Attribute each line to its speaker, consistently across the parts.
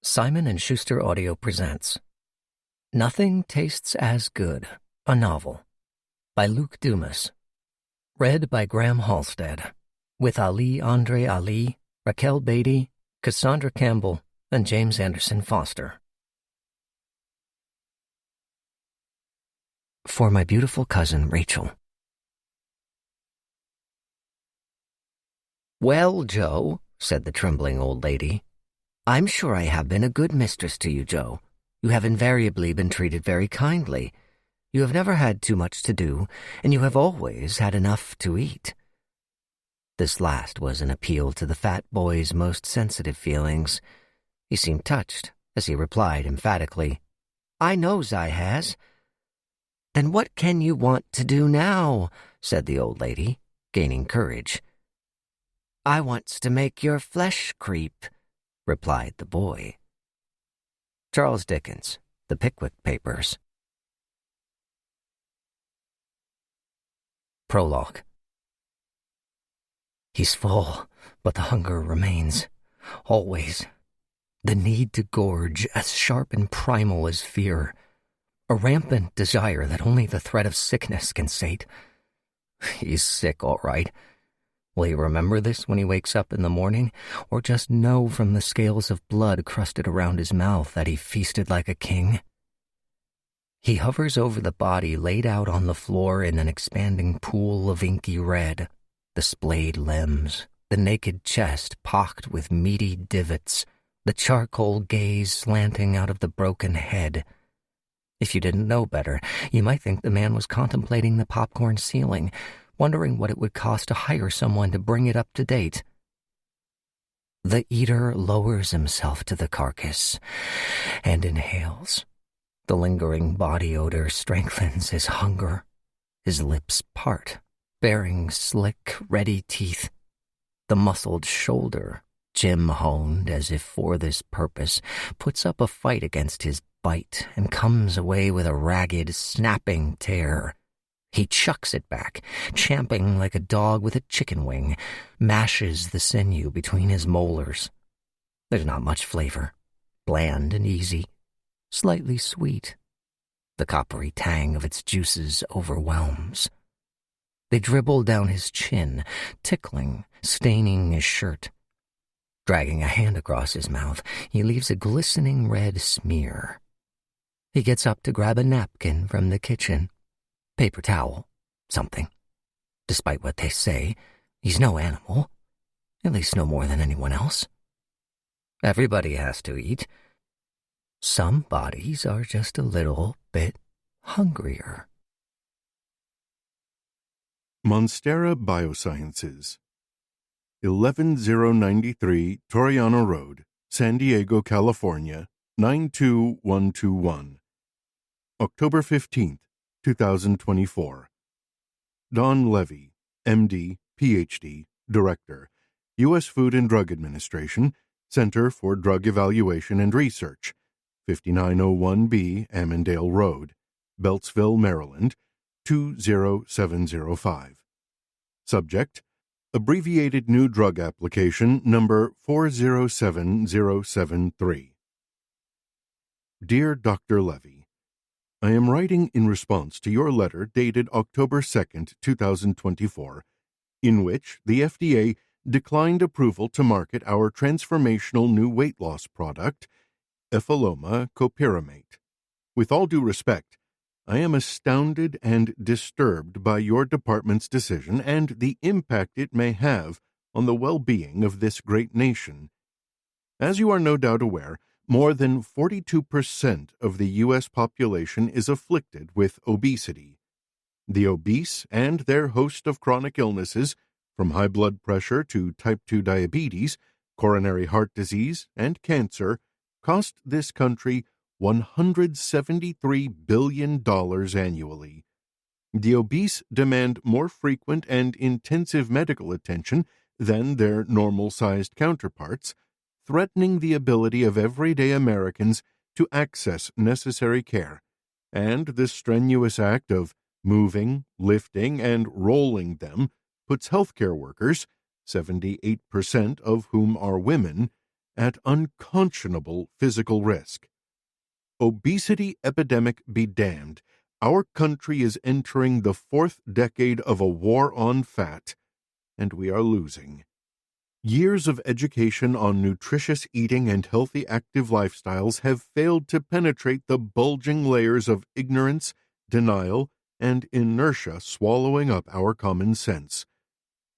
Speaker 1: Simon & Schuster Audio presents Nothing Tastes as Good, a novel, by Luke Dumas. Read by Graham Halstead, with Ali Andre Ali, Raquel Beatty, Cassandra Campbell, and James Anderson Foster. For my beautiful cousin Rachel. "Well, Joe," said the trembling old lady, "I'm sure I have been a good mistress to you, Joe. You have invariably been treated very kindly. You have never had too much to do, and you have always had enough to eat." This last was an appeal to the fat boy's most sensitive feelings. He seemed touched as he replied emphatically, "I knows I has." "Then what can you want to do now?" said the old lady, gaining courage. "I wants to make your flesh creep," replied the boy. Charles Dickens, The Pickwick Papers. Prologue. He's full, but the hunger remains. Always. The need to gorge, as sharp and primal as fear. A rampant desire that only the threat of sickness can sate. He's sick, all right. Will he remember this when he wakes up in the morning, or just know from the scales of blood crusted around his mouth that he feasted like a king? He hovers over the body laid out on the floor in an expanding pool of inky red, the splayed limbs, the naked chest pocked with meaty divots, the charcoal gaze slanting out of the broken head. If you didn't know better, you might think the man was contemplating the popcorn ceiling, wondering what it would cost to hire someone to bring it up to date. The eater lowers himself to the carcass and inhales. The lingering body odor strengthens his hunger. His lips part, baring slick, ready teeth. The muscled shoulder, Jim-honed as if for this purpose, puts up a fight against his bite and comes away with a ragged, snapping tear. He chucks it back, champing like a dog with a chicken wing, mashes the sinew between his molars. There's not much flavor, bland and easy, slightly sweet. The coppery tang of its juices overwhelms. They dribble down his chin, tickling, staining his shirt. Dragging a hand across his mouth, he leaves a glistening red smear. He gets up to grab a napkin from the kitchen. Paper towel, something. Despite what they say, he's no animal, at least no more than anyone else. Everybody has to eat. Some bodies are just a little bit hungrier.
Speaker 2: Monstera Biosciences, 11093 Torriano Road, San Diego, California, 92121. October 15th, 2024. Don Levy, MD, PhD, Director, U.S. Food and Drug Administration, Center for Drug Evaluation and Research, 5901B Ammondale Road, Beltsville, Maryland, 20705. Subject: Abbreviated New Drug Application Number 407073. Dear Dr. Levy, I am writing in response to your letter dated October 2nd, 2024, in which the FDA declined approval to market our transformational new weight loss product, Epheloma Copyramate. With all due respect, I am astounded and disturbed by your department's decision and the impact it may have on the well-being of this great nation. As you are no doubt aware, more than 42% of the U.S. population is afflicted with obesity. The obese and their host of chronic illnesses, from high blood pressure to type 2 diabetes, coronary heart disease, and cancer, cost this country $173 billion annually. The obese demand more frequent and intensive medical attention than their normal-sized counterparts, threatening the ability of everyday Americans to access necessary care, and the strenuous act of moving, lifting, and rolling them puts healthcare workers, 78% of whom are women, at unconscionable physical risk. Obesity epidemic be damned, our country is entering the 4th decade of a war on fat, and we are losing. Years of education on nutritious eating and healthy active lifestyles have failed to penetrate the bulging layers of ignorance, denial, and inertia swallowing up our common sense.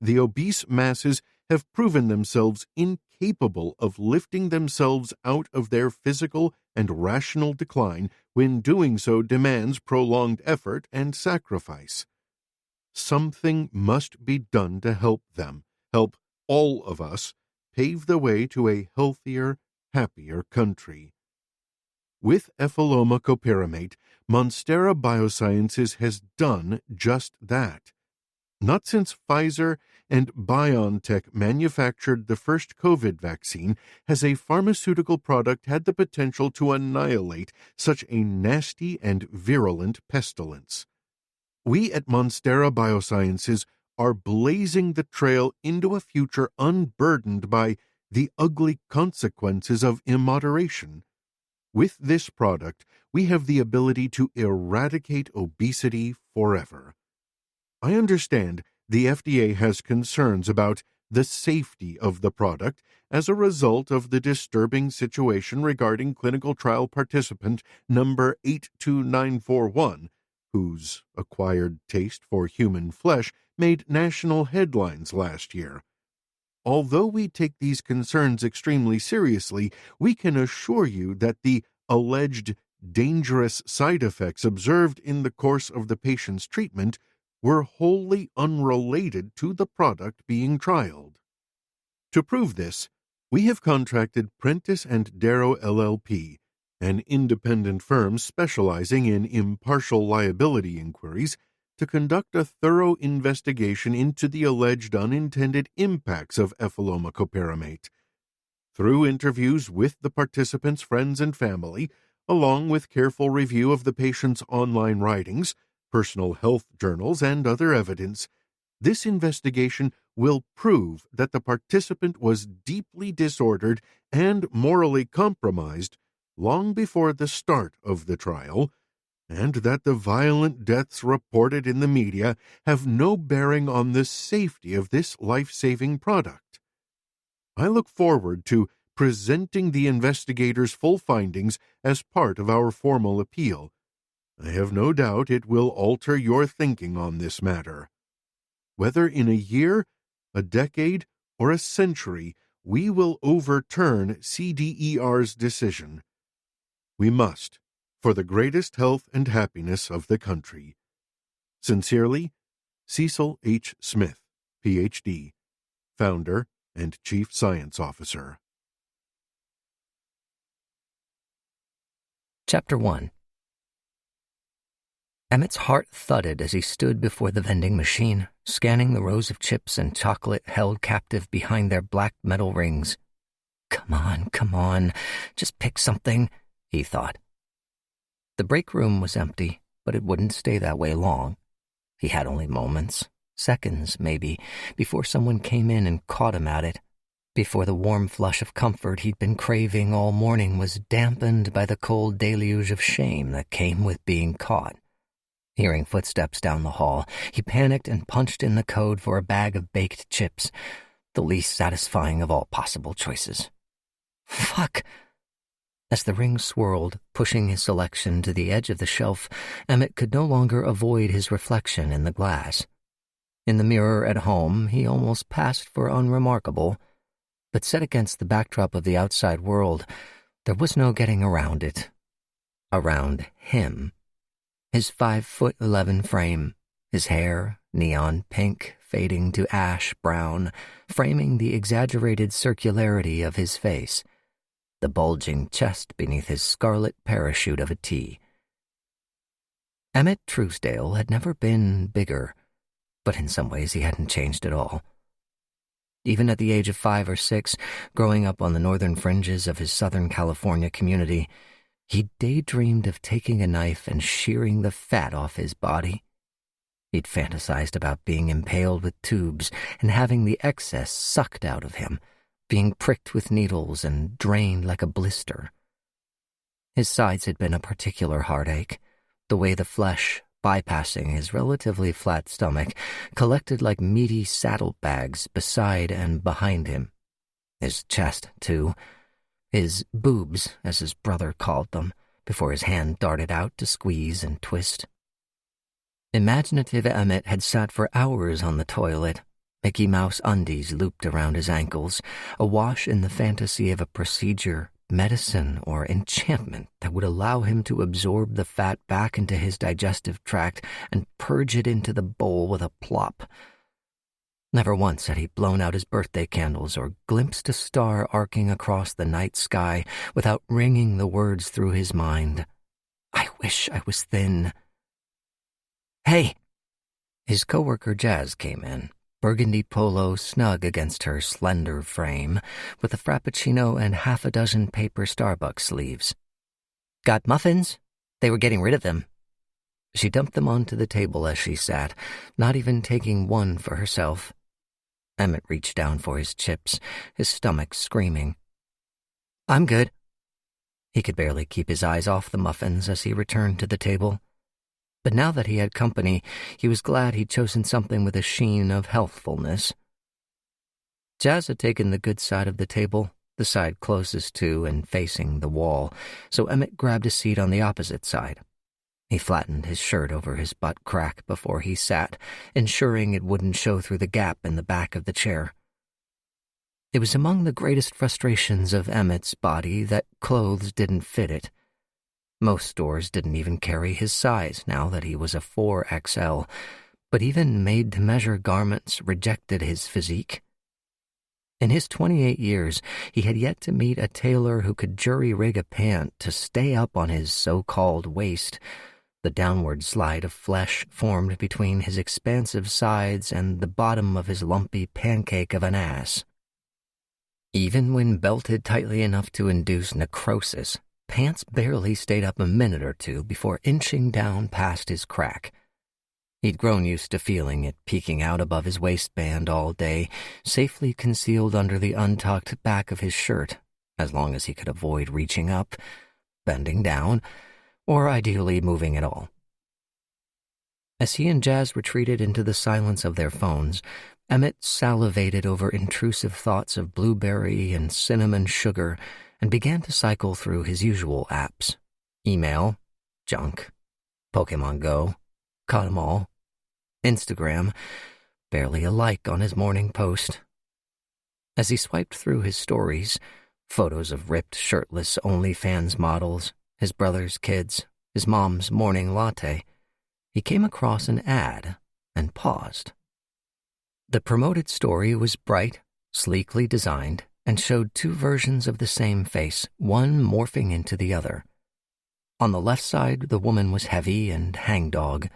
Speaker 2: The obese masses have proven themselves incapable of lifting themselves out of their physical and rational decline when doing so demands prolonged effort and sacrifice. Something must be done to help them, help all of us, pave the way to a healthier, happier country. With Epheloma copyramate, Monstera Biosciences has done just that. Not since Pfizer and BioNTech manufactured the first COVID vaccine has a pharmaceutical product had the potential to annihilate such a nasty and virulent pestilence. We at Monstera Biosciences are blazing the trail into a future unburdened by the ugly consequences of immoderation. With this product, we have the ability to eradicate obesity forever. I understand the FDA has concerns about the safety of the product as a result of the disturbing situation regarding clinical trial participant number 82941, whose acquired taste for human flesh made national headlines last year. Although we take these concerns extremely seriously, we can assure you that the alleged dangerous side effects observed in the course of the patient's treatment were wholly unrelated to the product being trialed. To prove this, we have contracted Prentice and Darrow LLP, an independent firm specializing in impartial liability inquiries, to conduct a thorough investigation into the alleged unintended impacts of Epheloma copyramate. Through interviews with the participants' friends and family, along with careful review of the patient's online writings, personal health journals, and other evidence, this investigation will prove that the participant was deeply disordered and morally compromised long before the start of the trial, and that the violent deaths reported in the media have no bearing on the safety of this life-saving product. I look forward to presenting the investigators' full findings as part of our formal appeal. I have no doubt it will alter your thinking on this matter. Whether in a year, a decade, or a century, we will overturn CDER's decision. We must, for the greatest health and happiness of the country. Sincerely, Cecil H. Smith, Ph.D., Founder and Chief Science Officer.
Speaker 1: Chapter 1. Emmett's heart thudded as he stood before the vending machine, scanning the rows of chips and chocolate held captive behind their black metal rings. Come on, just pick something, he thought. The break room was empty, but it wouldn't stay that way long. He had only moments, seconds maybe, before someone came in and caught him at it, before the warm flush of comfort he'd been craving all morning was dampened by the cold deluge of shame that came with being caught. Hearing footsteps down the hall, he panicked and punched in the code for a bag of baked chips, the least satisfying of all possible choices. Fuck! As the ring swirled, pushing his selection to the edge of the shelf, Emmett could no longer avoid his reflection in the glass. In the mirror at home, he almost passed for unremarkable, but set against the backdrop of the outside world, there was no getting around it. Around him. His 5'11" frame, his hair, neon pink, fading to ash brown, framing the exaggerated circularity of his face, the bulging chest beneath his scarlet parachute of a T. Emmett Truesdale had never been bigger, but in some ways he hadn't changed at all. Even at the age of 5 or 6, growing up on the northern fringes of his Southern California community, he daydreamed of taking a knife and shearing the fat off his body. He'd fantasized about being impaled with tubes and having the excess sucked out of him, being pricked with needles and drained like a blister. His sides had been a particular heartache, the way the flesh, bypassing his relatively flat stomach, collected like meaty saddlebags beside and behind him. His chest, too. His boobs, as his brother called them, before his hand darted out to squeeze and twist. Imaginative Emmett had sat for hours on the toilet, Mickey Mouse undies looped around his ankles, awash in the fantasy of a procedure, medicine, or enchantment that would allow him to absorb the fat back into his digestive tract and purge it into the bowl with a plop. Never once had he blown out his birthday candles or glimpsed a star arcing across the night sky without ringing the words through his mind. I wish I was thin. Hey! His coworker Jazz came in, burgundy polo snug against her slender frame, with a frappuccino and half a dozen paper Starbucks sleeves. Got muffins? They were getting rid of them. She dumped them onto the table as she sat, not even taking one for herself. Emmett reached down for his chips, his stomach screaming. I'm good. He could barely keep his eyes off the muffins as he returned to the table. But now that he had company, he was glad he'd chosen something with a sheen of healthfulness. Jazz had taken the good side of the table, the side closest to and facing the wall, so Emmett grabbed a seat on the opposite side. He flattened his shirt over his butt crack before he sat, ensuring it wouldn't show through the gap in the back of the chair. It was among the greatest frustrations of Emmett's body that clothes didn't fit it. Most stores didn't even carry his size now that he was a 4XL, but even made-to-measure garments rejected his physique. In his 28 years, he had yet to meet a tailor who could jury-rig a pant to stay up on his so-called waist. The downward slide of flesh formed between his expansive sides and the bottom of his lumpy pancake of an ass. Even when belted tightly enough to induce necrosis, pants barely stayed up a minute or two before inching down past his crack. He'd grown used to feeling it peeking out above his waistband all day, safely concealed under the untucked back of his shirt, as long as he could avoid reaching up, bending down, or ideally moving at all. As he and Jazz retreated into the silence of their phones, Emmett salivated over intrusive thoughts of blueberry and cinnamon sugar and began to cycle through his usual apps. Email, junk, Pokemon Go, caught 'em all, Instagram, barely a like on his morning post. As he swiped through his stories, photos of ripped, shirtless OnlyFans models, his brother's kids, his mom's morning latte, he came across an ad and paused. The promoted story was bright, sleekly designed, and showed two versions of the same face, one morphing into the other. On the left side, the woman was heavy and hangdog.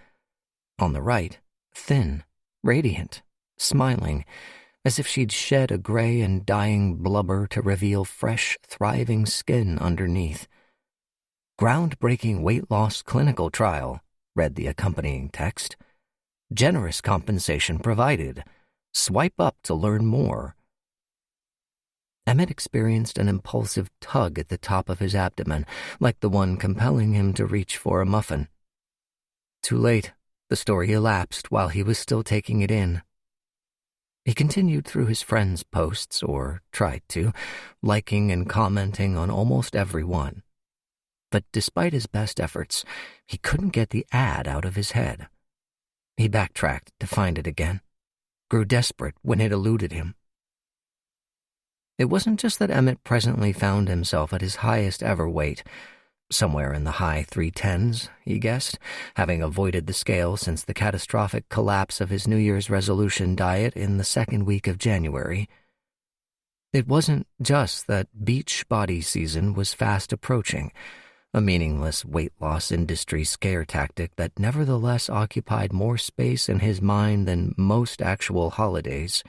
Speaker 1: On the right, thin, radiant, smiling, as if she'd shed a gray and dying blubber to reveal fresh, thriving skin underneath. Groundbreaking weight loss clinical trial, read the accompanying text. Generous compensation provided. Swipe up to learn more. Emmett experienced an impulsive tug at the top of his abdomen, like the one compelling him to reach for a muffin. Too late. The story elapsed while he was still taking it in. He continued through his friends' posts, or tried to, liking and commenting on almost every one. But despite his best efforts, he couldn't get the ad out of his head. He backtracked to find it again, grew desperate when it eluded him. It wasn't just that Emmett presently found himself at his highest ever weight, somewhere in the high 310s, he guessed, having avoided the scale since the catastrophic collapse of his New Year's resolution diet in the second week of January. It wasn't just that beach body season was fast approaching, a meaningless weight loss industry scare tactic that nevertheless occupied more space in his mind than most actual holidays.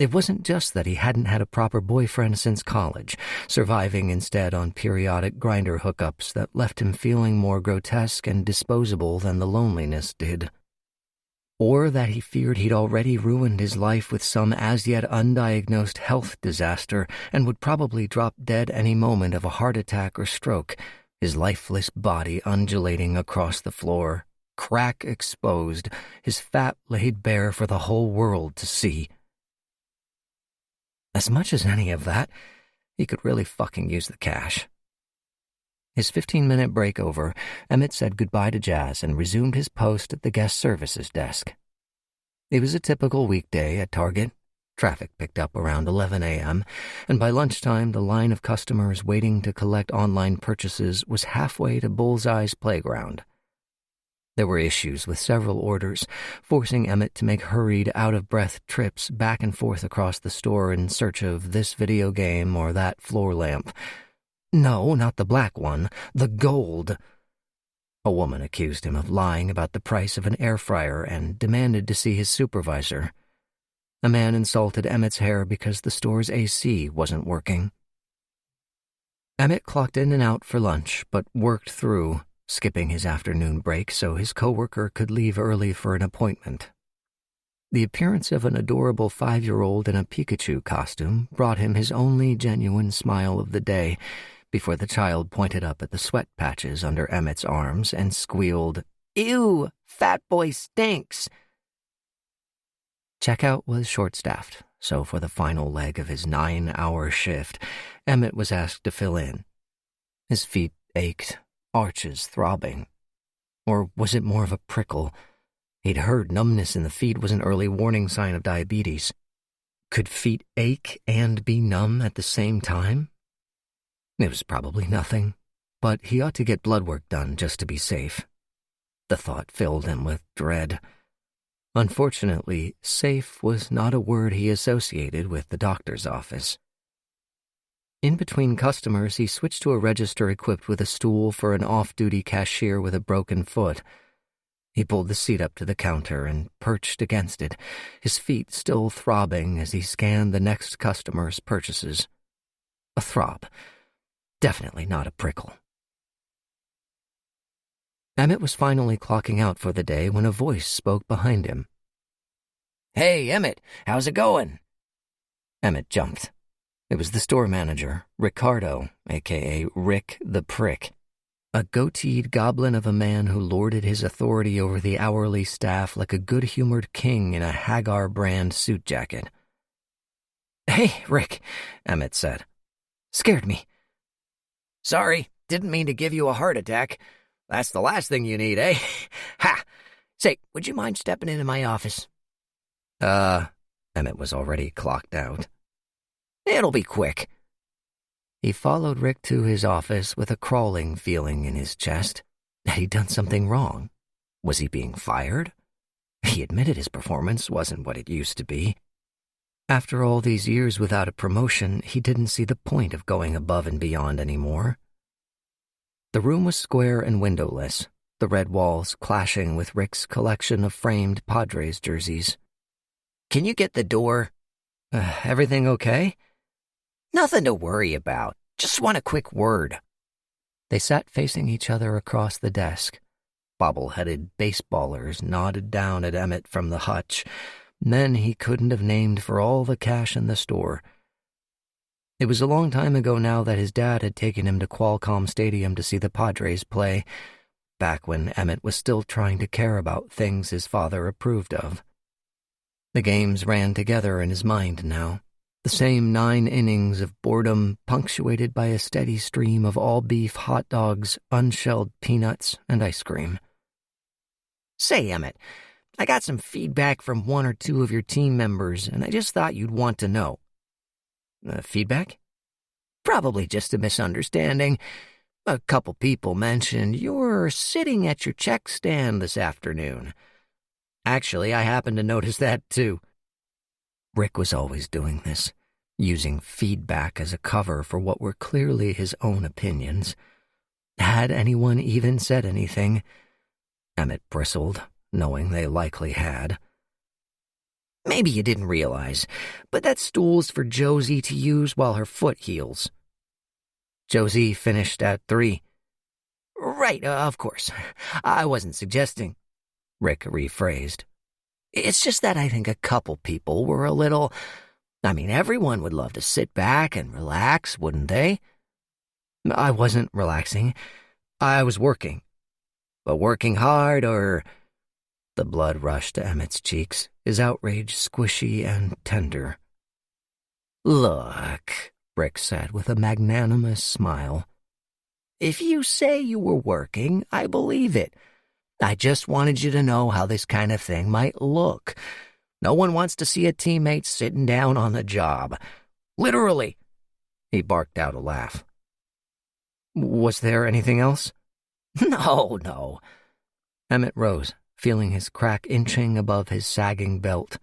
Speaker 1: It wasn't just that he hadn't had a proper boyfriend since college, surviving instead on periodic grinder hookups that left him feeling more grotesque and disposable than the loneliness did. or that he feared he'd already ruined his life with some as-yet undiagnosed health disaster and would probably drop dead any moment of a heart attack or stroke, his lifeless body undulating across the floor, crack exposed, his fat laid bare for the whole world to see. As much as any of that, he could really fucking use the cash. His 15-minute break over, Emmett said goodbye to Jazz and resumed his post at the guest services desk. It was a typical weekday at Target. Traffic picked up around 11 a.m., and by lunchtime the line of customers waiting to collect online purchases was halfway to Bullseye's playground. There were issues with several orders, forcing Emmett to make hurried, out-of-breath trips back and forth across the store in search of this video game or that floor lamp. No, not the black one, the gold. A woman accused him of lying about the price of an air fryer and demanded to see his supervisor. A man insulted Emmett's hair because the store's AC wasn't working. Emmett clocked in and out for lunch, but worked through, skipping his afternoon break so his coworker could leave early for an appointment. The appearance of an adorable 5-year-old in a Pikachu costume brought him his only genuine smile of the day, before the child pointed up at the sweat patches under Emmett's arms and squealed, "Ew, fat boy stinks." Checkout was short-staffed, so for the final leg of his 9-hour shift, Emmett was asked to fill in. His feet ached, arches throbbing. Or was it more of a prickle? He'd heard numbness in the feet was an early warning sign of diabetes. Could feet ache and be numb at the same time? It was probably nothing, but he ought to get blood work done just to be safe. The thought filled him with dread. Unfortunately, safe was not a word he associated with the doctor's office. In between customers, he switched to a register equipped with a stool for an off-duty cashier with a broken foot. He pulled the seat up to the counter and perched against it, his feet still throbbing as he scanned the next customer's purchases. A throb. Definitely not a prickle. Emmett was finally clocking out for the day when a voice spoke behind him. "Hey, Emmett, how's it going?" Emmett jumped. It was the store manager, Ricardo, a.k.a. Rick the Prick, a goateed goblin of a man who lorded his authority over the hourly staff like a good-humored king in a Hagar brand suit jacket. "Hey, Rick," Emmett said. "Scared me." "Sorry, didn't mean to give you a heart attack. That's the last thing you need, eh? Ha! Say, would you mind stepping into my office?" Emmett was already clocked out. "It'll be quick." He followed Rick to his office with a crawling feeling in his chest. Had he done something wrong? Was he being fired? He admitted his performance wasn't what it used to be. After all these years without a promotion, he didn't see the point of going above and beyond anymore. The room was square and windowless, the red walls clashing with Rick's collection of framed Padres jerseys. "Can you get the door?" Everything okay?" "Nothing to worry about. Just want a quick word." They sat facing each other across the desk. Bobble-headed baseballers nodded down at Emmett from the hutch, men he couldn't have named for all the cash in the store. It was a long time ago now that his dad had taken him to Qualcomm Stadium to see the Padres play, back when Emmett was still trying to care about things his father approved of. The games ran together in his mind now, the same 9 innings of boredom punctuated by a steady stream of all-beef hot dogs, unshelled peanuts, and ice cream. "Say, Emmett, I got some feedback from 1 or 2 of your team members, and I just thought you'd want to know." Feedback? "Probably just a misunderstanding. A couple people mentioned you're sitting at your check stand this afternoon. Actually, I happened to notice that too." Rick was always doing this, using feedback as a cover for what were clearly his own opinions. Had anyone even said anything? Emmett bristled, knowing they likely had. "Maybe you didn't realize, but that stool's for Josie to use while her foot heals." "Josie finished at 3. "Right, of course. I wasn't suggesting," Rick rephrased. It's just that I think a couple people were a little... everyone would love to sit back and relax, wouldn't they? I wasn't relaxing. I was working. But working hard or... The blood rushed to Emmett's cheeks, his outrage squishy and tender. "Look," Rick said with a magnanimous smile. "If you say you were working, I believe it. I just wanted you to know how this kind of thing might look. No one wants to see a teammate sitting down on the job. Literally." He barked out a laugh. "Was there anything else?" No. Emmett rose, feeling his crack inching above his sagging belt.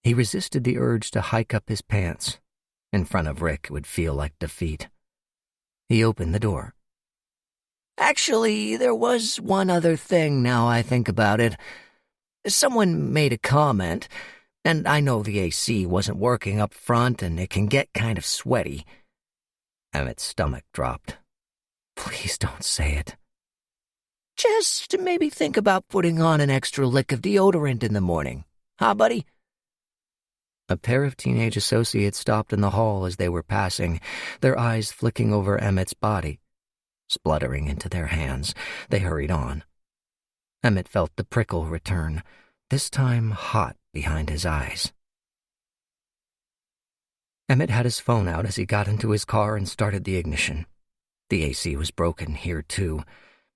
Speaker 1: He resisted the urge to hike up his pants. In front of Rick, it would feel like defeat. He opened the door. "Actually, there was one other thing now I think about it. Someone made a comment, and I know the AC wasn't working up front and it can get kind of sweaty." Emmett's stomach dropped. "Please don't say it." "Just maybe think about putting on an extra lick of deodorant in the morning. Huh, buddy?" A pair of teenage associates stopped in the hall as they were passing, their eyes flicking over Emmett's body. Spluttering into their hands, they hurried on. Emmett felt the prickle return, this time hot behind his eyes. Emmett had his phone out as he got into his car and started the ignition. The AC was broken here, too.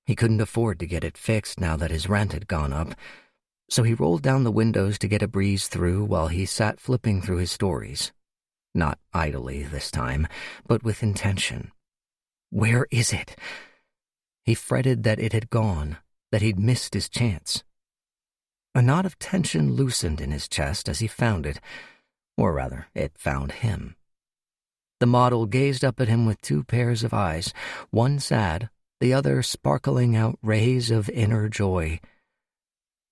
Speaker 1: He couldn't afford to get it fixed now that his rent had gone up, so he rolled down the windows to get a breeze through while he sat flipping through his stories. Not idly this time, but with intention. Where is it? He fretted that it had gone, that he'd missed his chance. A knot of tension loosened in his chest as he found it, or rather, it found him. The model gazed up at him with two pairs of eyes, one sad, the other sparkling out rays of inner joy.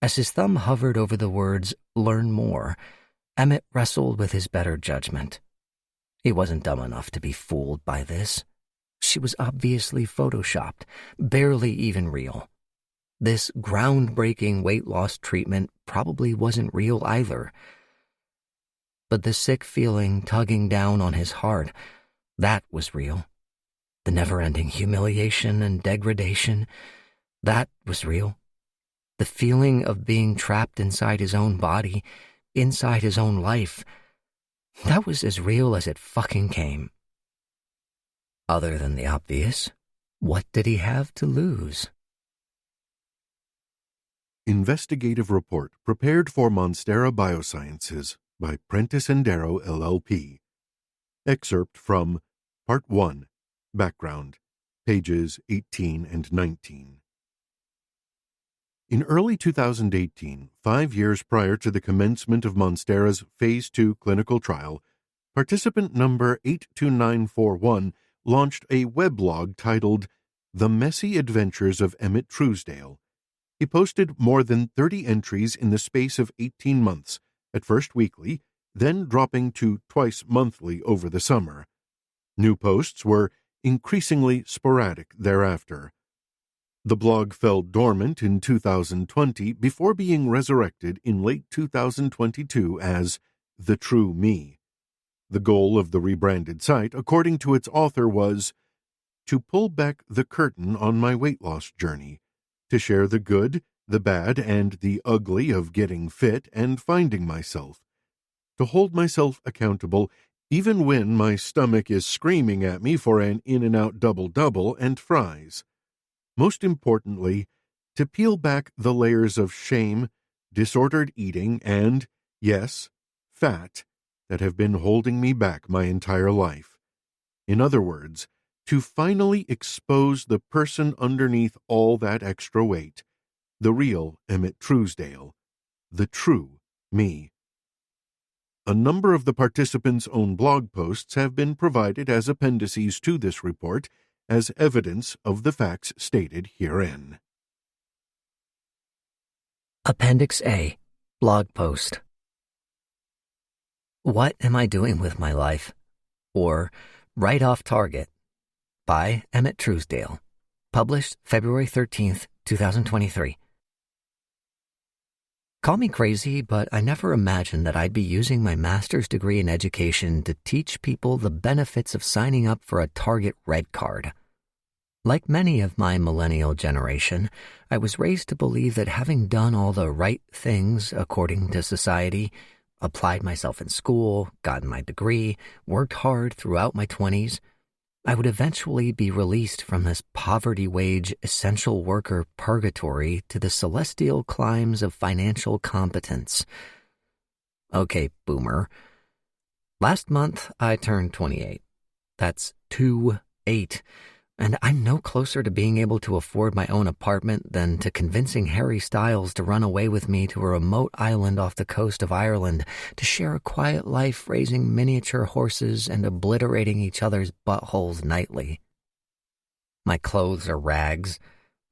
Speaker 1: As his thumb hovered over the words, "learn more," Emmett wrestled with his better judgment. He wasn't dumb enough to be fooled by this. She was obviously photoshopped, barely even real. This groundbreaking weight loss treatment probably wasn't real either. But the sick feeling tugging down on his heart, that was real. The never-ending humiliation and degradation, that was real. The feeling of being trapped inside his own body, inside his own life, that was as real as it fucking came. Other than the obvious, what did he have to lose?
Speaker 2: Investigative Report prepared for Monstera Biosciences by Prentice and Darrow, LLP. Excerpt from Part 1, Background, pages 18 and 19. In early 2018, 5 years prior to the commencement of Monstera's Phase 2 clinical trial, participant number 82941 launched a weblog titled The Messy Adventures of Emmett Truesdale. He posted more than 30 entries in the space of 18 months, at first weekly, then dropping to twice monthly over the summer. New posts were increasingly sporadic thereafter. The blog fell dormant in 2020 before being resurrected in late 2022 as The True Me. The goal of the rebranded site, according to its author, was to pull back the curtain on my weight loss journey, to share the good, the bad, and the ugly of getting fit and finding myself, to hold myself accountable even when my stomach is screaming at me for an In-N-Out double-double and fries. Most importantly, to peel back the layers of shame, disordered eating, and, yes, fat that have been holding me back my entire life. In other words, to finally expose the person underneath all that extra weight, the real Emmett Truesdale, the true me. A number of the participants' own blog posts have been provided as appendices to this report as evidence of the facts stated herein.
Speaker 1: Appendix A, blog post. What am I doing with my life? Or Right Off Target, by Emmett Truesdale. Published February 13th, 2023. Call me crazy, but I never imagined that I'd be using my master's degree in education to teach people the benefits of signing up for a Target Red Card. Like many of my millennial generation, I was raised to believe that having done all the right things according to society, applied myself in school, gotten my degree, worked hard throughout my 20s, I would eventually be released from this poverty-wage essential worker purgatory to the celestial climes of financial competence. Okay, boomer. Last month, I turned 28. That's 2-8. And I'm no closer to being able to afford my own apartment than to convincing Harry Styles to run away with me to a remote island off the coast of Ireland to share a quiet life raising miniature horses and obliterating each other's buttholes nightly. My clothes are rags.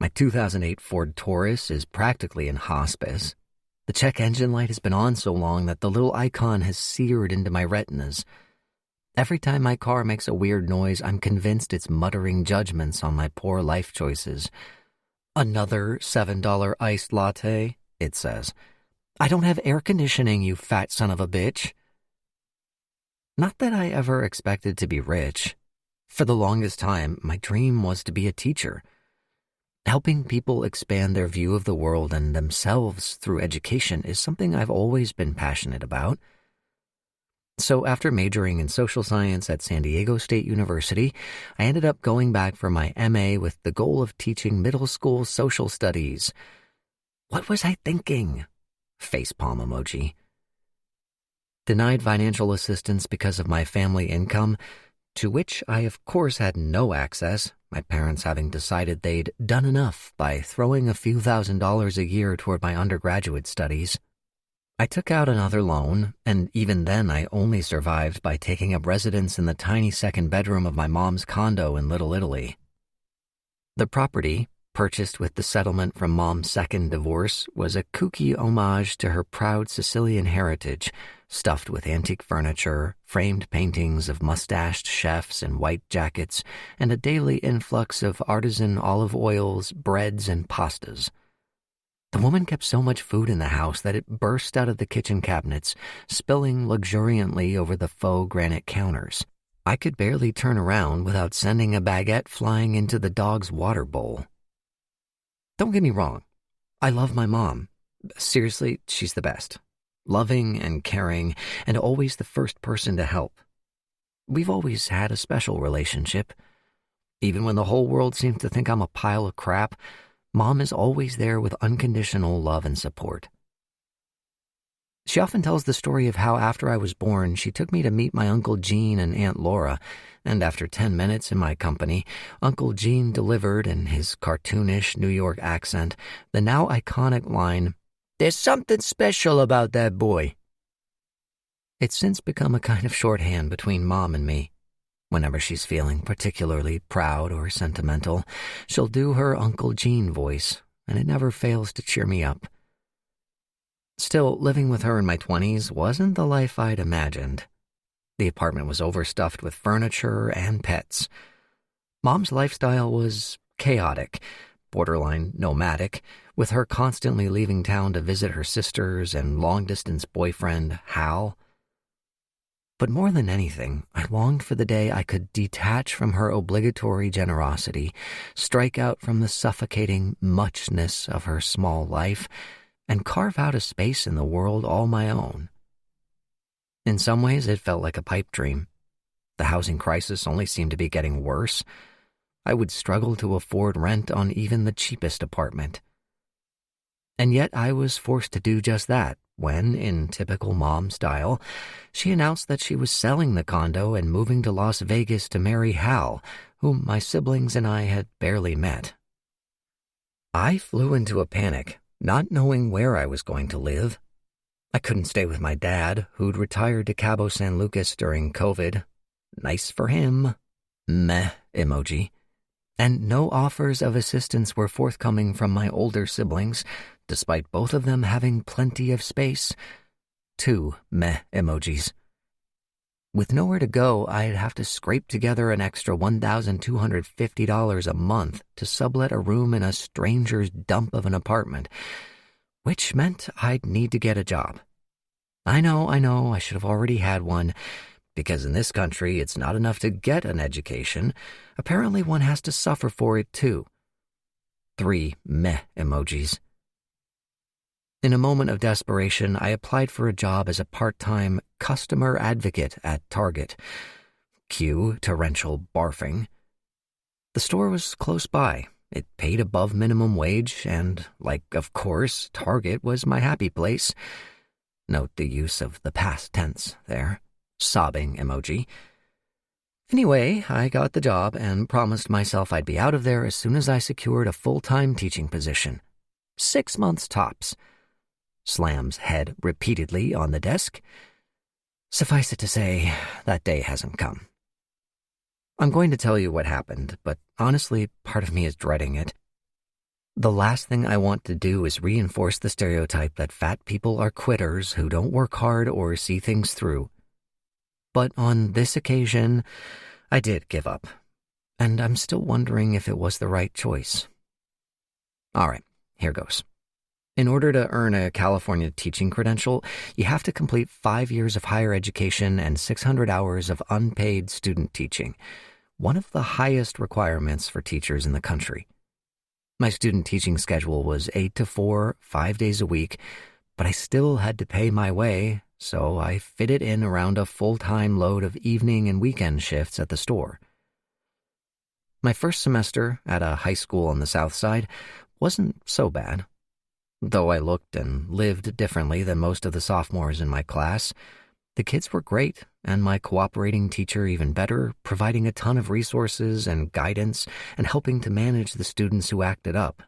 Speaker 1: My 2008 Ford Taurus is practically in hospice. The check engine light has been on so long that the little icon has seared into my retinas. Every time my car makes a weird noise, I'm convinced it's muttering judgments on my poor life choices. Another $7 iced latte, it says. I don't have air conditioning, you fat son of a bitch. Not that I ever expected to be rich. For the longest time, my dream was to be a teacher. Helping people expand their view of the world and themselves through education is something I've always been passionate about. So after majoring in social science at San Diego State University, I ended up going back for my MA with the goal of teaching middle school social studies. What was I thinking? Facepalm emoji. Denied financial assistance because of my family income, to which I of course had no access, my parents having decided they'd done enough by throwing a few $1,000s a year toward my undergraduate studies. I took out another loan, and even then I only survived by taking up residence in the tiny second bedroom of my mom's condo in Little Italy. The property, purchased with the settlement from Mom's second divorce, was a kooky homage to her proud Sicilian heritage, stuffed with antique furniture, framed paintings of mustached chefs in white jackets, and a daily influx of artisan olive oils, breads, and pastas. The woman kept so much food in the house that it burst out of the kitchen cabinets, spilling luxuriantly over the faux granite counters. I could barely turn around without sending a baguette flying into the dog's water bowl. Don't get me wrong. I love my mom. Seriously, she's the best. Loving and caring, and always the first person to help. We've always had a special relationship. Even when the whole world seems to think I'm a pile of crap, Mom is always there with unconditional love and support. She often tells the story of how after I was born, she took me to meet my Uncle Gene and Aunt Laura, and after 10 minutes in my company, Uncle Gene delivered, in his cartoonish New York accent, the now iconic line, "There's something special about that boy." It's since become a kind of shorthand between Mom and me. Whenever she's feeling particularly proud or sentimental, she'll do her Uncle Gene voice, and it never fails to cheer me up. Still, living with her in my 20s wasn't the life I'd imagined. The apartment was overstuffed with furniture and pets. Mom's lifestyle was chaotic, borderline nomadic, with her constantly leaving town to visit her sisters and long-distance boyfriend, Hal. But more than anything, I longed for the day I could detach from her obligatory generosity, strike out from the suffocating muchness of her small life, and carve out a space in the world all my own. In some ways, it felt like a pipe dream. The housing crisis only seemed to be getting worse. I would struggle to afford rent on even the cheapest apartment. And yet I was forced to do just that when, in typical Mom style, she announced that she was selling the condo and moving to Las Vegas to marry Hal, whom my siblings and I had barely met. I flew into a panic, not knowing where I was going to live. I couldn't stay with my dad, who'd retired to Cabo San Lucas during COVID. Nice for him. Meh emoji. And no offers of assistance were forthcoming from my older siblings, despite both of them having plenty of space. 2 meh emojis. With nowhere to go, I'd have to scrape together an extra $1,250 a month to sublet a room in a stranger's dump of an apartment, which meant I'd need to get a job. I know, I should have already had one, because in this country it's not enough to get an education. Apparently one has to suffer for it too. 3 meh emojis. In a moment of desperation, I applied for a job as a part-time customer advocate at Target. Cue torrential barfing. The store was close by. It paid above minimum wage, and, like, of course, Target was my happy place. Note the use of the past tense there. Sobbing emoji. Anyway, I got the job and promised myself I'd be out of there as soon as I secured a full-time teaching position. 6 months tops. Slams head repeatedly on the desk. Suffice it to say, that day hasn't come. I'm going to tell you what happened, but honestly, part of me is dreading it. The last thing I want to do is reinforce the stereotype that fat people are quitters who don't work hard or see things through. But on this occasion, I did give up, and I'm still wondering if it was the right choice. All right, here goes. In order to earn a California teaching credential, you have to complete 5 years of higher education and 600 hours of unpaid student teaching, one of the highest requirements for teachers in the country. My student teaching schedule was 8 to 4, 5 days a week, but I still had to pay my way, so I fit it in around a full-time load of evening and weekend shifts at the store. My first semester at a high school on the South Side wasn't so bad. Though I looked and lived differently than most of the sophomores in my class, the kids were great, and my cooperating teacher even better, providing a ton of resources and guidance and helping to manage the students who acted up.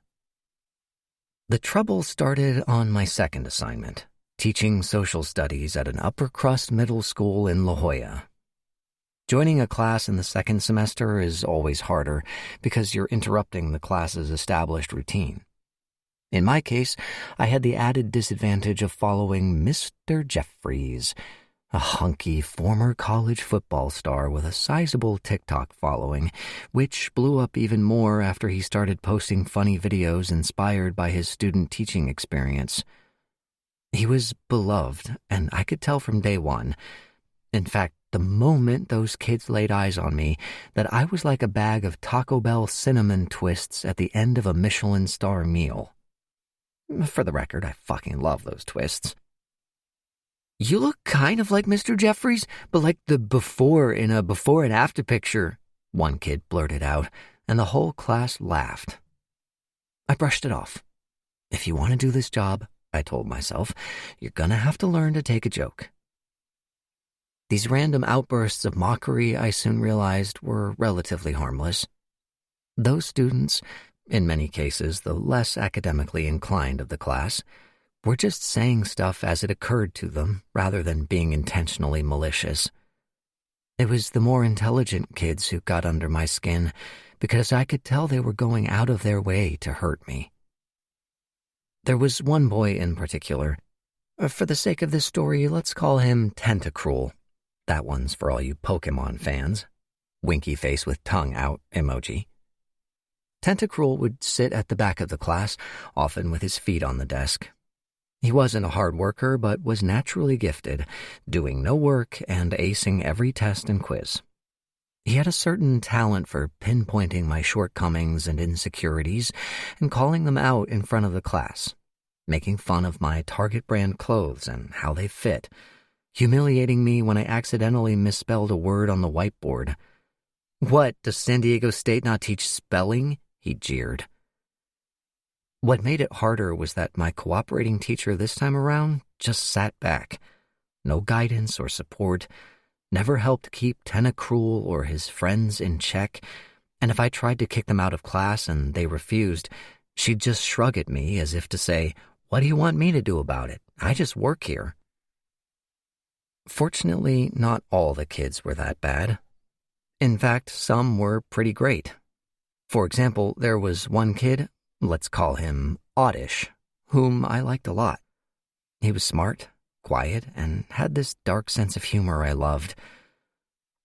Speaker 1: The trouble started on my second assignment, teaching social studies at an upper-crust middle school in La Jolla. Joining a class in the second semester is always harder because you're interrupting the class's established routine. In my case, I had the added disadvantage of following Mr. Jeffries, a hunky former college football star with a sizable TikTok following, which blew up even more after he started posting funny videos inspired by his student teaching experience. He was beloved, and I could tell from day one. In fact, the moment those kids laid eyes on me, that I was like a bag of Taco Bell cinnamon twists at the end of a Michelin star meal. For the record, I fucking love those twists. "You look kind of like Mr. Jeffries, but like the before in a before and after picture," one kid blurted out, and the whole class laughed. I brushed it off. If you want to do this job, I told myself, you're gonna have to learn to take a joke. These random outbursts of mockery, I soon realized, were relatively harmless. Those students, in many cases the less academically inclined of the class, were just saying stuff as it occurred to them rather than being intentionally malicious. It was the more intelligent kids who got under my skin because I could tell they were going out of their way to hurt me. There was one boy in particular. For the sake of this story, let's call him Tentacruel. That one's for all you Pokemon fans. Winky face with tongue out emoji. Tentacruel would sit at the back of the class, often with his feet on the desk. He wasn't a hard worker, but was naturally gifted, doing no work and acing every test and quiz. He had a certain talent for pinpointing my shortcomings and insecurities and calling them out in front of the class, making fun of my Target brand clothes and how they fit, humiliating me when I accidentally misspelled a word on the whiteboard. "What, does San Diego State not teach spelling?" he jeered. What made it harder was that my cooperating teacher this time around just sat back. No guidance or support, never helped keep Tentacruel or his friends in check, and if I tried to kick them out of class and they refused, she'd just shrug at me as if to say, "What do you want me to do about it? I just work here." Fortunately, not all the kids were that bad. In fact, some were pretty great. For example, there was one kid, let's call him Oddish, whom I liked a lot. He was smart, quiet, and had this dark sense of humor I loved.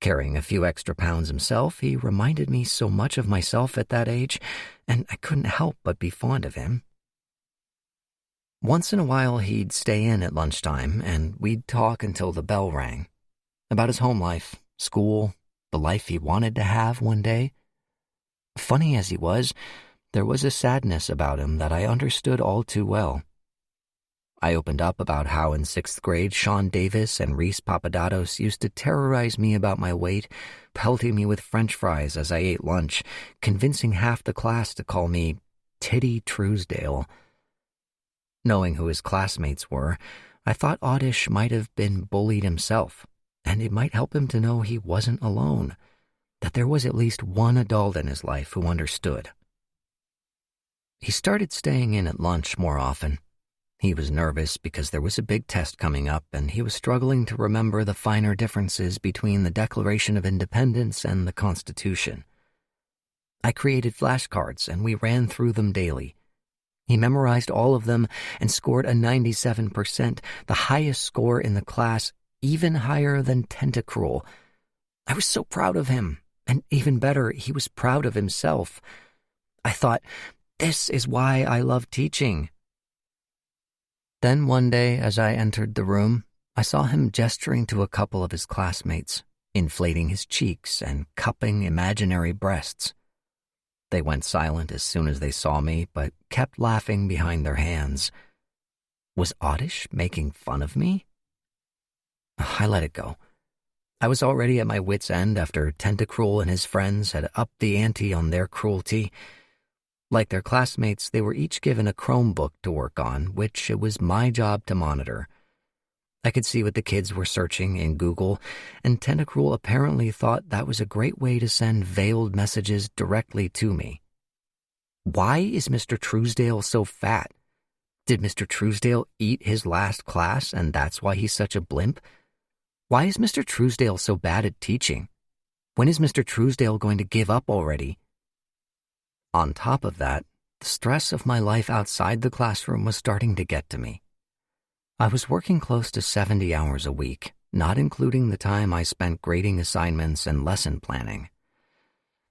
Speaker 1: Carrying a few extra pounds himself, he reminded me so much of myself at that age, and I couldn't help but be fond of him. Once in a while, he'd stay in at lunchtime, and we'd talk until the bell rang. About his home life, school, the life he wanted to have one day. Funny as he was, there was a sadness about him that I understood all too well. I opened up about how in 6th grade Sean Davis and Reese Papadatos used to terrorize me about my weight, pelting me with French fries as I ate lunch, convincing half the class to call me Titty Truesdale. Knowing who his classmates were, I thought Oddish might have been bullied himself, and it might help him to know he wasn't alone, that there was at least one adult in his life who understood. He started staying in at lunch more often. He was nervous because there was a big test coming up, and he was struggling to remember the finer differences between the Declaration of Independence and the Constitution. I created flashcards, and we ran through them daily. He memorized all of them and scored a 97%, the highest score in the class, even higher than Tentacruel. I was so proud of him, and even better, he was proud of himself. I thought, this is why I love teaching. Then one day, as I entered the room, I saw him gesturing to a couple of his classmates, inflating his cheeks and cupping imaginary breasts. They went silent as soon as they saw me, but kept laughing behind their hands. Was Oddish making fun of me? I let it go. I was already at my wit's end after Tentacruel and his friends had upped the ante on their cruelty. Like their classmates, they were each given a Chromebook to work on, which it was my job to monitor. I could see what the kids were searching in Google, and Tentacruel apparently thought that was a great way to send veiled messages directly to me. Why is Mr. Truesdale so fat? Did Mr. Truesdale eat his last class, and that's why he's such a blimp? Why is Mr. Truesdale so bad at teaching? When is Mr. Truesdale going to give up already? On top of that, the stress of my life outside the classroom was starting to get to me. I was working close to 70 hours a week, not including the time I spent grading assignments and lesson planning.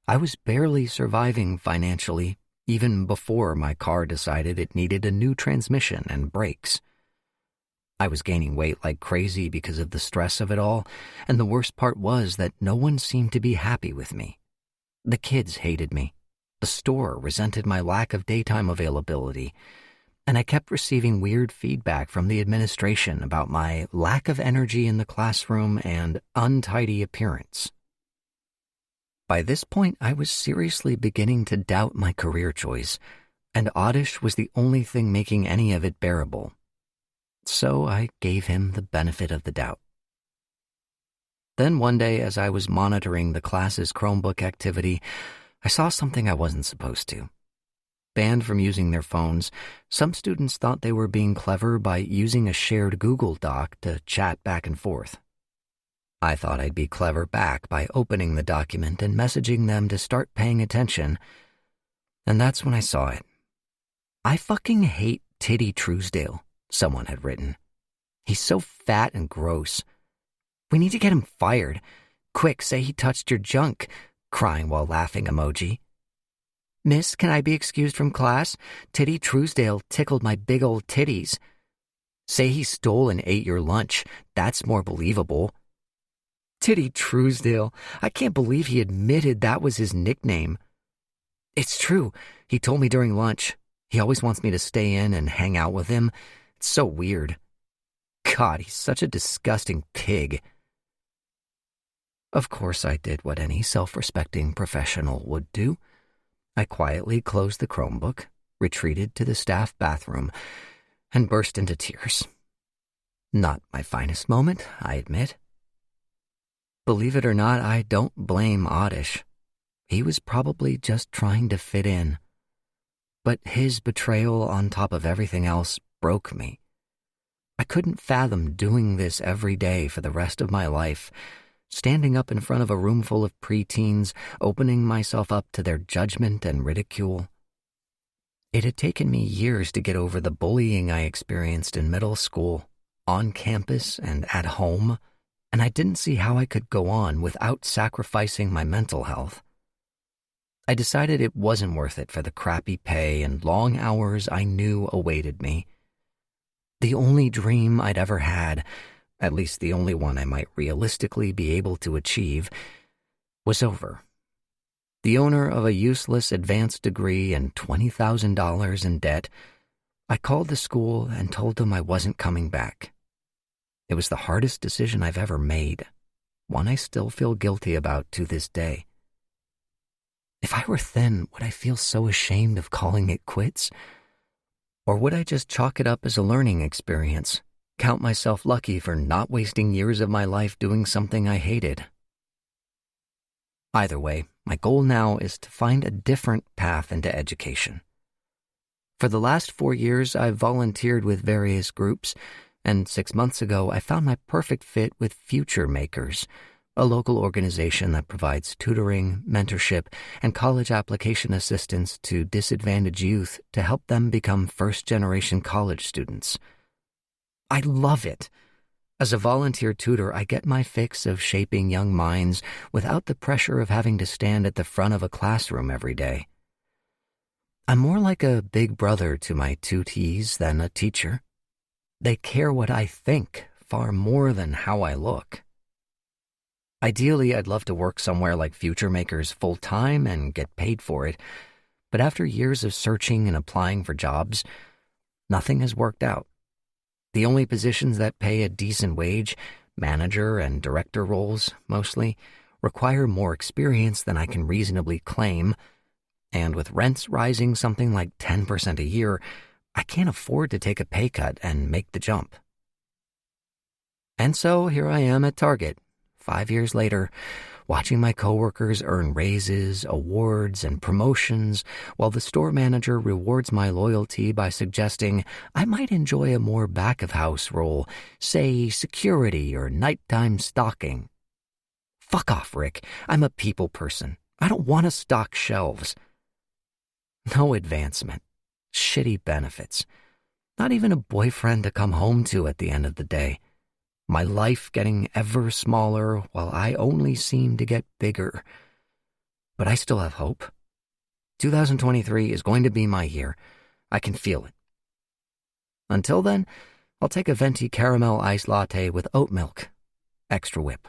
Speaker 1: I was barely surviving financially, even before my car decided it needed a new transmission and brakes. I was gaining weight like crazy because of the stress of it all, and the worst part was that no one seemed to be happy with me. The kids hated me. The store resented my lack of daytime availability, and I kept receiving weird feedback from the administration about my lack of energy in the classroom and untidy appearance. By this point, I was seriously beginning to doubt my career choice, and Oddish was the only thing making any of it bearable. So I gave him the benefit of the doubt. Then one day, as I was monitoring the class's Chromebook activity, I saw something I wasn't supposed to. Banned from using their phones, some students thought they were being clever by using a shared Google Doc to chat back and forth. I thought I'd be clever back by opening the document and messaging them to start paying attention, and that's when I saw it. I fucking hate Titty Truesdale, someone had written. He's so fat and gross. We need to get him fired. Quick, say he touched your junk. Crying while laughing emoji. Miss, can I be excused from class? Titty Truesdale tickled my big old titties. Say he stole and ate your lunch. That's more believable. Titty Truesdale. I can't believe he admitted that was his nickname. It's true. He told me during lunch. He always wants me to stay in and hang out with him. It's so weird. God, he's such a disgusting pig. Of course, I did what any self-respecting professional would do. I quietly closed the Chromebook, retreated to the staff bathroom, and burst into tears. Not my finest moment, I admit. Believe it or not, I don't blame Oddish. He was probably just trying to fit in. But his betrayal on top of everything else broke me. I couldn't fathom doing this every day for the rest of my life, standing up in front of a room full of preteens, opening myself up to their judgment and ridicule. It had taken me years to get over the bullying I experienced in middle school, on campus and at home, and I didn't see how I could go on without sacrificing my mental health. I decided it wasn't worth it for the crappy pay and long hours I knew awaited me. The only dream I'd ever had, at least the only one I might realistically be able to achieve, was over. The owner of a useless advanced degree and $20,000 in debt, I called the school and told them I wasn't coming back. It was the hardest decision I've ever made, one I still feel guilty about to this day. If I were thin, would I feel so ashamed of calling it quits? Or would I just chalk it up as a learning experience, count myself lucky for not wasting years of my life doing something I hated? Either way, my goal now is to find a different path into education. For the last 4 years, I've volunteered with various groups, and 6 months ago, I found my perfect fit with Future Makers, a local organization that provides tutoring, mentorship, and college application assistance to disadvantaged youth to help them become first-generation college students. I love it. As a volunteer tutor, I get my fix of shaping young minds without the pressure of having to stand at the front of a classroom every day. I'm more like a big brother to my tutees than a teacher. They care what I think far more than how I look. Ideally, I'd love to work somewhere like Future Makers full-time and get paid for it, but after years of searching and applying for jobs, nothing has worked out. The only positions that pay a decent wage, manager and director roles mostly, require more experience than I can reasonably claim, and with rents rising something like 10% a year, I can't afford to take a pay cut and make the jump. And so here I am at Target, 5 years later, watching my coworkers earn raises, awards, and promotions, while the store manager rewards my loyalty by suggesting I might enjoy a more back-of-house role, say security or nighttime stocking. Fuck off, Rick. I'm a people person. I don't want to stock shelves. No advancement. Shitty benefits. Not even a boyfriend to come home to at the end of the day. My life getting ever smaller while I only seem to get bigger. But I still have hope. 2023 is going to be my year. I can feel it. Until then, I'll take a venti caramel iced latte with oat milk. Extra whip.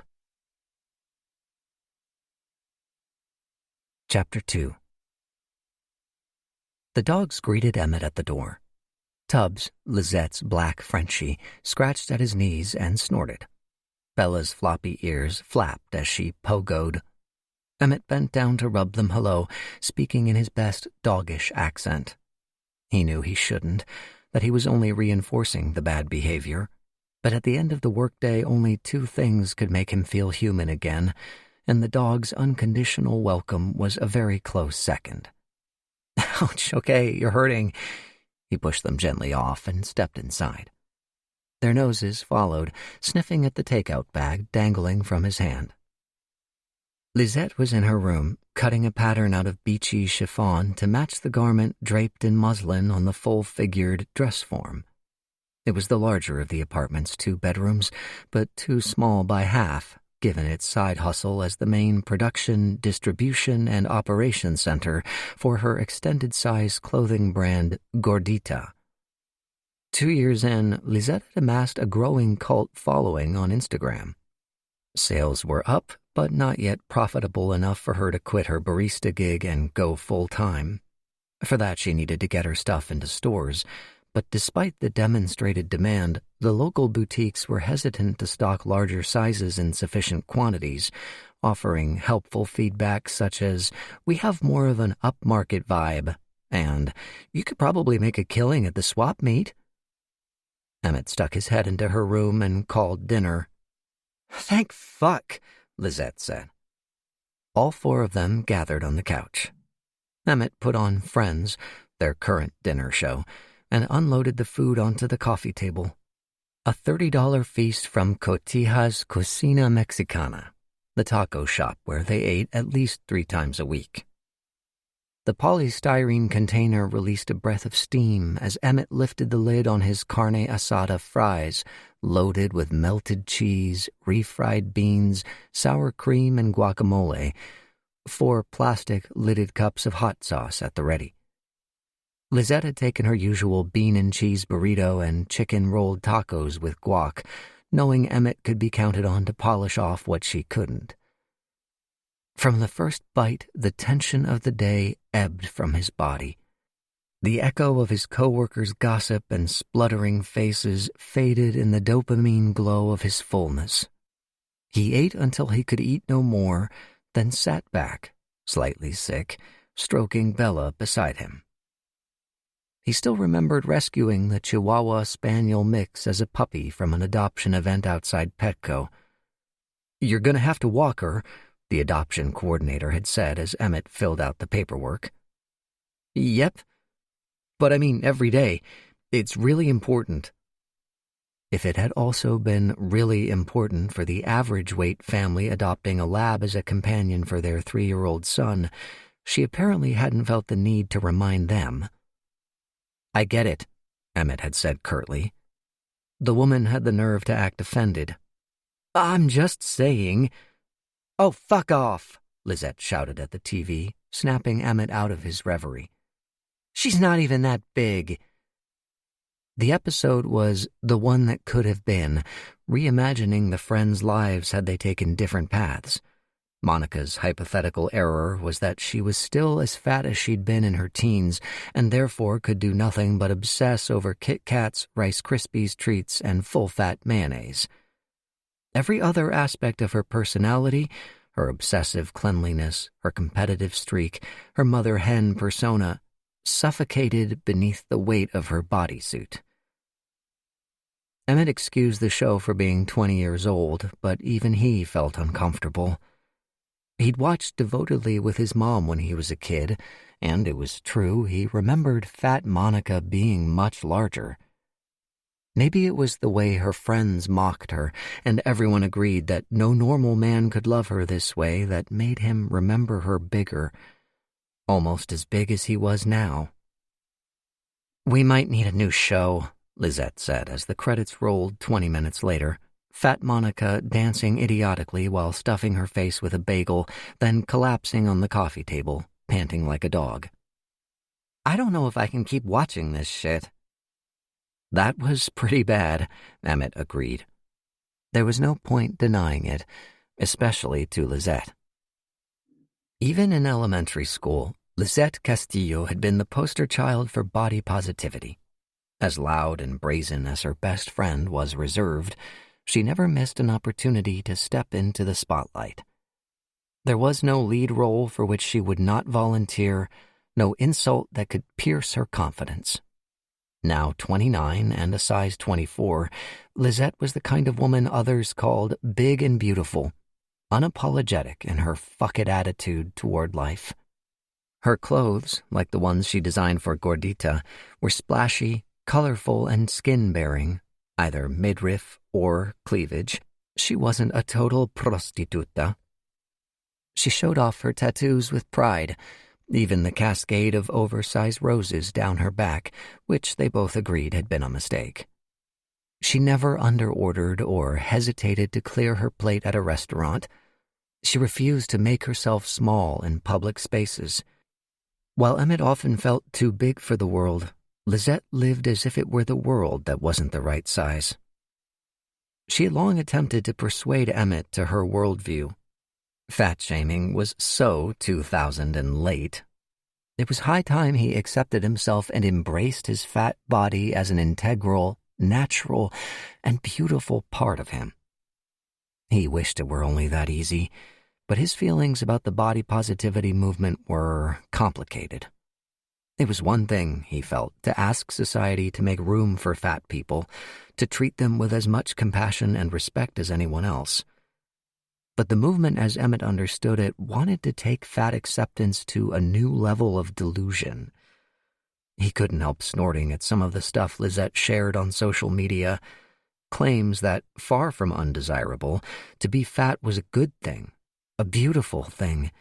Speaker 1: Chapter 2. The dogs greeted Emmett at the door. Tubbs, Lizette's black Frenchie, scratched at his knees and snorted. Bella's floppy ears flapped as she pogoed. Emmett bent down to rub them hello, speaking in his best doggish accent. He knew he shouldn't, that he was only reinforcing the bad behavior. But at the end of the workday, only 2 things could make him feel human again, and the dog's unconditional welcome was a very close second. Ouch, okay, you're hurting. He pushed them gently off and stepped inside. Their noses followed, sniffing at the takeout bag dangling from his hand. Lisette was in her room, cutting a pattern out of beachy chiffon to match the garment draped in muslin on the full-figured dress form. It was the larger of the apartment's 2 bedrooms, but too small by half, given its side hustle as the main production, distribution, and operations center for her extended-size clothing brand Gordita. 2 years in, Lisette had amassed a growing cult following on Instagram. Sales were up, but not yet profitable enough for her to quit her barista gig and go full-time. For that, she needed to get her stuff into stores, but despite the demonstrated demand, the local boutiques were hesitant to stock larger sizes in sufficient quantities, offering helpful feedback such as, "We have more of an upmarket vibe," and "You could probably make a killing at the swap meet." Emmett stuck his head into her room and called dinner. "Thank fuck," Lisette said. All 4 of them gathered on the couch. Emmett put on Friends, their current dinner show, and unloaded the food onto the coffee table. A $30 feast from Cotija's Cocina Mexicana, the taco shop where they ate at least 3 times a week. The polystyrene container released a breath of steam as Emmett lifted the lid on his carne asada fries, loaded with melted cheese, refried beans, sour cream, and guacamole, 4 plastic lidded cups of hot sauce at the ready. Lizette had taken her usual bean and cheese burrito and chicken rolled tacos with guac, knowing Emmett could be counted on to polish off what she couldn't. From the first bite, the tension of the day ebbed from his body. The echo of his coworkers' gossip and spluttering faces faded in the dopamine glow of his fullness. He ate until he could eat no more, then sat back, slightly sick, stroking Bella beside him. He still remembered rescuing the Chihuahua-Spaniel mix as a puppy from an adoption event outside Petco. "You're going to have to walk her," the adoption coordinator had said as Emmett filled out the paperwork. "Yep. But I mean every day. It's really important." If it had also been really important for the average-weight family adopting a lab as a companion for their 3-year-old son, she apparently hadn't felt the need to remind them. "I get it," Emmett had said curtly. The woman had the nerve to act offended. "I'm just saying—" "Oh, fuck off," Lizette shouted at the TV, snapping Emmett out of his reverie. "She's not even that big." The episode was The One That Could Have Been, reimagining the friends' lives had they taken different paths. Monica's hypothetical error was that she was still as fat as she'd been in her teens, and therefore could do nothing but obsess over Kit Kats, Rice Krispies treats, and full-fat mayonnaise. Every other aspect of her personality, her obsessive cleanliness, her competitive streak, her mother hen persona, suffocated beneath the weight of her bodysuit. Emmett excused the show for being 20 years old, but even he felt uncomfortable. He'd watched devotedly with his mom when he was a kid, and it was true, he remembered Fat Monica being much larger. Maybe it was the way her friends mocked her, and everyone agreed that no normal man could love her this way, that made him remember her bigger, almost as big as he was now. "We might need a new show," Lizette said as the credits rolled 20 minutes later. Fat Monica dancing idiotically while stuffing her face with a bagel, then collapsing on the coffee table, panting like a dog. "I don't know if I can keep watching this shit." That was pretty bad, Emmett agreed. There was no point denying it, especially to Lizette. Even in elementary school, Lizette Castillo had been the poster child for body positivity. As loud and brazen as her best friend was reserved, she never missed an opportunity to step into the spotlight. There was no lead role for which she would not volunteer, no insult that could pierce her confidence. Now 29 and a size 24, Lizette was the kind of woman others called big and beautiful, unapologetic in her fuck-it attitude toward life. Her clothes, like the ones she designed for Gordita, were splashy, colorful, and skin-bearing, either midriff or cleavage. She wasn't a total prostituta. She showed off her tattoos with pride, even the cascade of oversized roses down her back, which they both agreed had been a mistake. She never underordered or hesitated to clear her plate at a restaurant. She refused to make herself small in public spaces. While Emmett often felt too big for the world, Lizette lived as if it were the world that wasn't the right size. She had long attempted to persuade Emmett to her worldview. Fat-shaming was so 2000 and late. It was high time he accepted himself and embraced his fat body as an integral, natural, and beautiful part of him. He wished it were only that easy, but his feelings about the body positivity movement were complicated. It was one thing, he felt, to ask society to make room for fat people, to treat them with as much compassion and respect as anyone else. But the movement, as Emmett understood it, wanted to take fat acceptance to a new level of delusion. He couldn't help snorting at some of the stuff Lizette shared on social media, claims that, far from undesirable, to be fat was a good thing, a beautiful thing,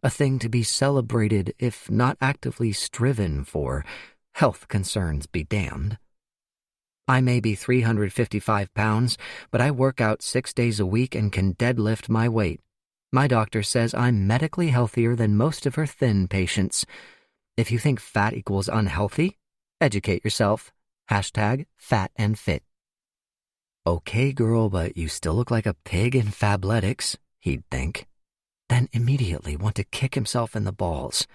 Speaker 1: a thing to be celebrated if not actively striven for, health concerns be damned. "I may be 355 pounds, but I work out 6 days a week and can deadlift my weight. My doctor says I'm medically healthier than most of her thin patients. If you think fat equals unhealthy, Educate yourself. #fat and fit. Okay, girl, but you still look like a pig in fabletics, he'd think. Then immediately want to kick himself in the balls.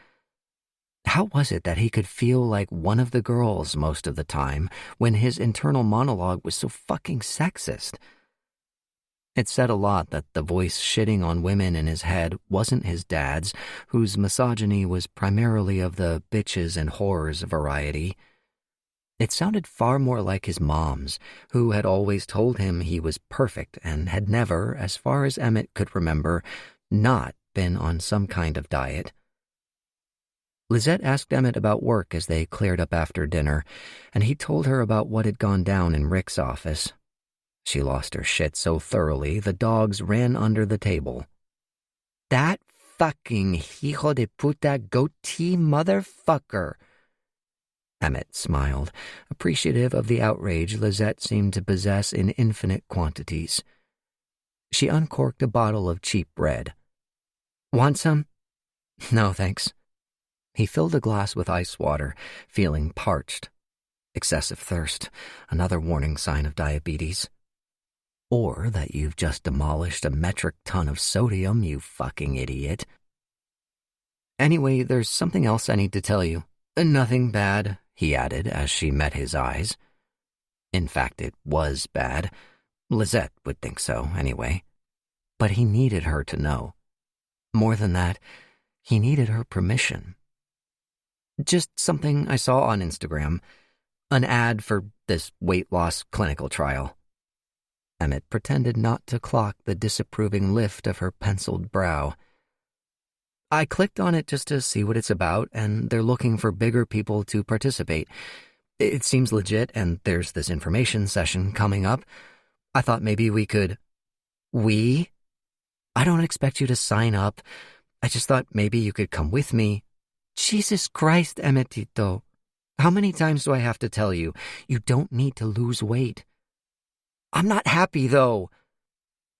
Speaker 1: How was it that he could feel like one of the girls most of the time when his internal monologue was so fucking sexist? It said a lot that the voice shitting on women in his head wasn't his dad's, whose misogyny was primarily of the bitches and whores variety. It sounded far more like his mom's, who had always told him he was perfect and had never, as far as Emmett could remember, not been on some kind of diet. Lizette asked Emmett about work as they cleared up after dinner, and he told her about what had gone down in Rick's office. She lost her shit so thoroughly the dogs ran under the table. That fucking hijo de puta goatee motherfucker. Emmett smiled, appreciative of the outrage Lizette seemed to possess in infinite quantities. She uncorked a bottle of cheap red. Want some? No, thanks. He filled a glass with ice water, feeling parched. Excessive thirst, another warning sign of diabetes. Or that you've just demolished a metric ton of sodium, you fucking idiot. Anyway, there's something else I need to tell you. Nothing bad, he added as she met his eyes. In fact, it was bad. Lizette would think so, anyway. But he needed her to know. More than that, he needed her permission. Just something I saw on Instagram. An ad for this weight loss clinical trial. Emmett pretended not to clock the disapproving lift of her penciled brow. I clicked on it just to see what it's about, and they're looking for bigger people to participate. It seems legit, and there's this information session coming up. I thought maybe we could... We? I don't expect you to sign up. I just thought maybe you could come with me. Jesus Christ, Emmetito. How many times do I have to tell you? You don't need to lose weight. I'm not happy, though.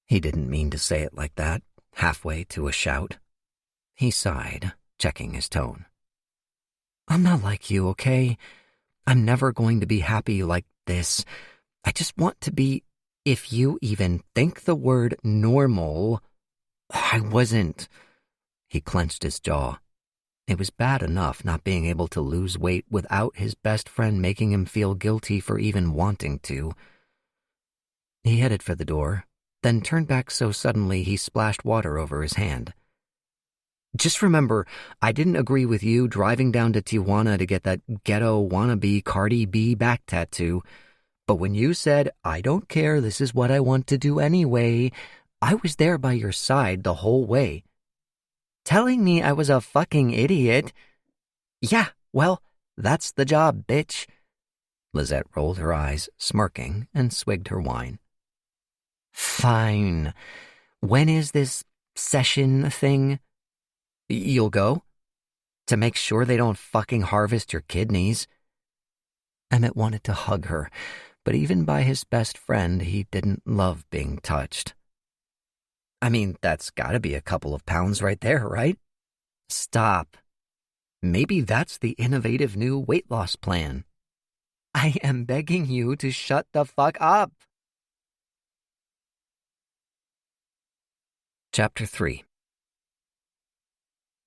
Speaker 1: He didn't mean to say it like that, halfway to a shout. He sighed, checking his tone. I'm not like you, okay? I'm never going to be happy like this. I just want to be, if you even think the word normal. I wasn't. He clenched his jaw. It was bad enough not being able to lose weight without his best friend making him feel guilty for even wanting to. He headed for the door, then turned back so suddenly he splashed water over his hand. Just remember, I didn't agree with you driving down to Tijuana to get that ghetto wannabe Cardi B back tattoo, but when you said, I don't care, this is what I want to do anyway, I was there by your side the whole way. Telling me I was a fucking idiot? Yeah, well, that's the job, bitch. Lizette rolled her eyes, smirking, and swigged her wine. Fine. When is this session thing? You'll go? To make sure they don't fucking harvest your kidneys? Emmett wanted to hug her, but even by his best friend, he didn't love being touched. I mean, that's gotta be a couple of pounds right there, right? Stop. Maybe that's the innovative new weight loss plan. I am begging you to shut the fuck up. Chapter 3.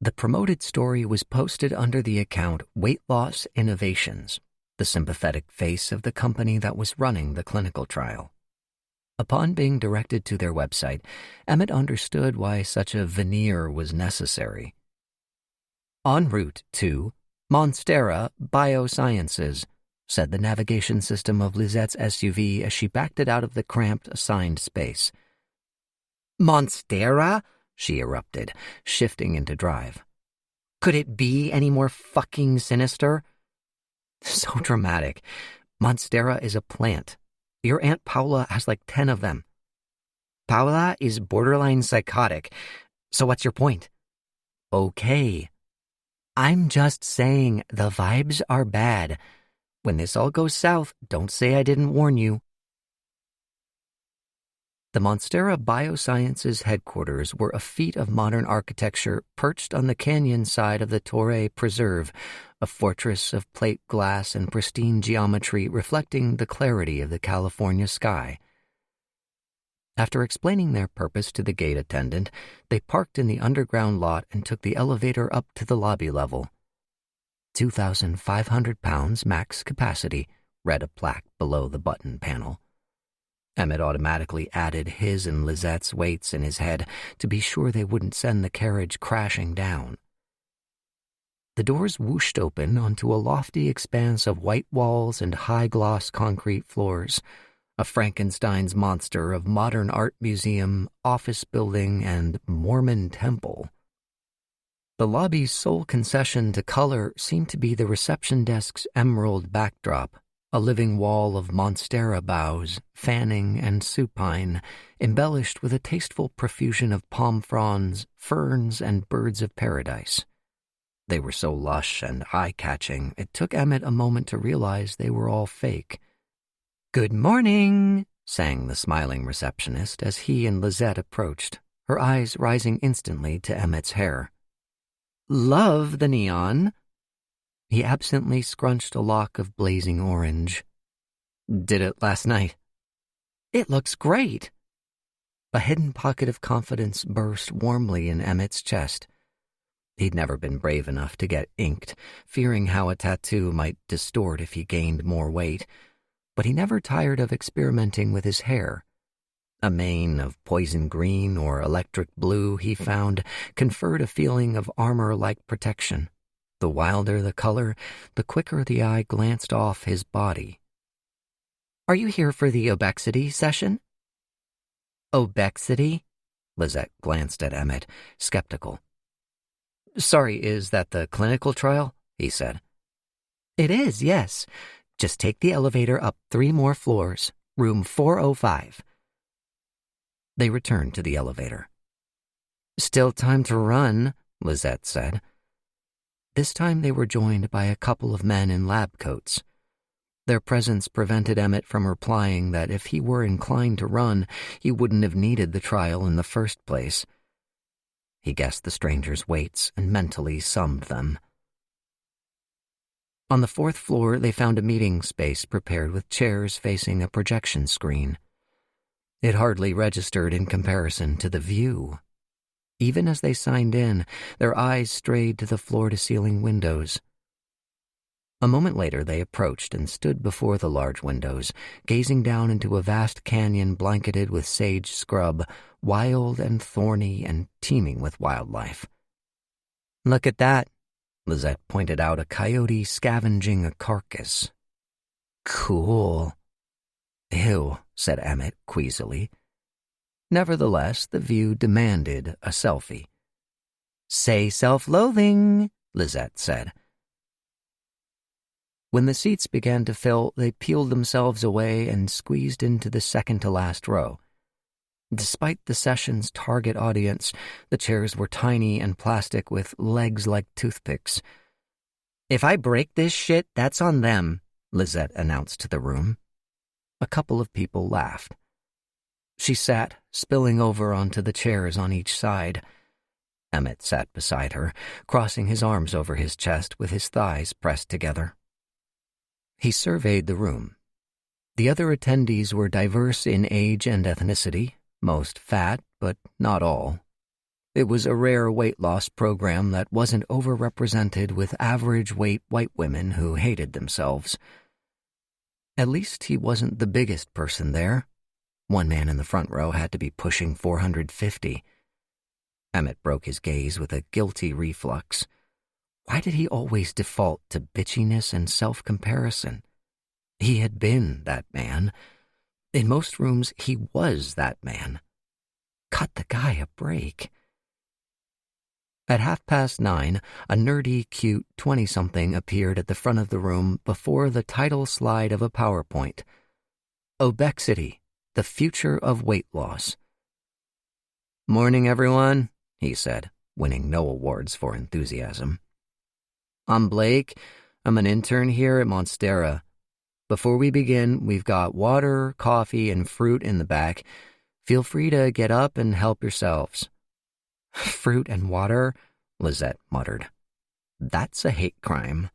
Speaker 1: The promoted story was posted under the account Weight Loss Innovations, the sympathetic face of the company that was running the clinical trial. Upon being directed to their website, Emmett understood why such a veneer was necessary. En route to Monstera Biosciences, said the navigation system of Lizette's SUV as she backed it out of the cramped assigned space. Monstera? She erupted, shifting into drive. Could it be any more fucking sinister? So dramatic. Monstera is a plant. Your Aunt Paula has like 10 of them. Paula is borderline psychotic. So what's your point? Okay. I'm just saying the vibes are bad. When this all goes south, don't say I didn't warn you. The Monstera Biosciences headquarters were a feat of modern architecture perched on the canyon side of the Torre Preserve, a fortress of plate glass and pristine geometry reflecting the clarity of the California sky. After explaining their purpose to the gate attendant, they parked in the underground lot and took the elevator up to the lobby level. 2,500 pounds max capacity, read a plaque below the button panel. Emmett automatically added his and Lizette's weights in his head to be sure they wouldn't send the carriage crashing down. The doors whooshed open onto a lofty expanse of white walls and high-gloss concrete floors, a Frankenstein's monster of modern art museum, office building, and Mormon temple. The lobby's sole concession to color seemed to be the reception desk's emerald backdrop, a living wall of monstera boughs, fanning and supine, embellished with a tasteful profusion of palm fronds, ferns, and birds of paradise. They were so lush and eye-catching, it took Emmett a moment to realize they were all fake. "Good morning," sang the smiling receptionist as he and Lizette approached, her eyes rising instantly to Emmett's hair. "Love the neon." He absently scrunched a lock of blazing orange. "Did it last night." "It looks great." A hidden pocket of confidence burst warmly in Emmett's chest. He'd never been brave enough to get inked, fearing how a tattoo might distort if he gained more weight, but he never tired of experimenting with his hair. A mane of poison green or electric blue, he found, conferred a feeling of armor-like protection. The wilder the color, the quicker the eye glanced off his body. "Are you here for the obexity session?" "Obexity?" Lizette glanced at Emmett, skeptical. "Sorry, is that the clinical trial?" he said. "It is, yes. Just take the elevator up 3 more floors, room 405. They returned to the elevator. "Still time to run," Lizette said. This time they were joined by a couple of men in lab coats. Their presence prevented Emmett from replying that if he were inclined to run, he wouldn't have needed the trial in the first place. He guessed the strangers' weights and mentally summed them. On the 4th floor, they found a meeting space prepared with chairs facing a projection screen. It hardly registered in comparison to the view. Even as they signed in, their eyes strayed to the floor-to-ceiling windows. A moment later, they approached and stood before the large windows, gazing down into a vast canyon blanketed with sage scrub, wild and thorny and teeming with wildlife. "Look at that," Lizette pointed out a coyote scavenging a carcass. "Cool." "Ew," said Emmett queasily. Nevertheless, the view demanded a selfie. "Say self-loathing," Lizette said. When the seats began to fill, they peeled themselves away and squeezed into the second-to-last row. Despite the session's target audience, the chairs were tiny and plastic with legs like toothpicks. "If I break this shit, that's on them," Lizette announced to the room. A couple of people laughed. She sat, spilling over onto the chairs on each side. Emmett sat beside her, crossing his arms over his chest with his thighs pressed together. He surveyed the room. The other attendees were diverse in age and ethnicity, most fat, but not all. It was a rare weight loss program that wasn't overrepresented with average weight white women who hated themselves. At least he wasn't the biggest person there. One man in the front row had to be pushing 450. Emmett broke his gaze with a guilty reflux. Why did he always default to bitchiness and self-comparison? He had been that man. In most rooms, he was that man. Cut the guy a break. At 9:30, a nerdy, cute 20-something appeared at the front of the room before the title slide of a PowerPoint. Obexity, the future of weight loss. "Morning, everyone," he said, winning no awards for enthusiasm. "I'm Blake. I'm an intern here at Monstera. Before we begin, we've got water, coffee, and fruit in the back, Feel free to get up and help yourselves." "Fruit and water," Lizette muttered. "That's a hate crime."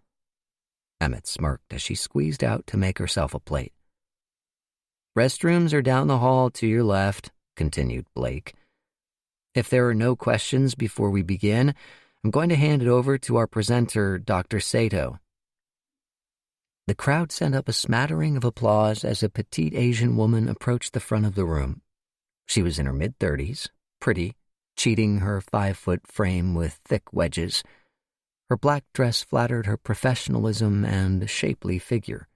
Speaker 1: Emmett smirked as she squeezed out to make herself a plate. "Restrooms are down the hall to your left," continued Blake. "If there are no questions before we begin, I'm going to hand it over to our presenter, Dr. Sato." The crowd sent up a smattering of applause as a petite Asian woman approached the front of the room. She was in her mid-30s, pretty, cheating her 5-foot frame with thick wedges. Her black dress flattered her professionalism and shapely figure.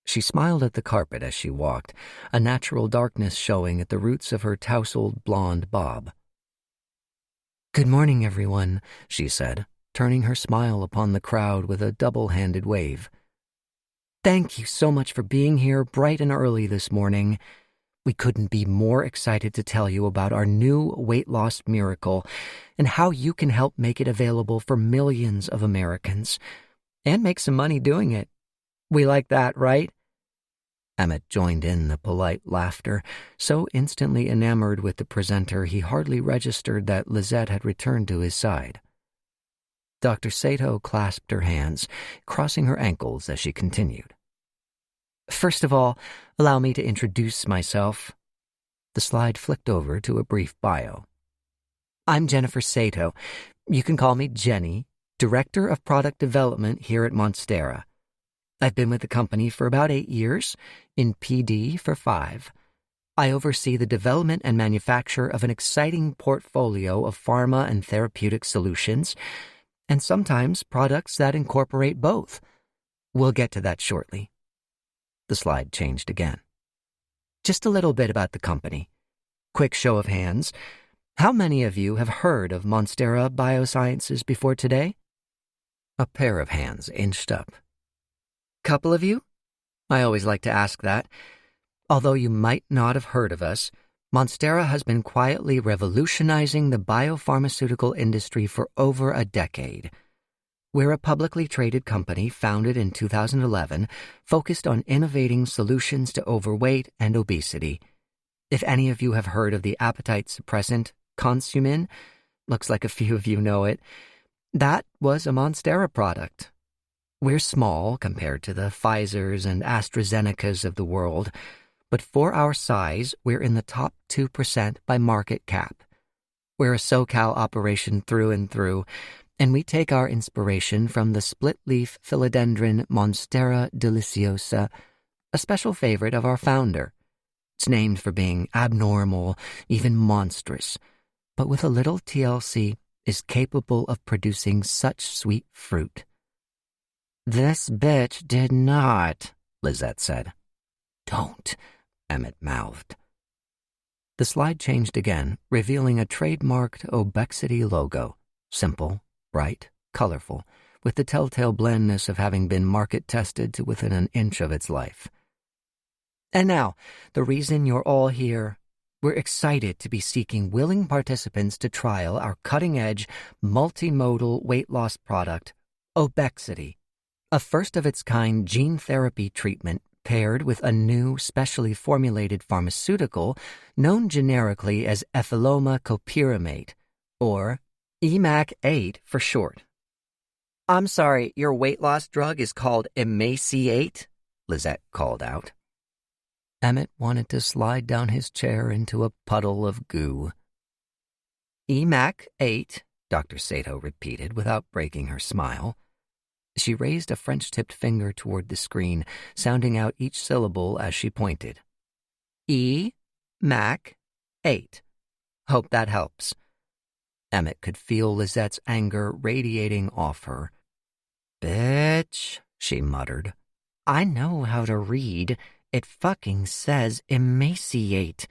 Speaker 1: She smiled at the carpet as she walked, a natural darkness showing at the roots of her tousled blonde bob. "Good morning, everyone," she said, turning her smile upon the crowd with a double-handed wave. "Thank you so much for being here bright and early this morning. We couldn't be more excited to tell you about our new weight loss miracle and how you can help make it available for millions of Americans and make some money doing it. We like that, right?" Emmett joined in the polite laughter, so instantly enamored with the presenter he hardly registered that Lizette had returned to his side. Dr. Sato clasped her hands, crossing her ankles as she continued. "First of all, allow me to introduce myself." The slide flicked over to a brief bio. "I'm Jennifer Sato. You can call me Jenny, Director of Product Development here at Monstera. I've been with the company for about 8 years, in PD for 5. I oversee the development and manufacture of an exciting portfolio of pharma and therapeutic solutions, and sometimes products that incorporate both. We'll get to that shortly." The slide changed again. "Just a little bit about the company. Quick show of hands. How many of you have heard of Monstera Biosciences before today?" A pair of hands inched up. "Couple of you?" I always like to ask that. Although you might not have heard of us, Monstera has been quietly revolutionizing the biopharmaceutical industry for over a decade. We're a publicly traded company founded in 2011, focused on innovating solutions to overweight and obesity. If any of you have heard of the appetite suppressant Consumin, looks like a few of you know it, that was a Monstera product. We're small compared to the Pfizers and AstraZenecas of the world, but for our size, we're in the top 2% by market cap. We're a SoCal operation through and through, and we take our inspiration from the split-leaf philodendron Monstera deliciosa, a special favorite of our founder. It's named for being abnormal, even monstrous, but with a little TLC is capable of producing such sweet fruit. "This bitch did not," Lizette said. "Don't," Emmett mouthed. The slide changed again, revealing a trademarked Obexity logo, simple, bright, colorful, with the telltale blandness of having been market-tested to within an inch of its life. "And now, the reason you're all here. We're excited to be seeking willing participants to trial our cutting-edge, multimodal weight loss product, Obexity, a first-of-its-kind gene therapy treatment paired with a new, specially formulated pharmaceutical known generically as ethyloma copyramate, or EMAC-8 for short." "I'm sorry, your weight loss drug is called Emaciate?" Lizette called out. Emmett wanted to slide down his chair into a puddle of goo. "EMAC-8, Dr. Sato repeated without breaking her smile. She raised a French-tipped finger toward the screen, sounding out each syllable as she pointed. "EMAC-8. Hope that helps." Emmett could feel Lizette's anger radiating off her. "Bitch," she muttered. "I know how to read. It fucking says emaciate."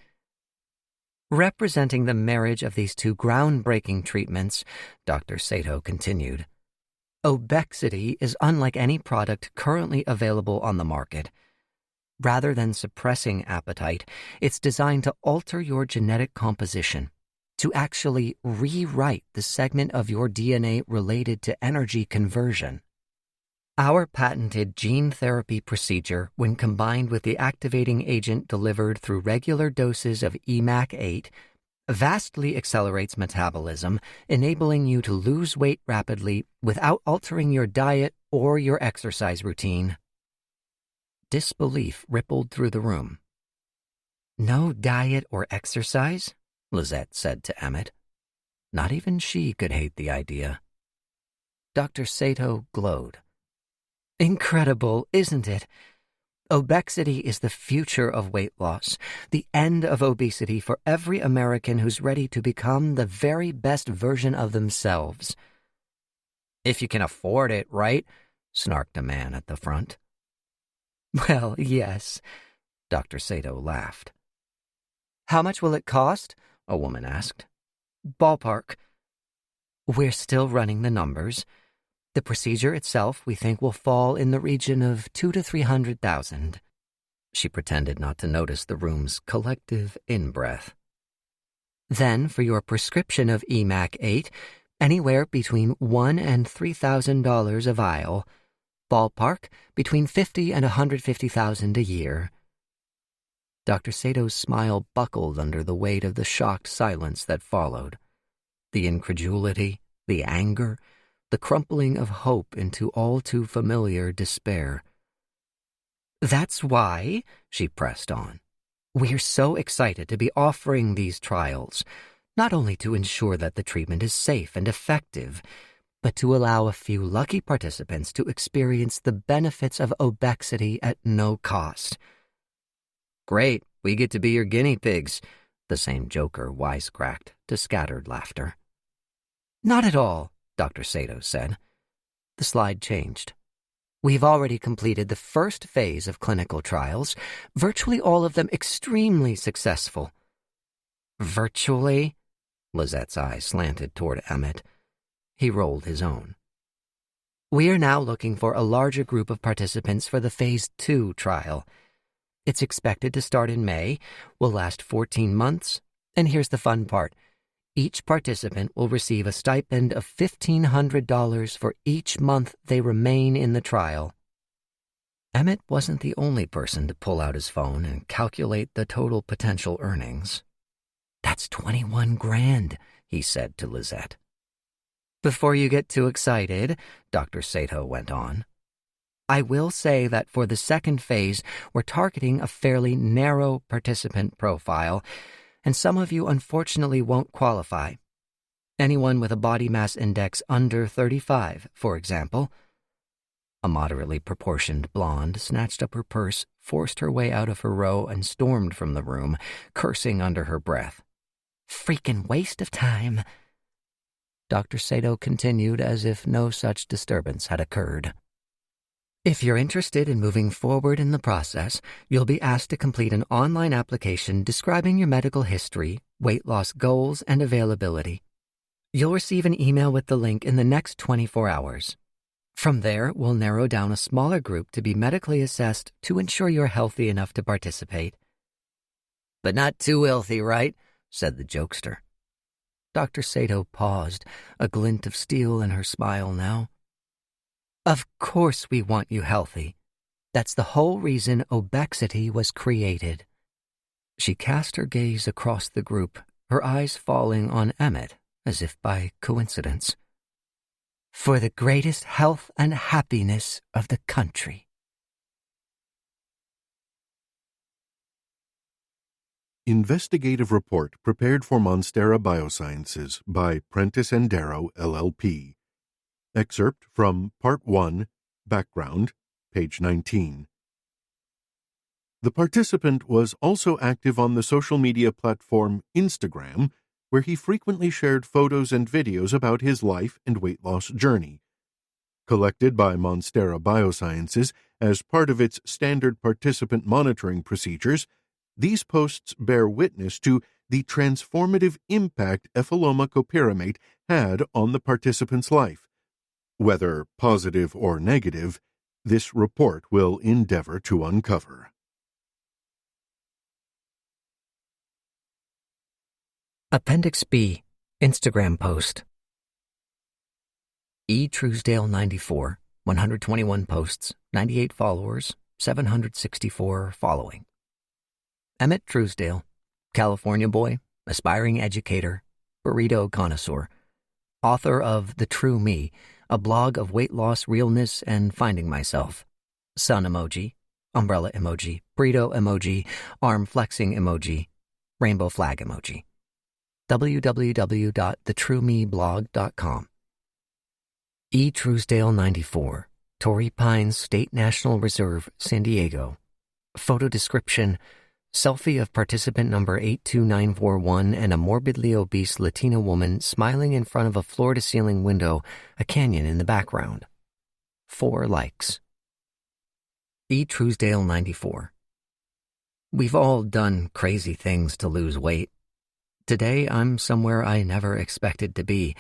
Speaker 1: Representing the marriage of these two groundbreaking treatments, Dr. Sato continued, Obexity is unlike any product currently available on the market. Rather than suppressing appetite, it's designed to alter your genetic composition, to actually rewrite the segment of your DNA related to energy conversion. Our patented gene therapy procedure, when combined with the activating agent delivered through regular doses of EMAC-8, vastly accelerates metabolism, enabling you to lose weight rapidly without altering your diet or your exercise routine. Disbelief rippled through the room. No diet or exercise? Lizette said to Emmett. Not even she could hate the idea. Dr. Sato glowed. Incredible, isn't it? Obexity is the future of weight loss, the end of obesity for every American who's ready to become the very best version of themselves. If you can afford it, right? Snarked a man at the front. Well, yes, Dr. Sato laughed. How much will it cost? A woman asked. Ballpark. We're still running the numbers. The procedure itself, we think, will fall in the region of 200,000 to 300,000. She pretended not to notice the room's collective in-breath. Then, for your prescription of EMAC-8, anywhere between $1,000 and $3,000 a vial. Ballpark, between 50 and 150,000 a year. Dr. Sato's smile buckled under the weight of the shocked silence that followed. The incredulity, the anger, the crumpling of hope into all too familiar despair. That's why, she pressed on, we're so excited to be offering these trials, not only to ensure that the treatment is safe and effective, but to allow a few lucky participants to experience the benefits of obexity at no cost. Great, we get to be your guinea pigs, the same joker wisecracked to scattered laughter. Not at all, Dr. Sato said. The slide changed. We've already completed the first phase of clinical trials, virtually all of them extremely successful. Virtually? Lizette's eyes slanted toward Emmett. He rolled his own. We are now looking for a larger group of participants for the Phase 2 trial. It's expected to start in May, will last 14 months, and here's the fun part. Each participant will receive a stipend of $1,500 for each month they remain in the trial. Emmett wasn't the only person to pull out his phone and calculate the total potential earnings. That's 21 grand, he said to Lizette. Before you get too excited, Dr. Sato went on, I will say that for the second phase, we're targeting a fairly narrow participant profile, and some of you unfortunately won't qualify. Anyone with a body mass index under 35, for example. A moderately proportioned blonde snatched up her purse, forced her way out of her row, and stormed from the room, cursing under her breath. Freaking waste of time. Dr. Sato continued as if no such disturbance had occurred. If you're interested in moving forward in the process, you'll be asked to complete an online application describing your medical history, weight loss goals, and availability. You'll receive an email with the link in the next 24 hours. From there, we'll narrow down a smaller group to be medically assessed to ensure you're healthy enough to participate. But not too healthy, right? Said the jokester. Dr. Sato paused, a glint of steel in her smile now. Of course we want you healthy. That's the whole reason obexity was created. She cast her gaze across the group, her eyes falling on Emmett, as if by coincidence. For the greatest health and happiness of the country.
Speaker 2: Investigative Report prepared for Monstera Biosciences by Prentice and Darrow, LLP. Excerpt from Part 1, Background, page 19. The participant was also active on the social media platform Instagram, where he frequently shared photos and videos about his life and weight loss journey. Collected by Monstera Biosciences as part of its standard participant monitoring procedures, these posts bear witness to the transformative impact ephylomacoperimate had on the participant's life. Whether positive or negative, this report will endeavor to uncover.
Speaker 1: Appendix B, Instagram post. E. Truesdale 94, 121 posts, 98 followers, 764 following. Emmett Truesdale, California boy, aspiring educator, burrito connoisseur, author of The True Me, a blog of weight loss, realness, and finding myself. Sun emoji, umbrella emoji, burrito emoji, arm flexing emoji, rainbow flag emoji. www.thetruemeblog.com. E. Truesdale 94, Torrey Pines State National Reserve, San Diego. Photo description: selfie of participant number 82941 and a morbidly obese Latina woman smiling in front of a floor-to-ceiling window, a canyon in the background. 4 likes. E. Truesdale 94. We've all done crazy things to lose weight. Today, I'm somewhere I never expected to be,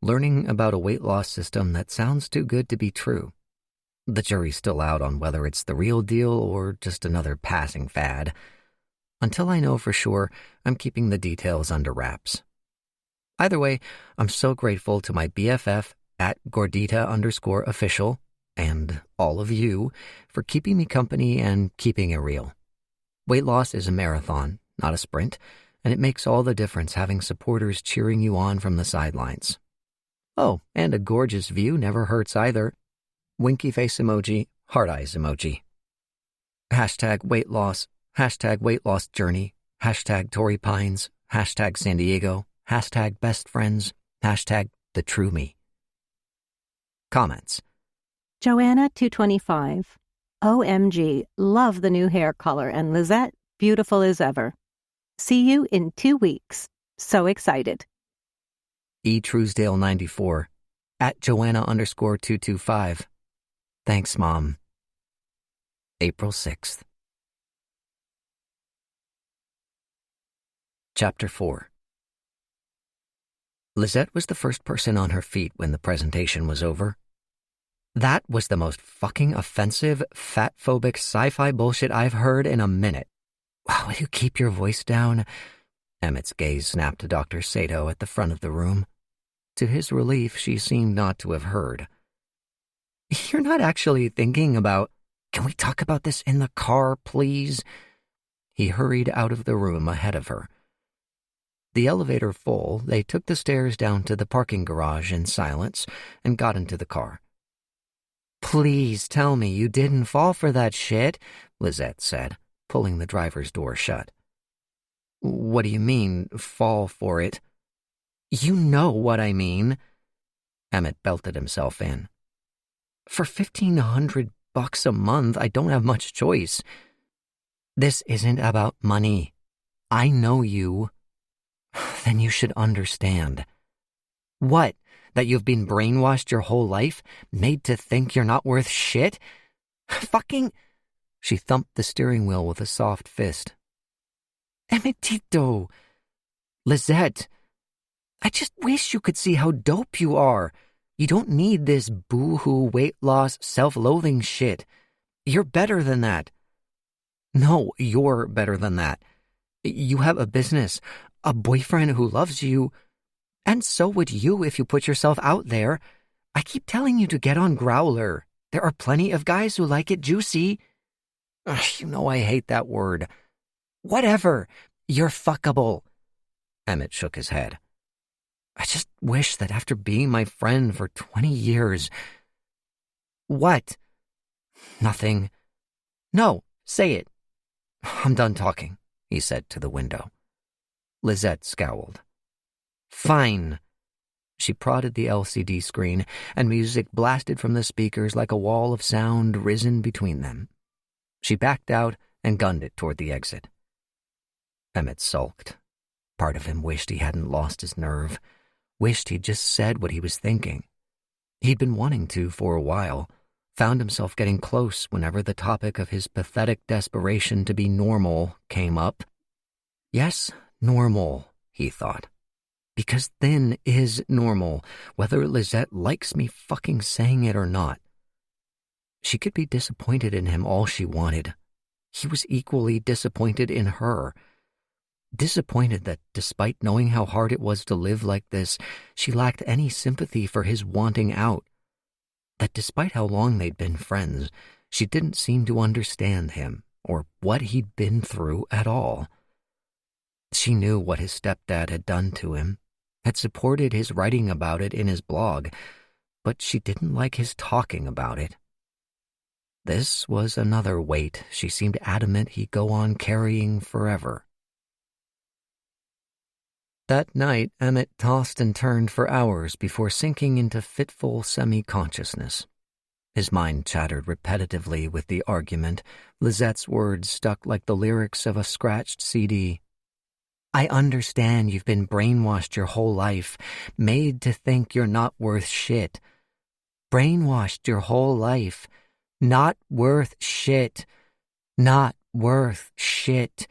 Speaker 1: learning about a weight loss system that sounds too good to be true. The jury's still out on whether it's the real deal or just another passing fad. Until I know for sure, I'm keeping the details under wraps. Either way, I'm so grateful to my BFF at Gordita_official and all of you for keeping me company and keeping it real. Weight loss is a marathon, not a sprint, and it makes all the difference having supporters cheering you on from the sidelines. Oh, and a gorgeous view never hurts either. Winky face emoji, heart eyes emoji. Hashtag weight loss, hashtag weight loss journey, hashtag Torrey Pines, hashtag San Diego, hashtag best friends, hashtag the true me. Comments.
Speaker 3: Joanna 225. OMG, love the new hair color, and Lizette, beautiful as ever. See you in 2 weeks. So excited.
Speaker 1: E. Truesdale 94, at Joanna_225. Thanks, Mom. April 6th. Chapter 4. Lizette was the first person on her feet when the presentation was over. That was the most fucking offensive, fat-phobic sci-fi bullshit I've heard in a minute. Will you keep your voice down? Emmett's gaze snapped to Dr. Sato at the front of the room. To his relief, she seemed not to have heard. You're not actually thinking about... Can we talk about this in the car, please? He hurried out of the room ahead of her. The elevator full, they took the stairs down to the parking garage in silence and got into the car. Please tell me you didn't fall for that shit, Lizette said, pulling the driver's door shut. What do you mean, fall for it? You know what I mean. Emmett belted himself in. For $1,500 a month, I don't have much choice. This isn't about money. I know you. Then you should understand. What? That you've been brainwashed your whole life? Made to think you're not worth shit? Fucking... She thumped the steering wheel with a soft fist. Emmetito! Lizette! I just wish you could see how dope you are. You don't need this boo-hoo weight loss, self-loathing shit. You're better than that. No, you're better than that. You have a business, a boyfriend who loves you, and so would you if you put yourself out there. I keep telling you to get on Growler. There are plenty of guys who like it juicy. Ugh, you know I hate that word. Whatever. You're fuckable. Emmett shook his head. I just wish that after being my friend for 20 years... What? Nothing. No, say it. I'm done talking, he said to the window. Lizette scowled. Fine. She prodded the LCD screen, and music blasted from the speakers like a wall of sound risen between them. She backed out and gunned it toward the exit. Emmett sulked. Part of him wished he hadn't lost his nerve, wished he'd just said what he was thinking. He'd been wanting to for a while, found himself getting close whenever the topic of his pathetic desperation to be normal came up. Yes, normal, he thought. Because thin is normal, whether Lizette likes me fucking saying it or not. She could be disappointed in him all she wanted. He was equally disappointed in her. Disappointed that, despite knowing how hard it was to live like this, she lacked any sympathy for his wanting out. that despite how long they'd been friends, she didn't seem to understand him or what he'd been through at all. She knew what his stepdad had done to him, had supported his writing about it in his blog, but she didn't like his talking about it. This was another weight she seemed adamant he'd go on carrying forever. That night, Emmett tossed and turned for hours before sinking into fitful semi-consciousness. His mind chattered repetitively with the argument, Lizette's words stuck like the lyrics of a scratched CD. I understand you've been brainwashed your whole life, made to think you're not worth shit. Brainwashed your whole life. Not worth shit. Not worth shit.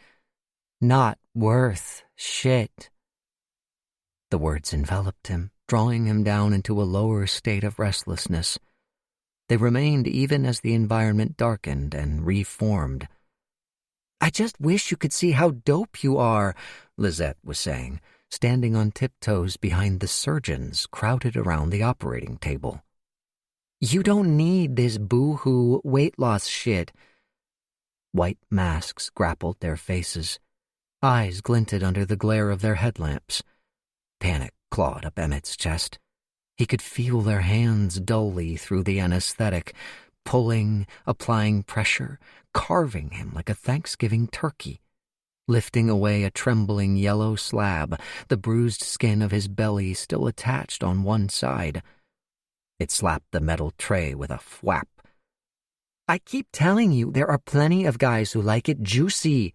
Speaker 1: Not worth shit. The words enveloped him, drawing him down into a lower state of restlessness. They remained even as the environment darkened and reformed. I just wish you could see how dope you are, Lizette was saying, standing on tiptoes behind the surgeons crowded around the operating table. You don't need this boo-hoo weight loss shit. White masks grappled their faces. Eyes glinted under the glare of their headlamps. Panic clawed up Emmett's chest. He could feel their hands dully through the anesthetic, pulling, applying pressure, carving him like a Thanksgiving turkey. Lifting away a trembling yellow slab, the bruised skin of his belly still attached on one side. It slapped the metal tray with a thwap. I keep telling you, there are plenty of guys who like it juicy.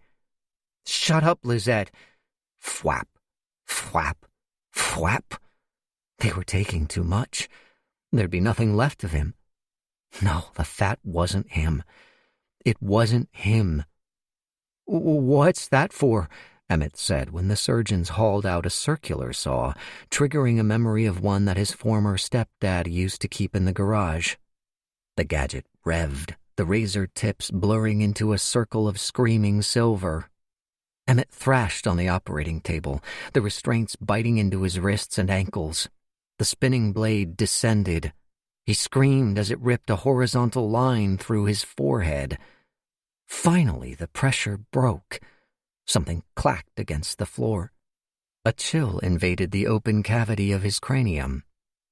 Speaker 1: Shut up, Lizette. Thwap, thwap, thwap. They were taking too much. There'd be nothing left of him. No, the fat wasn't him. It wasn't him. What's that for? Emmett said when the surgeons hauled out a circular saw, triggering a memory of one that his former stepdad used to keep in the garage. The gadget revved, the razor tips blurring into a circle of screaming silver. Emmett thrashed on the operating table, the restraints biting into his wrists and ankles. The spinning blade descended. He screamed as it ripped a horizontal line through his forehead. Finally, the pressure broke. Something clacked against the floor. A chill invaded the open cavity of his cranium,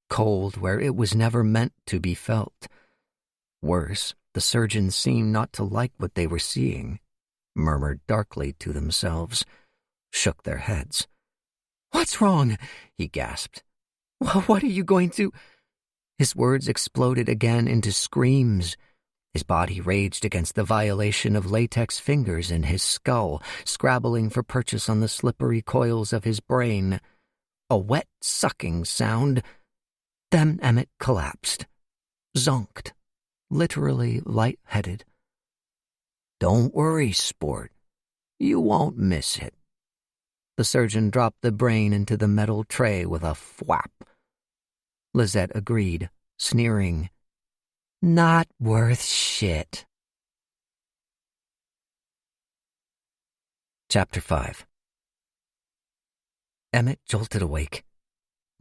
Speaker 1: cold where it was never meant to be felt. Worse, the surgeons seemed not to like what they were seeing, murmured darkly to themselves, shook their heads. What's wrong? He gasped. What are you going to... His words exploded again into screams. His body raged against the violation of latex fingers in his skull, scrabbling for purchase on the slippery coils of his brain. A wet, sucking sound. Then Emmett collapsed. Zonked. Literally light-headed. Don't worry, sport. You won't miss it. The surgeon dropped the brain into the metal tray with a thwap. Lizette agreed, sneering. Not worth shit. Chapter 5. Emmett jolted awake.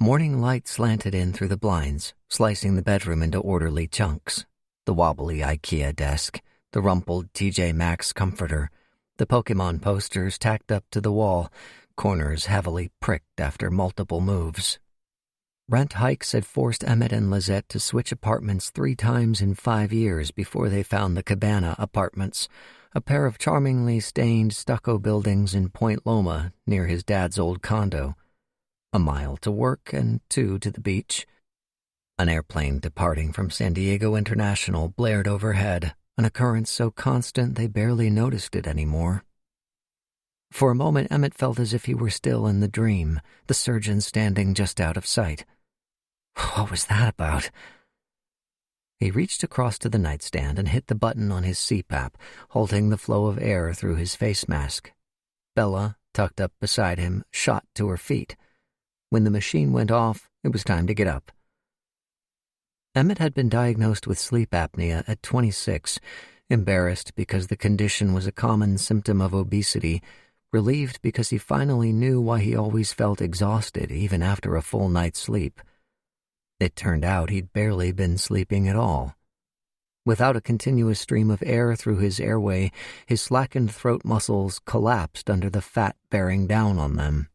Speaker 1: Morning light slanted in through the blinds, slicing the bedroom into orderly chunks. The wobbly IKEA desk, the rumpled TJ Maxx comforter, the Pokemon posters tacked up to the wall, corners heavily pricked after multiple moves. Rent hikes had forced Emmett and Lizette to switch apartments 3 times in 5 years before they found the Cabana Apartments, a pair of charmingly stained stucco buildings in Point Loma near his dad's old condo. A mile to work and 2 to the beach. An airplane departing from San Diego International blared overhead, an occurrence so constant they barely noticed it anymore. For a moment, Emmett felt as if he were still in the dream, the surgeon standing just out of sight. What was that about? He reached across to the nightstand and hit the button on his CPAP, halting the flow of air through his face mask. Bella, tucked up beside him, shot to her feet. When the machine went off, it was time to get up. Emmett had been diagnosed with sleep apnea at 26, embarrassed because the condition was a common symptom of obesity, relieved because he finally knew why he always felt exhausted even after a full night's sleep. It turned out he'd barely been sleeping at all. Without a continuous stream of air through his airway, his slackened throat muscles collapsed under the fat bearing down on them.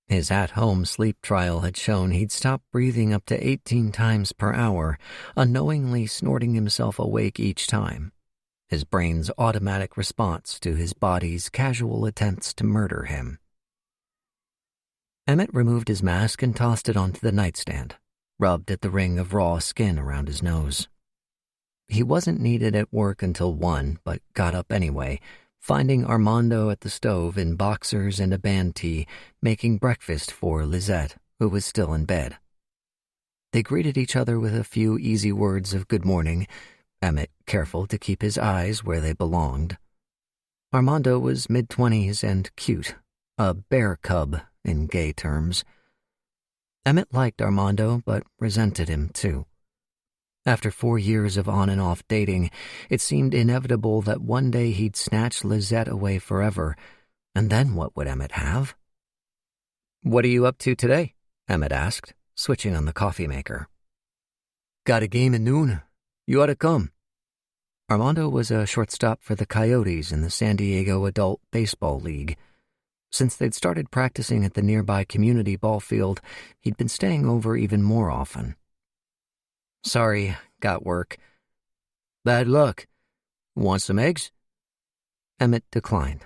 Speaker 1: His at-home sleep trial had shown he'd stopped breathing up to 18 times per hour, unknowingly snorting himself awake each time, his brain's automatic response to his body's casual attempts to murder him. Emmett removed his mask and tossed it onto the nightstand, rubbed at the ring of raw skin around his nose. He wasn't needed at work until 1, but got up anyway, finding Armando at the stove in boxers and a band tee, making breakfast for Lizette, who was still in bed. They greeted each other with a few easy words of good morning, Emmett careful to keep his eyes where they belonged. Armando was mid-20s and cute, a bear cub in gay terms. Emmett liked Armando, but resented him too. After 4 years of on and off dating, it seemed inevitable that one day he'd snatch Lizette away forever, and then what would Emmett have? "What are you up to today?" Emmett asked, switching on the coffee maker. "Got a game at noon. You ought to come." Armando was a shortstop for the Coyotes in the San Diego Adult Baseball League. Since they'd started practicing at the nearby community ball field, he'd been staying over even more often. "Sorry, got work." "Bad luck. Want some eggs?" Emmett declined.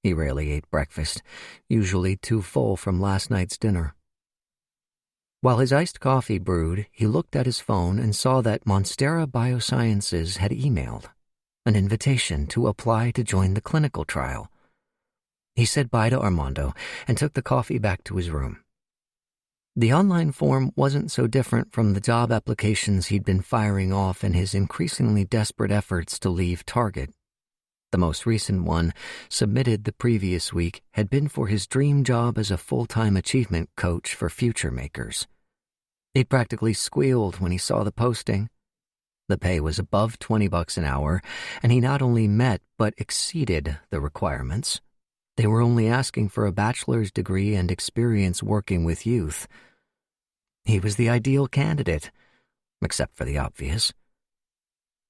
Speaker 1: He rarely ate breakfast, usually too full from last night's dinner. While his iced coffee brewed, he looked at his phone and saw that Monstera Biosciences had emailed an invitation to apply to join the clinical trial. He said bye to Armando and took the coffee back to his room. The online form wasn't so different from the job applications he'd been firing off in his increasingly desperate efforts to leave Target. The most recent one, submitted the previous week, had been for his dream job as a full-time achievement coach for future makers. He'd practically squealed when he saw the posting. The pay was above $20 an hour, and he not only met but exceeded the requirements. They were only asking for a bachelor's degree and experience working with youth. He was the ideal candidate, except for the obvious.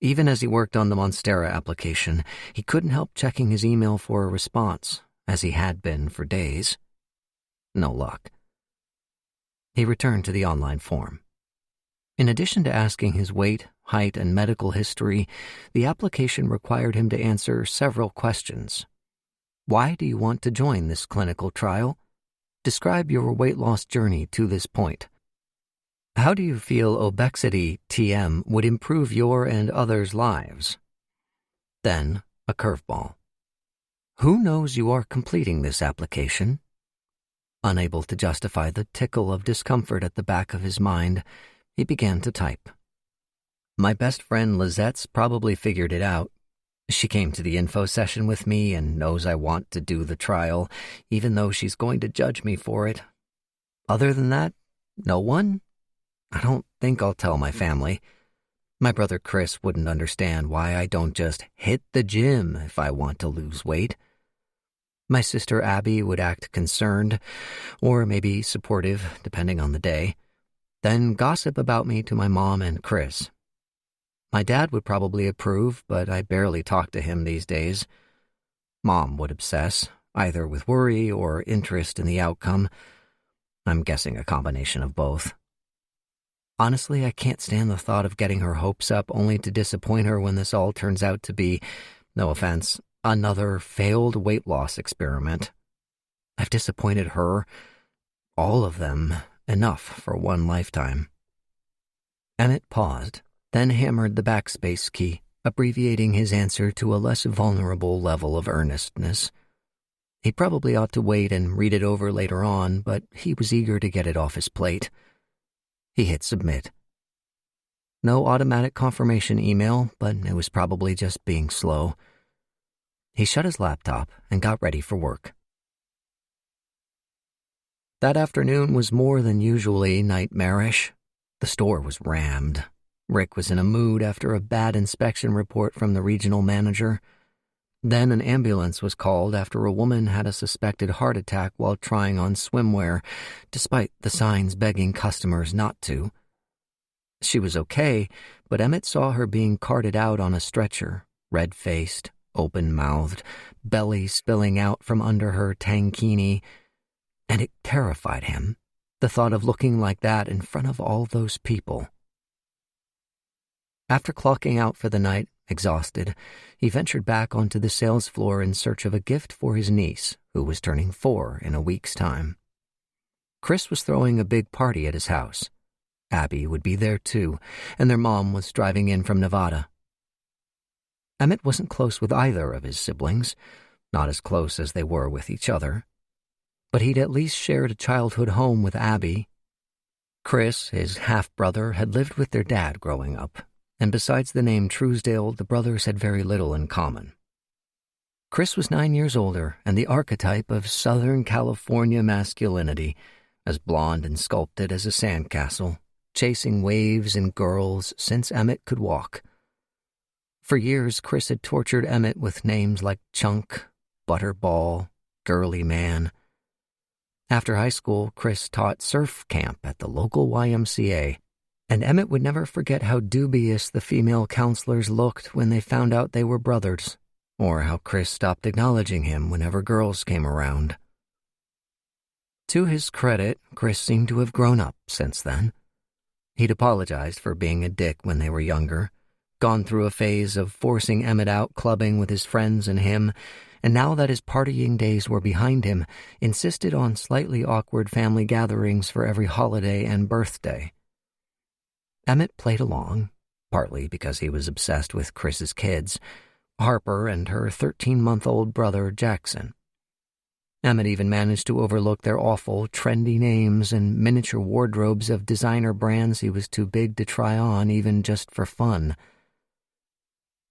Speaker 1: Even as he worked on the Monstera application, he couldn't help checking his email for a response, as he had been for days. No luck. He returned to the online form. In addition to asking his weight, height, and medical history, the application required him to answer several questions. Why do you want to join this clinical trial? Describe your weight loss journey to this point. How do you feel Obexity TM would improve your and others' lives? Then, a curveball. Who knows you are completing this application? Unable to justify the tickle of discomfort at the back of his mind, he began to type. My best friend Lizette's probably figured it out. She came to the info session with me and knows I want to do the trial, even though she's going to judge me for it. Other than that, no one? I don't think I'll tell my family. My brother Chris wouldn't understand why I don't just hit the gym if I want to lose weight. My sister Abby would act concerned, or maybe supportive, depending on the day, then gossip about me to my mom and Chris. My dad would probably approve, but I barely talk to him these days. Mom would obsess, either with worry or interest in the outcome. I'm guessing a combination of both. Honestly, I can't stand the thought of getting her hopes up only to disappoint her when this all turns out to be, no offense, another failed weight loss experiment. I've disappointed her, all of them, enough for one lifetime. Emmett paused, then hammered the backspace key, abbreviating his answer to a less vulnerable level of earnestness. He probably ought to wait and read it over later on, but he was eager to get it off his plate. He hit submit. No automatic confirmation email, but it was probably just being slow. He shut his laptop and got ready for work. That afternoon was more than usually nightmarish. The store was rammed. Rick was in a mood after a bad inspection report from the regional manager. Then an ambulance was called after a woman had a suspected heart attack while trying on swimwear, despite the signs begging customers not to. She was okay, but Emmett saw her being carted out on a stretcher, red-faced, open-mouthed, belly spilling out from under her tankini, and it terrified him, the thought of looking like that in front of all those people. After clocking out for the night, exhausted, he ventured back onto the sales floor in search of a gift for his niece, who was turning 4 in a week's time. Chris was throwing a big party at his house. Abby would be there too, and their mom was driving in from Nevada. Emmett wasn't close with either of his siblings, not as close as they were with each other, but he'd at least shared a childhood home with Abby. Chris, his half-brother, had lived with their dad growing up, and besides the name Truesdale, the brothers had very little in common. Chris was 9 years older and the archetype of Southern California masculinity, as blonde and sculpted as a sandcastle, chasing waves and girls since Emmett could walk. For years, Chris had tortured Emmett with names like Chunk, Butterball, Girly Man. After high school, Chris taught surf camp at the local YMCA, and Emmett would never forget how dubious the female counselors looked when they found out they were brothers, or how Chris stopped acknowledging him whenever girls came around. To his credit, Chris seemed to have grown up since then. He'd apologized for being a dick when they were younger, gone through a phase of forcing Emmett out clubbing with his friends and him, and now that his partying days were behind him, insisted on slightly awkward family gatherings for every holiday and birthday. Emmett played along, partly because he was obsessed with Chris's kids, Harper and her 13-month-old brother Jackson. Emmett even managed to overlook their awful, trendy names and miniature wardrobes of designer brands he was too big to try on even just for fun.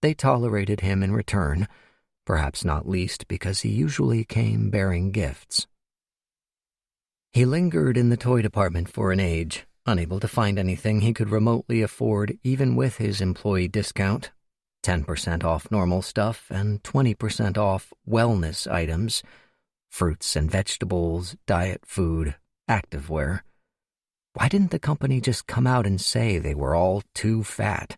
Speaker 1: They tolerated him in return, perhaps not least because he usually came bearing gifts. He lingered in the toy department for an age, unable to find anything he could remotely afford even with his employee discount, 10% off normal stuff and 20% off wellness items, fruits and vegetables, diet food, activewear. Why didn't the company just come out and say they were all too fat?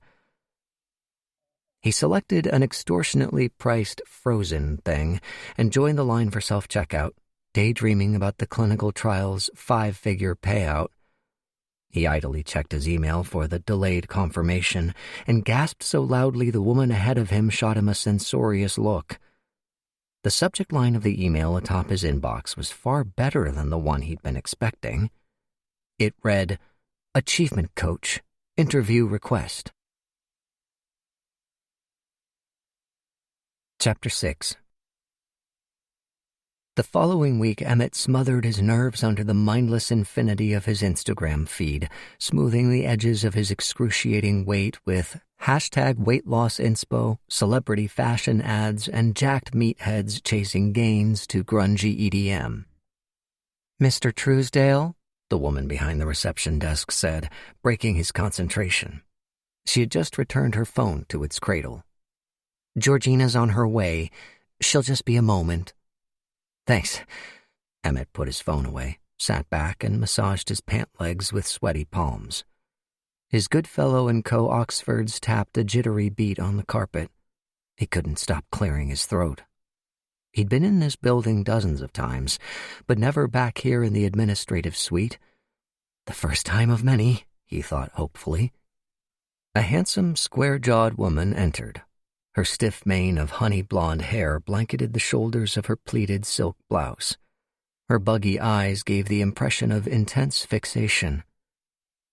Speaker 1: He selected an extortionately priced frozen thing and joined the line for self-checkout, daydreaming about the clinical trial's 5-figure payout. He idly checked his email for the delayed confirmation and gasped so loudly the woman ahead of him shot him a censorious look. The subject line of the email atop his inbox was far better than the one he'd been expecting. It read, "Achievement Coach, Interview Request." Chapter 6. The following week, Emmett smothered his nerves under the mindless infinity of his Instagram feed, smoothing the edges of his excruciating weight with #weight loss inspo, celebrity fashion ads, and jacked meatheads chasing gains to grungy EDM. "Mr. Truesdale?" the woman behind the reception desk said, breaking his concentration. She had just returned her phone to its cradle. "Georgina's on her way. She'll just be a moment." "Thanks." Emmett put his phone away, sat back, and massaged his pant legs with sweaty palms. His good fellow and co-Oxfords tapped a jittery beat on the carpet. He couldn't stop clearing his throat. He'd been in this building dozens of times, but never back here in the administrative suite. The first time of many, he thought hopefully. A handsome, square-jawed woman entered. Her stiff mane of honey-blonde hair blanketed the shoulders of her pleated silk blouse. Her buggy eyes gave the impression of intense fixation.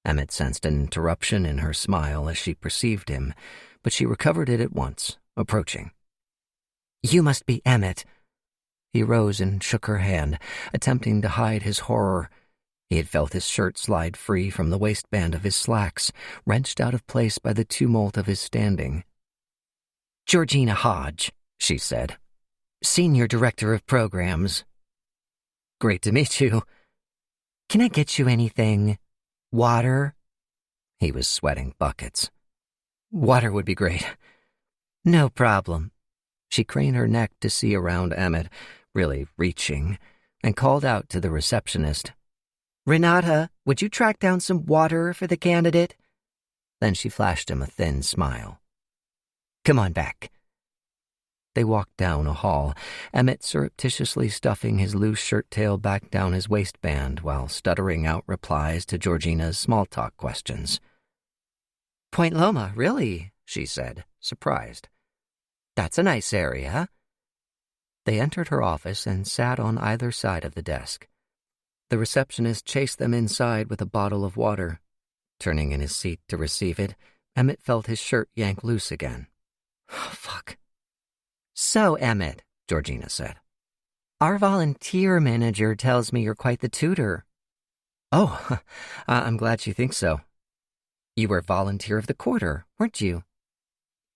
Speaker 1: Emmett sensed an interruption in her smile as she perceived him, but she recovered it at once, approaching. "You must be Emmett." He rose and shook her hand, attempting to hide his horror. He had felt his shirt slide free from the waistband of his slacks, wrenched out of place by the tumult of his standing. "Georgina Hodge," she said. "Senior Director of Programs." "Great to meet you." "Can I get you anything? Water?" He was sweating buckets. "Water would be great." "No problem." She craned her neck to see around Emmett, really reaching, and called out to the receptionist. "Renata, would you track down some water for the candidate?" Then she flashed him a thin smile. "Come on back." They walked down a hall, Emmett surreptitiously stuffing his loose shirt tail back down his waistband while stuttering out replies to Georgina's small-talk questions. "Point Loma, really?" she said, surprised. "That's a nice area." They entered her office and sat on either side of the desk. The receptionist chased them inside with a bottle of water. Turning in his seat to receive it, Emmett felt his shirt yank loose again. Oh, fuck. "So, Emmett," Georgina said, "our volunteer manager tells me you're quite the tutor." "Oh, I'm glad she thinks so. You were volunteer of the quarter, weren't you?"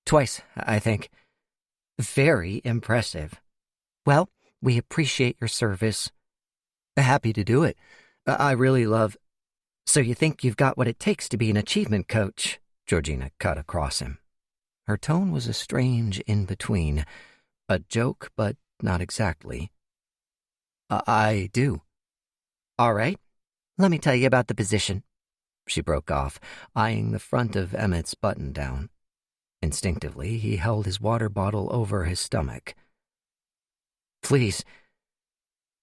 Speaker 1: "Twice, I think." "Very impressive. Well, we appreciate your service." "Happy to do it. I really love—" "So you think you've got what it takes to be an achievement coach?" Georgina cut across him. Her tone was a strange in-between. A joke, but not exactly. I do." "All right. Let me tell you about the position." She broke off, eyeing the front of Emmett's button-down. Instinctively, he held his water bottle over his stomach. "Please."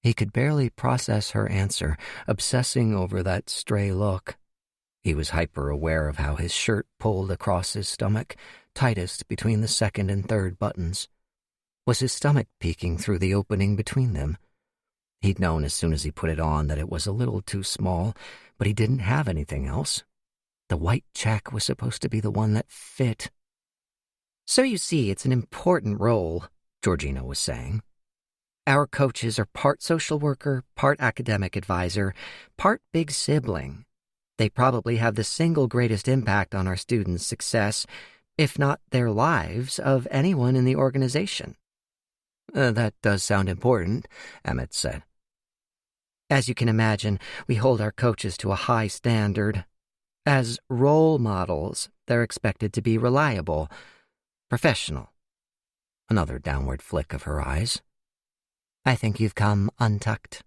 Speaker 1: He could barely process her answer, obsessing over that stray look. He was hyper-aware of how his shirt pulled across his stomach, tightest between the second and third buttons. Was his stomach peeking through the opening between them? He'd known as soon as he put it on that it was a little too small, but he didn't have anything else. The white check was supposed to be the one that fit. "So you see, it's an important role," Georgina was saying. "Our coaches are part social worker, part academic advisor, part big sibling. They probably have the single greatest impact on our students' success, if not their lives, of anyone in the organization." That does sound important," Emmett said. "As you can imagine, we hold our coaches to a high standard. As role models, they're expected to be reliable, professional." Another downward flick of her eyes. "I think you've come untucked."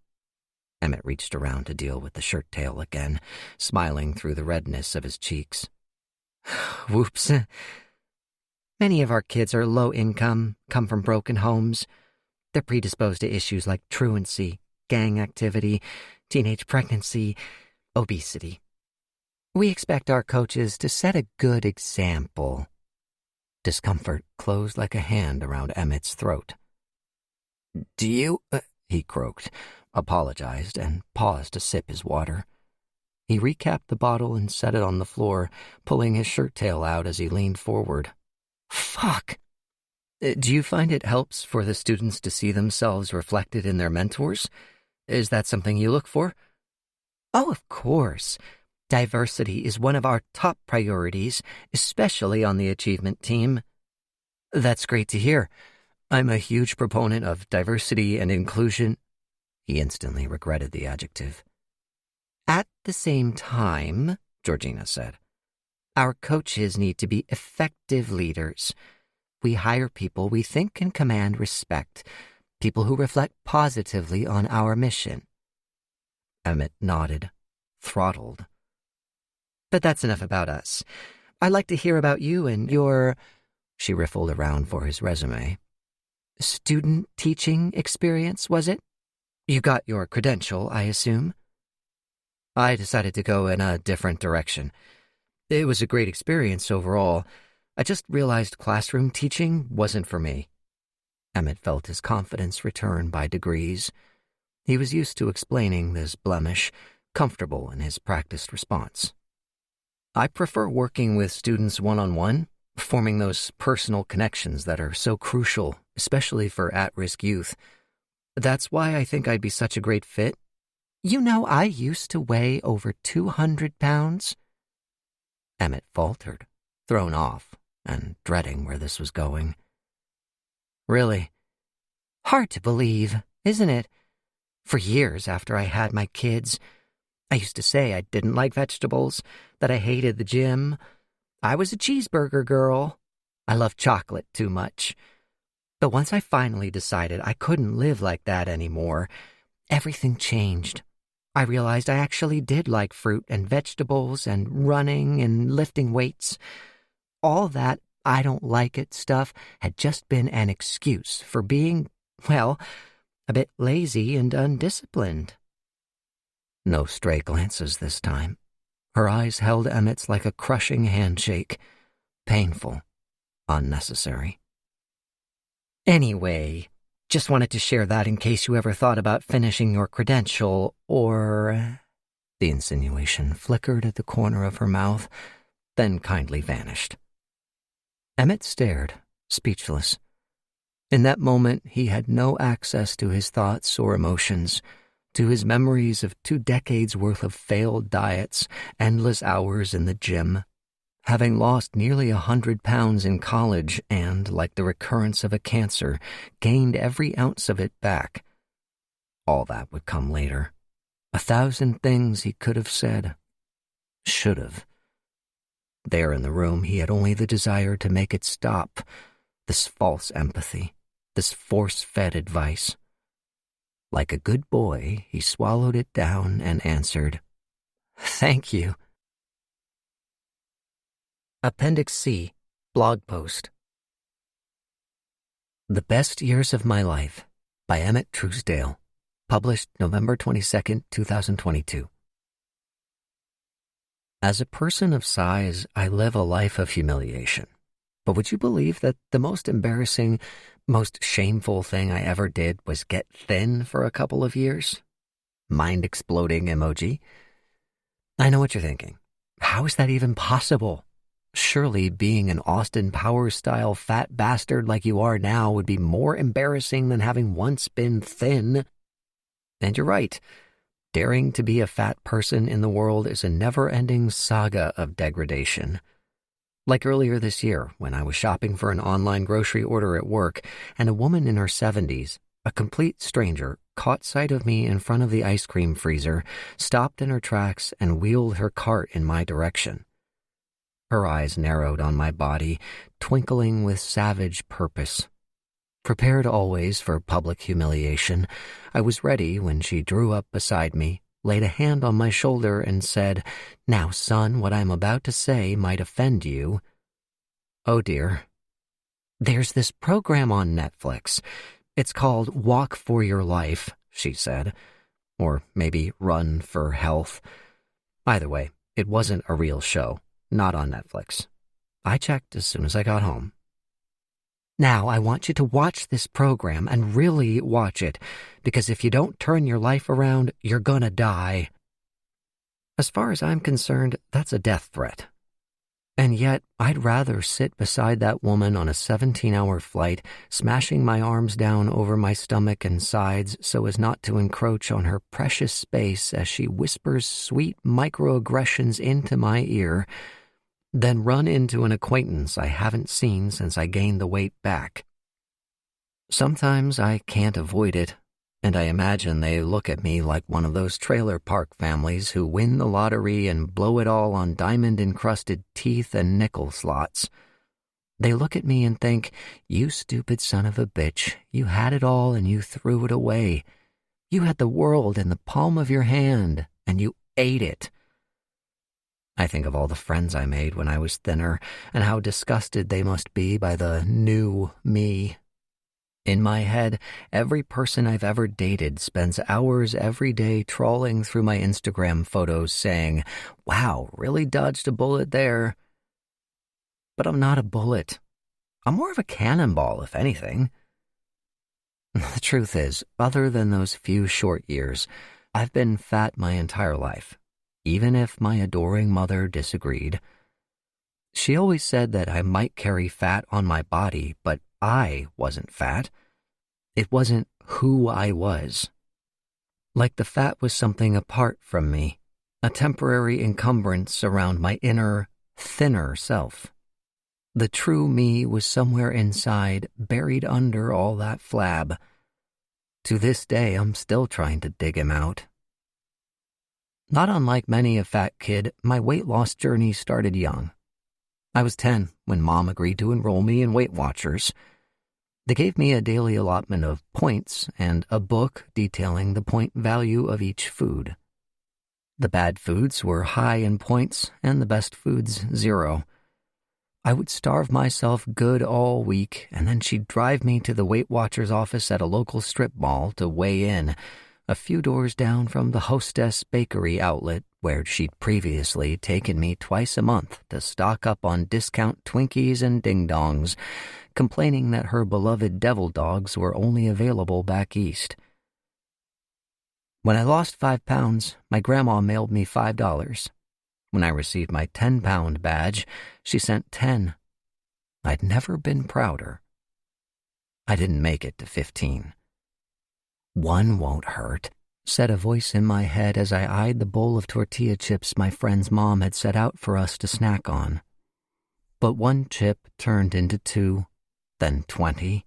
Speaker 1: Emmett reached around to deal with the shirt tail again, smiling through the redness of his cheeks. "Whoops. Many of our kids are low income, come from broken homes. They're predisposed to issues like truancy, gang activity, teenage pregnancy, obesity. We expect our coaches to set a good example." Discomfort closed like a hand around Emmett's throat. "Do you—" he croaked, apologized, and paused to sip his water. He recapped the bottle and set it on the floor, pulling his shirt tail out as he leaned forward. "Fuck! Do you find it helps for the students to see themselves reflected in their mentors? Is that something you look for?" "Oh, of course. Diversity is one of our top priorities, especially on the achievement team." "That's great to hear. I'm a huge proponent of diversity and inclusion." He instantly regretted the adjective. "At the same time," Georgina said, "our coaches need to be effective leaders. We hire people we think can command respect, people who reflect positively on our mission." Emmett nodded, throttled. "But that's enough about us. I'd like to hear about you and your—" She riffled around for his resume. "Student teaching experience, was it? You got your credential, I assume?" "I decided to go in a different direction. It was a great experience overall. I just realized classroom teaching wasn't for me." Emmett felt his confidence return by degrees. He was used to explaining this blemish, comfortable in his practiced response. "I prefer working with students one-on-one, forming those personal connections that are so crucial, especially for at-risk youth. That's why I think I'd be such a great fit." "You know, I used to weigh over 200 pounds. Emmett faltered, thrown off, and dreading where this was going. "Really? Hard to believe, isn't it? For years after I had my kids, I used to say I didn't like vegetables, that I hated the gym. I was a cheeseburger girl. I loved chocolate too much. But once I finally decided I couldn't live like that anymore, everything changed. I realized I actually did like fruit and vegetables and running and lifting weights. All that I don't like it stuff had just been an excuse for being, well, a bit lazy and undisciplined. No stray glances this time. Her eyes held Emmett's like a crushing handshake. Painful. Unnecessary. Anyway, just wanted to share that in case you ever thought about finishing your credential, or... The insinuation flickered at the corner of her mouth, then kindly vanished. Emmett stared, speechless. In that moment, he had no access to his thoughts or emotions, to his memories of 2 decades worth of failed diets, endless hours in the gym, having lost nearly 100 pounds in college and, like the recurrence of a cancer, gained every ounce of it back. All that would come later. 1,000 things he could have said. Should have. There in the room, he had only the desire to make it stop. This false empathy, this force-fed advice. Like a good boy, he swallowed it down and answered, "Thank you." Appendix C, blog post. The Best Years of My Life by Emmett Truesdale, published November 22nd, 2022. As a person of size, I live a life of humiliation. But would you believe that the most embarrassing, most shameful thing I ever did was get thin for a couple of years? Mind-exploding emoji. I know what you're thinking. How is that even possible? Surely being an Austin Powers-style fat bastard like you are now would be more embarrassing than having once been thin. And you're right. Daring to be a fat person in the world is a never-ending saga of degradation. Like earlier this year, when I was shopping for an online grocery order at work, and a woman in her 70s, a complete stranger, caught sight of me in front of the ice cream freezer, stopped in her tracks, and wheeled her cart in my direction. Her eyes narrowed on my body, twinkling with savage purpose. Prepared always for public humiliation, I was ready when she drew up beside me, laid a hand on my shoulder, and said, "Now, son, what I'm about to say might offend you." Oh dear. "There's this program on Netflix. It's called Walk for Your Life," she said. Or maybe Run for Health. Either way, it wasn't a real show. Not on Netflix. I checked as soon as I got home. "Now, I want you to watch this program and really watch it, because if you don't turn your life around, you're gonna die." As far as I'm concerned, that's a death threat. And yet, I'd rather sit beside that woman on a 17-hour flight, smashing my arms down over my stomach and sides so as not to encroach on her precious space as she whispers sweet microaggressions into my ear, then run into an acquaintance I haven't seen since I gained the weight back. Sometimes I can't avoid it, and I imagine they look at me like one of those trailer park families who win the lottery and blow it all on diamond-encrusted teeth and nickel slots. They look at me and think, "You stupid son of a bitch, you had it all and you threw it away. You had the world in the palm of your hand, and you ate it." I think of all the friends I made when I was thinner, and how disgusted they must be by the new me. In my head, every person I've ever dated spends hours every day trawling through my Instagram photos saying, "Wow, really dodged a bullet there." But I'm not a bullet. I'm more of a cannonball, if anything. The truth is, other than those few short years, I've been fat my entire life, even if my adoring mother disagreed. She always said that I might carry fat on my body, but I wasn't fat. It wasn't who I was. Like the fat was something apart from me, a temporary encumbrance around my inner, thinner self. The true me was somewhere inside, buried under all that flab. To this day, I'm still trying to dig him out. Not unlike many a fat kid, my weight loss journey started young. I was 10 when Mom agreed to enroll me in Weight Watchers. They gave me a daily allotment of points and a book detailing the point value of each food. The bad foods were high in points and the best foods 0. I would starve myself good all week, and then she'd drive me to the Weight Watchers office at a local strip mall to weigh in, a few doors down from the Hostess Bakery outlet where she'd previously taken me twice a month to stock up on discount Twinkies and ding-dongs, complaining that her beloved devil dogs were only available back east. When I lost 5 pounds, my grandma mailed me $5. When I received my 10-pound badge, she sent 10. I'd never been prouder. I didn't make it to 15. "One won't hurt," said a voice in my head as I eyed the bowl of tortilla chips my friend's mom had set out for us to snack on. But one chip turned into 2, then 20.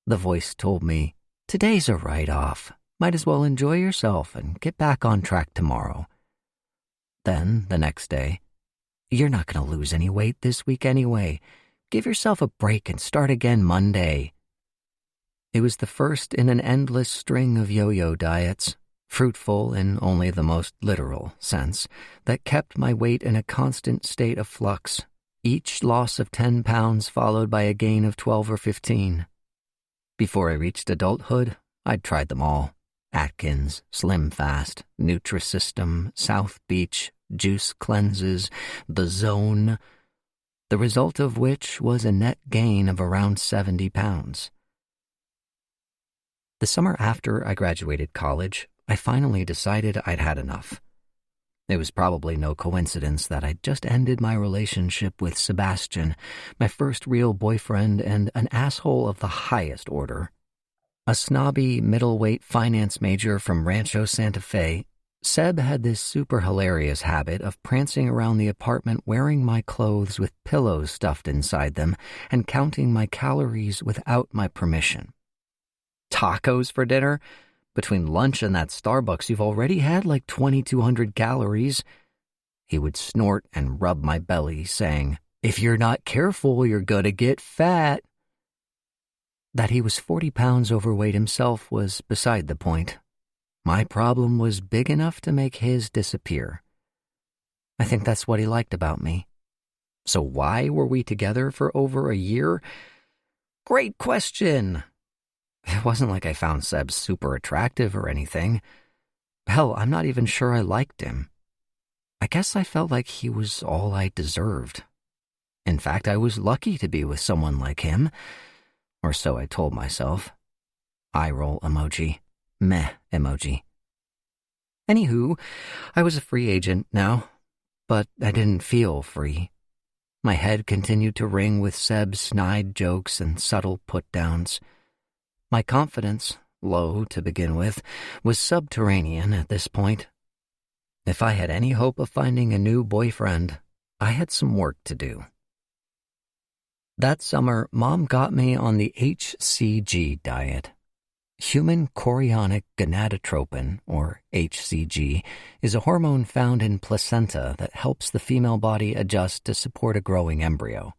Speaker 1: The voice told me, "Today's a write-off. Might as well enjoy yourself and get back on track tomorrow." Then, the next day, "You're not going to lose any weight this week anyway. Give yourself a break and start again Monday." It was the first in an endless string of yo-yo diets, fruitful in only the most literal sense, that kept my weight in a constant state of flux, each loss of 10 pounds followed by a gain of 12 or 15. Before I reached adulthood, I'd tried them all. Atkins, Slim Fast, Nutrisystem, South Beach, juice cleanses, the Zone, the result of which was a net gain of around 70 pounds. The summer after I graduated college, I finally decided I'd had enough. It was probably no coincidence that I'd just ended my relationship with Sebastian, my first real boyfriend and an asshole of the highest order. A snobby, middleweight finance major from Rancho Santa Fe, Seb had this super hilarious habit of prancing around the apartment wearing my clothes with pillows stuffed inside them and counting my calories without my permission. Tacos for dinner? Between lunch and that Starbucks, you've already had like 2,200 calories. He would snort and rub my belly, saying, "If you're not careful, you're gonna get fat." That he was 40 pounds overweight himself was beside the point. My problem was big enough to make his disappear. I think that's what he liked about me. So why were we together for over a year? Great question. It wasn't like I found Seb super attractive or anything. Hell, I'm not even sure I liked him. I guess I felt like he was all I deserved. In fact, I was lucky to be with someone like him. Or so I told myself. Eye roll emoji. Meh emoji. Anywho, I was a free agent now, but I didn't feel free. My head continued to ring with Seb's snide jokes and subtle put-downs. My confidence, low to begin with, was subterranean at this point. If I had any hope of finding a new boyfriend, I had some work to do. That summer, Mom got me on the HCG diet. Human chorionic gonadotropin, or HCG, is a hormone found in placenta that helps the female body adjust to support a growing embryo.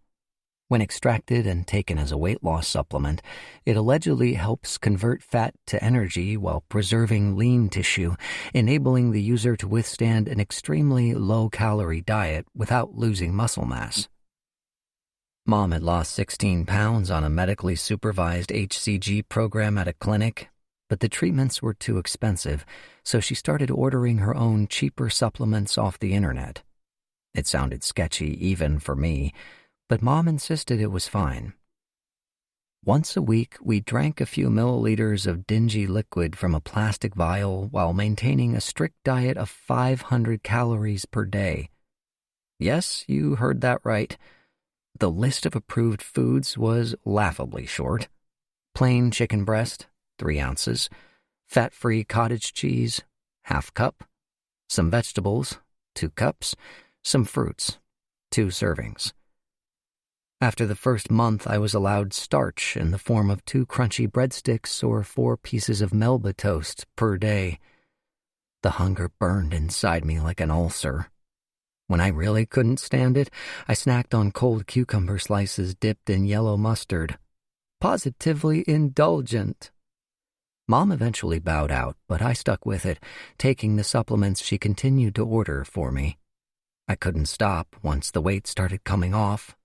Speaker 1: When extracted and taken as a weight loss supplement, it allegedly helps convert fat to energy while preserving lean tissue, enabling the user to withstand an extremely low-calorie diet without losing muscle mass. Mom had lost 16 pounds on a medically supervised HCG program at a clinic, but the treatments were too expensive, so she started ordering her own cheaper supplements off the internet. It sounded sketchy even for me, but Mom insisted it was fine. Once a week, we drank a few milliliters of dingy liquid from a plastic vial while maintaining a strict diet of 500 calories per day. Yes, you heard that right. The list of approved foods was laughably short. Plain chicken breast, 3 ounces. Fat-free cottage cheese, ½ cup. Some vegetables, 2 cups. Some fruits, 2 servings. After the first month, I was allowed starch in the form of 2 crunchy breadsticks or 4 pieces of Melba toast per day. The hunger burned inside me like an ulcer. When I really couldn't stand it, I snacked on cold cucumber slices dipped in yellow mustard. Positively indulgent. Mom eventually bowed out, but I stuck with it, taking the supplements she continued to order for me. I couldn't stop once the weight started coming off.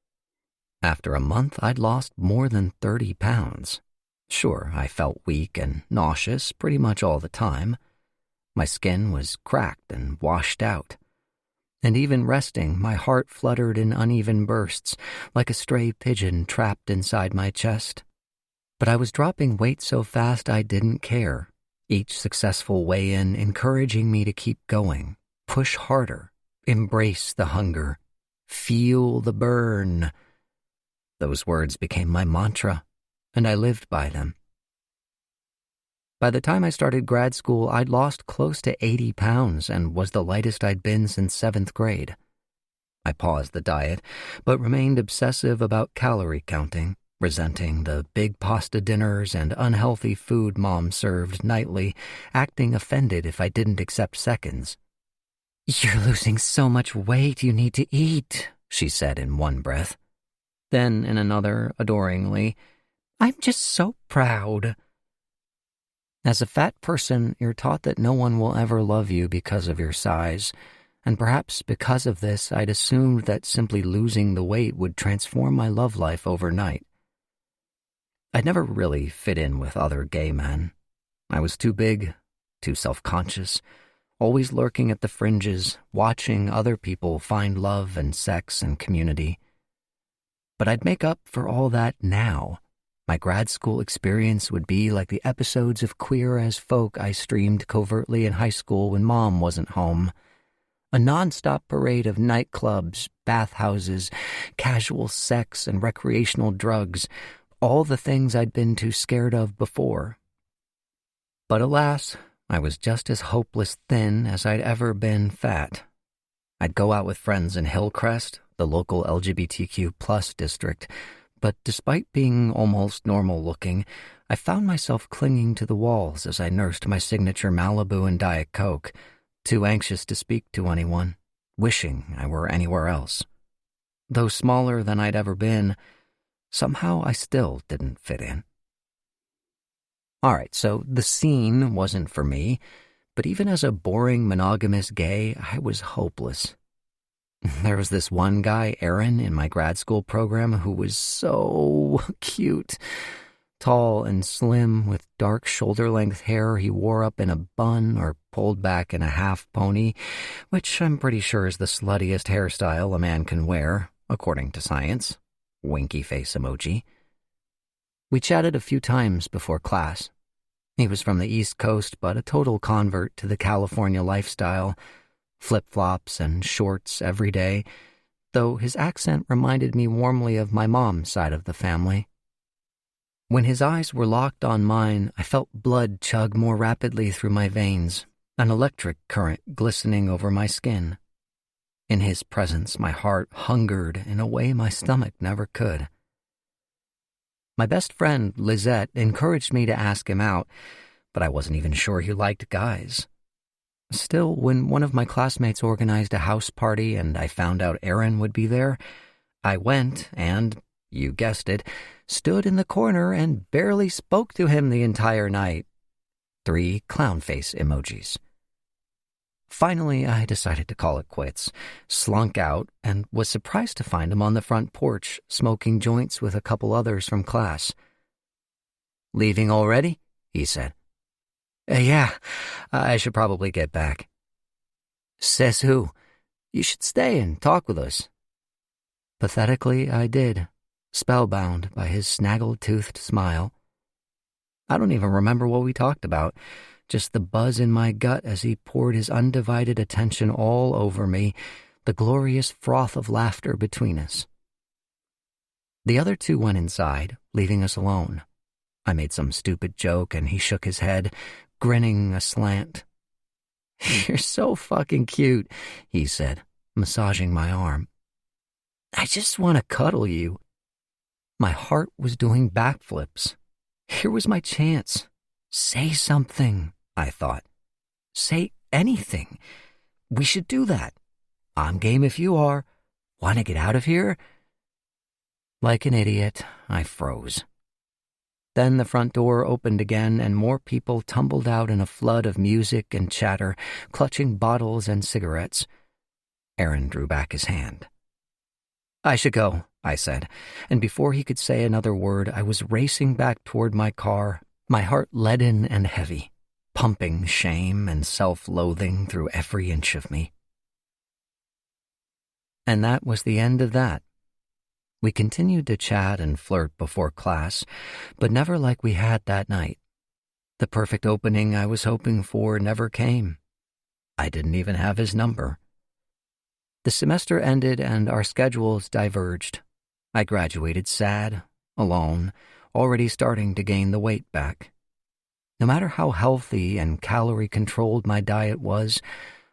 Speaker 1: After a month, I'd lost more than 30 pounds. Sure, I felt weak and nauseous pretty much all the time. My skin was cracked and washed out. And even resting, my heart fluttered in uneven bursts, like a stray pigeon trapped inside my chest. But I was dropping weight so fast I didn't care, each successful weigh-in encouraging me to keep going, push harder, embrace the hunger, feel the burn. Those words became my mantra, and I lived by them. By the time I started grad school, I'd lost close to 80 pounds and was the lightest I'd been since 7th grade. I paused the diet, but remained obsessive about calorie counting, resenting the big pasta dinners and unhealthy food Mom served nightly, acting offended if I didn't accept seconds. "You're losing so much weight, you need to eat," she said in one breath. Then in another, adoringly, "I'm just so proud." As a fat person, you're taught that no one will ever love you because of your size, and perhaps because of this, I'd assumed that simply losing the weight would transform my love life overnight. I'd never really fit in with other gay men. I was too big, too self-conscious, always lurking at the fringes, watching other people find love and sex and community. But I'd make up for all that now. My grad school experience would be like the episodes of Queer as Folk I streamed covertly in high school when Mom wasn't home. A nonstop parade of nightclubs, bathhouses, casual sex, and recreational drugs, all the things I'd been too scared of before. But alas, I was just as hopeless thin as I'd ever been fat. I'd go out with friends in Hillcrest, the local LGBTQ+ district, but despite being almost normal-looking, I found myself clinging to the walls as I nursed my signature Malibu and Diet Coke, too anxious to speak to anyone, wishing I were anywhere else. Though smaller than I'd ever been, somehow I still didn't fit in. All right, so the scene wasn't for me, but even as a boring monogamous gay, I was hopeless. There was this one guy, Aaron, in my grad school program who was so cute. Tall and slim, with dark shoulder-length hair he wore up in a bun or pulled back in a half pony, which I'm pretty sure is the sluttiest hairstyle a man can wear, according to science. Winky face emoji. We chatted a few times before class. He was from the East Coast, but a total convert to the California lifestyle, flip-flops and shorts every day, though his accent reminded me warmly of my mom's side of the family. When his eyes were locked on mine, I felt blood chug more rapidly through my veins, an electric current glistening over my skin. In his presence, my heart hungered in a way my stomach never could. My best friend, Lizette, encouraged me to ask him out, but I wasn't even sure he liked guys. Still, when one of my classmates organized a house party and I found out Aaron would be there, I went and, you guessed it, stood in the corner and barely spoke to him the entire night. 3 clown face emojis. Finally, I decided to call it quits, slunk out, and was surprised to find him on the front porch, smoking joints with a couple others from class. "Leaving already?" he said. Yeah, I should probably get back." "Says who? You should stay and talk with us." Pathetically, I did, spellbound by his snaggle-toothed smile. I don't even remember what we talked about, just the buzz in my gut as he poured his undivided attention all over me, the glorious froth of laughter between us. The other 2 went inside, leaving us alone. I made some stupid joke and he shook his head, grinning aslant. "You're so fucking cute," he said, massaging my arm. "I just want to cuddle you." My heart was doing backflips. Here was my chance. Say something, I thought. Say anything. We should do that. I'm game if you are. Want to get out of here? Like an idiot, I froze. Then the front door opened again, and more people tumbled out in a flood of music and chatter, clutching bottles and cigarettes. Aaron drew back his hand. "I should go," I said, and before he could say another word, I was racing back toward my car, my heart leaden and heavy, pumping shame and self-loathing through every inch of me. And that was the end of that. We continued to chat and flirt before class, but never like we had that night. The perfect opening I was hoping for never came. I didn't even have his number. The semester ended and our schedules diverged. I graduated sad, alone, already starting to gain the weight back. No matter how healthy and calorie-controlled my diet was,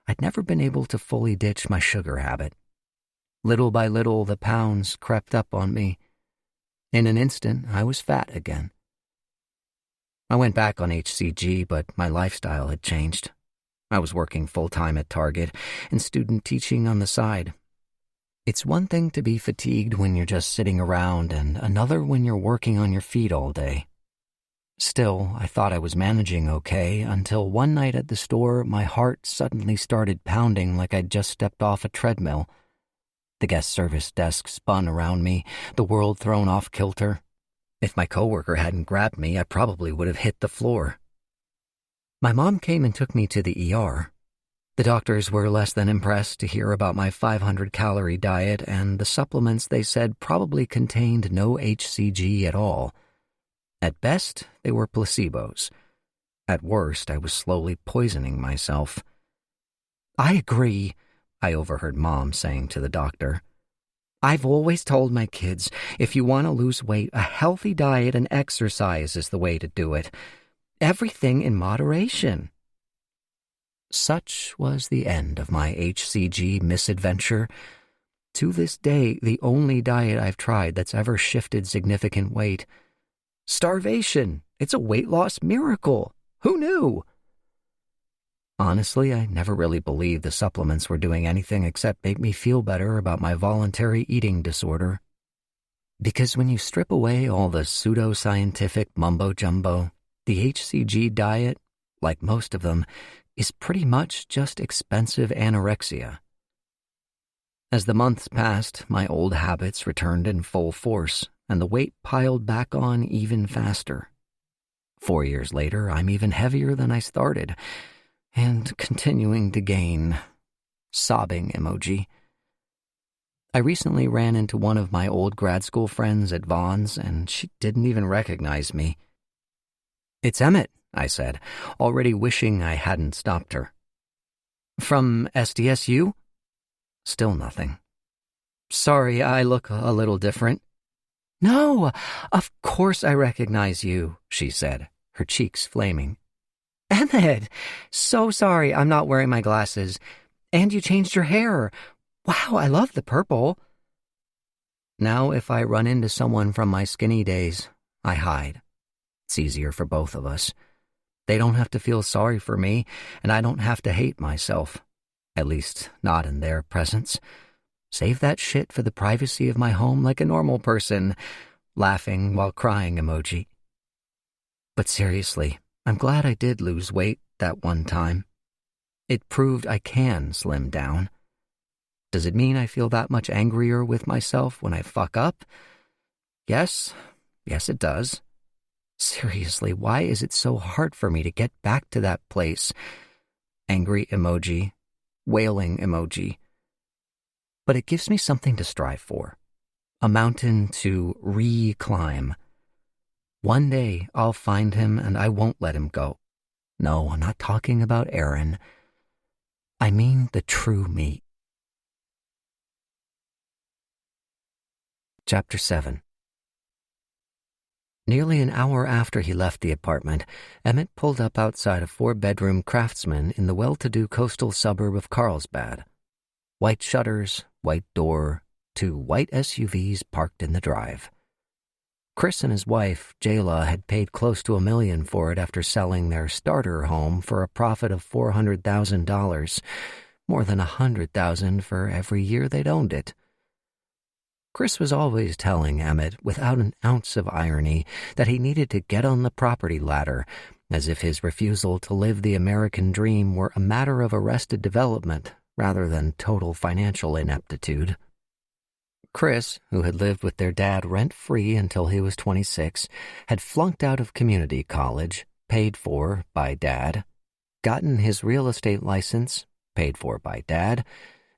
Speaker 1: I'd never been able to fully ditch my sugar habit. Little by little, the pounds crept up on me. In an instant, I was fat again. I went back on HCG, but my lifestyle had changed. I was working full-time at Target and student teaching on the side. It's one thing to be fatigued when you're just sitting around and another when you're working on your feet all day. Still, I thought I was managing okay until one night at the store, my heart suddenly started pounding like I'd just stepped off a treadmill. The guest service desk spun around me, the world thrown off kilter. If my coworker hadn't grabbed me, I probably would have hit the floor. My mom came and took me to the ER. The doctors were less than impressed to hear about my 500-calorie diet, and the supplements they said probably contained no HCG at all. At best, they were placebos. At worst, I was slowly poisoning myself. "I agree," I overheard Mom saying to the doctor. "I've always told my kids, if you want to lose weight, a healthy diet and exercise is the way to do it. Everything in moderation." Such was the end of my HCG misadventure. To this day, the only diet I've tried that's ever shifted significant weight. Starvation. It's a weight loss miracle. Who knew? Honestly, I never really believed the supplements were doing anything except make me feel better about my voluntary eating disorder. Because when you strip away all the pseudo-scientific mumbo-jumbo, the HCG diet, like most of them, is pretty much just expensive anorexia. As the months passed, my old habits returned in full force, and the weight piled back on even faster. 4 years later, I'm even heavier than I started, and continuing to gain. Sobbing emoji. I recently ran into one of my old grad school friends at Vaughn's, and she didn't even recognize me. "It's Emmett," I said, already wishing I hadn't stopped her. "From SDSU?" Still nothing. "Sorry, I look a little different." "No, of course I recognize you," she said, her cheeks flaming. "Emmett, so sorry I'm not wearing my glasses. And you changed your hair. Wow, I love the purple." Now if I run into someone from my skinny days, I hide. It's easier for both of us. They don't have to feel sorry for me, and I don't have to hate myself. At least, not in their presence. Save that shit for the privacy of my home like a normal person. Laughing while crying emoji. But seriously, I'm glad I did lose weight that one time. It proved I can slim down. Does it mean I feel that much angrier with myself when I fuck up? Yes it does. Seriously, why is it so hard for me to get back to that place? Angry emoji, wailing emoji. But it gives me something to strive for. A mountain to re-climb. One day I'll find him and I won't let him go. No, I'm not talking about Aaron. I mean the true me. Chapter 7. Nearly an hour after he left the apartment, Emmett pulled up outside a 4-bedroom Craftsman in the well-to-do coastal suburb of Carlsbad. White shutters, white door, 2 white SUVs parked in the drive. Chris and his wife, Jayla, had paid close to $1 million for it after selling their starter home for a profit of $400,000, more than $100,000 for every year they'd owned it. Chris was always telling Emmett, without an ounce of irony, that he needed to get on the property ladder, as if his refusal to live the American dream were a matter of arrested development rather than total financial ineptitude. Chris, who had lived with their dad rent-free until he was 26, had flunked out of community college, paid for by Dad, gotten his real estate license, paid for by Dad,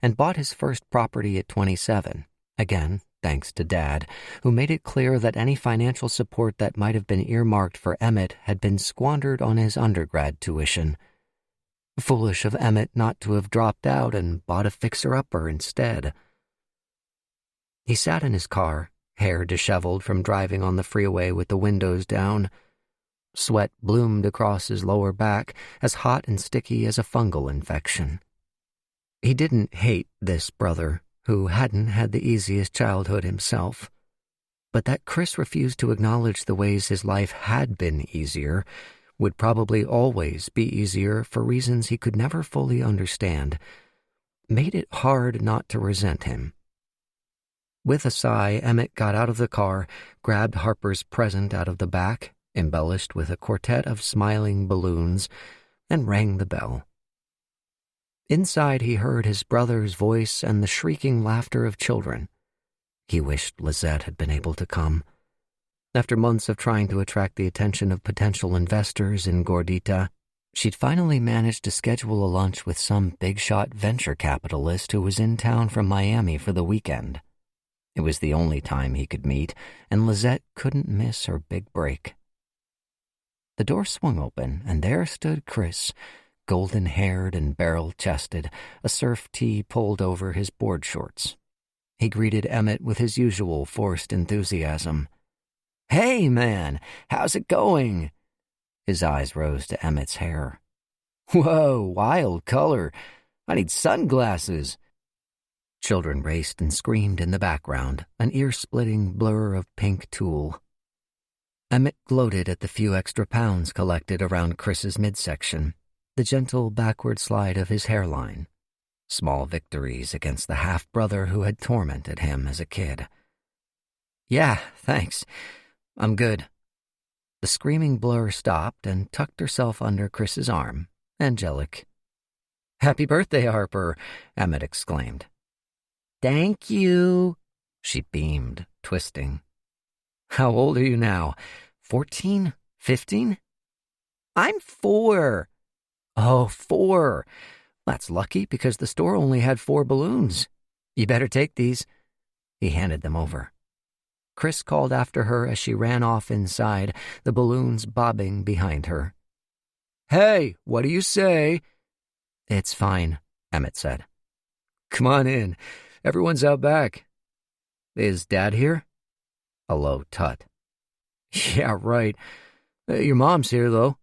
Speaker 1: and bought his first property at 27, again thanks to Dad, who made it clear that any financial support that might have been earmarked for Emmett had been squandered on his undergrad tuition. Foolish of Emmett not to have dropped out and bought a fixer-upper instead. He sat in his car, hair disheveled from driving on the freeway with the windows down. Sweat bloomed across his lower back, as hot and sticky as a fungal infection. He didn't hate this brother, who hadn't had the easiest childhood himself. But that Chris refused to acknowledge the ways his life had been easier, would probably always be easier for reasons he could never fully understand, made it hard not to resent him. With a sigh, Emmett got out of the car, grabbed Harper's present out of the back, embellished with a quartet of smiling balloons, and rang the bell. Inside, he heard his brother's voice and the shrieking laughter of children. He wished Lizette had been able to come. After months of trying to attract the attention of potential investors in Gordita, she'd finally managed to schedule a lunch with some big-shot venture capitalist who was in town from Miami for the weekend. It was the only time he could meet, and Lizette couldn't miss her big break. The door swung open, and there stood Chris, golden-haired and barrel-chested, a surf tee pulled over his board shorts. He greeted Emmett with his usual forced enthusiasm. "Hey, man, how's it going?" His eyes rose to Emmett's hair. "Whoa, wild color. I need sunglasses." Children raced and screamed in the background, an ear-splitting blur of pink tulle. Emmett gloated at the few extra pounds collected around Chris's midsection, the gentle backward slide of his hairline. Small victories against the half-brother who had tormented him as a kid. "Yeah, thanks. I'm good." The screaming blur stopped and tucked herself under Chris's arm, angelic. "Happy birthday, Harper," Emmett exclaimed. "Thank you," she beamed, twisting. "How old are you now? 14? 15? "I'm 4. "Oh, 4. That's lucky because the store only had 4 balloons. You better take these." He handed them over. Chris called after her as she ran off inside, the balloons bobbing behind her. "Hey, what do you say?" "It's fine," Emmett said. "Come on in. Everyone's out back." "Is Dad here?" A low tut. "Yeah, right. Your mom's here, though."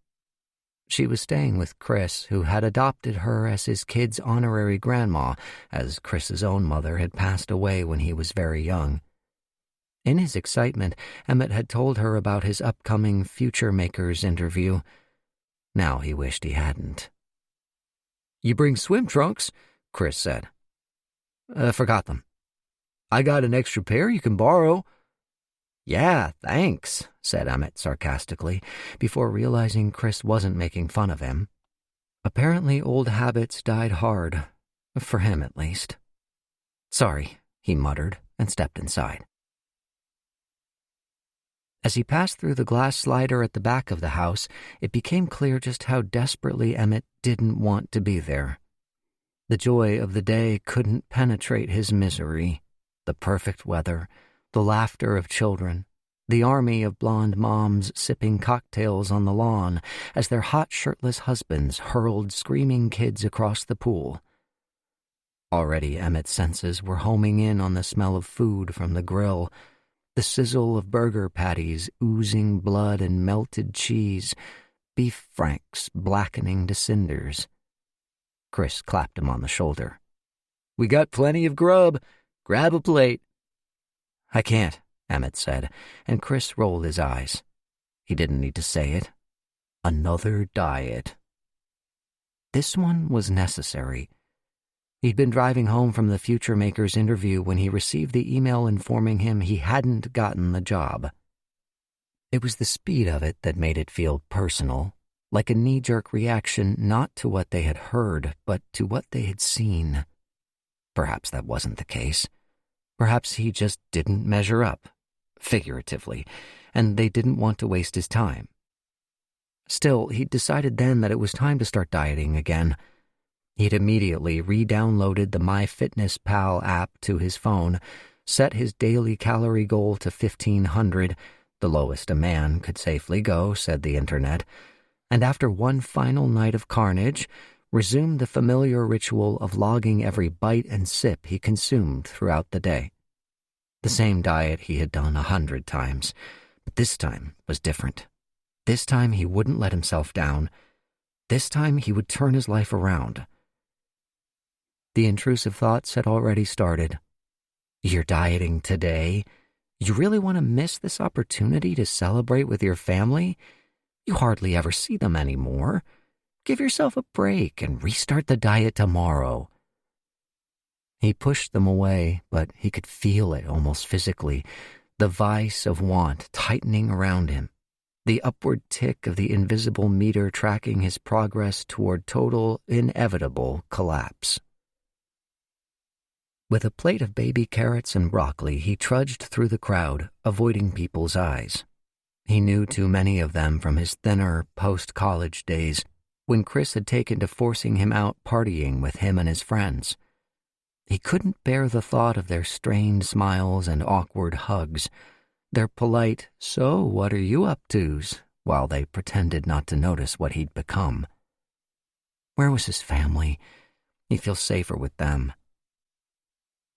Speaker 1: She was staying with Chris, who had adopted her as his kid's honorary grandma, as Chris's own mother had passed away when he was very young. In his excitement, Emmett had told her about his upcoming Future Makers interview. Now he wished he hadn't. "You bring swim trunks?" Chris said. "Forgot them." "I got an extra pair you can borrow." "Yeah, thanks," said Emmett sarcastically, before realizing Chris wasn't making fun of him. Apparently old habits died hard, for him at least. "Sorry," he muttered and stepped inside. As he passed through the glass slider at the back of the house, it became clear just how desperately Emmett didn't want to be there. The joy of the day couldn't penetrate his misery. The perfect weather, the laughter of children, the army of blonde moms sipping cocktails on the lawn as their hot shirtless husbands hurled screaming kids across the pool. Already Emmett's senses were homing in on the smell of food from the grill, the sizzle of burger patties oozing blood and melted cheese, beef franks blackening to cinders. Chris clapped him on the shoulder. "We got plenty of grub. Grab a plate." "I can't," Emmett said, and Chris rolled his eyes. He didn't need to say it. Another diet. This one was necessary. He'd been driving home from the Future Makers interview when he received the email informing him he hadn't gotten the job. It was the speed of it that made it feel personal, like a knee-jerk reaction not to what they had heard, but to what they had seen. Perhaps that wasn't the case. Perhaps he just didn't measure up, figuratively, and they didn't want to waste his time. Still, he'd decided then that it was time to start dieting again. He'd immediately re-downloaded the MyFitnessPal app to his phone, set his daily calorie goal to 1,500, the lowest a man could safely go, said the internet, and after one final night of carnage, resumed the familiar ritual of logging every bite and sip he consumed throughout the day. The same diet he had done 100 times, but this time was different. This time he wouldn't let himself down. This time he would turn his life around. The intrusive thoughts had already started. You're dieting today? You really want to miss this opportunity to celebrate with your family? You hardly ever see them anymore. Give yourself a break and restart the diet tomorrow. He pushed them away, but he could feel it almost physically, the vice of want tightening around him, the upward tick of the invisible meter tracking his progress toward total, inevitable collapse. With a plate of baby carrots and broccoli, he trudged through the crowd, avoiding people's eyes. He knew too many of them from his thinner, post-college days, when Chris had taken to forcing him out partying with him and his friends. He couldn't bear the thought of their strained smiles and awkward hugs, their polite, "So, what are you up to's?" while they pretended not to notice what he'd become. Where was his family? He'd feel safer with them.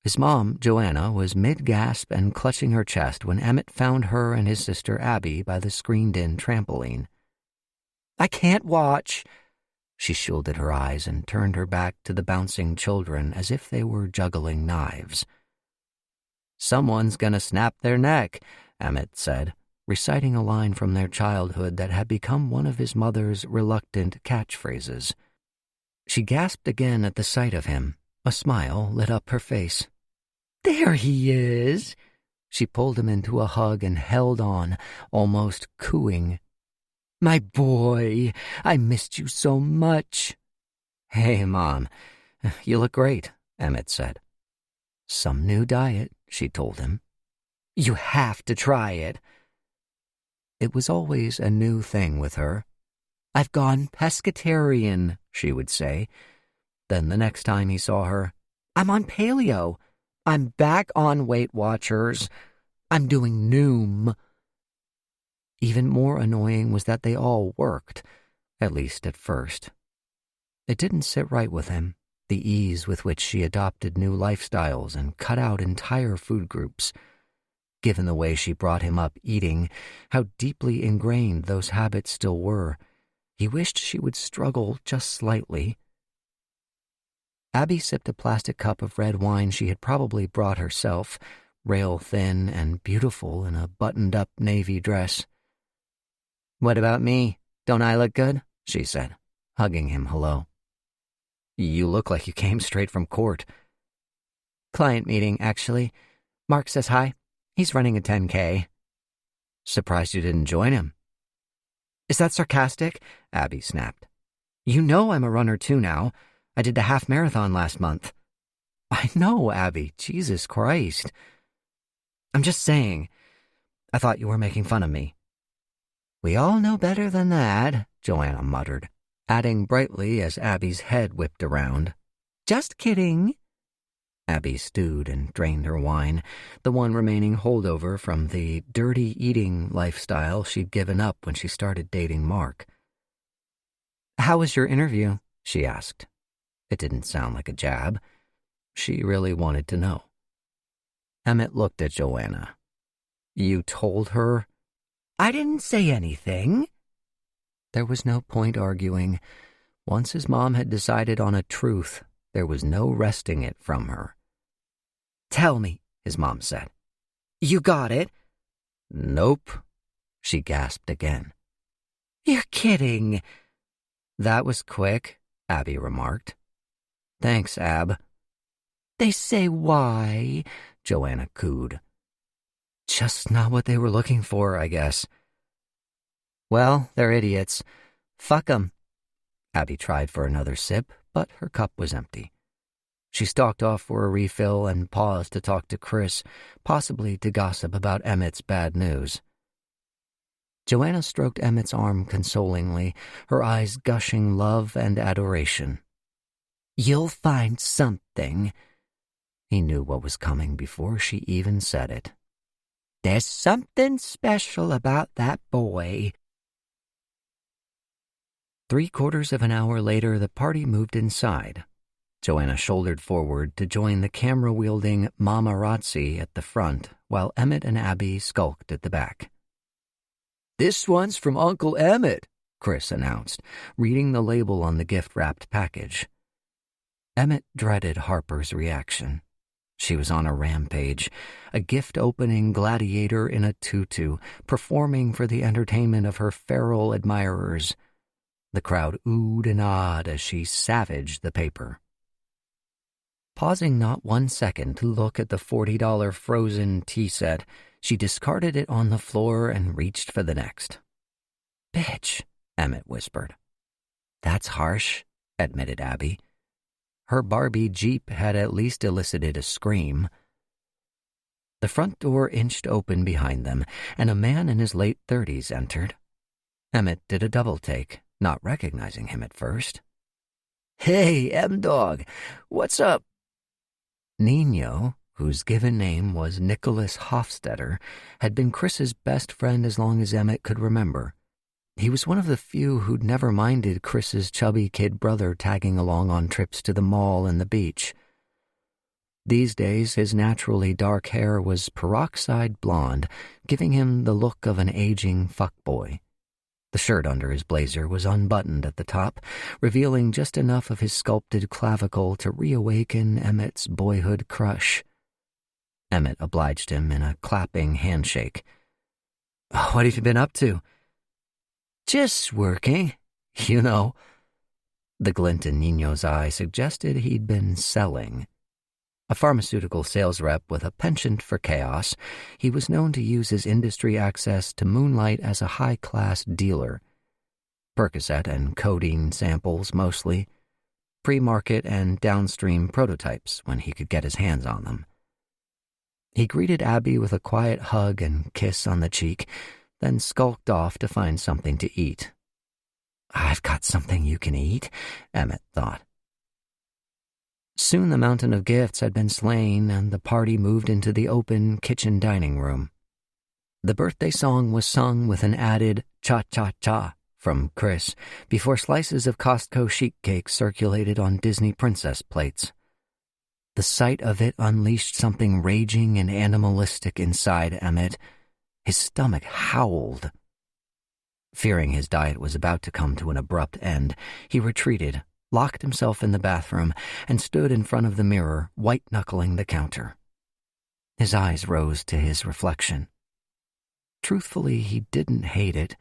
Speaker 1: His mom, Joanna, was mid-gasp and clutching her chest when Emmett found her and his sister Abby by the screened-in trampoline. "I can't watch." She shielded her eyes and turned her back to the bouncing children as if they were juggling knives. "Someone's gonna snap their neck," Emmett said, reciting a line from their childhood that had become one of his mother's reluctant catchphrases. She gasped again at the sight of him. A smile lit up her face. "There he is!" She pulled him into a hug and held on, almost cooing. "My boy, I missed you so much." "Hey, Mom, you look great," Emmett said. "Some new diet," she told him. "You have to try it." It was always a new thing with her. "I've gone pescatarian," she would say. Then the next time he saw her, "I'm on paleo. I'm back on Weight Watchers. I'm doing Noom." Even more annoying was that they all worked, at least at first. It didn't sit right with him, the ease with which she adopted new lifestyles and cut out entire food groups. Given the way she brought him up eating, how deeply ingrained those habits still were, he wished she would struggle just slightly. Abby sipped a plastic cup of red wine she had probably brought herself, rail-thin and beautiful in a buttoned-up navy dress. "What about me? Don't I look good?" she said, hugging him hello. "You look like you came straight from court." "Client meeting, actually. Mark says hi. He's running a 10K. "Surprised you didn't join him." "Is that sarcastic?" Abby snapped. "You know I'm a runner too now. I did a half marathon last month." "I know, Abby. Jesus Christ." "I'm just saying. I thought you were making fun of me." "We all know better than that," Joanna muttered, adding brightly as Abby's head whipped around, "Just kidding." Abby stewed and drained her wine, the one remaining holdover from the dirty eating lifestyle she'd given up when she started dating Mark. "How was your interview?" she asked. It didn't sound like a jab. She really wanted to know. Emmett looked at Joanna. "You told her?" "I didn't say anything." There was no point arguing. Once his mom had decided on a truth, there was no wresting it from her. "Tell me," his mom said. "You got it?" "Nope," she gasped again. "You're kidding." "That was quick," Abby remarked. "Thanks, Ab." They say why, Joanna cooed. Just not what they were looking for, I guess. Well, they're idiots. Fuck 'em. Abby tried for another sip, but her cup was empty. She stalked off for a refill and paused to talk to Chris, possibly to gossip about Emmett's bad news. Joanna stroked Emmett's arm consolingly, her eyes gushing love and adoration. You'll find something. He knew what was coming before she even said it. There's something special about that boy. 3/4 of an hour later, the party moved inside. Joanna shouldered forward to join the camera-wielding Mamarazzi at the front, while Emmett and Abby skulked at the back. This one's from Uncle Emmett, Chris announced, reading the label on the gift-wrapped package. Emmett dreaded Harper's reaction. She was on a rampage, a gift-opening gladiator in a tutu, performing for the entertainment of her feral admirers. The crowd oohed and ahed as she savaged the paper. Pausing not 1 second to look at the $40 frozen tea set, she discarded it on the floor and reached for the next. Bitch, Emmett whispered. That's harsh, admitted Abby. Her Barbie Jeep had at least elicited a scream. The front door inched open behind them, and a man in his late 30s entered. Emmett did a double-take, not recognizing him at first. Hey, M-Dog, what's up? Nino, whose given name was Nicholas Hofstetter, had been Chris's best friend as long as Emmett could remember. He was one of the few who'd never minded Chris's chubby kid brother tagging along on trips to the mall and the beach. These days, his naturally dark hair was peroxide blonde, giving him the look of an aging fuckboy. The shirt under his blazer was unbuttoned at the top, revealing just enough of his sculpted clavicle to reawaken Emmett's boyhood crush. Emmett obliged him in a clapping handshake. What have you been up to? Just working, you know. The glint in Nino's eye suggested he'd been selling. A pharmaceutical sales rep with a penchant for chaos, he was known to use his industry access to moonlight as a high-class dealer. Percocet and codeine samples mostly, pre-market and downstream prototypes when he could get his hands on them. He greeted Abby with a quiet hug and kiss on the cheek, then skulked off to find something to eat. I've got something you can eat, Emmett thought. Soon the mountain of gifts had been slain, and the party moved into the open kitchen dining room. The birthday song was sung with an added cha-cha-cha from Chris before slices of Costco sheet cake circulated on Disney princess plates. The sight of it unleashed something raging and animalistic inside Emmett. His stomach howled. Fearing his diet was about to come to an abrupt end, he retreated, locked himself in the bathroom, and stood in front of the mirror, white-knuckling the counter. His eyes rose to his reflection. Truthfully, he didn't hate it.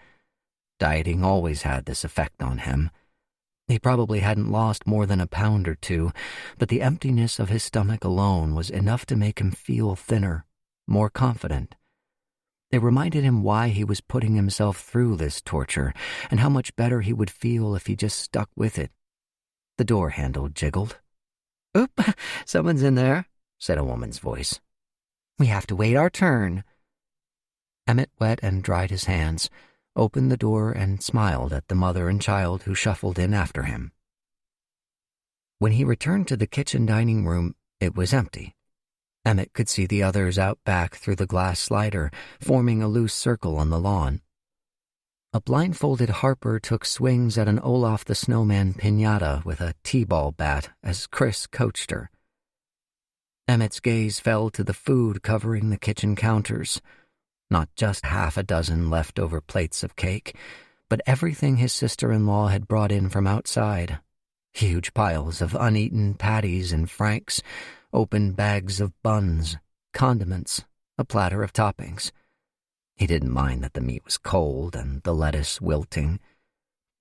Speaker 1: Dieting always had this effect on him. He probably hadn't lost more than a pound or two, but the emptiness of his stomach alone was enough to make him feel thinner, more confident. It reminded him why he was putting himself through this torture, and how much better he would feel if he just stuck with it. The door handle jiggled. Oop, someone's in there, said a woman's voice. We have to wait our turn. Emmett wet and dried his hands, opened the door, and smiled at the mother and child who shuffled in after him. When he returned to the kitchen dining room, it was empty. Emmett could see the others out back through the glass slider, forming a loose circle on the lawn. A blindfolded Harper took swings at an Olaf the Snowman piñata with a t-ball bat as Chris coached her. Emmett's gaze fell to the food covering the kitchen counters. Not just half a dozen leftover plates of cake, but everything his sister-in-law had brought in from outside. Huge piles of uneaten patties and franks, open bags of buns, condiments, a platter of toppings. He didn't mind that the meat was cold and the lettuce wilting.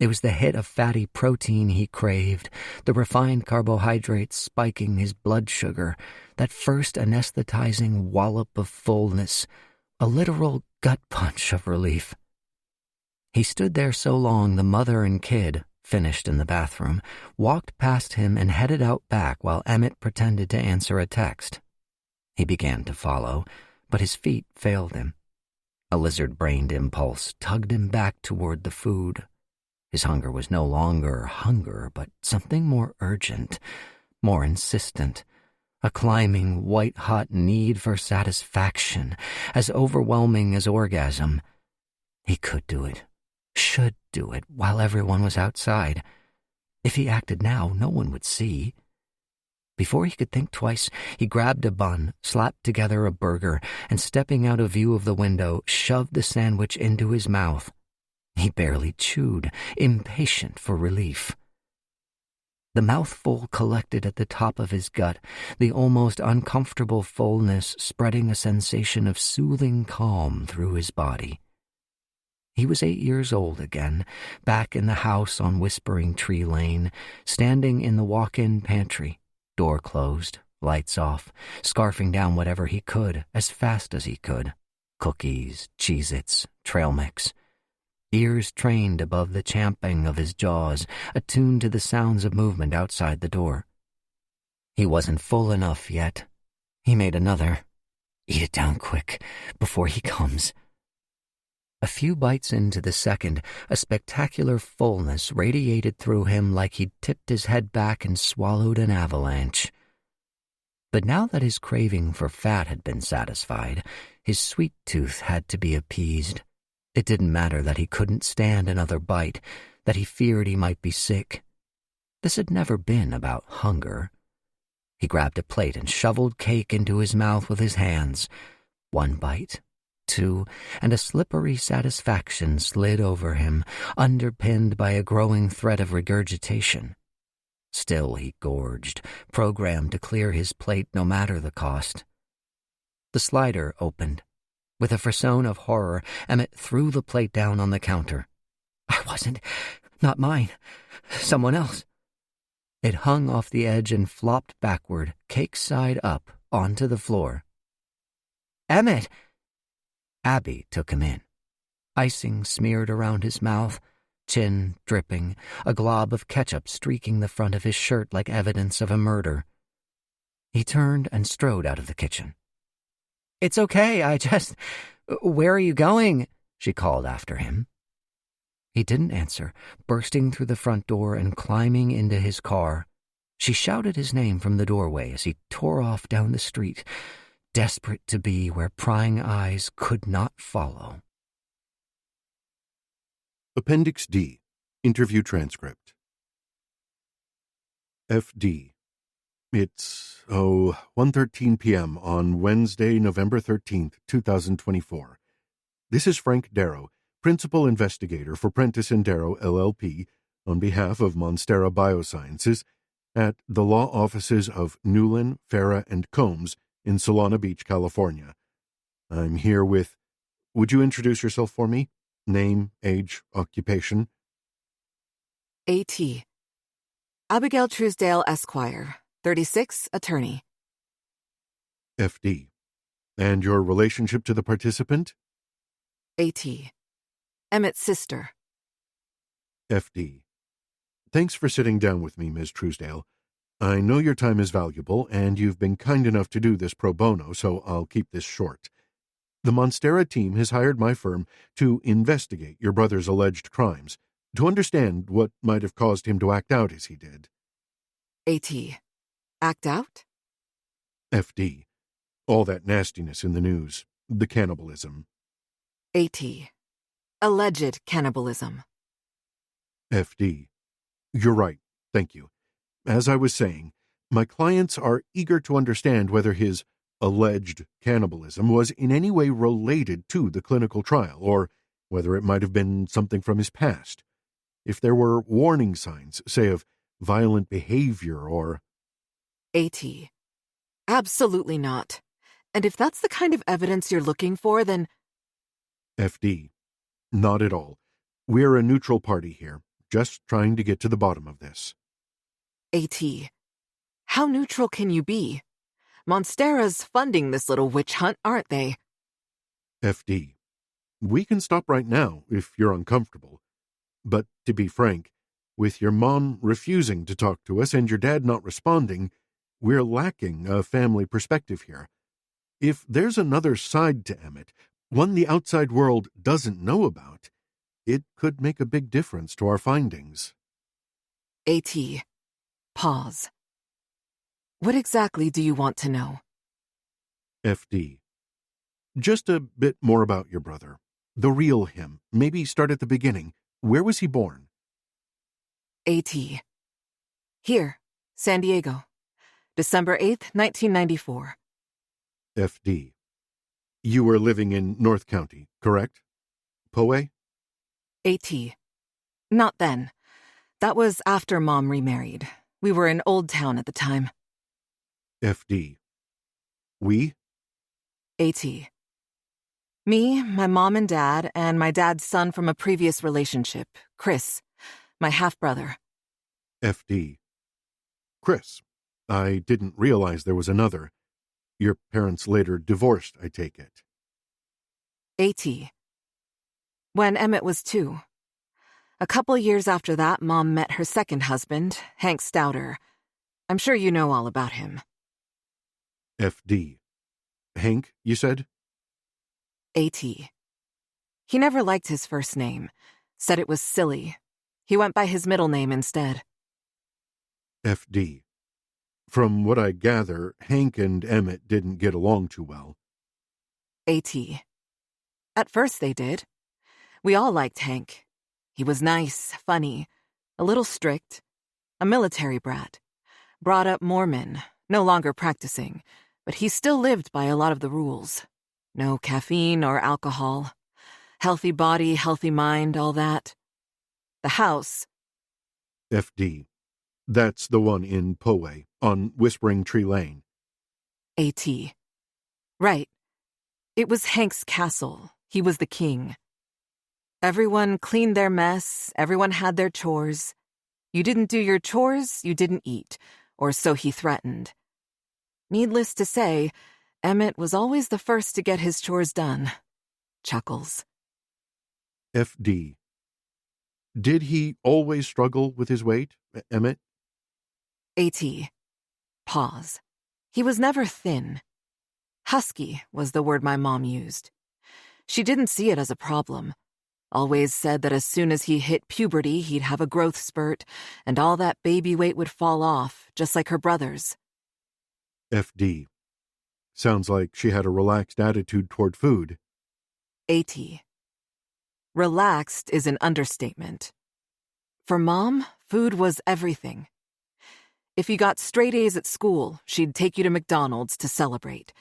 Speaker 1: It was the hit of fatty protein he craved, the refined carbohydrates spiking his blood sugar, that first anesthetizing wallop of fullness, a literal gut punch of relief. He stood there so long the mother and kid, finished in the bathroom, walked past him and headed out back while Emmett pretended to answer a text. He began to follow, but his feet failed him. A lizard-brained impulse tugged him back toward the food. His hunger was no longer hunger, but something more urgent, more insistent, a climbing, white-hot need for satisfaction, as overwhelming as orgasm. He could do it, should do it, while everyone was outside. If he acted now, no one would see. Before he could think twice, he grabbed a bun, slapped together a burger, and stepping out of view of the window, shoved the sandwich into his mouth. He barely chewed, impatient for relief. The mouthful collected at the top of his gut, the almost uncomfortable fullness spreading a sensation of soothing calm through his body. He was 8 years old again, back in the house on Whispering Tree Lane, standing in the walk-in pantry, door closed, lights off, scarfing down whatever he could as fast as he could. Cookies, Cheez-Its, trail mix. Ears trained above the champing of his jaws, attuned to the sounds of movement outside the door. He wasn't full enough yet. He made another. Eat it down quick, before he comes. A few bites into the second, a spectacular fullness radiated through him like he'd tipped his head back and swallowed an avalanche. But now that his craving for fat had been satisfied, his sweet tooth had to be appeased. It didn't matter that he couldn't stand another bite, that he feared he might be sick. This had never been about hunger. He grabbed a plate and shoveled cake into his mouth with his hands. 1 bite, 2, and a slippery satisfaction slid over him, underpinned by a growing threat of regurgitation. Still he gorged, programmed to clear his plate no matter the cost. The slider opened. With a frisson of horror, Emmett threw the plate down on the counter. "I wasn't. Not mine. Someone else." It hung off the edge and flopped backward, cake side up, onto the floor. "Emmett!" Abby took him in. Icing smeared around his mouth, chin dripping, a glob of ketchup streaking the front of his shirt like evidence of a murder. He turned and strode out of the kitchen. "It's okay, Where are you going?" she called after him. He didn't answer, bursting through the front door and climbing into his car. She shouted his name from the doorway as he tore off down the street, desperate to be where prying eyes could not follow.
Speaker 2: Appendix D. Interview Transcript. F.D. It's, 1:13 p.m. on Wednesday, November 13th, 2024. This is Frank Darrow, Principal Investigator for Prentice & Darrow, LLP, on behalf of Monstera Biosciences, at the law offices of Newlin, Farah, and Combs in Solana Beach, California. I'm here with... Would you introduce yourself for me? Name, age, occupation?
Speaker 4: A.T. Abigail Truesdale, Esquire, 36, attorney.
Speaker 2: F.D. And your relationship to the participant?
Speaker 4: A.T. Emmett's sister.
Speaker 2: F.D. Thanks for sitting down with me, Ms. Truesdale. I know your time is valuable, and you've been kind enough to do this pro bono, so I'll keep this short. The Monstera team has hired my firm to investigate your brother's alleged crimes, to understand what might have caused him to act out as he did.
Speaker 4: A.T. Act out?
Speaker 2: F.D. All that nastiness in the news, the cannibalism.
Speaker 4: A.T. Alleged cannibalism.
Speaker 2: F.D. You're right, thank you. As I was saying, my clients are eager to understand whether his alleged cannibalism was in any way related to the clinical trial, or whether it might have been something from his past. If there were warning signs, say, of violent behavior or...
Speaker 4: A.T. Absolutely not. And if that's the kind of evidence you're looking for, then...
Speaker 2: F.D. Not at all. We're a neutral party here. just trying to get to the bottom of this.
Speaker 4: AT. How neutral can you be? Monstera's funding this little witch hunt, aren't they?
Speaker 2: FD. We can stop right now if you're uncomfortable. But to be frank, with your mom refusing to talk to us and your dad not responding, we're lacking a family perspective here. If there's another side to Emmett, one the outside world doesn't know about, it could make a big difference to our findings.
Speaker 4: AT. Pause. What exactly do you want to know?
Speaker 2: FD. Just a bit more about your brother. The real him. Maybe start at the beginning. Where was he born?
Speaker 4: AT. Here, San Diego. December 8th, 1994.
Speaker 2: FD. You were living in North County, correct? Poway?
Speaker 4: AT. Not then. That was after Mom remarried. We were in Old Town at the time.
Speaker 2: FD. We?
Speaker 4: AT. Me, my mom and dad, and my dad's son from a previous relationship, Chris, my half-brother.
Speaker 2: FD. Chris. I didn't realize there was another. Your parents later divorced, I take it.
Speaker 4: AT. When Emmett was 2. A couple years after that, Mom met her second husband, Hank Stouter. I'm sure you know all about him.
Speaker 2: FD. Hank, you said?
Speaker 4: AT. He never liked his first name, said it was silly. He went by his middle name instead.
Speaker 2: FD. From what I gather, Hank and Emmett didn't get along too well.
Speaker 4: AT. At first they did. We all liked Hank. He was nice, funny, a little strict, a military brat, brought up Mormon, no longer practicing, but he still lived by a lot of the rules. No caffeine or alcohol. Healthy body, healthy mind, all that. The house.
Speaker 2: FD. That's the one in Poway, on Whispering Tree Lane.
Speaker 4: AT. Right. It was Hank's castle. He was the king. Everyone cleaned their mess, everyone had their chores. You didn't do your chores, you didn't eat, or so he threatened. Needless to say, Emmett was always the first to get his chores done. Chuckles.
Speaker 2: FD. Did he always struggle with his weight, Emmett?
Speaker 4: AT. Pause. He was never thin. Husky was the word my mom used. She didn't see it as a problem. Always said that as soon as he hit puberty, he'd have a growth spurt, and all that baby weight would fall off, just like her brothers.
Speaker 2: FD. Sounds like she had a relaxed attitude toward food.
Speaker 4: AT. Relaxed is an understatement. For Mom, food was everything. If you got straight A's at school, she'd take you to McDonald's to celebrate.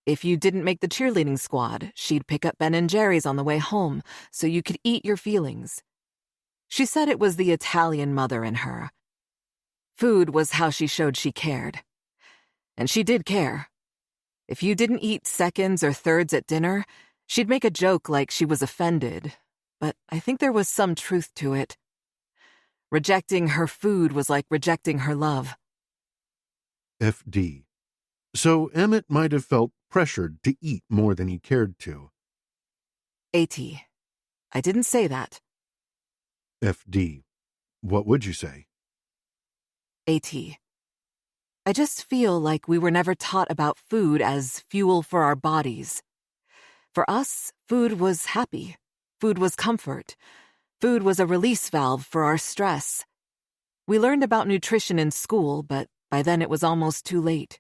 Speaker 4: If you didn't make the cheerleading squad, she'd pick up Ben & Jerry's on the way home so you could eat your feelings. She said it was the Italian mother in her. Food was how she showed she cared. And she did care. If you didn't eat seconds or thirds at dinner, she'd make a joke like she was offended, but I think there was some truth to it. Rejecting her food was like rejecting her love.
Speaker 2: FD. So Emmett might have felt pressured to eat more than he cared to.
Speaker 4: AT. I didn't say that.
Speaker 2: FD. What would you say?
Speaker 4: AT. I just feel like we were never taught about food as fuel for our bodies. For us, food was happy. Food was comfort. Food was a release valve for our stress. We learned about nutrition in school, but by then it was almost too late.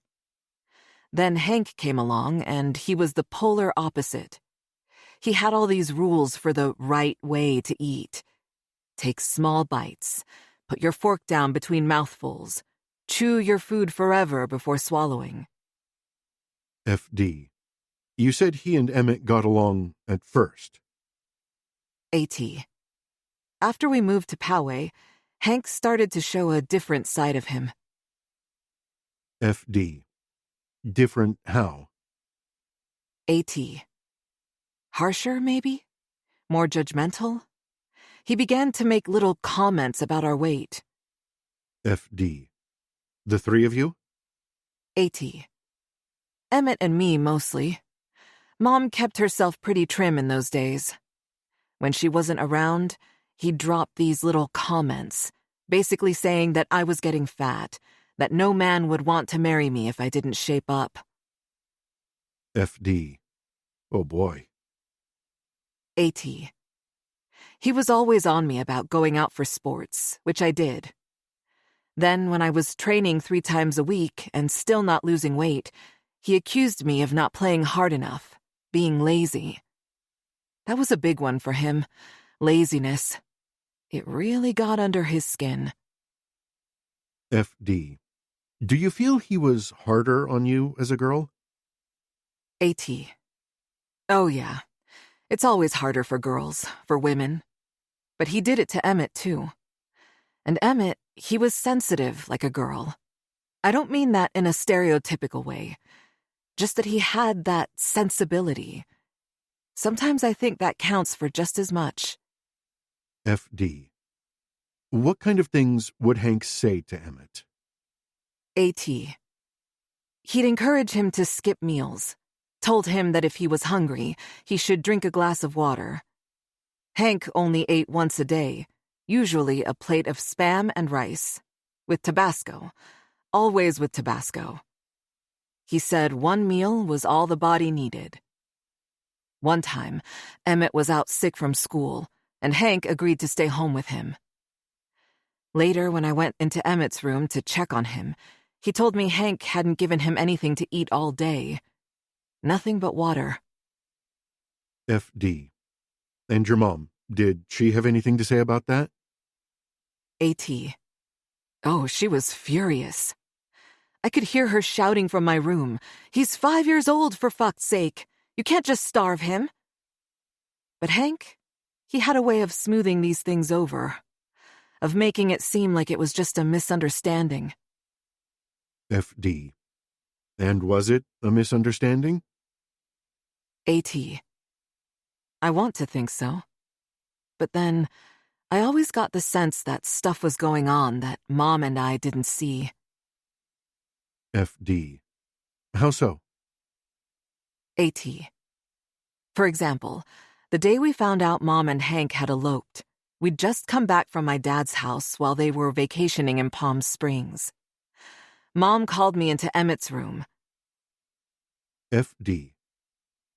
Speaker 4: Then Hank came along, and he was the polar opposite. He had all these rules for the right way to eat. Take small bites. Put your fork down between mouthfuls. Chew your food forever before swallowing.
Speaker 2: FD. You said he and Emmett got along at first.
Speaker 4: AT. After we moved to Poway, Hank started to show a different side of him.
Speaker 2: FD. Different how?
Speaker 4: AT. Harsher, maybe? More judgmental? He began to make little comments about our weight.
Speaker 2: FD. The three of you?
Speaker 4: AT. Emmett and me, mostly. Mom kept herself pretty trim in those days. When she wasn't around, he'd drop these little comments, basically saying that I was getting fat, that no man would want to marry me if I didn't shape up.
Speaker 2: FD. Oh boy.
Speaker 4: AT. He was always on me about going out for sports, which I did. Then, when I was training 3 times a week and still not losing weight, he accused me of not playing hard enough, being lazy. That was a big one for him, laziness. It really got under his skin.
Speaker 2: FD. Do you feel he was harder on you as a girl?
Speaker 4: AT. Oh yeah, it's always harder for girls, for women. But he did it to Emmett too. And Emmett, he was sensitive like a girl. I don't mean that in a stereotypical way, just that he had that sensibility. Sometimes I think that counts for just as much.
Speaker 2: FD. What kind of things would Hank say to Emmett?
Speaker 4: AT. He'd encourage him to skip meals, told him that if he was hungry, he should drink a glass of water. Hank only ate once a day, usually a plate of Spam and rice, with Tabasco, always with Tabasco. He said 1 meal was all the body needed. One time, Emmett was out sick from school, and Hank agreed to stay home with him. Later, when I went into Emmett's room to check on him, he told me Hank hadn't given him anything to eat all day. Nothing but water.
Speaker 2: FD. And your mom, did she have anything to say about that?
Speaker 4: AT. Oh, she was furious. I could hear her shouting from my room, "He's 5 years old, for fuck's sake. You can't just starve him." But Hank, he had a way of smoothing these things over, of making it seem like it was just a misunderstanding.
Speaker 2: FD. And was it a misunderstanding?
Speaker 4: AT. I want to think so. But then, I always got the sense that stuff was going on that Mom and I didn't see.
Speaker 2: FD. How so?
Speaker 4: AT. For example, the day we found out Mom and Hank had eloped, we'd just come back from my dad's house while they were vacationing in Palm Springs. Mom called me into Emmett's room.
Speaker 2: FD.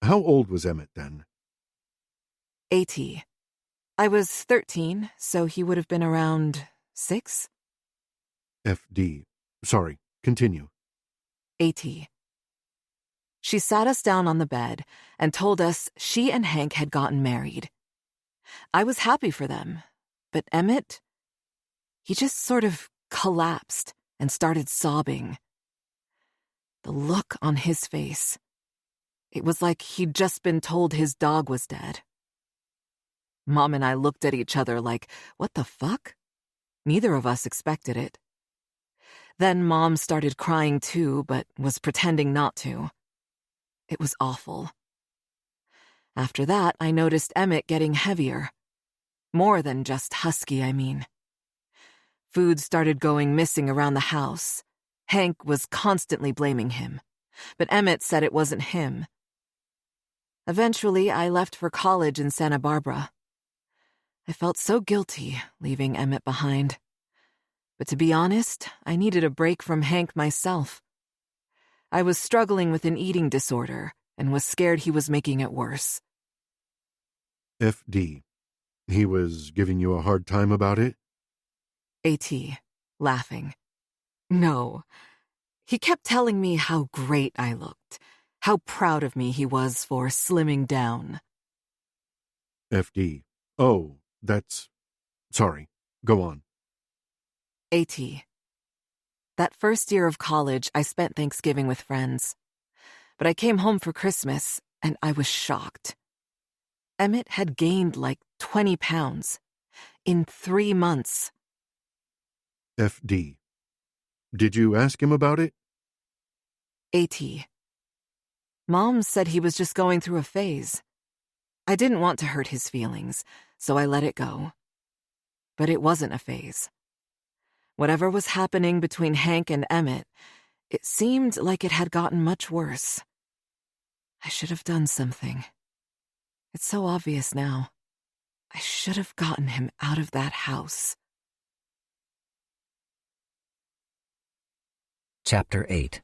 Speaker 2: How old was Emmett then?
Speaker 4: AT. I was 13, so he would have been around 6?
Speaker 2: FD. Sorry, continue.
Speaker 4: AT. She sat us down on the bed and told us she and Hank had gotten married. I was happy for them, but Emmett, he just sort of collapsed and started sobbing. The look on his face, it was like he'd just been told his dog was dead. Mom and I looked at each other like, what the fuck? Neither of us expected it. Then Mom started crying too, but was pretending not to. It was awful. After that, I noticed Emmett getting heavier. More than just husky, I mean. Food started going missing around the house. Hank was constantly blaming him, but Emmett said it wasn't him. Eventually, I left for college in Santa Barbara. I felt so guilty leaving Emmett behind. But to be honest, I needed a break from Hank myself. I was struggling with an eating disorder and was scared he was making it worse.
Speaker 2: FD. He was giving you a hard time about it?
Speaker 4: AT, laughing. No. He kept telling me how great I looked, how proud of me he was for slimming down.
Speaker 2: FD. Oh, that's... Sorry. Go on.
Speaker 4: AT. That first year of college, I spent Thanksgiving with friends. But I came home for Christmas, and I was shocked. Emmett had gained like 20 pounds in 3 months.
Speaker 2: FD. Did you ask him about it?
Speaker 4: AT. Mom said he was just going through a phase. I didn't want to hurt his feelings, so I let it go. but it wasn't a phase. Whatever was happening between Hank and Emmett, it seemed like it had gotten much worse. I should have done something. It's so obvious now. I should have gotten him out of that house.
Speaker 1: Chapter 8.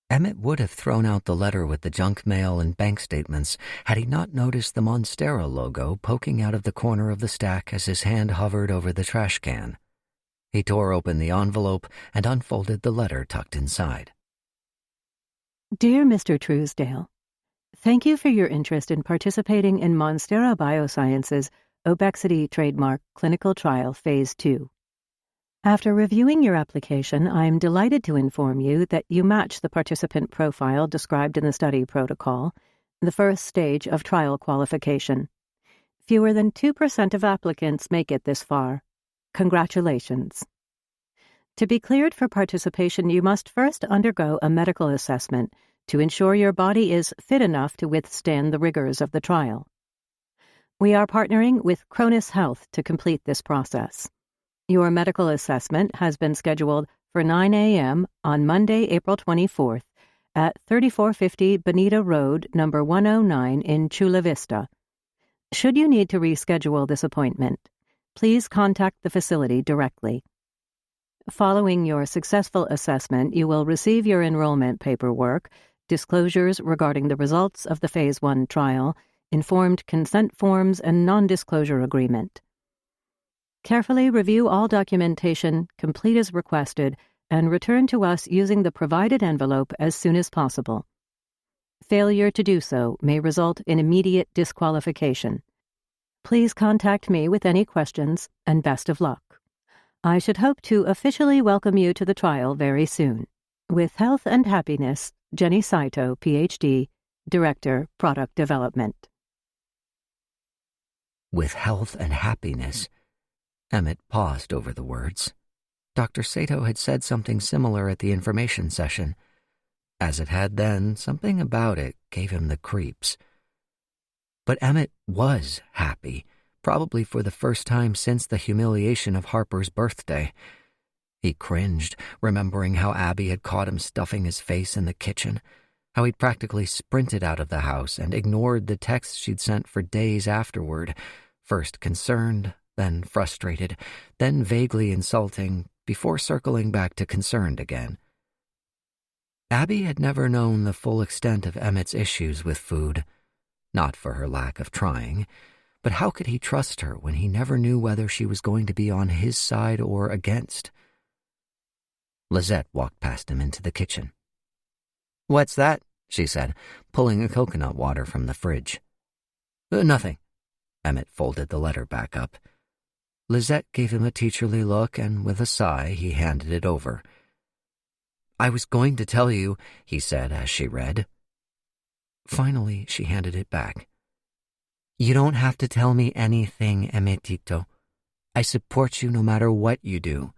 Speaker 1: Emmett would have thrown out the letter with the junk mail and bank statements had he not noticed the Monstera logo poking out of the corner of the stack as his hand hovered over the trash can. He tore open the envelope and unfolded the letter tucked inside.
Speaker 3: Dear Mr. Truesdale, thank you for your interest in participating in Monstera Biosciences' Obexity Trademark Clinical Trial Phase 2. After reviewing your application, I am delighted to inform you that you match the participant profile described in the study protocol, the first stage of trial qualification. Fewer than 2% of applicants make it this far. Congratulations. To be cleared for participation, you must first undergo a medical assessment to ensure your body is fit enough to withstand the rigors of the trial. We are partnering with Cronus Health to complete this process. Your medical assessment has been scheduled for 9 a.m. on Monday, April 24th at 3450 Bonita Road, number 109 in Chula Vista. Should you need to reschedule this appointment, please contact the facility directly. Following your successful assessment, you will receive your enrollment paperwork, disclosures regarding the results of the Phase 1 trial, informed consent forms, and non-disclosure agreement. Carefully review all documentation, complete as requested, and return to us using the provided envelope as soon as possible. Failure to do so may result in immediate disqualification. Please contact me with any questions, and best of luck. I should hope to officially welcome you to the trial very soon. With health and happiness, Jenny Saito, Ph.D., Director, Product Development.
Speaker 1: With health and happiness. Emmett paused over the words. Dr. Sato had said something similar at the information session. As it had then, something about it gave him the creeps. But Emmett was happy, probably for the first time since the humiliation of Harper's birthday. He cringed, remembering how Abby had caught him stuffing his face in the kitchen, how he'd practically sprinted out of the house and ignored the texts she'd sent for days afterward, first concerned, then frustrated, then vaguely insulting, before circling back to concerned again. Abby had never known the full extent of Emmett's issues with food, not for her lack of trying, but how could he trust her when he never knew whether she was going to be on his side or against? Lizette walked past him into the kitchen. "What's that?" she said, pulling a coconut water from the fridge. Nothing." Emmett folded the letter back up. Lizette gave him a teacherly look, and with a sigh, he handed it over. "I was going to tell you," he said as she read. Finally, she handed it back. "You don't have to tell me anything, Emmetito. I support you no matter what you do."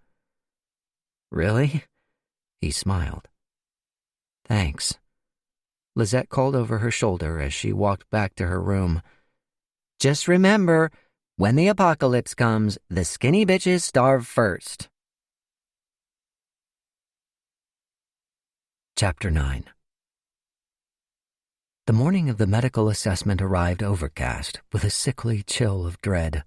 Speaker 1: "Really?" He smiled. "Thanks." Lizette called over her shoulder as she walked back to her room. "Just remember, when the apocalypse comes, the skinny bitches starve first." Chapter 9. The morning of the medical assessment arrived overcast, with a sickly chill of dread.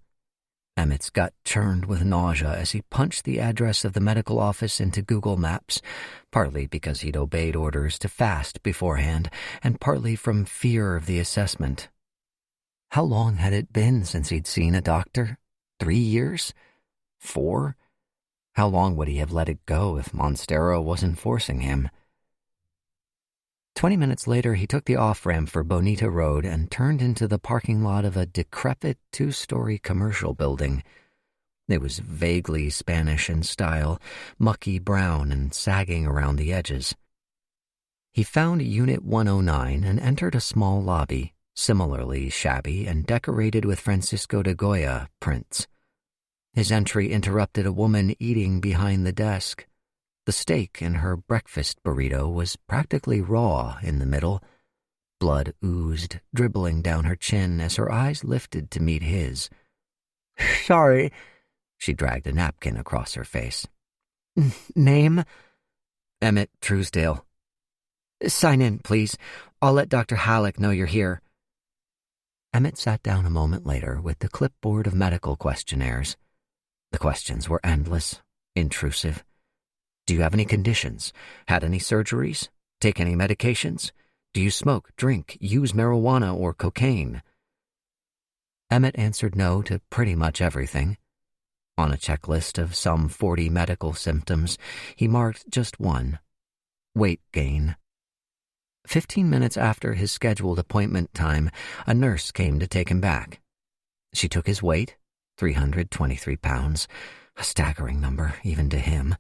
Speaker 1: Emmett's gut churned with nausea as he punched the address of the medical office into Google Maps, partly because he'd obeyed orders to fast beforehand, and partly from fear of the assessment. How long had it been since he'd seen a doctor? 3 years? 4? How long would he have let it go if Monstera wasn't forcing him? 20 minutes later, he took the off-ramp for Bonita Road and turned into the parking lot of a decrepit 2-story commercial building. It was vaguely Spanish in style, mucky brown and sagging around the edges. He found Unit 109 and entered a small lobby, similarly shabby and decorated with Francisco de Goya prints. His entry interrupted a woman eating behind the desk. The steak in her breakfast burrito was practically raw in the middle. Blood oozed, dribbling down her chin as her eyes lifted to meet his. Sorry. She dragged a napkin across her face. Name? Emmett Truesdale. Sign in, please. I'll let Dr. Halleck know you're here. Emmett sat down a moment later with the clipboard of medical questionnaires. The questions were endless, intrusive. Do you have any conditions? Had any surgeries? Take any medications? Do you smoke, drink, use marijuana or cocaine? Emmett answered no to pretty much everything. On a checklist of some 40 medical symptoms, he marked just one: weight gain. 15 minutes after his scheduled appointment time, a nurse came to take him back. She took his weight, 323 pounds, a staggering number even to him,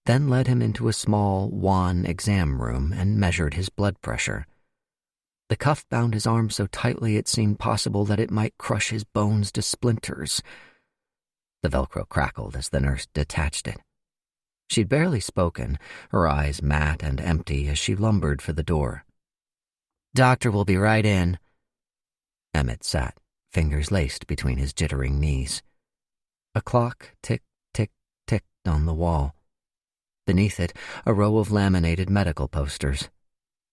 Speaker 1: then led him into a small, wan exam room and measured his blood pressure. The cuff bound his arm so tightly it seemed possible that it might crush his bones to splinters. The Velcro crackled as the nurse detached it. She'd barely spoken, her eyes matte and empty as she lumbered for the door. Doctor will be right in. Emmett sat, fingers laced between his jittering knees. A clock ticked, ticked, ticked on the wall. Beneath it, a row of laminated medical posters.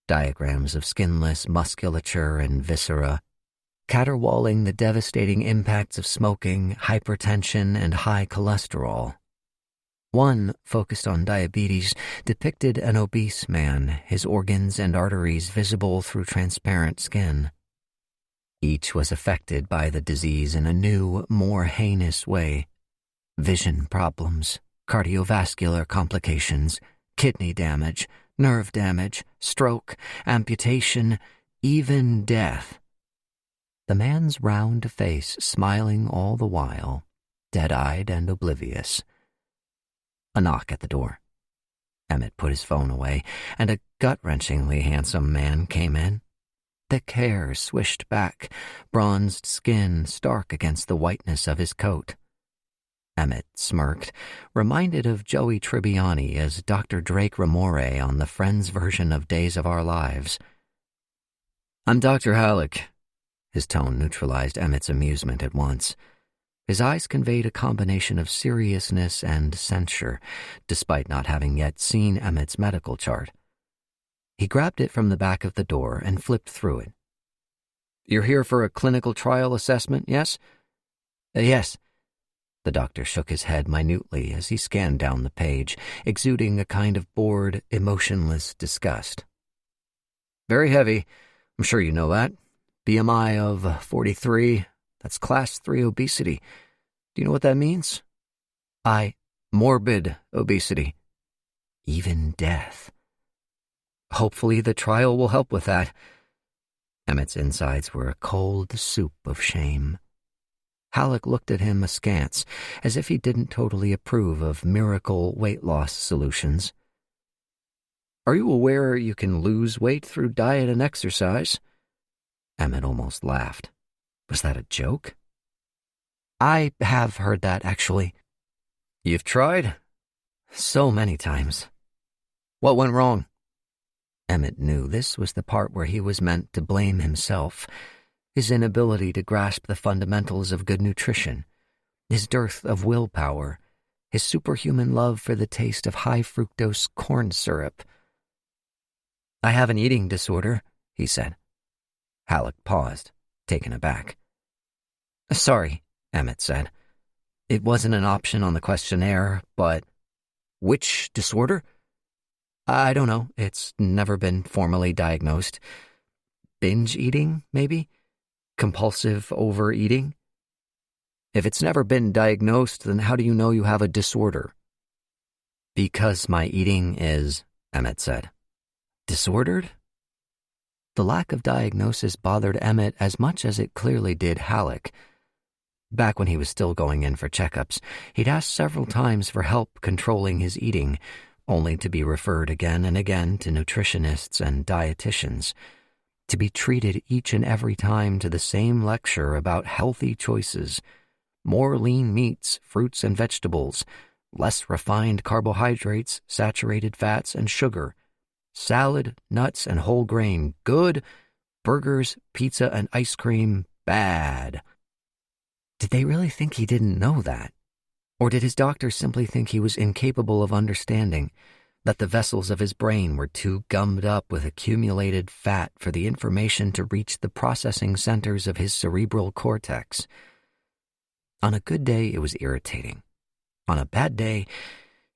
Speaker 1: Diagrams of skinless musculature and viscera, caterwauling the devastating impacts of smoking, hypertension, and high cholesterol. One, focused on diabetes, depicted an obese man, his organs and arteries visible through transparent skin. Each was affected by the disease in a new, more heinous way. Vision problems, cardiovascular complications, kidney damage, nerve damage, stroke, amputation, even death. The man's round face smiling all the while, dead-eyed and oblivious. A knock at the door. Emmett put his phone away, and a gut-wrenchingly handsome man came in. Thick hair swished back, bronzed skin stark against the whiteness of his coat. Emmett smirked, reminded of Joey Tribbiani as Dr. Drake Ramore on the Friends version of Days of Our Lives. I'm Dr. Halleck. His tone neutralized Emmett's amusement at once. His eyes conveyed a combination of seriousness and censure, despite not having yet seen Emmett's medical chart. He grabbed it from the back of the door and flipped through it. You're here for a clinical trial assessment, yes? Yes. The doctor shook his head minutely as he scanned down the page, exuding a kind of bored, emotionless disgust. Very heavy. I'm sure you know that. BMI of 43. That's class 3 obesity. Do you know what that means? Morbid obesity. Even death. Hopefully the trial will help with that. Emmett's insides were a cold soup of shame. Halleck looked at him askance, as if he didn't totally approve of miracle weight loss solutions. Are you aware you can lose weight through diet and exercise? Emmett almost laughed. Was that a joke? I have heard that, actually. You've tried? So many times. What went wrong? Emmett knew this was the part where he was meant to blame himself, his inability to grasp the fundamentals of good nutrition, his dearth of willpower, his superhuman love for the taste of high-fructose corn syrup. I have an eating disorder, he said. Halleck paused, taken aback. Sorry, Emmett said. It wasn't an option on the questionnaire, but... Which disorder? I don't know. It's never been formally diagnosed. Binge eating, maybe? Compulsive overeating? If it's never been diagnosed, then how do you know you have a disorder? Because my eating is, Emmett said. Disordered? The lack of diagnosis bothered Emmett as much as it clearly did Halleck. Back when he was still going in for checkups, he'd asked several times for help controlling his eating, only to be referred again and again to nutritionists and dietitians, to be treated each and every time to the same lecture about healthy choices, more lean meats, fruits and vegetables, less refined carbohydrates, saturated fats and sugar, salad, nuts and whole grain, good, burgers, pizza and ice cream, bad. Did they really think he didn't know that? Or did his doctor simply think he was incapable of understanding, that the vessels of his brain were too gummed up with accumulated fat for the information to reach the processing centers of his cerebral cortex? On a good day, it was irritating. On a bad day,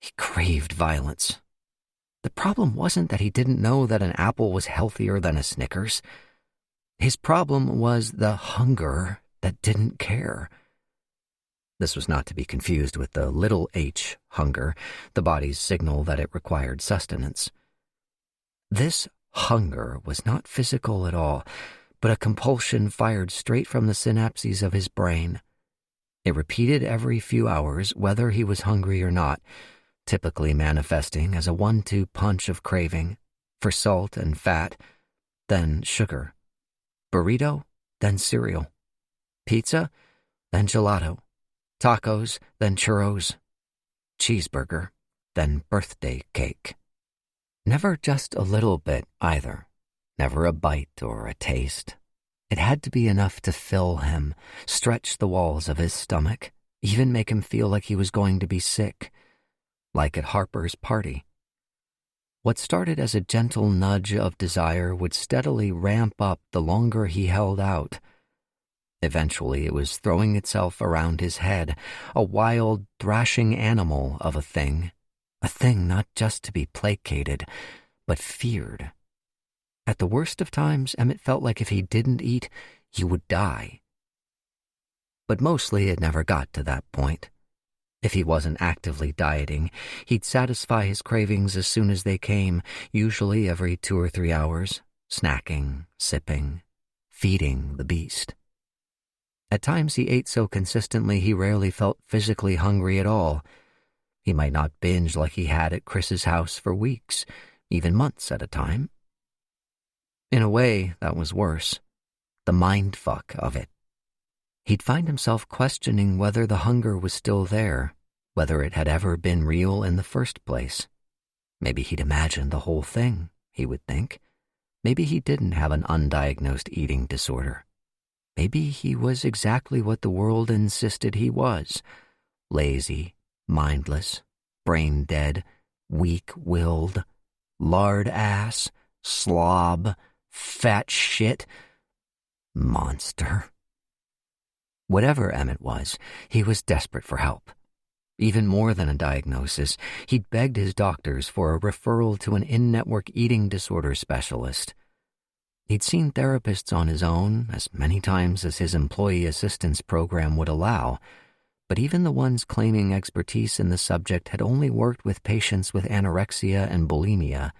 Speaker 1: he craved violence. The problem wasn't that he didn't know that an apple was healthier than a Snickers. His problem was the hunger that didn't care. This was not to be confused with the little h hunger, the body's signal that it required sustenance. This hunger was not physical at all, but a compulsion fired straight from the synapses of his brain. It repeated every few hours, whether he was hungry or not, typically manifesting as a 1-2 punch of craving for salt and fat, then sugar, burrito, then cereal, pizza, then gelato, tacos, then churros, cheeseburger, then birthday cake. Never just a little bit either, never a bite or a taste. It had to be enough to fill him, stretch the walls of his stomach, even make him feel like he was going to be sick, like at Harper's party. What started as a gentle nudge of desire would steadily ramp up the longer he held out. Eventually, it was throwing itself around his head, a wild, thrashing animal of a thing not just to be placated, but feared. At the worst of times, Emmett felt like if he didn't eat, he would die. But mostly it never got to that point. If he wasn't actively dieting, he'd satisfy his cravings as soon as they came, usually every 2 or 3 hours, snacking, sipping, feeding the beast. At times he ate so consistently he rarely felt physically hungry at all. He might not binge like he had at Chris's house for weeks, even months at a time. In a way, that was worse. The mindfuck of it. He'd find himself questioning whether the hunger was still there, whether it had ever been real in the first place. Maybe he'd imagined the whole thing, he would think. Maybe he didn't have an undiagnosed eating disorder. Maybe he was exactly what the world insisted he was: lazy, mindless, brain-dead, weak-willed, lard-ass, slob, fat shit, monster. Whatever Emmett was, he was desperate for help. Even more than a diagnosis, he'd begged his doctors for a referral to an in-network eating disorder specialist. He'd seen therapists on his own as many times as his employee assistance program would allow, but even the ones claiming expertise in the subject had only worked with patients with anorexia and bulimia.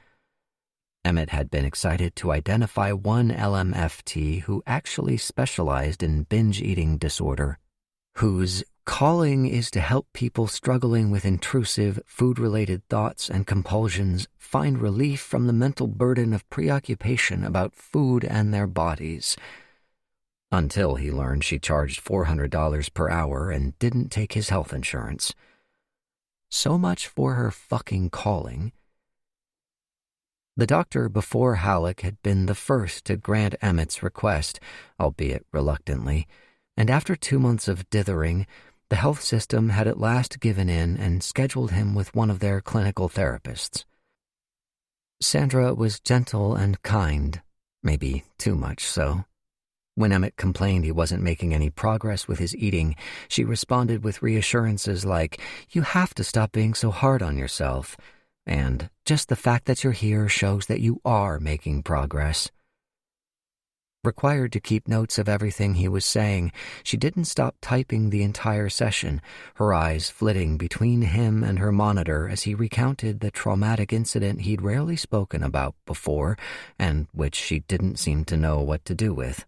Speaker 1: Emmett had been excited to identify one LMFT who actually specialized in binge eating disorder, whose calling is to help people struggling with intrusive, food-related thoughts and compulsions find relief from the mental burden of preoccupation about food and their bodies. Until he learned she charged $400 per hour and didn't take his health insurance. So much for her fucking calling. The doctor before Halleck had been the first to grant Emmett's request, albeit reluctantly, and after 2 months of dithering, the health system had at last given in and scheduled him with one of their clinical therapists. Sandra was gentle and kind, maybe too much so. When Emmett complained he wasn't making any progress with his eating, she responded with reassurances like, "You have to stop being so hard on yourself," and "just the fact that you're here shows that you are making progress." Required to keep notes of everything he was saying, she didn't stop typing the entire session, her eyes flitting between him and her monitor as he recounted the traumatic incident he'd rarely spoken about before and which she didn't seem to know what to do with.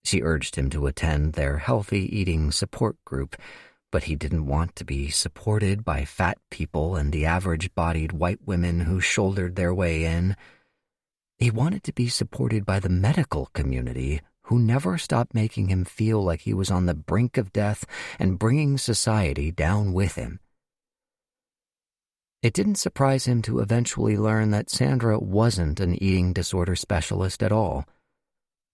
Speaker 1: She urged him to attend their healthy eating support group, but he didn't want to be supported by fat people and the average-bodied white women who shouldered their way in. He wanted to be supported by the medical community, who never stopped making him feel like he was on the brink of death and bringing society down with him. It didn't surprise him to eventually learn that Sandra wasn't an eating disorder specialist at all.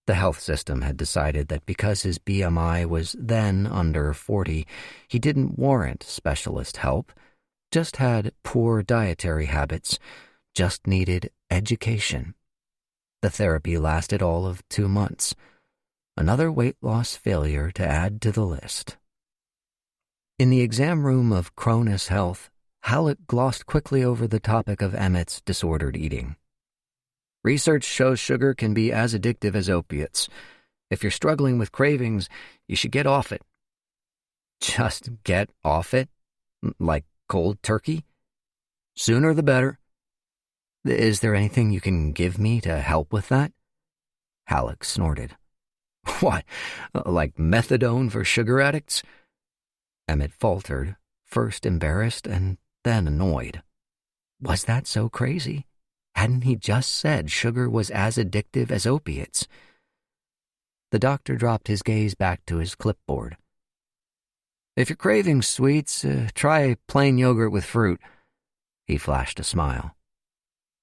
Speaker 1: The health system had decided that because his BMI was then under 40, he didn't warrant specialist help, just had poor dietary habits, just needed education. The therapy lasted all of 2 months. Another weight loss failure to add to the list. In the exam room of Cronus Health, Halleck glossed quickly over the topic of Emmett's disordered eating. Research shows sugar can be as addictive as opiates. If you're struggling with cravings, you should get off it. Just get off it? Like cold turkey? Sooner the better. Is there anything you can give me to help with that? Halleck snorted. What, like methadone for sugar addicts? Emmett faltered, first embarrassed and then annoyed. Was that so crazy? Hadn't he just said sugar was as addictive as opiates? The doctor dropped his gaze back to his clipboard. If you're craving sweets, try plain yogurt with fruit. He flashed a smile.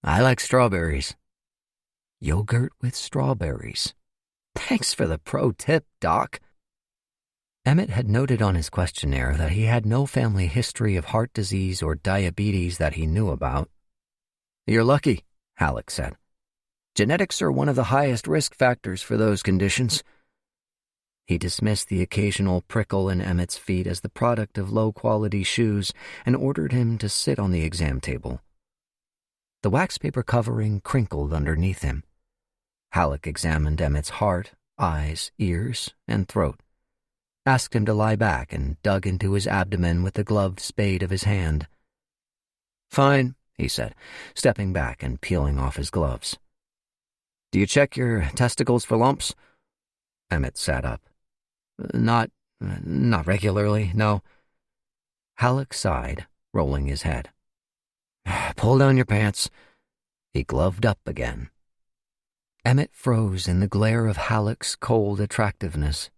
Speaker 1: I like strawberries. Yogurt with strawberries. Thanks for the pro tip, Doc. Emmett had noted on his questionnaire that he had no family history of heart disease or diabetes that he knew about. You're lucky, Halleck said. Genetics are one of the highest risk factors for those conditions. He dismissed the occasional prickle in Emmett's feet as the product of low-quality shoes and ordered him to sit on the exam table. The wax paper covering crinkled underneath him. Halleck examined Emmett's heart, eyes, ears, and throat, asked him to lie back and dug into his abdomen with the gloved spade of his hand. Fine, he said, stepping back and peeling off his gloves. Do you check your testicles for lumps? Emmett sat up. Not regularly, no. Halleck sighed, rolling his head. Pull down your pants. He gloved up again. Emmett froze in the glare of Halleck's cold attractiveness,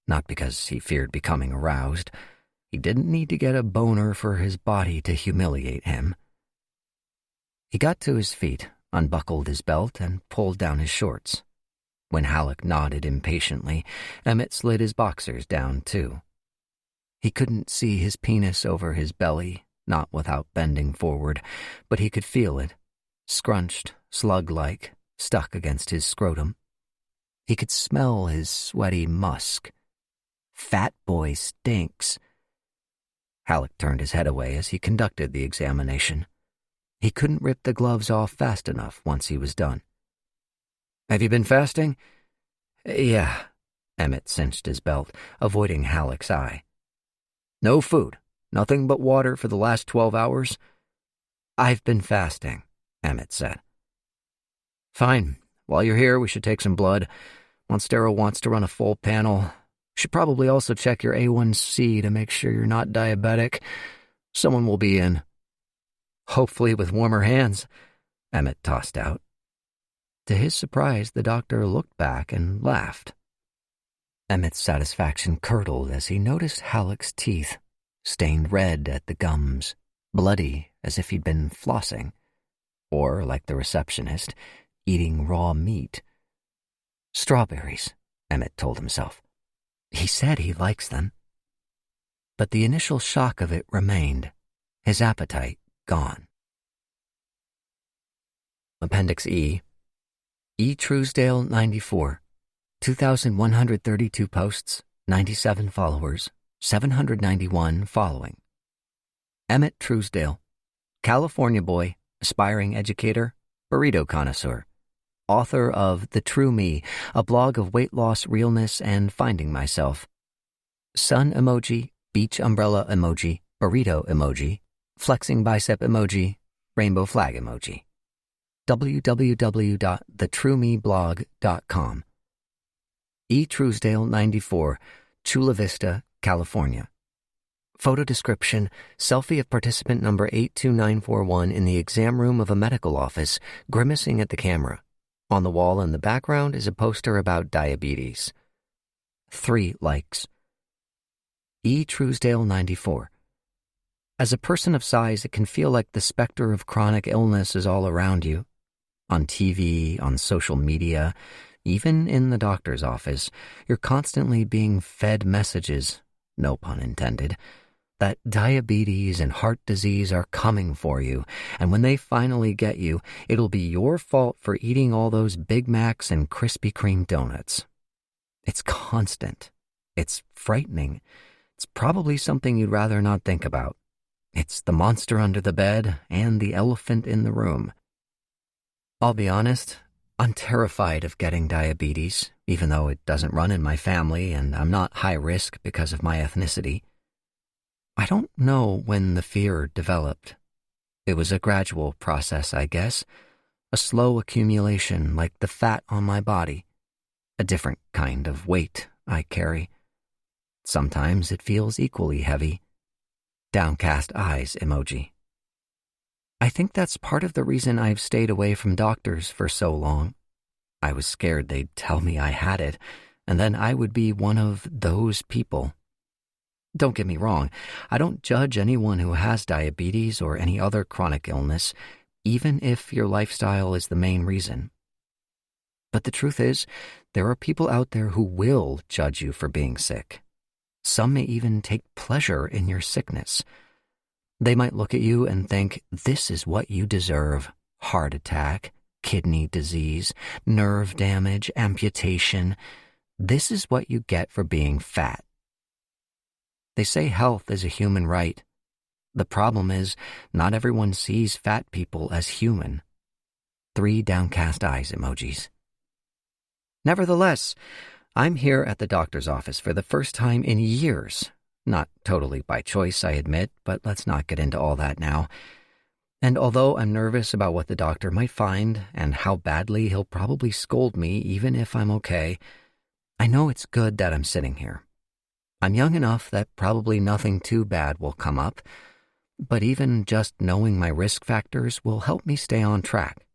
Speaker 1: not because he feared becoming aroused. He didn't need to get a boner for his body to humiliate him. He got to his feet, unbuckled his belt, and pulled down his shorts. When Halleck nodded impatiently, Emmett slid his boxers down, too. He couldn't see his penis over his belly, not without bending forward, but he could feel it, scrunched, slug-like, stuck against his scrotum. He could smell his sweaty musk. Fat boy stinks. Halleck turned his head away as he conducted the examination. He couldn't rip the gloves off fast enough once he was done. Have you been fasting? Yeah. Emmett cinched his belt, avoiding Halleck's eye. No food, nothing but water for the last 12 hours? I've been fasting, Emmett said. Fine. While you're here, we should take some blood. Monstero wants to run a full panel. Should probably also check your A1C to make sure you're not diabetic. Someone will be in. Hopefully with warmer hands, Emmett tossed out. To his surprise, the doctor looked back and laughed. Emmett's satisfaction curdled as he noticed Halleck's teeth, stained red at the gums, bloody as if he'd been flossing, or, like the receptionist, eating raw meat. Strawberries, Emmett told himself. He said he likes them. But the initial shock of it remained, his appetite gone. Appendix E. E. Truesdale, 94. 2,132 posts, 97 followers, 791 following. Emmett Truesdale, California boy, aspiring educator, burrito connoisseur, author of The True Me, a blog of weight loss, realness, and finding myself. Sun emoji, beach umbrella emoji, burrito emoji, flexing bicep emoji, rainbow flag emoji. www.thetruemeblog.com. E. Truesdale, 94, Chula Vista, California. Photo description, selfie of participant number 82941 in the exam room of a medical office, grimacing at the camera. On the wall in the background is a poster about diabetes. 3 likes. E. Truesdale, 94. As a person of size, it can feel like the specter of chronic illness is all around you. On TV, on social media, Even in the doctor's office, you're constantly being fed messages, no pun intended, that diabetes and heart disease are coming for you, and when they finally get you, it'll be your fault for eating all those Big Macs and Krispy Kreme donuts. It's constant. It's frightening. It's probably something you'd rather not think about. It's the monster under the bed and the elephant in the room. I'll be honest, I'm terrified of getting diabetes, even though it doesn't run in my family and I'm not high risk because of my ethnicity. I don't know when the fear developed. It was a gradual process, I guess, a slow accumulation like the fat on my body, a different kind of weight I carry. Sometimes it feels equally heavy. Downcast eyes emoji. I think that's part of the reason I've stayed away from doctors for so long. I was scared they'd tell me I had it, and then I would be one of those people. Don't get me wrong, I don't judge anyone who has diabetes or any other chronic illness, even if your lifestyle is the main reason. But the truth is, there are people out there who will judge you for being sick. Some may even take pleasure in your sickness. They might look at you and think, this is what you deserve: heart attack, kidney disease, nerve damage, amputation. This is what you get for being fat. They say health is a human right. The problem is, not everyone sees fat people as human. 3 downcast eyes emojis. Nevertheless, I'm here at the doctor's office for the first time in years. Not totally by choice, I admit, but let's not get into all that now. And although I'm nervous about what the doctor might find and how badly he'll probably scold me even if I'm okay, I know it's good that I'm sitting here. I'm young enough that probably nothing too bad will come up, but even just knowing my risk factors will help me stay on track.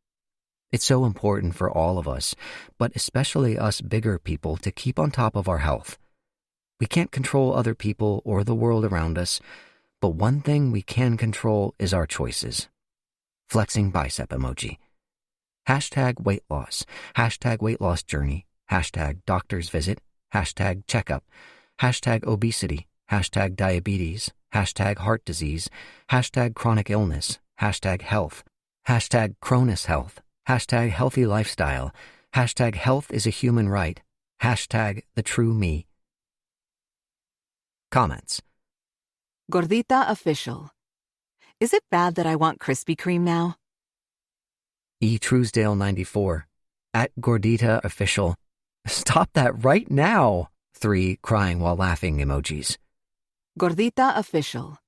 Speaker 1: It's so important for all of us, but especially us bigger people, to keep on top of our health. We can't control other people or the world around us, but one thing we can control is our choices. Flexing bicep emoji. #weight loss, #weight loss journey, #doctor's visit, #checkup, #obesity, #diabetes, #heart disease, #chronic illness, #health, #Cronus health, #healthy lifestyle, #health is a human right, #the true me. Comments.
Speaker 4: Gordita official. Is it bad that I want Krispy Kreme now?
Speaker 1: E. Truesdale 94. @Gordita official. Stop that right now. 3 crying while laughing emojis.
Speaker 4: Gordita official.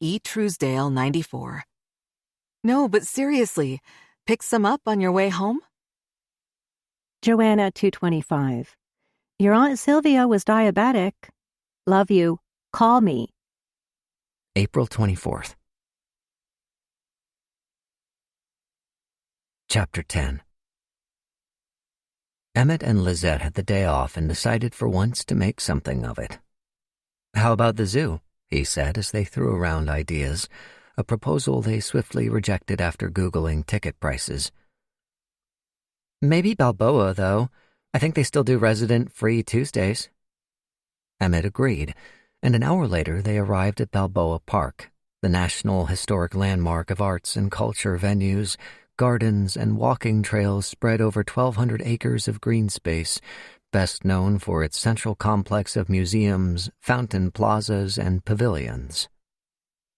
Speaker 4: @E. Truesdale 94. No, but seriously, pick some up on your way home?
Speaker 3: Joanna 225. Your Aunt Sylvia was diabetic. Love you. Call me.
Speaker 1: April 24th. Chapter 10. Emmett and Lizette had the day off and decided for once to make something of it. How about the zoo? He said as they threw around ideas, a proposal they swiftly rejected after Googling ticket prices. Maybe Balboa, though. I think they still do resident-free Tuesdays. Emmett agreed, and an hour later they arrived at Balboa Park, the National Historic Landmark of arts and culture venues, gardens, and walking trails spread over 1,200 acres of green space, best known for its central complex of museums, fountain plazas, and pavilions.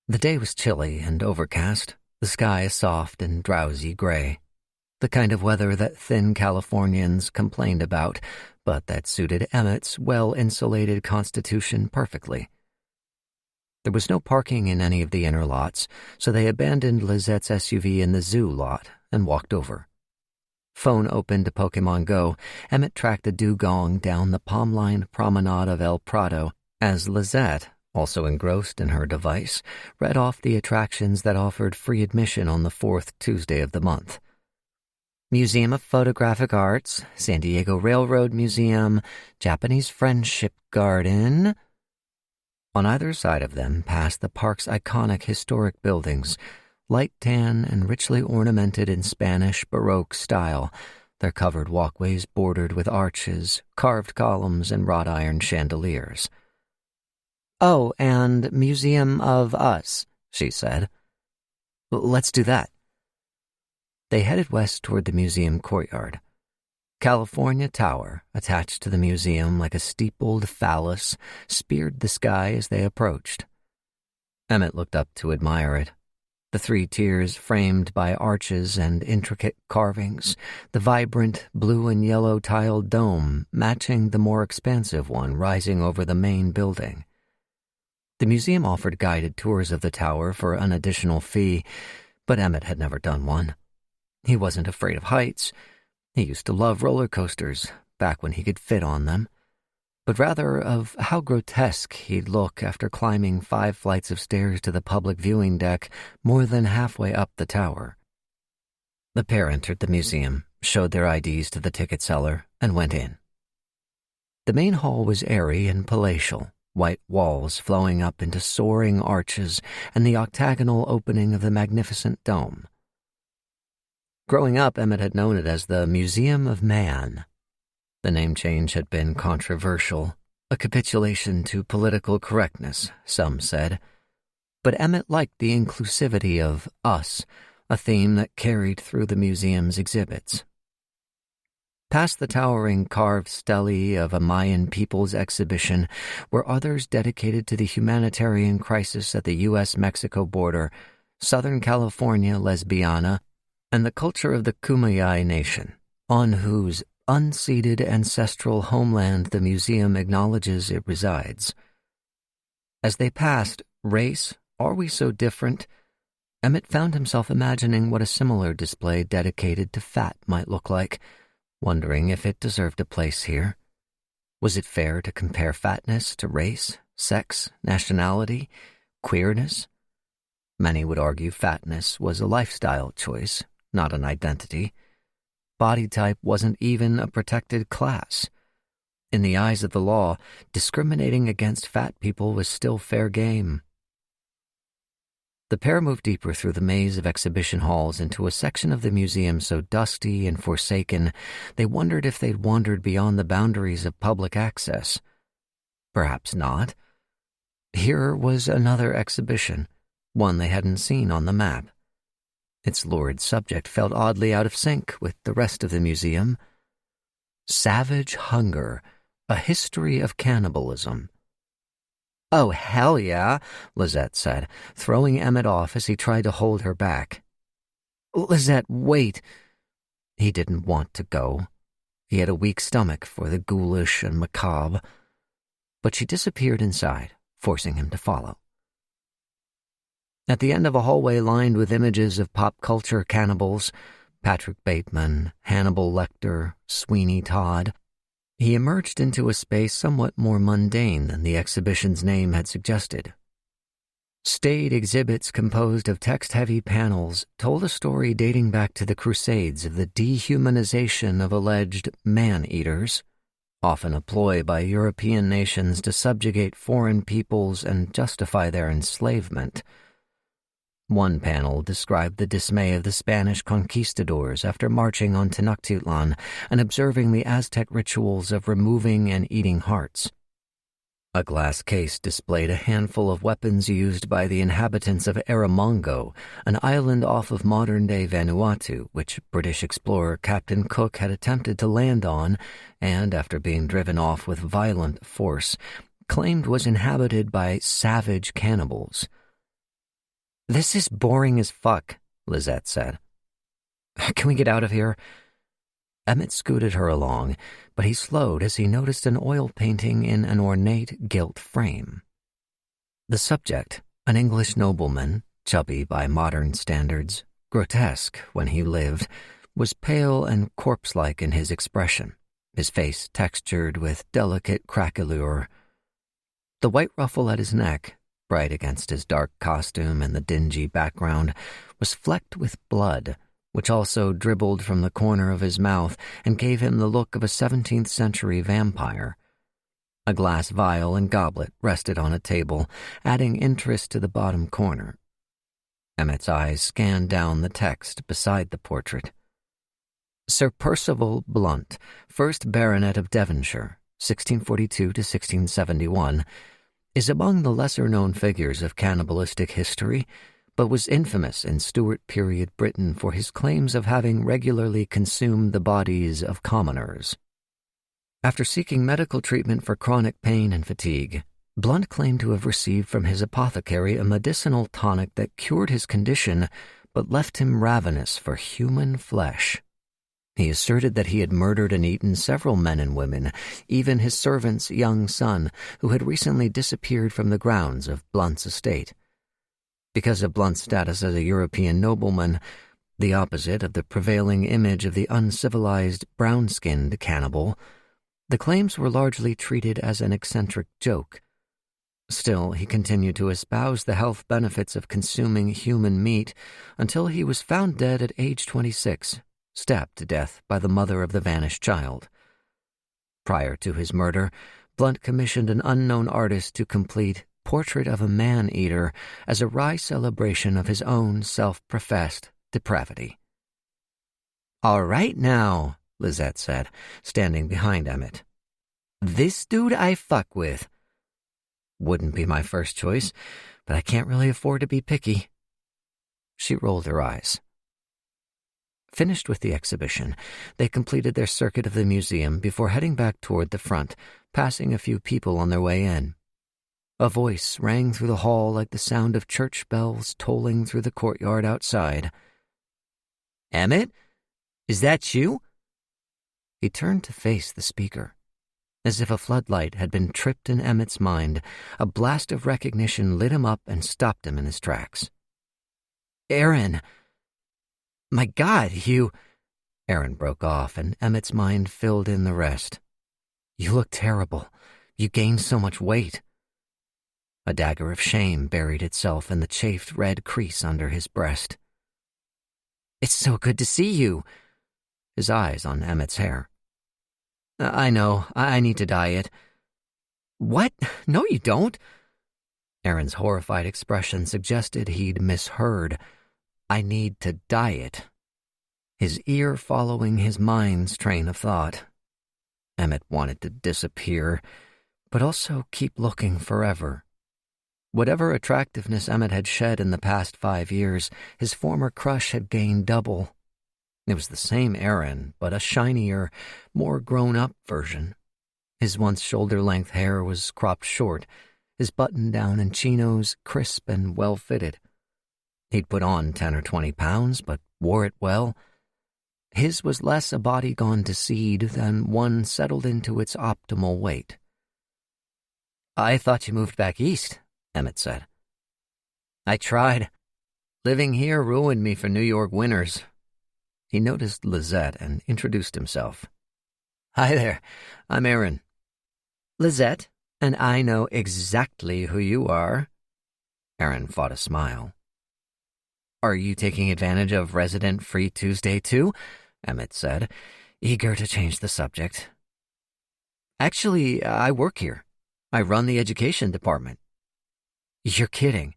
Speaker 1: The day was chilly and overcast, the sky a soft and drowsy gray, the kind of weather that thin Californians complained about, but that suited Emmett's well-insulated constitution perfectly. There was no parking in any of the inner lots, so they abandoned Lizette's SUV in the zoo lot and walked over. Phone open to Pokemon Go, Emmett tracked the dugong down the palm-lined promenade of El Prado as Lizette, also engrossed in her device, read off the attractions that offered free admission on the 4th Tuesday of the month. Museum of Photographic Arts, San Diego Railroad Museum, Japanese Friendship Garden. On either side of them passed the park's iconic historic buildings, light tan and richly ornamented in Spanish Baroque style, their covered walkways bordered with arches, carved columns, and wrought iron chandeliers. "Oh, and Museum of Us," she said. "Let's do that." They headed west toward the museum courtyard. California Tower, attached to the museum like a steepled phallus, speared the sky as they approached. Emmett looked up to admire it. The three tiers framed by arches and intricate carvings, the vibrant blue and yellow tiled dome matching the more expansive one rising over the main building. The museum offered guided tours of the tower for an additional fee, but Emmett had never done one. He wasn't afraid of heights. He used to love roller coasters, back when he could fit on them, but rather of how grotesque he'd look after climbing 5 flights of stairs to the public viewing deck more than halfway up the tower. The pair entered the museum, showed their IDs to the ticket seller, and went in. The main hall was airy and palatial, white walls flowing up into soaring arches and the octagonal opening of the magnificent dome. Growing up, Emmett had known it as the Museum of Man. The name change had been controversial, a capitulation to political correctness, some said. But Emmett liked the inclusivity of us, a theme that carried through the museum's exhibits. Past the towering carved stelae of a Mayan people's exhibition were others dedicated to the humanitarian crisis at the U.S.-Mexico border, Southern California lesbiana, and the culture of the Kumeyaay Nation, on whose unceded ancestral homeland the museum acknowledges it resides. As they passed Race, Are We So Different?, Emmett found himself imagining what a similar display dedicated to fat might look like, wondering if it deserved a place here. Was it fair to compare fatness to race, sex, nationality, queerness? Many would argue fatness was a lifestyle choice, not an identity. Body type wasn't even a protected class. In the eyes of the law, discriminating against fat people was still fair game. The pair moved deeper through the maze of exhibition halls into a section of the museum so dusty and forsaken they wondered if they'd wandered beyond the boundaries of public access. Perhaps not. Here was another exhibition, one they hadn't seen on the map. Its lurid subject felt oddly out of sync with the rest of the museum. Savage Hunger, A History of Cannibalism. "Oh, hell yeah," Lizette said, throwing Emmett off as he tried to hold her back. "Lizette, wait." He didn't want to go. He had a weak stomach for the ghoulish and macabre. But she disappeared inside, forcing him to follow. At the end of a hallway lined with images of pop culture cannibals, Patrick Bateman, Hannibal Lecter, Sweeney Todd, he emerged into a space somewhat more mundane than the exhibition's name had suggested. Staid exhibits composed of text-heavy panels told a story dating back to the Crusades of the dehumanization of alleged man-eaters, often a ploy by European nations to subjugate foreign peoples and justify their enslavement. One panel described the dismay of the Spanish conquistadors after marching on Tenochtitlan and observing the Aztec rituals of removing and eating hearts. A glass case displayed a handful of weapons used by the inhabitants of Erromango, an island off of modern-day Vanuatu, which British explorer Captain Cook had attempted to land on and, after being driven off with violent force, claimed was inhabited by savage cannibals. "This is boring as fuck," Lizette said. "Can we get out of here?" Emmett scooted her along, but he slowed as he noticed an oil painting in an ornate gilt frame. The subject, an English nobleman, chubby by modern standards, grotesque when he lived, was pale and corpse-like in his expression, his face textured with delicate craquelure. The white ruffle at his neck, bright against his dark costume and the dingy background, was flecked with blood, which also dribbled from the corner of his mouth and gave him the look of a 17th-century vampire. A glass vial and goblet rested on a table, adding interest to the bottom corner. Emmett's eyes scanned down the text beside the portrait. Sir Percival Blunt, 1st Baronet of Devonshire, 1642 to 1671, is among the lesser-known figures of cannibalistic history, but was infamous in Stuart period Britain for his claims of having regularly consumed the bodies of commoners. After seeking medical treatment for chronic pain and fatigue, Blunt claimed to have received from his apothecary a medicinal tonic that cured his condition but left him ravenous for human flesh. He asserted that he had murdered and eaten several men and women, even his servant's young son, who had recently disappeared from the grounds of Blunt's estate. Because of Blunt's status as a European nobleman, the opposite of the prevailing image of the uncivilized, brown-skinned cannibal, the claims were largely treated as an eccentric joke. Still, he continued to espouse the health benefits of consuming human meat until he was found dead at age 26, stabbed to death by the mother of the vanished child. Prior to his murder, Blunt commissioned an unknown artist to complete Portrait of a Man-Eater as a wry celebration of his own self-professed depravity. "All right now," Lizette said, standing behind Emmett. "This dude I fuck with." "Wouldn't be my first choice, but I can't really afford to be picky." She rolled her eyes. Finished with the exhibition, they completed their circuit of the museum before heading back toward the front, passing a few people on their way in. A voice rang through the hall like the sound of church bells tolling through the courtyard outside. "Emmett? Is that you?" He turned to face the speaker. As if a floodlight had been tripped in Emmett's mind, a blast of recognition lit him up and stopped him in his tracks. "Aaron! My God, you—" Aaron broke off, and Emmett's mind filled in the rest. "You look terrible. You gained so much weight." A dagger of shame buried itself in the chafed red crease under his breast. "It's so good to see you." His eyes on Emmett's hair. "I know. I need to dye it." "What? No, you don't." Aaron's horrified expression suggested he'd misheard. "I need to dye it." His ear following his mind's train of thought. Emmett wanted to disappear, but also keep looking forever. Whatever attractiveness Emmett had shed in the past 5 years, his former crush had gained double. It was the same Aaron, but a shinier, more grown-up version. His once shoulder-length hair was cropped short, his button-down and chinos crisp and well-fitted. He'd put on 10 or 20 pounds, but wore it well. His was less a body gone to seed than one settled into its optimal weight. "I thought you moved back east," Emmett said. "I tried. Living here ruined me for New York winters." He noticed Lizette and introduced himself. "Hi there, I'm Aaron." "Lizette, and I know exactly who you are." Aaron fought a smile. "Are you taking advantage of Resident Free Tuesday too?" Emmett said, eager to change the subject. "Actually, I work here. I run the education department." "You're kidding.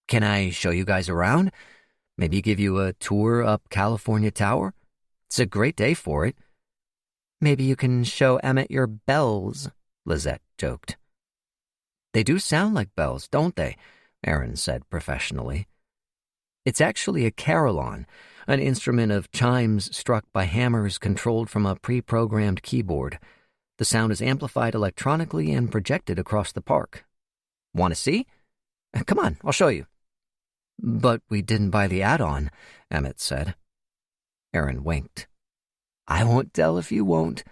Speaker 1: Can I show you guys around? Maybe give you a tour up California Tower? It's a great day for it." "Maybe you can show Emmett your bells," Lizette joked. "They do sound like bells, don't they?" Aaron said professionally. "It's actually a carillon, an instrument of chimes struck by hammers controlled from a pre-programmed keyboard. The sound is amplified electronically and projected across the park. Want to see? Come on, I'll show you." "But we didn't buy the add-on," Emmett said. Aaron winked. "I won't tell if you won't."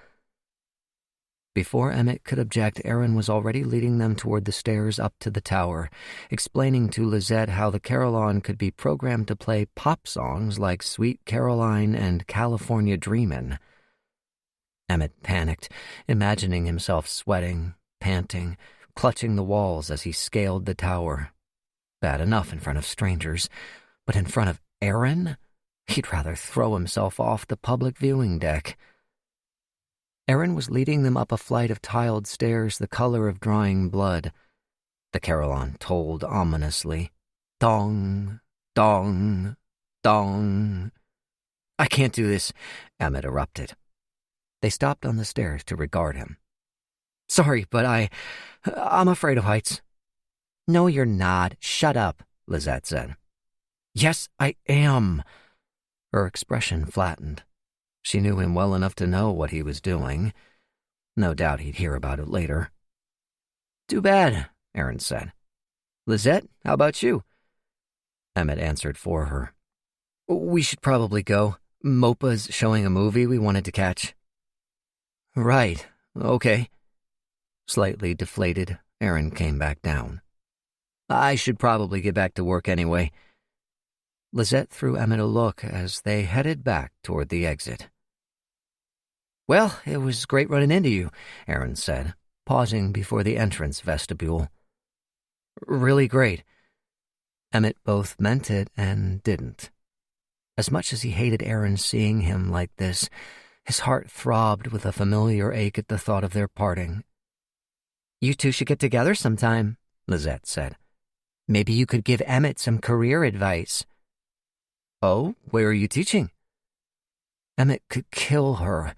Speaker 1: Before Emmett could object, Aaron was already leading them toward the stairs up to the tower, explaining to Lizette how the carillon could be programmed to play pop songs like Sweet Caroline and California Dreamin'. Emmett panicked, imagining himself sweating, panting, clutching the walls as he scaled the tower. Bad enough in front of strangers, but in front of Aaron? He'd rather throw himself off the public viewing deck. Aaron was leading them up a flight of tiled stairs the color of drying blood. The carillon tolled ominously. Dong, dong, dong. I can't do this, Emmett erupted. They stopped on the stairs to regard him. Sorry, but I'm afraid of heights. No, you're not. Shut up, Lizette said. Yes, I am. Her expression flattened. She knew him well enough to know what he was doing. No doubt he'd hear about it later. Too bad, Aaron said. Lizette, how about you? Emmett answered for her. We should probably go. Mopa's showing a movie we wanted to catch. Right, okay. Slightly deflated, Aaron came back down. I should probably get back to work anyway. Lizette threw Emmett a look as they headed back toward the exit. Well, it was great running into you, Aaron said, pausing before the entrance vestibule. Really great. Emmett both meant it and didn't. As much as he hated Aaron seeing him like this, his heart throbbed with a familiar ache at the thought of their parting. You two should get together sometime, Lizette said. Maybe you could give Emmett some career advice. Oh, where are you teaching? Emmett could kill her.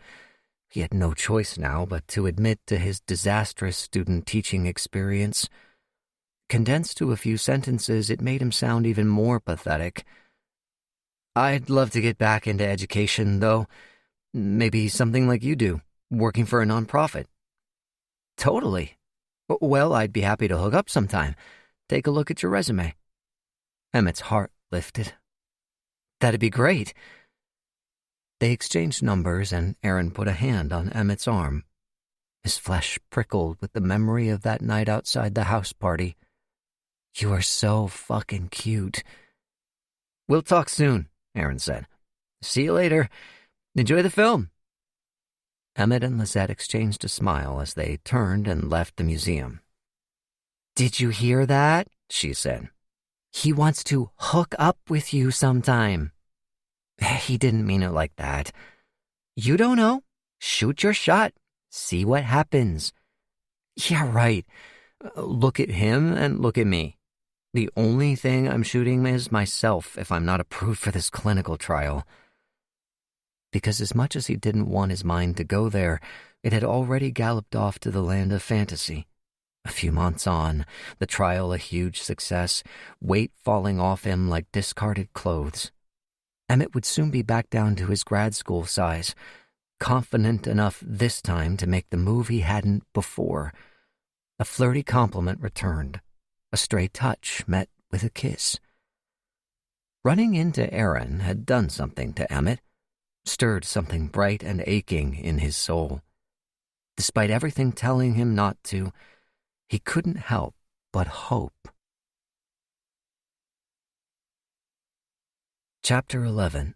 Speaker 1: He had no choice now but to admit to his disastrous student teaching experience. Condensed to a few sentences, it made him sound even more pathetic. I'd love to get back into education, though. Maybe something like you do, working for a nonprofit. Totally. Well, I'd be happy to hook up sometime. Take a look at your resume. Emmett's heart lifted. That'd be great. They exchanged numbers, and Aaron put a hand on Emmett's arm. His flesh prickled with the memory of that night outside the house party. You are so fucking cute. We'll talk soon, Aaron said. See you later. Enjoy the film. Emmett and Lizette exchanged a smile as they turned and left the museum. Did you hear that? She said. He wants to hook up with you sometime. He didn't mean it like that. You don't know. Shoot your shot. See what happens. Yeah, right. Look at him and look at me. The only thing I'm shooting is myself if I'm not approved for this clinical trial. Because as much as he didn't want his mind to go there, it had already galloped off to the land of fantasy. A few months on, the trial a huge success, weight falling off him like discarded clothes. Emmett would soon be back down to his grad school size, confident enough this time to make the move he hadn't before. A flirty compliment returned. A stray touch met with a kiss. Running into Aaron had done something to Emmett, stirred something bright and aching in his soul. Despite everything telling him not to, he couldn't help but hope. Chapter 11.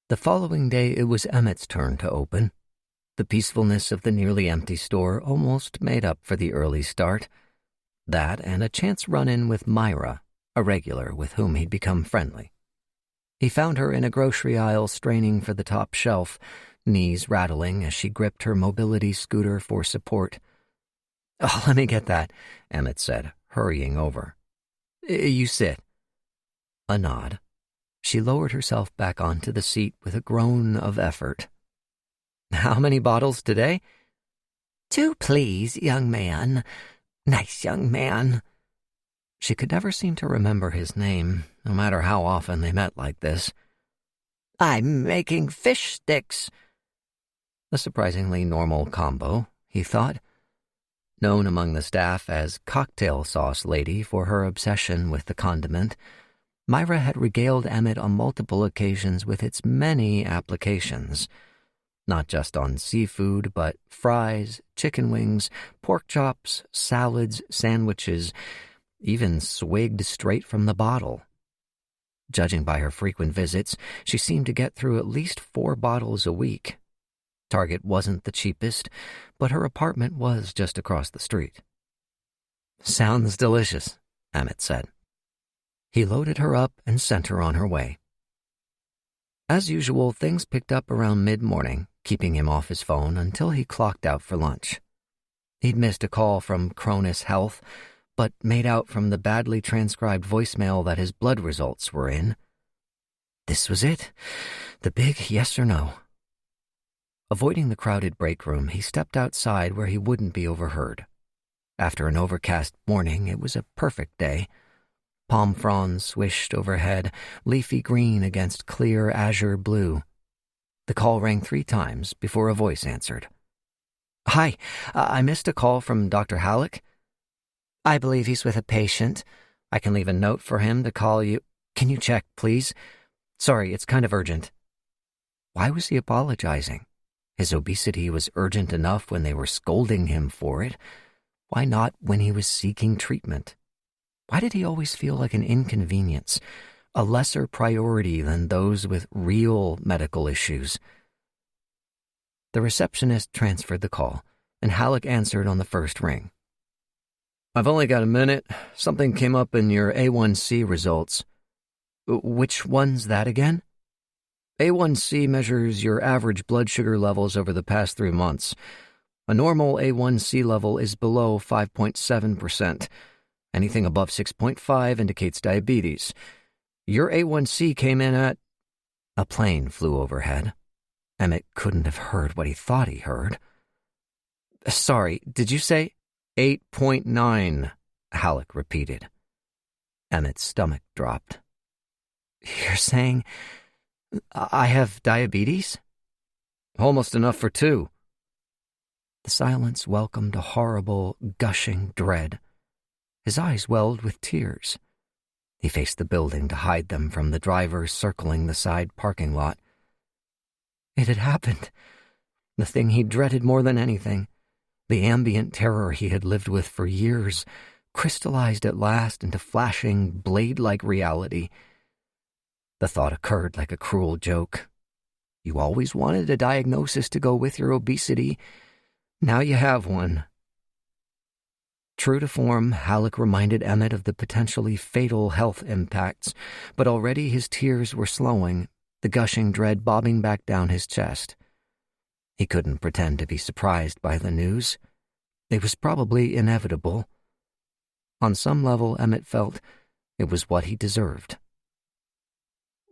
Speaker 1: The following day it was Emmett's turn to open. The peacefulness of the nearly empty store almost made up for the early start. That and a chance run-in with Myra, a regular with whom he'd become friendly. He found her in a grocery aisle straining for the top shelf, knees rattling as she gripped her mobility scooter for support. Oh, let me get that, Emmett said, hurrying over. You sit. A nod. She lowered herself back onto the seat with a groan of effort. How many bottles today? 2, please, young man. Nice young man. She could never seem to remember his name, no matter how often they met like this. I'm making fish sticks. A surprisingly normal combo, he thought. Known among the staff as Cocktail Sauce Lady for her obsession with the condiment, Myra had regaled Emmett on multiple occasions with its many applications. Not just on seafood, but fries, chicken wings, pork chops, salads, sandwiches, even swigged straight from the bottle. Judging by her frequent visits, she seemed to get through at least 4 bottles a week. Target wasn't the cheapest, but her apartment was just across the street. Sounds delicious, Emmett said. He loaded her up and sent her on her way. As usual, things picked up around mid-morning, keeping him off his phone until he clocked out for lunch. He'd missed a call from Cronus Health, but made out from the badly transcribed voicemail that his blood results were in. This was it. The big yes or no. Avoiding the crowded break room, he stepped outside where he wouldn't be overheard. After an overcast morning, it was a perfect day. Palm fronds swished overhead, leafy green against clear azure blue. The call rang 3 times before a voice answered. "Hi, I missed a call from Dr. Halleck. I believe he's with a patient. I can leave a note for him to call you. Can you check, please? Sorry, it's kind of urgent." Why was he apologizing? His obesity was urgent enough when they were scolding him for it. Why not when he was seeking treatment? Why did he always feel like an inconvenience, a lesser priority than those with real medical issues? The receptionist transferred the call, and Halleck answered on the first ring. "I've only got a minute. Something came up in your A1C results." "Which one's that again?" A1C measures your average blood sugar levels over the past 3 months. A normal A1C level is below 5.7%. Anything above 6.5 indicates diabetes. Your A1C came in at... A plane flew overhead. Emmett couldn't have heard what he thought he heard. "Sorry, did you say 8.9? Halleck repeated. Emmett's stomach dropped. "You're saying I have diabetes?" "Almost enough for 2. The silence welcomed a horrible, gushing dread. His eyes welled with tears. He faced the building to hide them from the drivers circling the side parking lot. It had happened. The thing he dreaded more than anything. The ambient terror he had lived with for years, crystallized at last into flashing, blade-like reality. The thought occurred like a cruel joke. You always wanted a diagnosis to go with your obesity. Now you have one. True to form, Halleck reminded Emmett of the potentially fatal health impacts, but already his tears were slowing, the gushing dread bobbing back down his chest. He couldn't pretend to be surprised by the news. It was probably inevitable. On some level, Emmett felt it was what he deserved.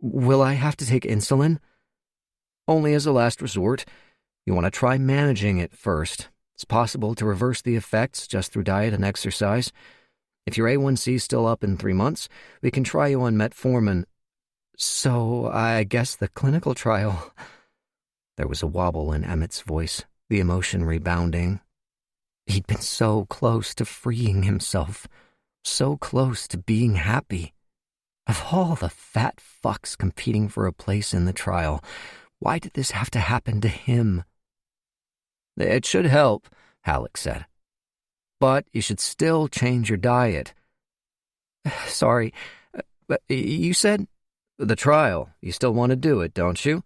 Speaker 1: "Will I have to take insulin?" "Only as a last resort. You want to try managing it first. It's possible to reverse the effects just through diet and exercise. If your A1C is still up in 3 months, we can try you on metformin." "So I guess the clinical trial..." There was a wobble in Emmett's voice, the emotion rebounding. He'd been so close to freeing himself, so close to being happy. Of all the fat fucks competing for a place in the trial, why did this have to happen to him? "It should help," Halleck said. "But you should still change your diet." "Sorry, but you said..." "The trial. You still want to do it, don't you?"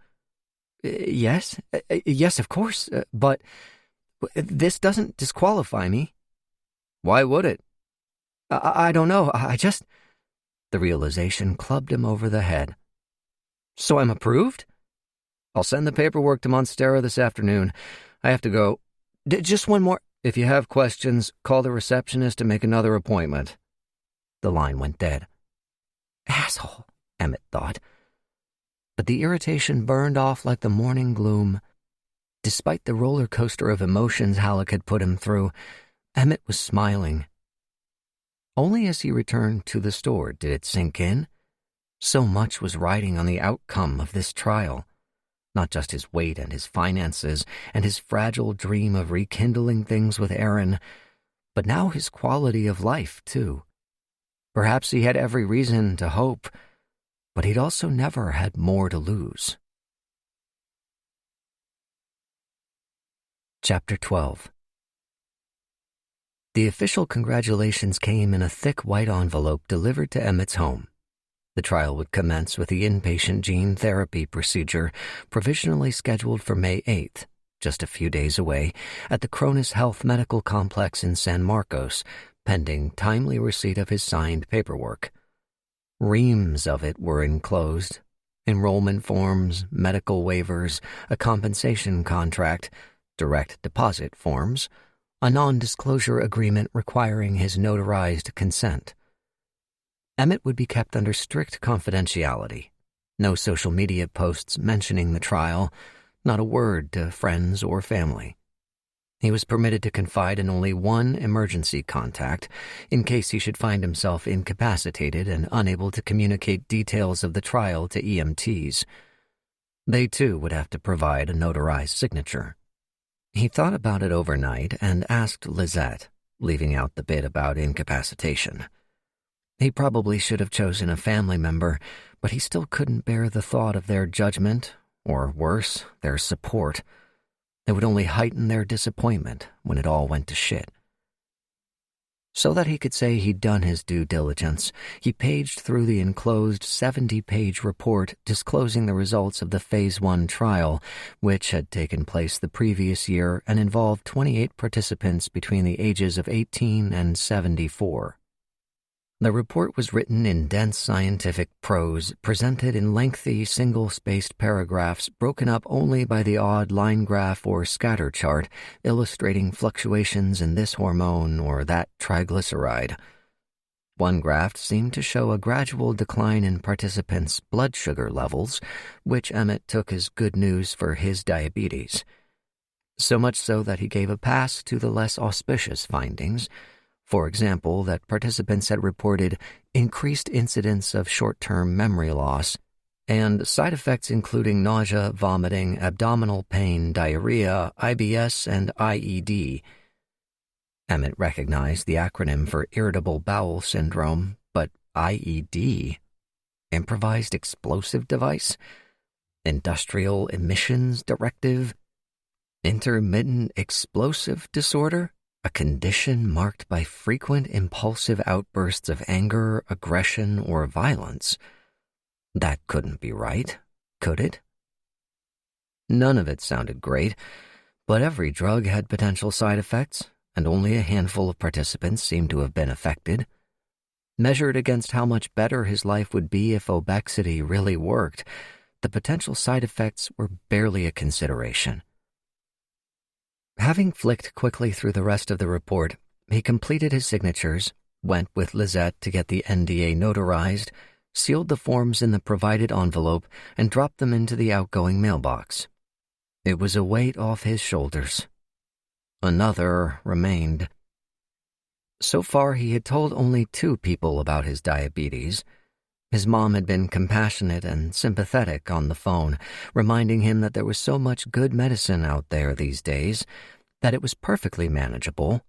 Speaker 1: Yes, of course, but this doesn't disqualify me." "Why would it?" I don't know, I just..." The realization clubbed him over the head. "So I'm approved?" "I'll send the paperwork to Monstera this afternoon. I have to go. Just one more. If you have questions, call the receptionist to make another appointment." The line went dead. Asshole, Emmett thought. But the irritation burned off like the morning gloom. Despite the roller coaster of emotions Halleck had put him through, Emmett was smiling. Only as he returned to the store did it sink in. So much was riding on the outcome of this trial. Not just his weight and his finances and his fragile dream of rekindling things with Aaron, but now his quality of life, too. Perhaps he had every reason to hope, but he'd also never had more to lose. Chapter 12. The official congratulations came in a thick white envelope delivered to Emmett's home. The trial would commence with the inpatient gene therapy procedure, provisionally scheduled for May 8th, just a few days away, at the Cronus Health Medical Complex in San Marcos, pending timely receipt of his signed paperwork. Reams of it were enclosed: enrollment forms, medical waivers, a compensation contract, direct deposit forms, a non-disclosure agreement requiring his notarized consent. Emmett would be kept under strict confidentiality. No social media posts mentioning the trial, not a word to friends or family. He was permitted to confide in only one emergency contact in case he should find himself incapacitated and unable to communicate details of the trial to EMTs. They too would have to provide a notarized signature. He thought about it overnight and asked Lizette, leaving out the bit about incapacitation. He probably should have chosen a family member, but he still couldn't bear the thought of their judgment, or worse, their support. It would only heighten their disappointment when it all went to shit. So that he could say he'd done his due diligence, he paged through the enclosed 70-page report disclosing the results of the Phase 1 trial, which had taken place the previous year and involved 28 participants between the ages of 18 and 74. The report was written in dense scientific prose, presented in lengthy, single-spaced paragraphs broken up only by the odd line graph or scatter chart illustrating fluctuations in this hormone or that triglyceride. One graph seemed to show a gradual decline in participants' blood sugar levels, which Emmett took as good news for his diabetes. So much so that he gave a pass to the less auspicious findings. For example, that participants had reported increased incidence of short-term memory loss and side effects including nausea, vomiting, abdominal pain, diarrhea, IBS, and IED. Emmett recognized the acronym for irritable bowel syndrome, but IED? Improvised explosive device? Industrial emissions directive? Intermittent explosive disorder? A condition marked by frequent impulsive outbursts of anger, aggression, or violence. That couldn't be right, could it? None of it sounded great, but every drug had potential side effects, and only a handful of participants seemed to have been affected. Measured against how much better his life would be if Obexity really worked, the potential side effects were barely a consideration. Having flicked quickly through the rest of the report, he completed his signatures, went with Lizette to get the NDA notarized, sealed the forms in the provided envelope, and dropped them into the outgoing mailbox. It was a weight off his shoulders. Another remained. So far, he had told only 2 people about his diabetes. His mom had been compassionate and sympathetic on the phone, reminding him that there was so much good medicine out there these days, that it was perfectly manageable.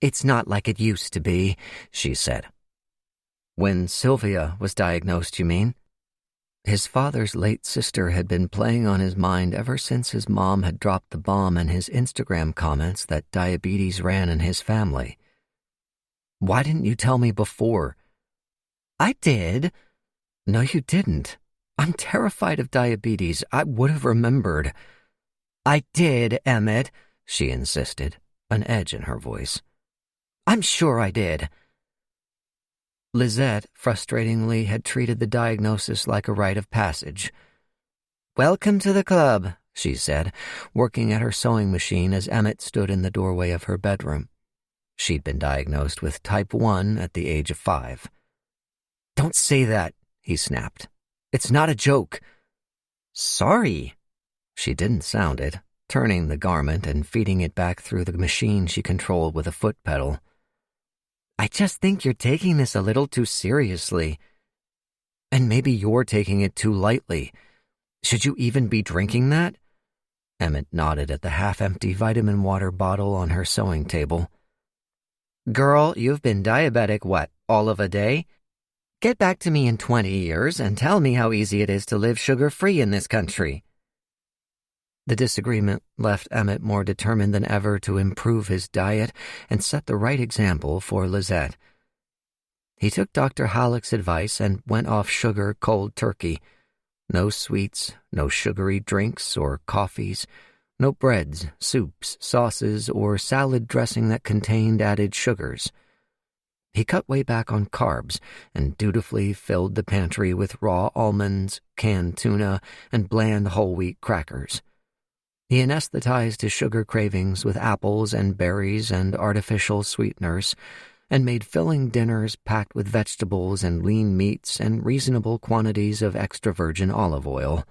Speaker 1: "It's not like it used to be," she said. "When Sylvia was diagnosed, you mean?" His father's late sister had been playing on his mind ever since his mom had dropped the bomb in his Instagram comments that diabetes ran in his family. "Why didn't you tell me before?" "I did." "No, you didn't. I'm terrified of diabetes. I would have remembered." "I did, Emmett," she insisted, an edge in her voice. "I'm sure I did." Lizette, frustratingly, had treated the diagnosis like a rite of passage. "Welcome to the club," she said, working at her sewing machine as Emmett stood in the doorway of her bedroom. She'd been diagnosed with type 1 at the age of 5. "Don't say that," he snapped. "It's not a joke." "Sorry." She didn't sound it, turning the garment and feeding it back through the machine she controlled with a foot pedal. "I just think you're taking this a little too seriously. And maybe you're taking it too lightly. Should you even be drinking that?" Emmett nodded at the half-empty vitamin water bottle on her sewing table. "Girl, you've been diabetic, what, all of a day? Get back to me in 20 years and tell me how easy it is to live sugar-free in this country." The disagreement left Emmett more determined than ever to improve his diet and set the right example for Lizette. He took Dr. Halleck's advice and went off sugar cold turkey. No sweets, no sugary drinks or coffees, no breads, soups, sauces, or salad dressing that contained added sugars. He cut way back on carbs and dutifully filled the pantry with raw almonds, canned tuna, and bland whole wheat crackers. He anesthetized his sugar cravings with apples and berries and artificial sweeteners, and made filling dinners packed with vegetables and lean meats and reasonable quantities of extra virgin olive oil.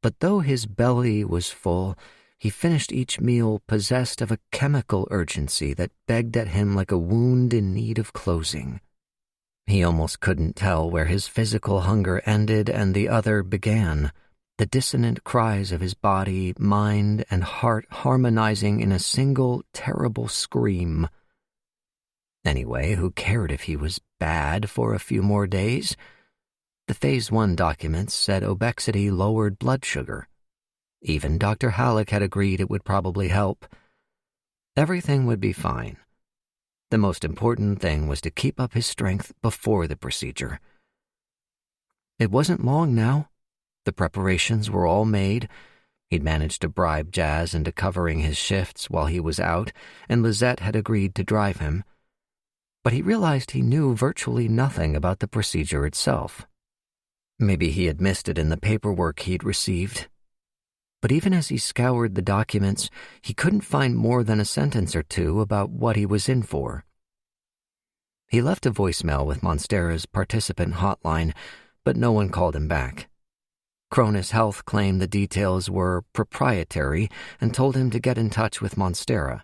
Speaker 1: But though his belly was full, he finished each meal possessed of a chemical urgency that begged at him like a wound in need of closing. He almost couldn't tell where his physical hunger ended and the other began, the dissonant cries of his body, mind, and heart harmonizing in a single terrible scream. Anyway, who cared if he was bad for a few more days? The Phase 1 documents said obexity lowered blood sugar. Even Dr. Halleck had agreed it would probably help. Everything would be fine. The most important thing was to keep up his strength before the procedure. It wasn't long now. The preparations were all made. He'd managed to bribe Jazz into covering his shifts while he was out, and Lizette had agreed to drive him. But he realized he knew virtually nothing about the procedure itself. Maybe he had missed it in the paperwork he'd received. But even as he scoured the documents, he couldn't find more than a sentence or two about what he was in for. He left a voicemail with Monstera's participant hotline, but no one called him back. Cronus Health claimed the details were proprietary and told him to get in touch with Monstera.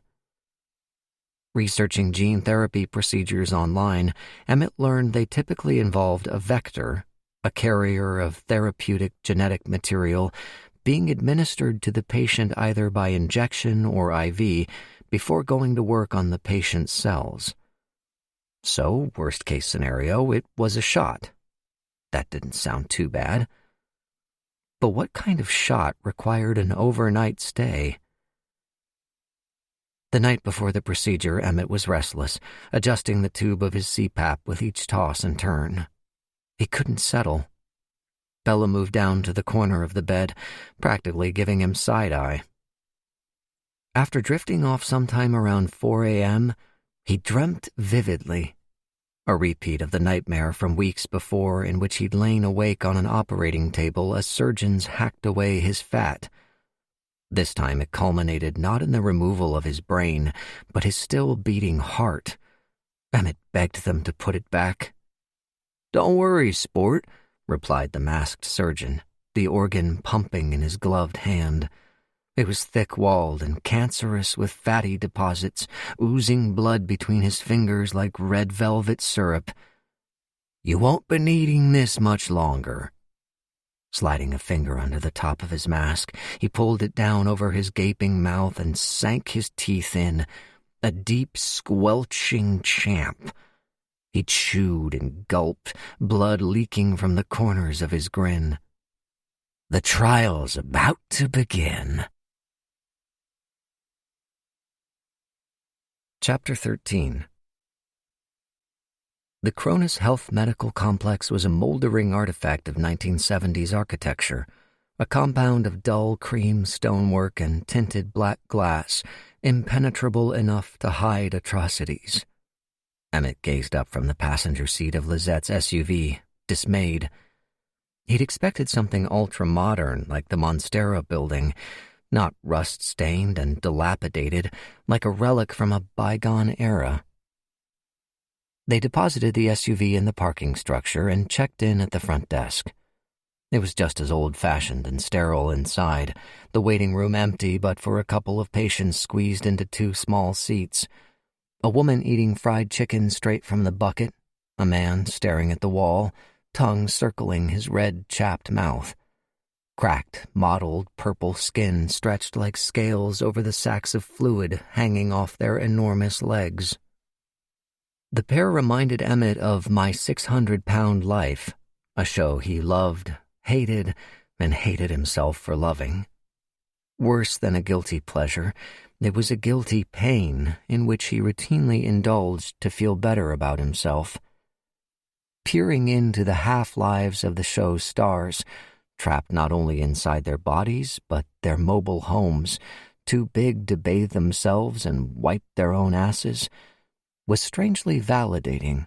Speaker 1: Researching gene therapy procedures online, Emmett learned they typically involved a vector, a carrier of therapeutic genetic material, being administered to the patient either by injection or IV before going to work on the patient's cells. So, worst-case scenario, it was a shot. That didn't sound too bad. But what kind of shot required an overnight stay? The night before the procedure, Emmett was restless, adjusting the tube of his CPAP with each toss and turn. He couldn't settle. Bella moved down to the corner of the bed, practically giving him side-eye. After drifting off sometime around 4 a.m., he dreamt vividly. A repeat of the nightmare from weeks before in which he'd lain awake on an operating table as surgeons hacked away his fat. This time it culminated not in the removal of his brain, but his still beating heart. Emmett begged them to put it back. "Don't worry, sport," replied the masked surgeon, the organ pumping in his gloved hand. It was thick-walled and cancerous with fatty deposits, oozing blood between his fingers like red velvet syrup. "You won't be needing this much longer." Sliding a finger under the top of his mask, he pulled it down over his gaping mouth and sank his teeth in, a deep, squelching champ. He chewed and gulped, blood leaking from the corners of his grin. "The trial's about to begin." Chapter 13. The Cronus Health Medical Complex was a moldering artifact of 1970s architecture, a compound of dull cream stonework and tinted black glass, impenetrable enough to hide atrocities. Emmett gazed up from the passenger seat of Lizette's SUV, dismayed. He'd expected something ultra-modern like the Monstera building, not rust-stained and dilapidated, like a relic from a bygone era. They deposited the SUV in the parking structure and checked in at the front desk. It was just as old-fashioned and sterile inside, the waiting room empty but for a couple of patients squeezed into 2 small seats. A woman eating fried chicken straight from the bucket, a man staring at the wall, tongue circling his red, chapped mouth. Cracked, mottled purple skin stretched like scales over the sacks of fluid hanging off their enormous legs. The pair reminded Emmett of My 600-Pound Life, a show he loved, hated, and hated himself for loving. Worse than a guilty pleasure, it was a guilty pain in which he routinely indulged to feel better about himself. Peering into the half-lives of the show's stars, trapped not only inside their bodies, but their mobile homes, too big to bathe themselves and wipe their own asses, was strangely validating.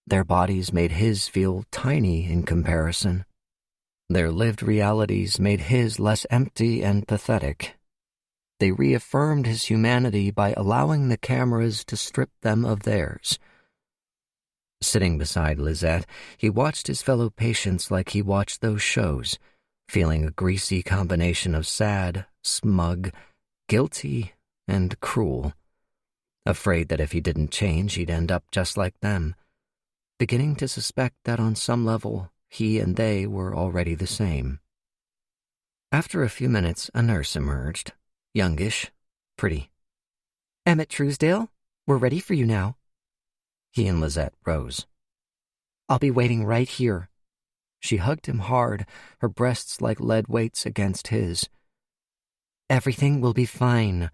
Speaker 1: Their bodies made his feel tiny in comparison. Their lived realities made his less empty and pathetic. They reaffirmed his humanity by allowing the cameras to strip them of theirs. Sitting beside Lizette, he watched his fellow patients like he watched those shows, feeling a greasy combination of sad, smug, guilty, and cruel. Afraid that if he didn't change, he'd end up just like them, beginning to suspect that on some level, he and they were already the same. After a few minutes, a nurse emerged, youngish, pretty. "Emmett Truesdale, we're ready for you now." He and Lizette rose. "I'll be waiting right here." She hugged him hard, her breasts like lead weights against his. "Everything will be fine."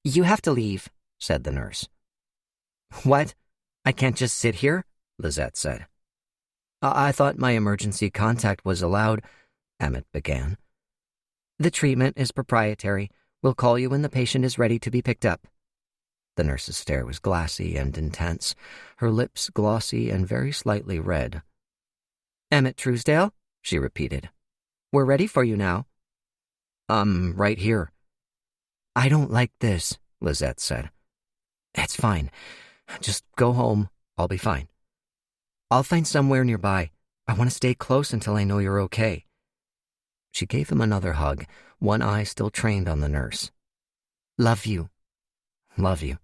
Speaker 1: "You have to leave," said the nurse. "What? I can't just sit here?" Lizette said. I thought my emergency contact was allowed," Emmett began. "The treatment is proprietary. We'll call you when the patient is ready to be picked up." The nurse's stare was glassy and intense, her lips glossy and very slightly red. "Emmett Truesdale?" she repeated. "We're ready for you now." Right here." "I don't like this," Lizette said. "It's fine. Just go home. I'll be fine. I'll find somewhere nearby. I want to stay close until I know you're okay." She gave him another hug, one eye still trained on the nurse. "Love you." "Love you."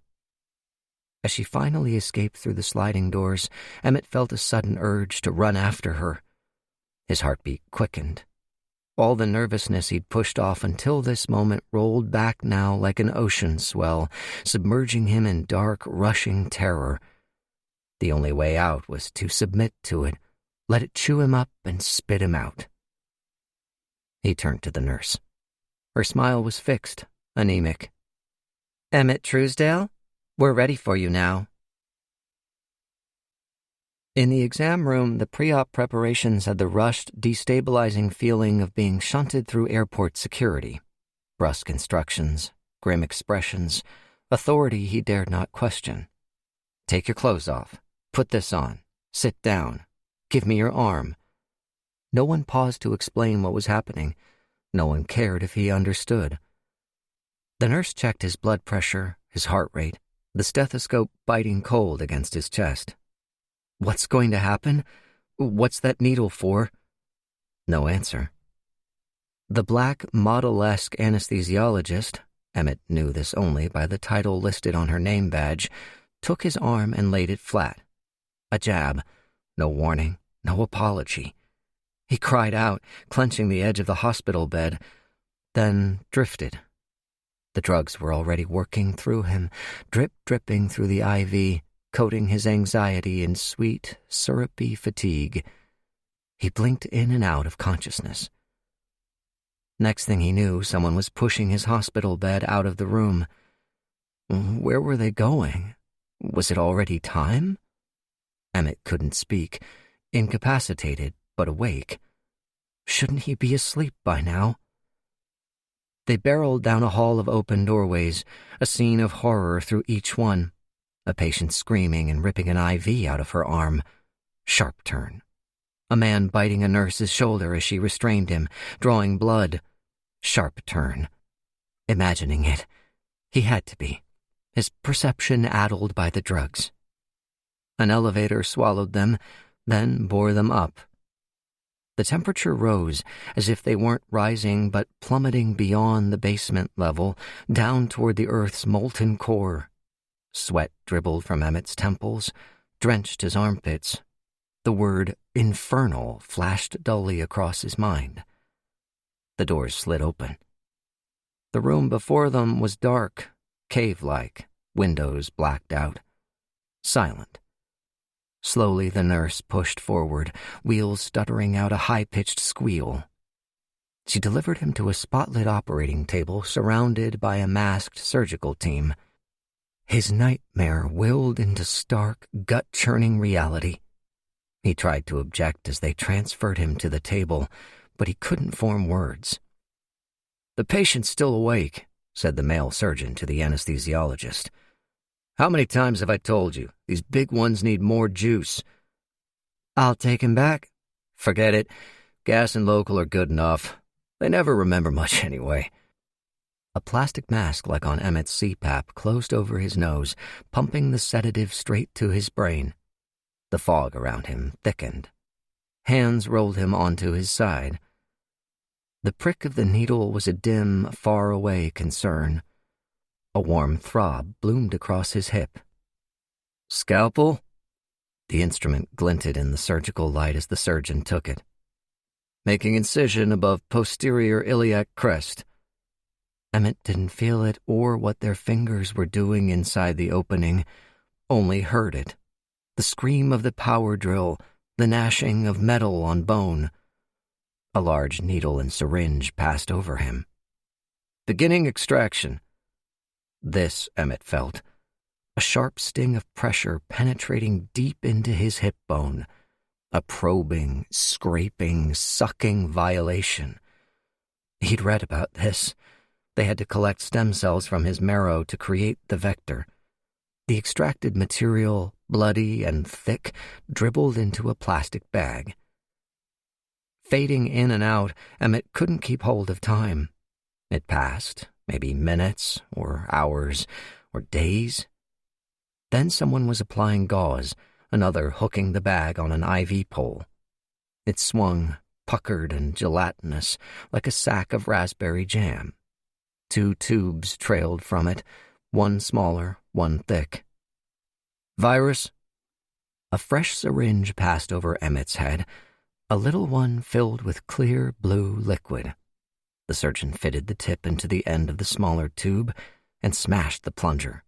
Speaker 1: As she finally escaped through the sliding doors, Emmett felt a sudden urge to run after her. His heartbeat quickened. All the nervousness he'd pushed off until this moment rolled back now like an ocean swell, submerging him in dark, rushing terror. The only way out was to submit to it, let it chew him up and spit him out. He turned to the nurse. Her smile was fixed, anemic. "Emmett Truesdale? We're ready for you now." In the exam room, the pre-op preparations had the rushed, destabilizing feeling of being shunted through airport security. Brusque instructions, grim expressions, authority he dared not question. "Take your clothes off. Put this on. Sit down. Give me your arm." No one paused to explain what was happening. No one cared if he understood. The nurse checked his blood pressure, his heart rate, the stethoscope biting cold against his chest. "What's going to happen? What's that needle for?" No answer. The black, model-esque anesthesiologist, Emmett knew this only by the title listed on her name badge, took his arm and laid it flat. A jab. No warning, no apology. He cried out, clenching the edge of the hospital bed, then drifted. The drugs were already working through him, dripping through the IV, coating his anxiety in sweet, syrupy fatigue. He blinked in and out of consciousness. Next thing he knew, someone was pushing his hospital bed out of the room. Where were they going? Was it already time? Emmett couldn't speak, incapacitated but awake. Shouldn't he be asleep by now? They barreled down a hall of open doorways, a scene of horror through each one. A patient screaming and ripping an IV out of her arm. Sharp turn. A man biting a nurse's shoulder as she restrained him, drawing blood. Sharp turn. Imagining it. He had to be. His perception addled by the drugs. An elevator swallowed them, then bore them up. The temperature rose, as if they weren't rising but plummeting beyond the basement level, down toward the Earth's molten core. Sweat dribbled from Emmett's temples, drenched his armpits. The word infernal flashed dully across his mind. The doors slid open. The room before them was dark, cave-like, windows blacked out. Silent. Slowly the nurse pushed forward, wheels stuttering out a high-pitched squeal. She delivered him to a spotlit operating table surrounded by a masked surgical team. His nightmare willed into stark, gut-churning reality. He tried to object as they transferred him to the table, but he couldn't form words. "The patient's still awake," said the male surgeon to the anesthesiologist. "How many times have I told you? These big ones need more juice." "I'll take him back." "Forget it. Gas and local are good enough. They never remember much anyway." A plastic mask like on Emmett's CPAP closed over his nose, pumping the sedative straight to his brain. The fog around him thickened. Hands rolled him onto his side. The prick of the needle was a dim, far-away concern. A warm throb bloomed across his hip. "Scalpel?" The instrument glinted in the surgical light as the surgeon took it. "Making incision above posterior iliac crest." Emmett didn't feel it or what their fingers were doing inside the opening, only heard it. The scream of the power drill, the gnashing of metal on bone. A large needle and syringe passed over him. "Beginning extraction." This, Emmett felt, a sharp sting of pressure penetrating deep into his hip bone, a probing, scraping, sucking violation. He'd read about this. They had to collect stem cells from his marrow to create the vector. The extracted material, bloody and thick, dribbled into a plastic bag. Fading in and out, Emmett couldn't keep hold of time. It passed, maybe minutes or hours or days. Then someone was applying gauze, another hooking the bag on an IV pole. It swung, puckered and gelatinous, like a sack of raspberry jam. 2 tubes trailed from it, one smaller, one thick. "Virus?" A fresh syringe passed over Emmett's head, a little one filled with clear blue liquid. The surgeon fitted the tip into the end of the smaller tube and smashed the plunger.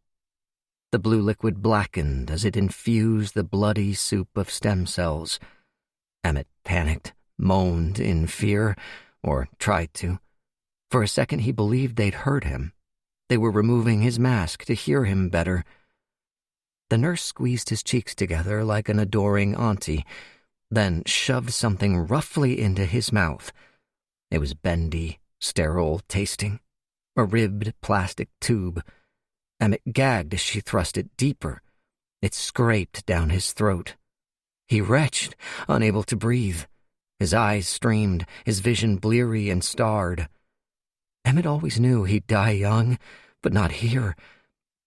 Speaker 1: The blue liquid blackened as it infused the bloody soup of stem cells. Emmett panicked, moaned in fear, or tried to. For a second he believed they'd heard him. They were removing his mask to hear him better. The nurse squeezed his cheeks together like an adoring auntie, then shoved something roughly into his mouth. It was bendy, sterile tasting, a ribbed plastic tube. Emmett gagged as she thrust it deeper. It scraped down his throat. He retched, unable to breathe. His eyes streamed, his vision bleary and starred. Emmett always knew he'd die young, but not here.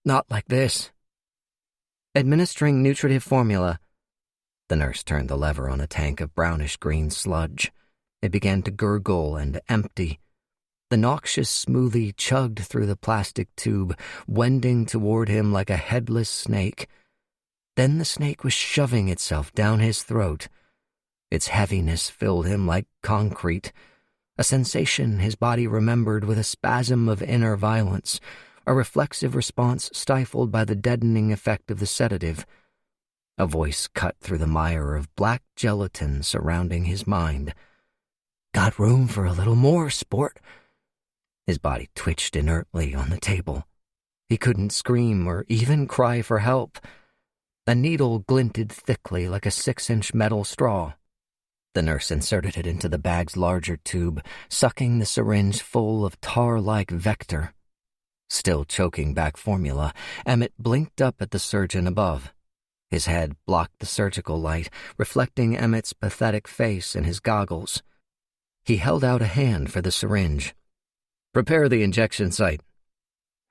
Speaker 1: Not like this. "Administering nutritive formula." The nurse turned the lever on a tank of brownish-green sludge. It began to gurgle and empty. The noxious smoothie chugged through the plastic tube, wending toward him like a headless snake. Then the snake was shoving itself down his throat. Its heaviness filled him like concrete, a sensation his body remembered with a spasm of inner violence, a reflexive response stifled by the deadening effect of the sedative. A voice cut through the mire of black gelatin surrounding his mind. "Got room for a little more, sport." His body twitched inertly on the table. He couldn't scream or even cry for help. A needle glinted thickly like a 6-inch metal straw. The nurse inserted it into the bag's larger tube, sucking the syringe full of tar-like vector. Still choking back formula, Emmett blinked up at the surgeon above. His head blocked the surgical light, reflecting Emmett's pathetic face in his goggles. He held out a hand for the syringe. "Prepare the injection site."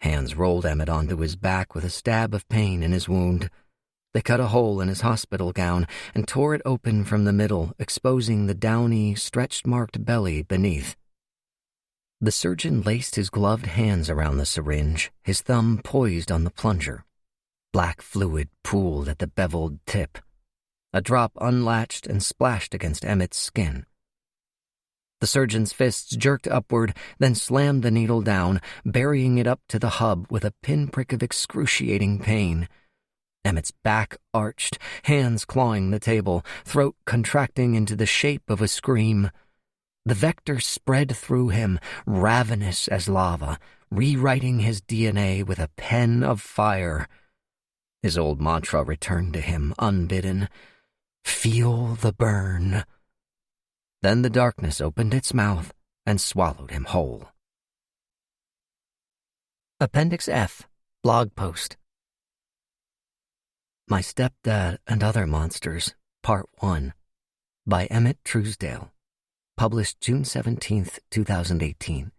Speaker 1: Hands rolled Emmett onto his back with a stab of pain in his wound. They cut a hole in his hospital gown and tore it open from the middle, exposing the downy, stretched-marked belly beneath. The surgeon laced his gloved hands around the syringe, his thumb poised on the plunger. Black fluid pooled at the beveled tip. A drop unlatched and splashed against Emmett's skin. The surgeon's fists jerked upward, then slammed the needle down, burying it up to the hub with a pinprick of excruciating pain. Emmett's back arched, hands clawing the table, throat contracting into the shape of a scream. The vector spread through him, ravenous as lava, rewriting his DNA with a pen of fire. His old mantra returned to him, unbidden. "Feel the burn." Then the darkness opened its mouth and swallowed him whole. Appendix F, blog post. My Stepdad and Other Monsters, Part 1, by Emmett Truesdale, published June 17, 2018.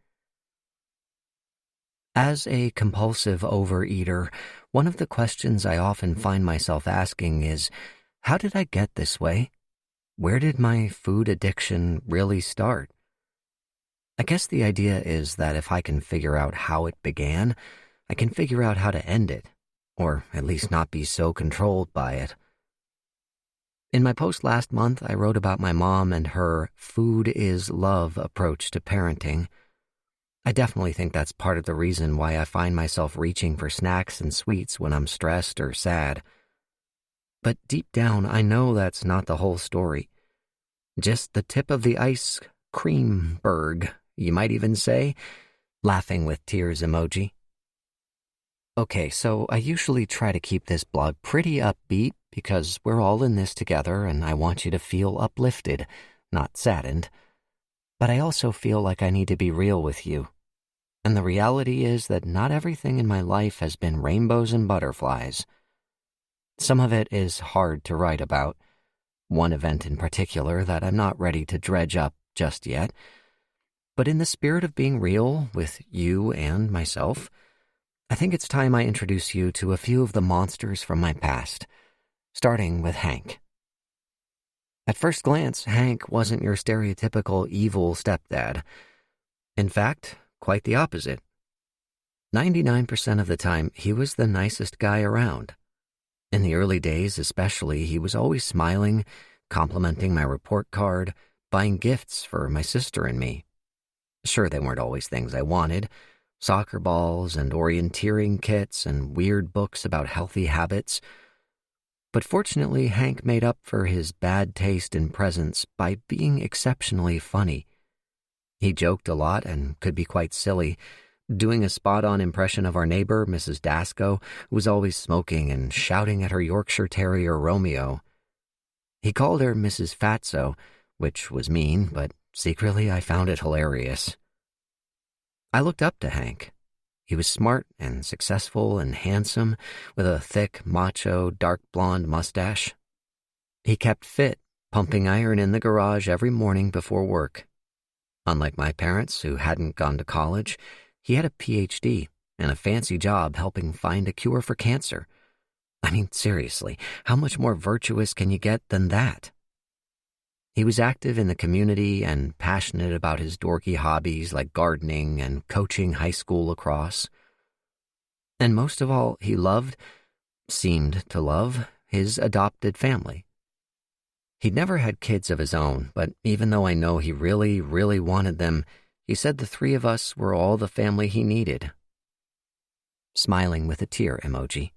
Speaker 1: As a compulsive overeater, one of the questions I often find myself asking is, how did I get this way? Where did my food addiction really start? I guess the idea is that if I can figure out how it began, I can figure out how to end it, or at least not be so controlled by it. In my post last month, I wrote about my mom and her food is love approach to parenting. I definitely think that's part of the reason why I find myself reaching for snacks and sweets when I'm stressed or sad. But deep down, I know that's not the whole story. Just the tip of the ice cream berg, you might even say, laughing with tears emoji. Okay, so I usually try to keep this blog pretty upbeat because we're all in this together and I want you to feel uplifted, not saddened. But I also feel like I need to be real with you. And the reality is that not everything in my life has been rainbows and butterflies. Some of it is hard to write about. One event in particular that I'm not ready to dredge up just yet. But in the spirit of being real with you and myself, I think it's time I introduce you to a few of the monsters from my past, starting with Hank. At first glance, Hank wasn't your stereotypical evil stepdad. In fact, quite the opposite. 99% of the time, he was the nicest guy around. In the early days especially, he was always smiling, complimenting my report card, buying gifts for my sister and me. Sure, they weren't always things I wanted. Soccer balls and orienteering kits and weird books about healthy habits. But fortunately, Hank made up for his bad taste in presents by being exceptionally funny. He joked a lot and could be quite silly, doing a spot-on impression of our neighbor, Mrs. Dasco, who was always smoking and shouting at her Yorkshire Terrier, Romeo. He called her Mrs. Fatso, which was mean, but secretly I found it hilarious. I looked up to Hank. He was smart and successful and handsome, with a thick, macho, dark blonde mustache. He kept fit, pumping iron in the garage every morning before work. Unlike my parents, who hadn't gone to college, he had a PhD and a fancy job helping find a cure for cancer. I mean, seriously, how much more virtuous can you get than that? He was active in the community and passionate about his dorky hobbies like gardening and coaching high school lacrosse. And most of all, he seemed to love, his adopted family. He'd never had kids of his own, but even though I know he really, really wanted them, he said the three of us were all the family he needed. Smiling with a tear emoji.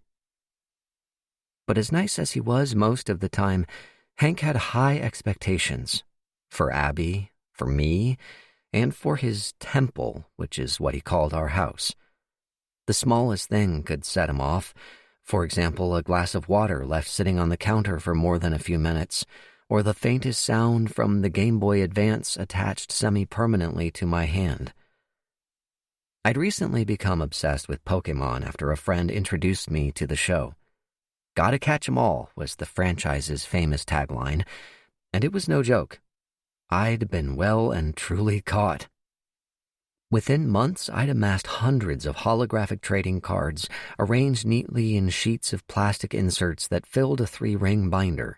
Speaker 1: But as nice as he was most of the time, Hank had high expectations for Abby, for me, and for his temple, which is what he called our house. The smallest thing could set him off. For example, a glass of water left sitting on the counter for more than a few minutes, or the faintest sound from the Game Boy Advance attached semi-permanently to my hand. I'd recently become obsessed with Pokemon after a friend introduced me to the show. "Gotta catch 'em all" was the franchise's famous tagline, and it was no joke. I'd been well and truly caught. Within months, I'd amassed hundreds of holographic trading cards arranged neatly in sheets of plastic inserts that filled a 3-ring binder.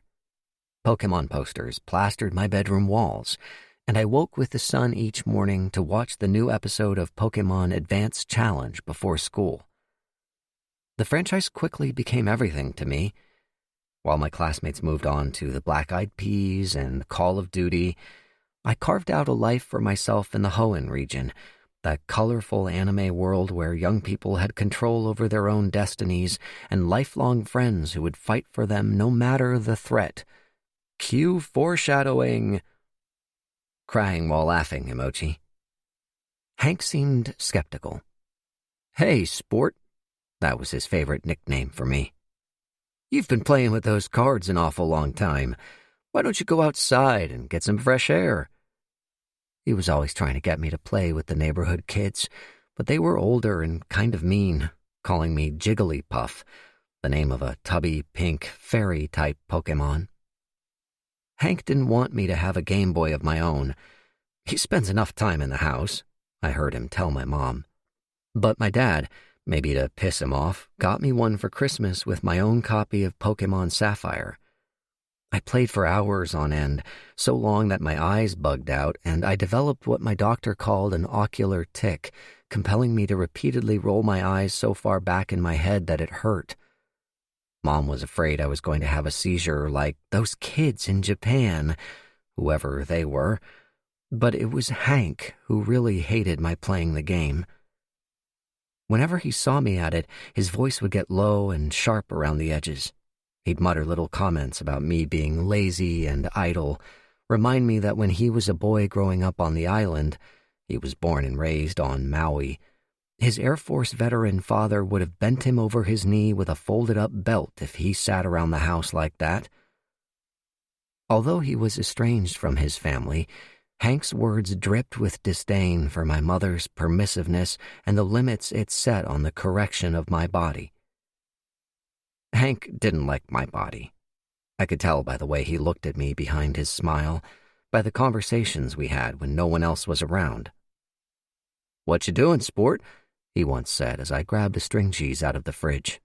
Speaker 1: Pokemon posters plastered my bedroom walls, and I woke with the sun each morning to watch the new episode of Pokemon Advance Challenge before school. The franchise quickly became everything to me. While my classmates moved on to the Black Eyed Peas and Call of Duty, I carved out a life for myself in the Hoenn region, that colorful anime world where young people had control over their own destinies and lifelong friends who would fight for them no matter the threat. Cue foreshadowing. Crying while laughing emoji. Hank seemed skeptical. "Hey, sport." That was his favorite nickname for me. "You've been playing with those cards an awful long time. Why don't you go outside and get some fresh air?" He was always trying to get me to play with the neighborhood kids, but they were older and kind of mean, calling me Jigglypuff, the name of a tubby, pink, fairy-type Pokemon. Hank didn't want me to have a Game Boy of my own. "He spends enough time in the house," I heard him tell my mom. But my dad, maybe to piss him off, got me one for Christmas with my own copy of Pokemon Sapphire. I played for hours on end, so long that my eyes bugged out, and I developed what my doctor called an ocular tic, compelling me to repeatedly roll my eyes so far back in my head that it hurt. Mom was afraid I was going to have a seizure like those kids in Japan, whoever they were, but it was Hank who really hated my playing the game. Whenever he saw me at it, his voice would get low and sharp around the edges. He'd mutter little comments about me being lazy and idle, remind me that when he was a boy growing up on the island, he was born and raised on Maui, his Air Force veteran father would have bent him over his knee with a folded-up belt if he sat around the house like that. Although he was estranged from his family, Hank's words dripped with disdain for my mother's permissiveness and the limits it set on the correction of my body. Hank didn't like my body. I could tell by the way he looked at me behind his smile, by the conversations we had when no one else was around. "What you doing, sport?" he once said as I grabbed a string cheese out of the fridge.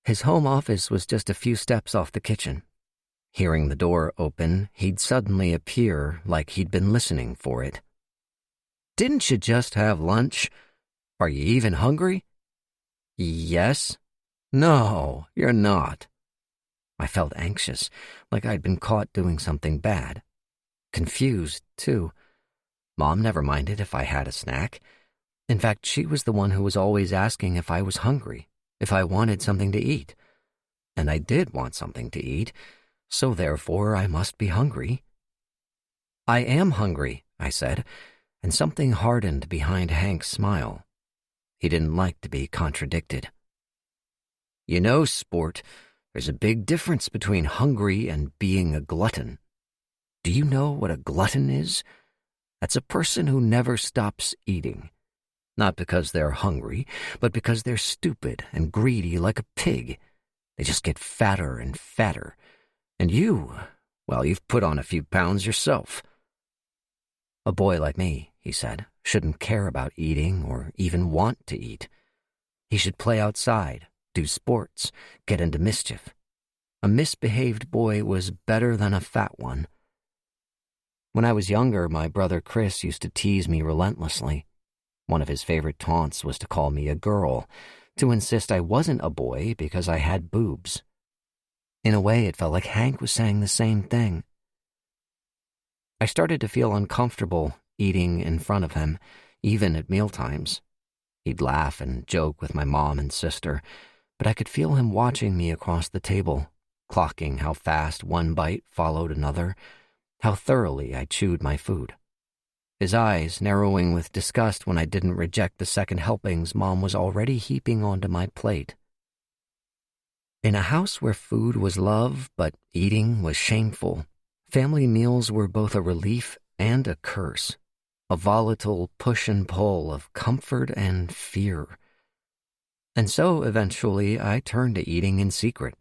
Speaker 1: His home office was just a few steps off the kitchen. Hearing the door open, he'd suddenly appear like he'd been listening for it. "Didn't you just have lunch? Are you even hungry?" "Yes." "No, you're not." I felt anxious, like I'd been caught doing something bad. Confused, too. Mom never minded if I had a snack. In fact, she was the one who was always asking if I was hungry, if I wanted something to eat. And I did want something to eat, so therefore I must be hungry. "I am hungry," I said, and something hardened behind Hank's smile. He didn't like to be contradicted. "You know, sport, there's a big difference between hungry and being a glutton. Do you know what a glutton is? That's a person who never stops eating. Not because they're hungry, but because they're stupid and greedy like a pig. They just get fatter and fatter. And you, well, you've put on a few pounds yourself." "A boy like me," he said, "shouldn't care about eating or even want to eat. He should play outside, do sports, get into mischief. A misbehaved boy was better than a fat one." When I was younger, my brother Chris used to tease me relentlessly. One of his favorite taunts was to call me a girl, to insist I wasn't a boy because I had boobs. In a way, it felt like Hank was saying the same thing. I started to feel uncomfortable eating in front of him, even at mealtimes. He'd laugh and joke with my mom and sister, but I could feel him watching me across the table, clocking how fast one bite followed another, how thoroughly I chewed my food. His eyes narrowing with disgust when I didn't reject the second helpings Mom was already heaping onto my plate. In a house where food was love, but eating was shameful, family meals were both a relief and a curse, a volatile push and pull of comfort and fear. And so, eventually, I turned to eating in secret.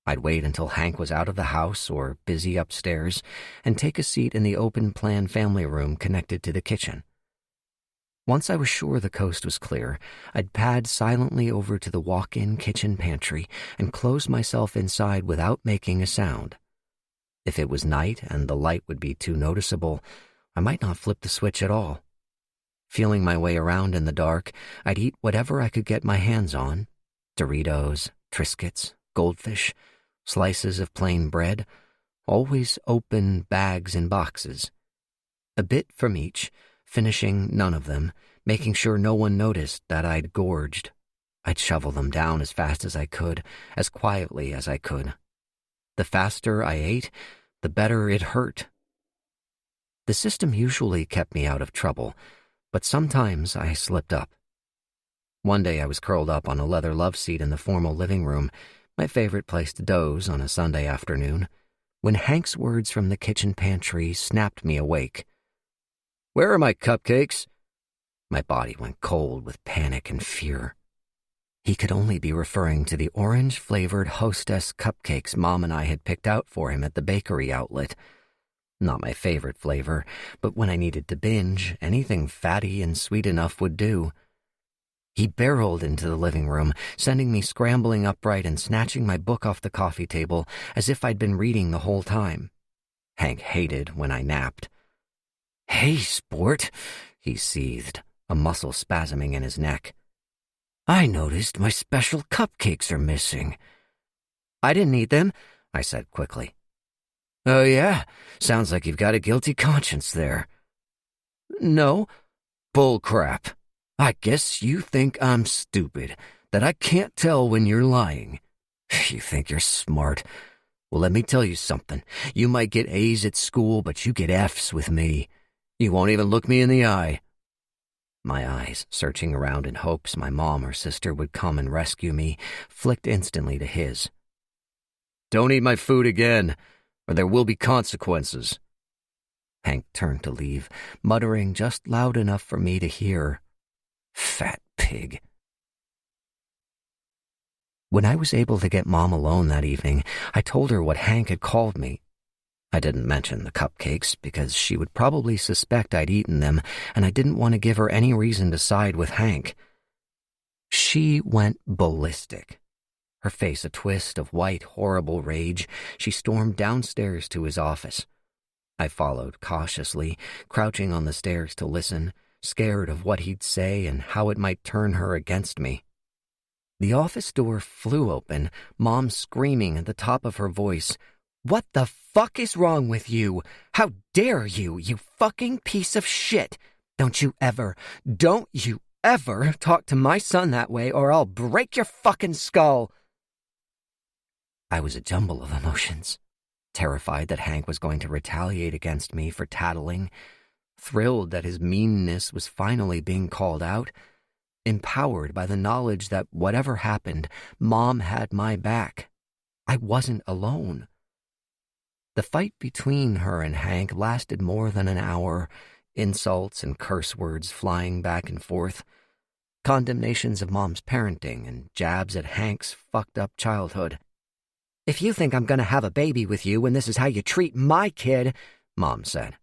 Speaker 1: I'd wait until Hank was out of the house or busy upstairs and take a seat in the open-plan family room connected to the kitchen. Once I was sure the coast was clear, I'd pad silently over to the walk-in kitchen pantry and close myself inside without making a sound. If it was night and the light would be too noticeable, I might not flip the switch at all. Feeling my way around in the dark, I'd eat whatever I could get my hands on: Doritos, Triscuits, goldfish, slices of plain bread, always open bags and boxes. A bit from each, finishing none of them, making sure no one noticed that I'd gorged. I'd shovel them down as fast as I could, as quietly as I could. The faster I ate, the better it hurt. The system usually kept me out of trouble, but sometimes I slipped up. One day I was curled up on a leather love seat in the formal living room, my favorite place to doze on a Sunday afternoon, when Hank's words from the kitchen pantry snapped me awake. "Where are my cupcakes?" My body went cold with panic and fear. He could only be referring to the orange-flavored Hostess cupcakes Mom and I had picked out for him at the bakery outlet. Not my favorite flavor, but when I needed to binge, anything fatty and sweet enough would do. He barreled into the living room, sending me scrambling upright and snatching my book off the coffee table as if I'd been reading the whole time. Hank hated when I napped. "Hey, sport," he seethed, a muscle spasming in his neck. "I noticed my special cupcakes are missing." "I didn't eat them," I said quickly. "Oh yeah? Sounds like you've got a guilty conscience there." "No." "Bull crap. I guess you think I'm stupid, that I can't tell when you're lying. You think you're smart. Well, let me tell you something. You might get A's at school, but you get F's with me. You won't even look me in the eye." My eyes, searching around in hopes my mom or sister would come and rescue me, flicked instantly to his. "Don't eat my food again, or there will be consequences." Hank turned to leave, muttering just loud enough for me to hear. Fat pig. When I was able to get Mom alone that evening, I told her what Hank had called me. I didn't mention the cupcakes because she would probably suspect I'd eaten them, and I didn't want to give her any reason to side with Hank. She went ballistic. Her face a twist of white, horrible rage, she stormed downstairs to his office. I followed cautiously, crouching on the stairs to listen, scared of what he'd say and how it might turn her against me. The office door flew open, Mom screaming at the top of her voice, "What the fuck is wrong with you? How dare you, you fucking piece of shit! Don't you ever talk to my son that way or I'll break your fucking skull!" I was a jumble of emotions, terrified that Hank was going to retaliate against me for tattling, thrilled that his meanness was finally being called out, empowered by the knowledge that whatever happened, Mom had my back. I wasn't alone. The fight between her and Hank lasted more than an hour, insults and curse words flying back and forth, condemnations of Mom's parenting and jabs at Hank's fucked up childhood. "If you think I'm going to have a baby with you and this is how you treat my kid," Mom said.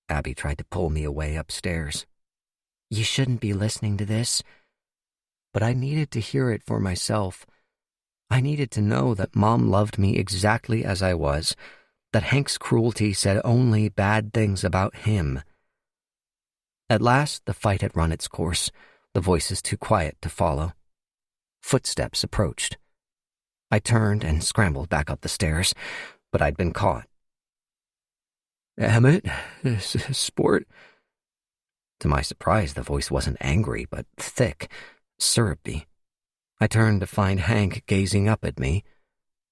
Speaker 1: Abby tried to pull me away upstairs. "You shouldn't be listening to this." But I needed to hear it for myself. I needed to know that Mom loved me exactly as I was, that Hank's cruelty said only bad things about him. At last, the fight had run its course, the voices too quiet to follow. Footsteps approached. I turned and scrambled back up the stairs, but I'd been caught. "Emmett, sport." To my surprise, the voice wasn't angry, but thick, syrupy. I turned to find Hank gazing up at me.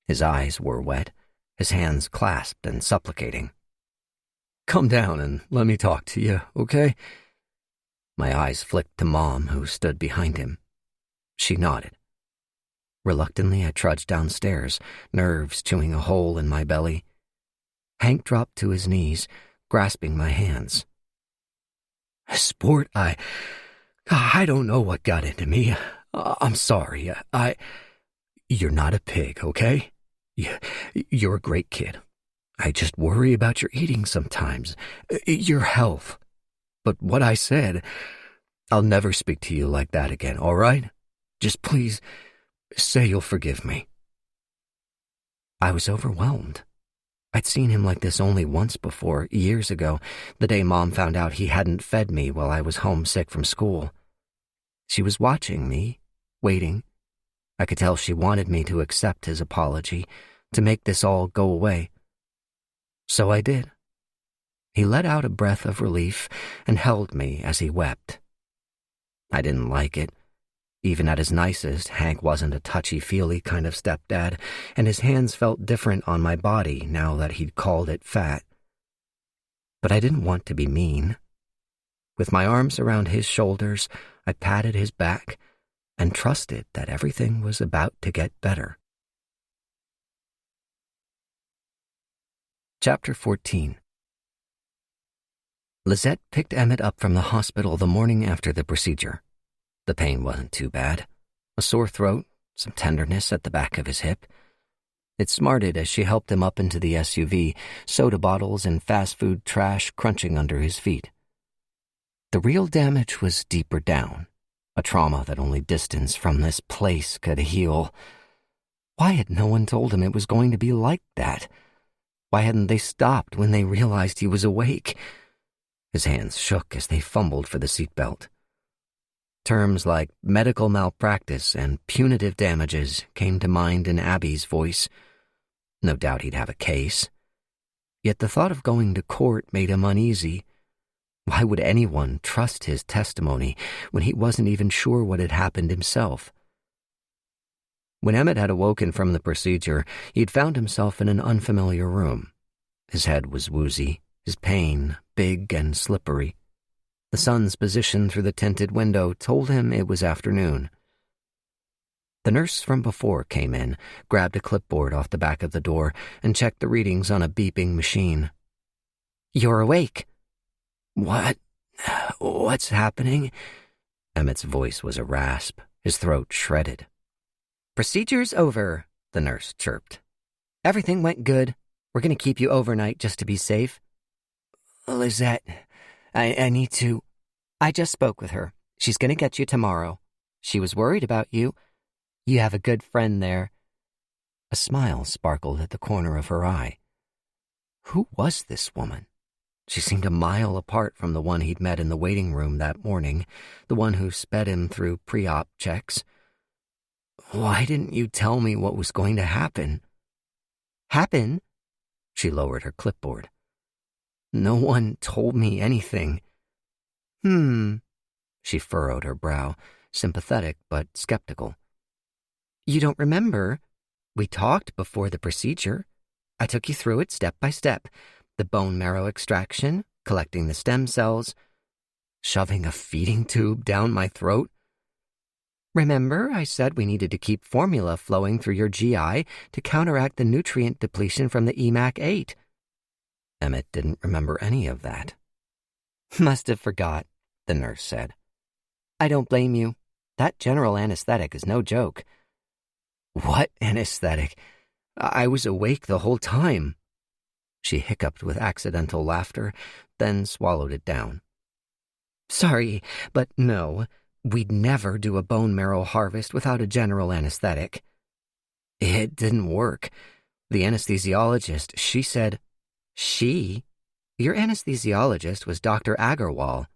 Speaker 1: His eyes were wet, his hands clasped and supplicating. "Come down and let me talk to you, okay?" My eyes flicked to Mom, who stood behind him. She nodded. Reluctantly, I trudged downstairs, nerves chewing a hole in my belly. Hank dropped to his knees, grasping my hands. "Sport, I don't know what got into me. I'm sorry. You're not a pig, okay? You're a great kid. I just worry about your eating sometimes, your health. But what I said, I'll never speak to you like that again, all right? Just please say you'll forgive me." I was overwhelmed. I'd seen him like this only once before, years ago, the day Mom found out he hadn't fed me while I was homesick from school. She was watching me, waiting. I could tell she wanted me to accept his apology, to make this all go away. So I did. He let out a breath of relief and held me as he wept. I didn't like it. Even at his nicest, Hank wasn't a touchy-feely kind of stepdad, and his hands felt different on my body now that he'd called it fat. But I didn't want to be mean. With my arms around his shoulders, I patted his back and trusted that everything was about to get better. Chapter 14. Lizette picked Emmett up from the hospital the morning after the procedure. The pain wasn't too bad. A sore throat, some tenderness at the back of his hip. It smarted as she helped him up into the SUV, soda bottles and fast food trash crunching under his feet. The real damage was deeper down, a trauma that only distance from this place could heal. Why had no one told him it was going to be like that? Why hadn't they stopped when they realized he was awake? His hands shook as they fumbled for the seatbelt. Terms like medical malpractice and punitive damages came to mind in Abby's voice. No doubt he'd have a case. Yet the thought of going to court made him uneasy. Why would anyone trust his testimony when he wasn't even sure what had happened himself? When Emmett had awoken from the procedure, he'd found himself in an unfamiliar room. His head was woozy, his pain big and slippery. The sun's position through the tinted window told him it was afternoon. The nurse from before came in, grabbed a clipboard off the back of the door, and checked the readings on a beeping machine. "You're awake." "What? What's happening?" Emmett's voice was a rasp, his throat shredded. "Procedure's over," the nurse chirped. "Everything went good. We're going to keep you overnight just to be safe." "Lizette, I need to..." "I just spoke with her. She's going to get you tomorrow. She was worried about you. You have a good friend there." A smile sparkled at the corner of her eye. Who was this woman? She seemed a mile apart from the one he'd met in the waiting room that morning, the one who sped him through pre-op checks. "Why didn't you tell me what was going to happen?" "Happen?" She lowered her clipboard. "No one told me anything." She furrowed her brow, sympathetic but skeptical. "You don't remember? We talked before the procedure. I took you through it step by step. The bone marrow extraction, collecting the stem cells, shoving a feeding tube down my throat. Remember, I said we needed to keep formula flowing through your GI to counteract the nutrient depletion from the EMAC-8. Emmett didn't remember any of that. "Must have forgot," the nurse said. "I don't blame you. That general anesthetic is no joke." "What anesthetic? I was awake the whole time." She hiccuped with accidental laughter, then swallowed it down. "Sorry, but no. We'd never do a bone marrow harvest without a general anesthetic." "It didn't work. The anesthesiologist, she said..." "She? Your anesthesiologist was Dr. Agarwal.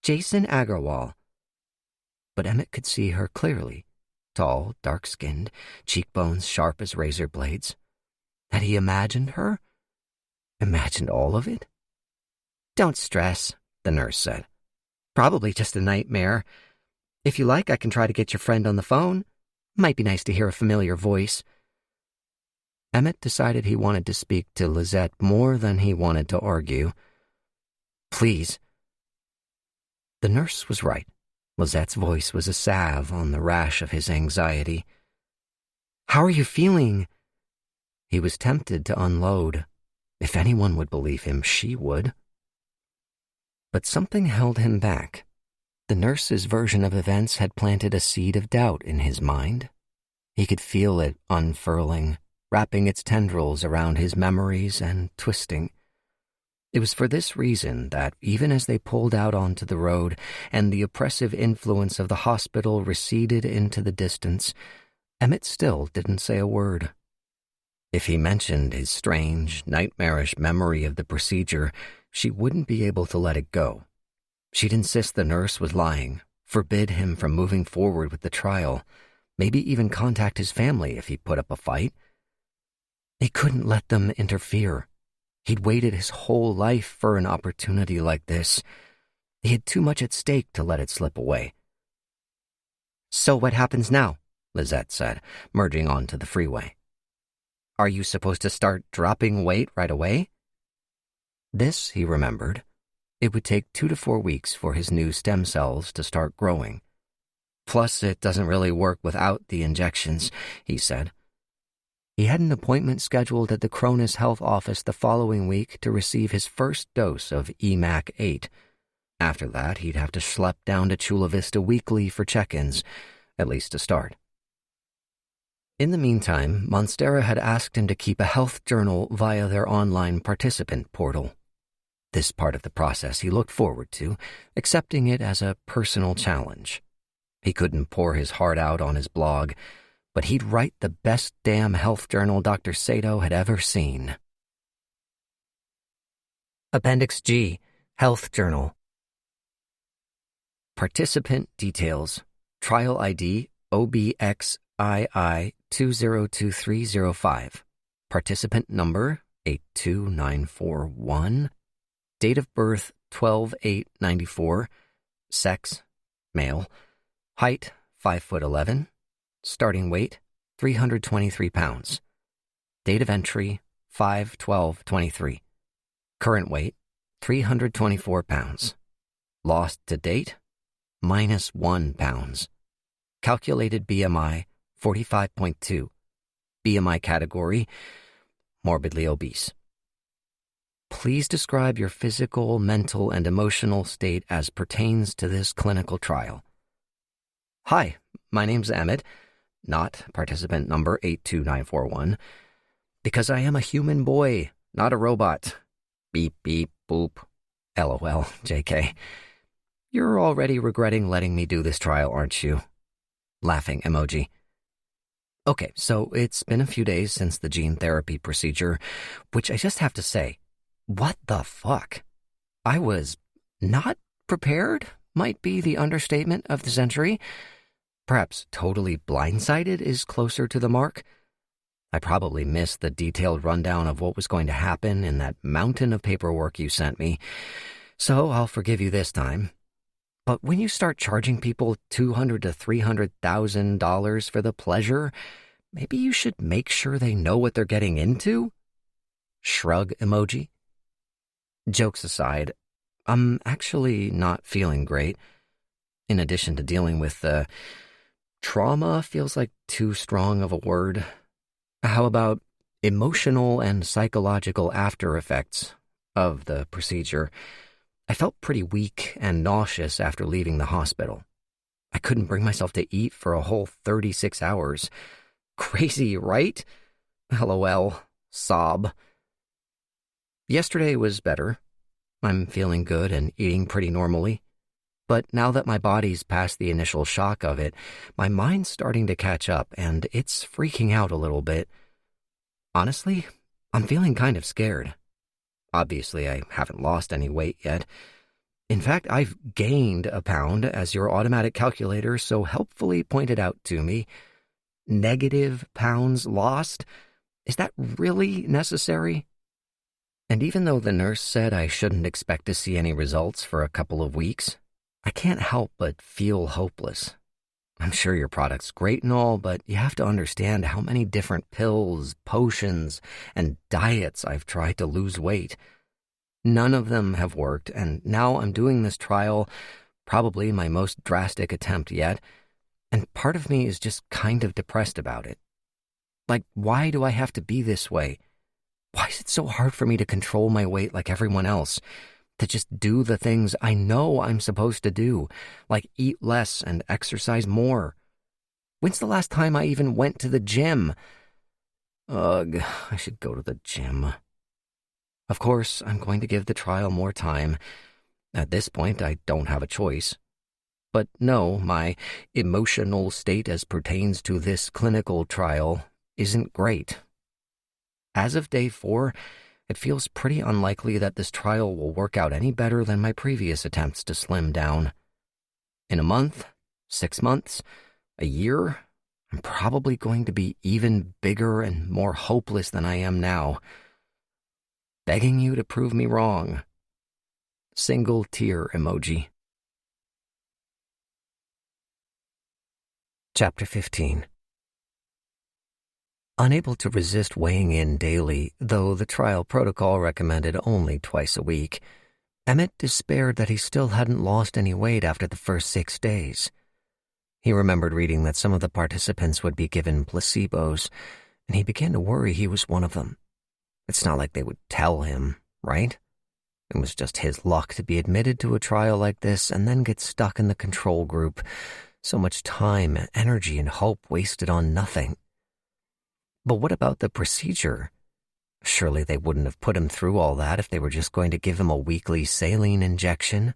Speaker 1: Jason Agarwal." But Emmett could see her clearly. Tall, dark-skinned, cheekbones sharp as razor blades. Had he imagined her? Imagined all of it? "Don't stress," the nurse said. "Probably just a nightmare. If you like, I can try to get your friend on the phone. Might be nice to hear a familiar voice." Emmett decided he wanted to speak to Lizette more than he wanted to argue. "Please." The nurse was right. Lizette's voice was a salve on the rash of his anxiety. "How are you feeling?" He was tempted to unload. If anyone would believe him, she would. But something held him back. The nurse's version of events had planted a seed of doubt in his mind. He could feel it unfurling, wrapping its tendrils around his memories and twisting. It was for this reason that, even as they pulled out onto the road and the oppressive influence of the hospital receded into the distance, Emmett still didn't say a word. If he mentioned his strange, nightmarish memory of the procedure, she wouldn't be able to let it go. She'd insist the nurse was lying, forbid him from moving forward with the trial, maybe even contact his family if he put up a fight. He couldn't let them interfere. He'd waited his whole life for an opportunity like this. He had too much at stake to let it slip away. "So what happens now?" Lizette said, merging onto the freeway. "Are you supposed to start dropping weight right away?" This, he remembered. It would take 2 to 4 weeks for his new stem cells to start growing. Plus, it doesn't really work without the injections, he said. He had an appointment scheduled at the Cronus Health Office the following week to receive his first dose of EMAC-8. After that, he'd have to schlep down to Chula Vista weekly for check-ins, at least to start. In the meantime, Monstera had asked him to keep a health journal via their online participant portal. This part of the process he looked forward to, accepting it as a personal challenge. He couldn't pour his heart out on his blog, but he'd write the best damn health journal Dr. Sato had ever seen. Appendix G, Health Journal. Participant details. Trial ID OBXII202305. Participant number 82941. Date of birth 12/8/94. Sex male. Height 5'11". Starting weight 323 pounds. Date of entry 5/12/23. Current weight 324 pounds. Lost to date -1 pounds. Calculated BMI 45.2. BMI category morbidly obese. Please describe your physical, mental, and emotional state as pertains to this clinical trial. Hi, my name's Emmett, not participant number 82941, because I am a human boy, not a robot. Beep, beep, boop. LOL, JK. You're already regretting letting me do this trial, aren't you? Laughing emoji. Okay, so it's been a few days since the gene therapy procedure, which I just have to say, what the fuck? I was not prepared, might be the understatement of the century. Perhaps totally blindsided is closer to the mark. I probably missed the detailed rundown of what was going to happen in that mountain of paperwork you sent me, so I'll forgive you this time. But when you start charging people $200,000 to $300,000 for the pleasure, maybe you should make sure they know what they're getting into? Shrug emoji. Jokes aside, I'm actually not feeling great. In addition to dealing with the trauma feels like too strong of a word. How about emotional and psychological after effects of the procedure? I felt pretty weak and nauseous after leaving the hospital. I couldn't bring myself to eat for a whole 36 hours. Crazy, right? LOL. Sob. Yesterday was better. I'm feeling good and eating pretty normally. But now that my body's past the initial shock of it, my mind's starting to catch up and it's freaking out a little bit. Honestly, I'm feeling kind of scared. Obviously, I haven't lost any weight yet. In fact, I've gained a pound, as your automatic calculator so helpfully pointed out to me. Negative pounds lost? Is that really necessary? And even though the nurse said I shouldn't expect to see any results for a couple of weeks, I can't help but feel hopeless. I'm sure your product's great and all, but you have to understand how many different pills, potions, and diets I've tried to lose weight. None of them have worked, and now I'm doing this trial, probably my most drastic attempt yet, and part of me is just kind of depressed about it. Like, why do I have to be this way? Why is it so hard for me to control my weight like everyone else? To just do the things I know I'm supposed to do, like eat less and exercise more. When's the last time I even went to the gym? Ugh, I should go to the gym. Of course, I'm going to give the trial more time. At this point, I don't have a choice. But no, my emotional state as pertains to this clinical trial isn't great. As of day 4, it feels pretty unlikely that this trial will work out any better than my previous attempts to slim down. In a month, 6 months, a year, I'm probably going to be even bigger and more hopeless than I am now. Begging you to prove me wrong. Single tear emoji. Chapter 15. Unable to resist weighing in daily, though the trial protocol recommended only twice a week, Emmett despaired that he still hadn't lost any weight after the first 6 days. He remembered reading that some of the participants would be given placebos, and he began to worry he was one of them. It's not like they would tell him, right? It was just his luck to be admitted to a trial like this and then get stuck in the control group. So much time, energy, and hope wasted on nothing. But what about the procedure? Surely they wouldn't have put him through all that if they were just going to give him a weekly saline injection.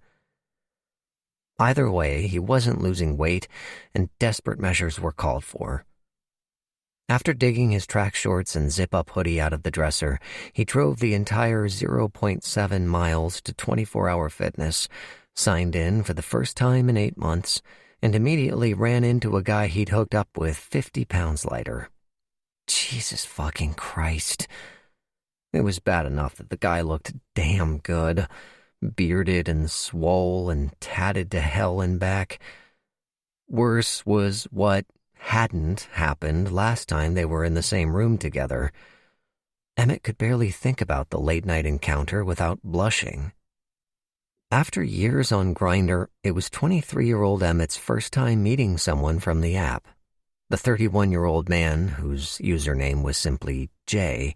Speaker 1: Either way, he wasn't losing weight, and desperate measures were called for. After digging his track shorts and zip-up hoodie out of the dresser, he drove the entire 0.7 miles to 24-Hour Fitness, signed in for the first time in 8 months, and immediately ran into a guy he'd hooked up with 50 pounds lighter. Jesus fucking Christ. It was bad enough that the guy looked damn good, bearded and swole and tatted to hell and back. Worse was what hadn't happened last time they were in the same room together. Emmett could barely think about the late-night encounter without blushing. After years on Grindr, it was 23-year-old Emmett's first time meeting someone from the app. The 31-year-old man, whose username was simply Jay,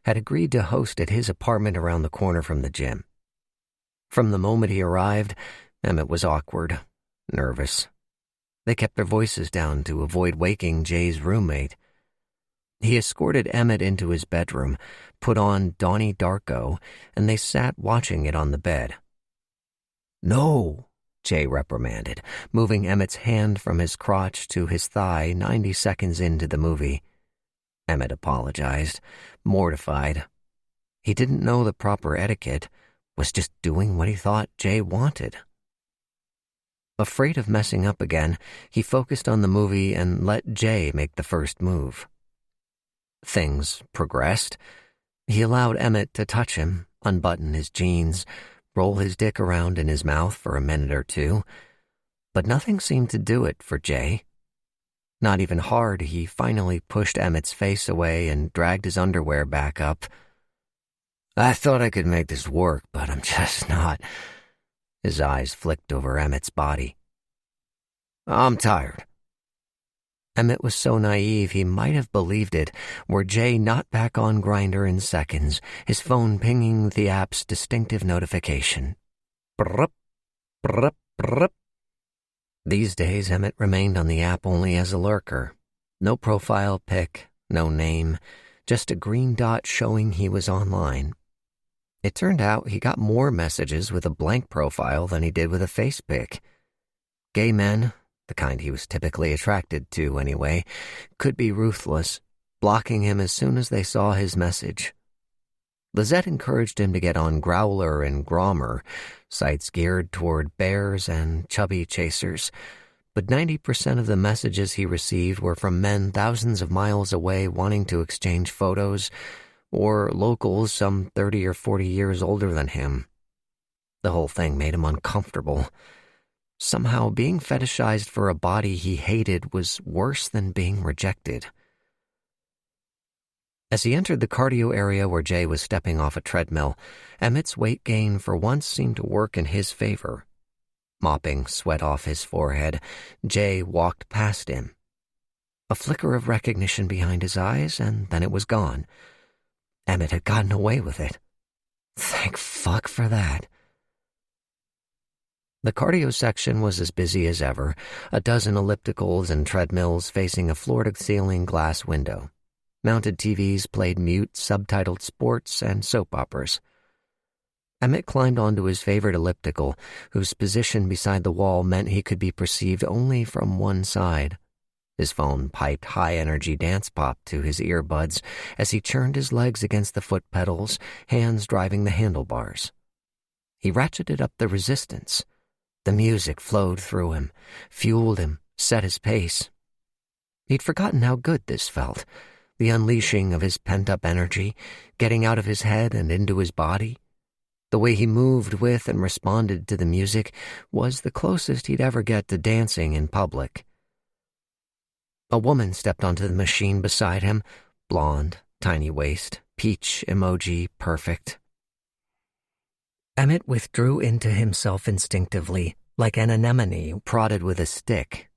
Speaker 1: had agreed to host at his apartment around the corner from the gym. From the moment he arrived, Emmett was awkward, nervous. They kept their voices down to avoid waking Jay's roommate. He escorted Emmett into his bedroom, put on Donnie Darko, and they sat watching it on the bed. "No," Jay reprimanded, moving Emmett's hand from his crotch to his thigh 90 seconds into the movie. Emmett apologized, mortified. He didn't know the proper etiquette, was just doing what he thought Jay wanted. Afraid of messing up again, he focused on the movie and let Jay make the first move. Things progressed. He allowed Emmett to touch him, unbutton his jeans, roll his dick around in his mouth for a minute or two, but nothing seemed to do it for Jay. Not even hard, he finally pushed Emmett's face away and dragged his underwear back up. "I thought I could make this work, but I'm just not." His eyes flicked over Emmett's body. "I'm tired." Emmett was so naive he might have believed it, were Jay not back on Grindr in seconds, his phone pinging the app's distinctive notification. Brrup, brrup, brrup. These days, Emmett remained on the app only as a lurker. No profile pic, no name, just a green dot showing he was online. It turned out he got more messages with a blank profile than he did with a face pic. Gay men, the kind he was typically attracted to anyway, could be ruthless, blocking him as soon as they saw his message. Lizette encouraged him to get on Growler and Grommer, sites geared toward bears and chubby chasers, but 90% of the messages he received were from men thousands of miles away wanting to exchange photos, or locals some 30 or 40 years older than him. The whole thing made him uncomfortable. Somehow, being fetishized for a body he hated was worse than being rejected. As he entered the cardio area where Jay was stepping off a treadmill, Emmett's weight gain for once seemed to work in his favor. Mopping sweat off his forehead, Jay walked past him. A flicker of recognition behind his eyes, and then it was gone. Emmett had gotten away with it. Thank fuck for that. The cardio section was as busy as ever, a dozen ellipticals and treadmills facing a floor-to-ceiling glass window. Mounted TVs played mute, subtitled sports and soap operas. Emmett climbed onto his favorite elliptical, whose position beside the wall meant he could be perceived only from one side. His phone piped high-energy dance pop to his earbuds as he churned his legs against the foot pedals, hands driving the handlebars. He ratcheted up the resistance. The music flowed through him, fueled him, set his pace. He'd forgotten how good this felt, the unleashing of his pent-up energy, getting out of his head and into his body. The way he moved with and responded to the music was the closest he'd ever get to dancing in public. A woman stepped onto the machine beside him, blonde, tiny waist, peach emoji perfect. Emmett withdrew into himself instinctively, like an anemone prodded with a stick.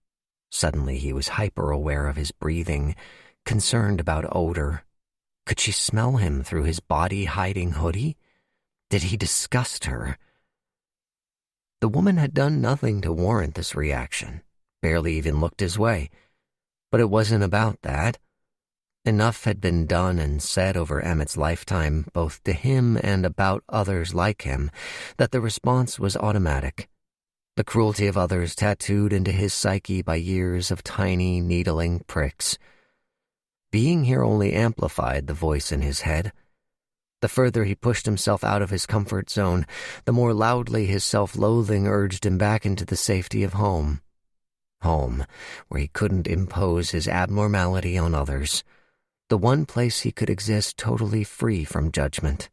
Speaker 1: Suddenly he was hyper-aware of his breathing, concerned about odor. Could she smell him through his body-hiding hoodie? Did he disgust her? The woman had done nothing to warrant this reaction, barely even looked his way. But it wasn't about that. Enough had been done and said over Emmett's lifetime, both to him and about others like him, that the response was automatic. the cruelty of others tattooed into his psyche by years of tiny, needling pricks. Being here only amplified the voice in his head. The further he pushed himself out of his comfort zone, the more loudly his self-loathing urged him back into the safety of home. Home, where he couldn't impose his abnormality on others. The one place he could exist totally free from judgment.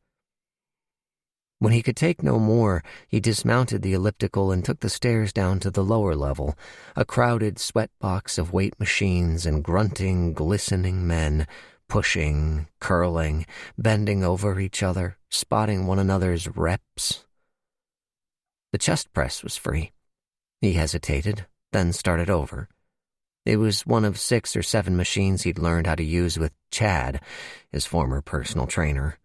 Speaker 1: When he could take no more, he dismounted the elliptical and took the stairs down to the lower level, a crowded sweatbox of weight machines and grunting, glistening men, pushing, curling, bending over each other, spotting one another's reps. The chest press was free. He hesitated, then started over. It was one of 6 or 7 machines he'd learned how to use with Chad, his former personal trainer.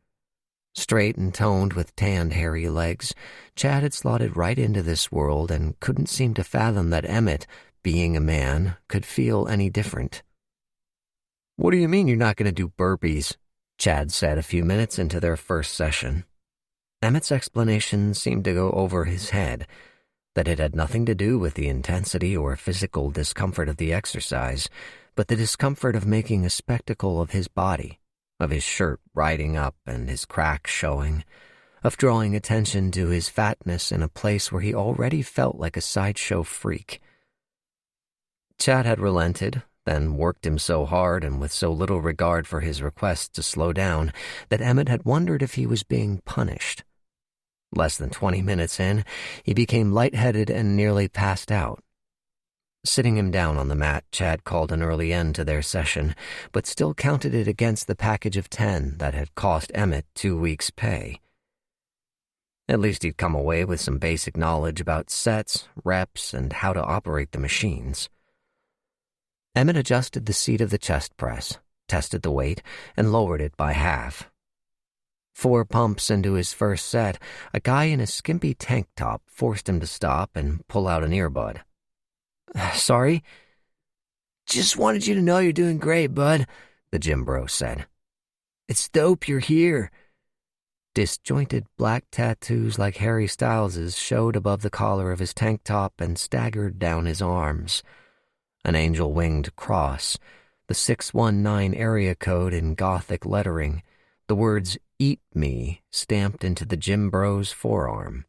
Speaker 1: Straight and toned with tanned, hairy legs, Chad had slotted right into this world and couldn't seem to fathom that Emmett, being a man, could feel any different. "What do you mean you're not going to do burpees?" Chad said a few minutes into their first session. Emmett's explanation seemed to go over his head, that it had nothing to do with the intensity or physical discomfort of the exercise, but the discomfort of making a spectacle of his body, of his shirt riding up and his cracks showing, of drawing attention to his fatness in a place where he already felt like a sideshow freak. Chad had relented, then worked him so hard and with so little regard for his request to slow down that Emmett had wondered if he was being punished. Less than 20 minutes in, he became lightheaded and nearly passed out. Sitting him down on the mat, Chad called an early end to their session, but still counted it against the package of 10 that had cost Emmett 2 weeks' pay. At least he'd come away with some basic knowledge about sets, reps, and how to operate the machines. Emmett adjusted the seat of the chest press, tested the weight, and lowered it by half. 4 pumps into his first set, a guy in a skimpy tank top forced him to stop and pull out an earbud. "Sorry?" "Just wanted you to know you're doing great, bud," the gym bro said. "It's dope you're here." Disjointed black tattoos like Harry Styles's showed above the collar of his tank top and staggered down his arms. An angel-winged cross, the 619 area code in Gothic lettering, the words "Eat Me" stamped into the gym bro's forearm.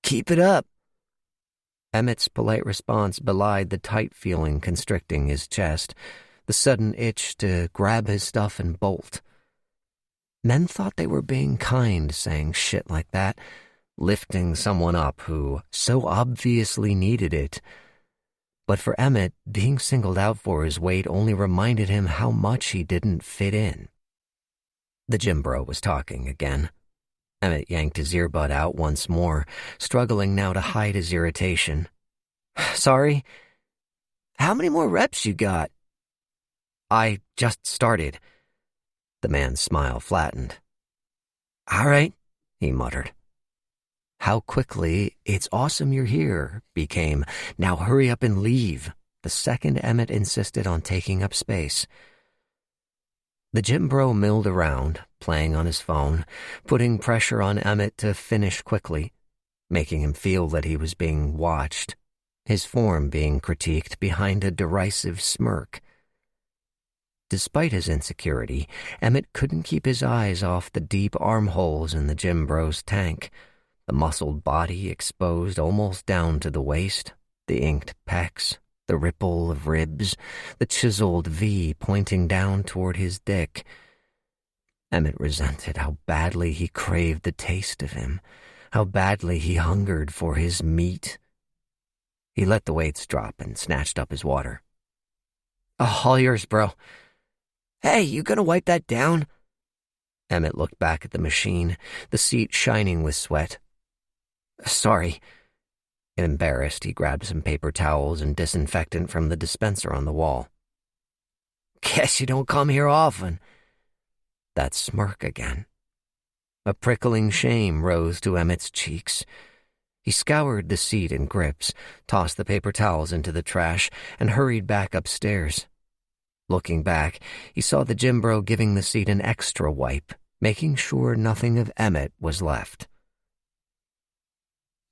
Speaker 1: "Keep it up." Emmett's polite response belied the tight feeling constricting his chest, the sudden itch to grab his stuff and bolt. Men thought they were being kind saying shit like that, lifting someone up who so obviously needed it. But for Emmett, being singled out for his weight only reminded him how much he didn't fit in. The gym bro was talking again. Emmett yanked his earbud out once more, struggling now to hide his irritation. "Sorry? How many more reps you got?" "I just started." The man's smile flattened. "All right," he muttered. How quickly "it's awesome you're here" became "now hurry up and leave" the second Emmett insisted on taking up space. The gym bro milled around, playing on his phone, putting pressure on Emmett to finish quickly, making him feel that he was being watched, his form being critiqued behind a derisive smirk. Despite his insecurity, Emmett couldn't keep his eyes off the deep armholes in the gym bro's tank, the muscled body exposed almost down to the waist, the inked pecs, the ripple of ribs, the chiseled V pointing down toward his dick. Emmett resented how badly he craved the taste of him, how badly he hungered for his meat. He let the weights drop and snatched up his water. All yours, bro." "Hey, you gonna wipe that down?" Emmett looked back at the machine, the seat shining with sweat. "Sorry." Embarrassed, he grabbed some paper towels and disinfectant from the dispenser on the wall. "Guess you don't come here often." That smirk again. A prickling shame rose to Emmett's cheeks. He scoured the seat and grips, tossed the paper towels into the trash, and hurried back upstairs. Looking back, he saw the gym bro giving the seat an extra wipe, making sure nothing of Emmett was left.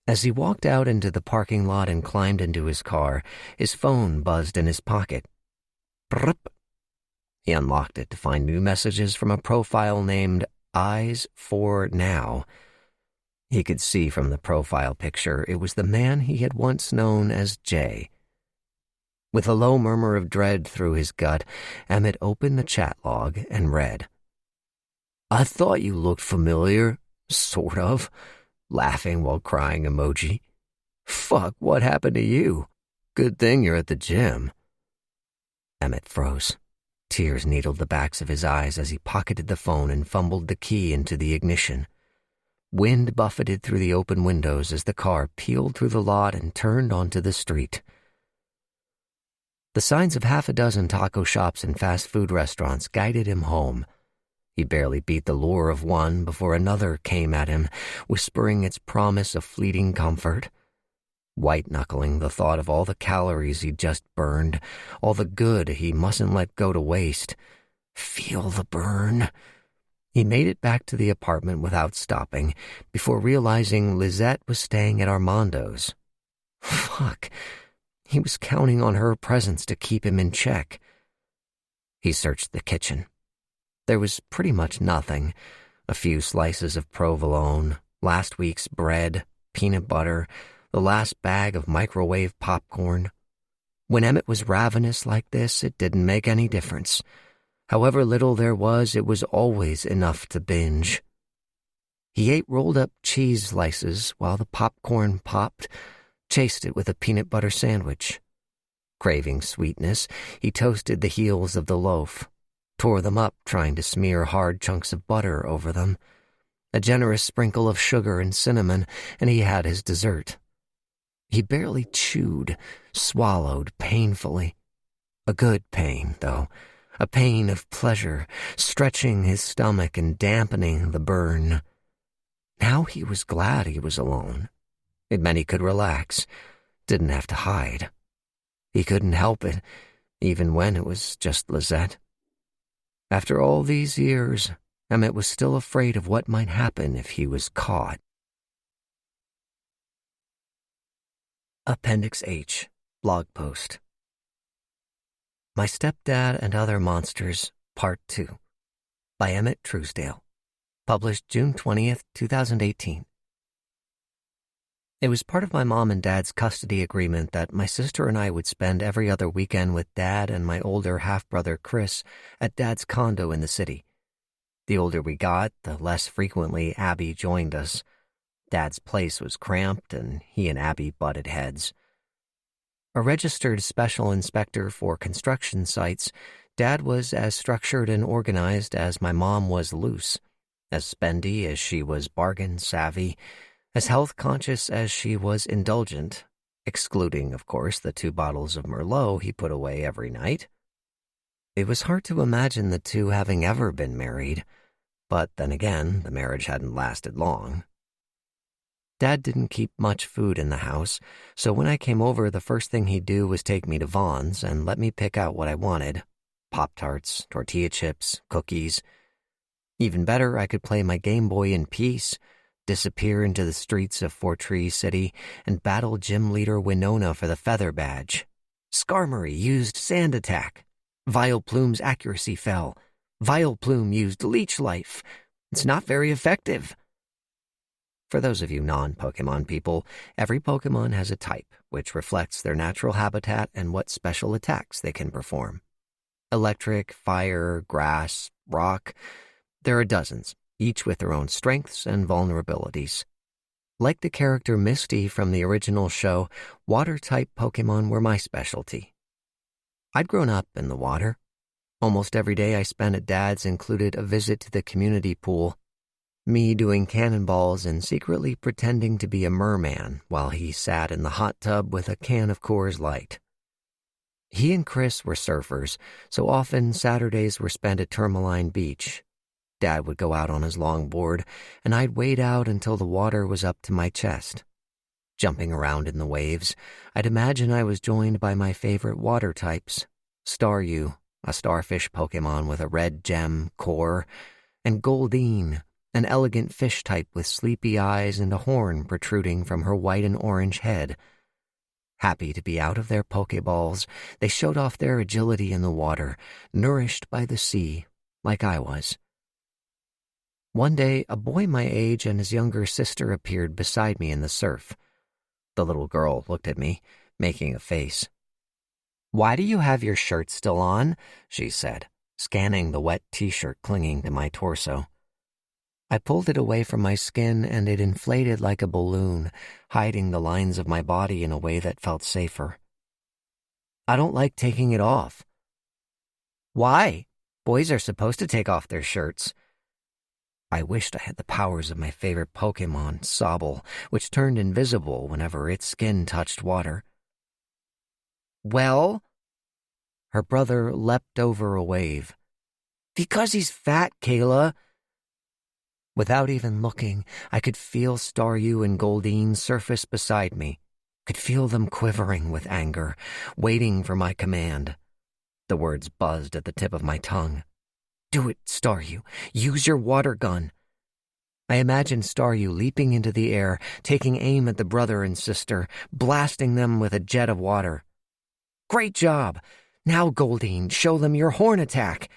Speaker 1: As he walked out into the parking lot and climbed into his car, his phone buzzed in his pocket. Brrp. He unlocked it to find new messages from a profile named Eyes for Now. He could see from the profile picture it was the man he had once known as Jay. With a low murmur of dread through his gut, Emmett opened the chat log and read. "I thought you looked familiar, sort of," laughing while crying emoji. "Fuck, what happened to you? Good thing you're at the gym." Emmett froze. Tears needled the backs of his eyes as he pocketed the phone and fumbled the key into the ignition. Wind buffeted through the open windows as the car peeled through the lot and turned onto the street. The signs of half a dozen taco shops and fast food restaurants guided him home. He barely beat the lure of one before another came at him, whispering its promise of fleeting comfort. White-knuckling the thought of all the calories he'd just burned, all the good he mustn't let go to waste. Feel the burn. He made it back to the apartment without stopping, before realizing Lizette was staying at Armando's. Fuck. He was counting on her presence to keep him in check. He searched the kitchen. There was pretty much nothing. A few slices of provolone, last week's bread, peanut butter, the last bag of microwave popcorn. When Emmett was ravenous like this, it didn't make any difference. However little there was, it was always enough to binge. He ate rolled-up cheese slices while the popcorn popped, chased it with a peanut butter sandwich. Craving sweetness, he toasted the heels of the loaf, tore them up trying to smear hard chunks of butter over them. A generous sprinkle of sugar and cinnamon, and he had his dessert. He barely chewed, swallowed painfully. A good pain, though. A pain of pleasure, stretching his stomach and dampening the burn. Now he was glad he was alone. It meant he could relax, didn't have to hide. He couldn't help it, even when it was just Lizette. After all these years, Emmett was still afraid of what might happen if he was caught. Appendix H, blog post. My Stepdad and Other Monsters, Part 2, by Emmett Truesdale, published June 20th, 2018. It was part of my mom and dad's custody agreement that my sister and I would spend every other weekend with Dad and my older half-brother Chris at Dad's condo in the city. The older we got, the less frequently Abby joined us. Dad's place was cramped, and he and Abby butted heads. A registered special inspector for construction sites, Dad was as structured and organized as my mom was loose, as spendy as she was bargain-savvy, as health-conscious as she was indulgent, excluding, of course, the 2 bottles of Merlot he put away every night. It was hard to imagine the two having ever been married, but then again, the marriage hadn't lasted long. Dad didn't keep much food in the house, so when I came over, the first thing he'd do was take me to Vaughn's and let me pick out what I wanted. Pop-Tarts, tortilla chips, cookies. Even better, I could play my Game Boy in peace, disappear into the streets of Fortree City, and battle gym leader Winona for the feather badge. Skarmory used Sand Attack. Vileplume's accuracy fell. Vileplume used Leech Life. It's not very effective. For those of you non-Pokemon people, every Pokemon has a type, which reflects their natural habitat and what special attacks they can perform. Electric, fire, grass, rock. There are dozens, each with their own strengths and vulnerabilities. Like the character Misty from the original show, water-type Pokemon were my specialty. I'd grown up in the water. Almost every day I spent at Dad's included a visit to the community pool, me doing cannonballs and secretly pretending to be a merman while he sat in the hot tub with a can of Coors Light. He and Chris were surfers, so often Saturdays were spent at Tourmaline Beach. Dad would go out on his longboard, and I'd wade out until the water was up to my chest. Jumping around in the waves, I'd imagine I was joined by my favorite water types, Staryu, a starfish Pokemon with a red gem core, and Goldeen, an elegant fish type with sleepy eyes and a horn protruding from her white and orange head. Happy to be out of their Pokeballs, they showed off their agility in the water, nourished by the sea, like I was. One day, a boy my age and his younger sister appeared beside me in the surf. The little girl looked at me, making a face. "Why do you have your shirt still on?" she said, scanning the wet t-shirt clinging to my torso. I pulled it away from my skin and it inflated like a balloon, hiding the lines of my body in a way that felt safer. "I don't like taking it off." "Why? Boys are supposed to take off their shirts." I wished I had the powers of my favorite Pokemon, Sobble, which turned invisible whenever its skin touched water. "Well?" Her brother leapt over a wave. "Because he's fat, Kayla." Without even looking, I could feel Staryu and Goldeen surface beside me, could feel them quivering with anger, waiting for my command. The words buzzed at the tip of my tongue. "Do it, Staryu. Use your water gun." I imagined Staryu leaping into the air, taking aim at the brother and sister, blasting them with a jet of water. "Great job! Now, Goldeen, show them your horn attack."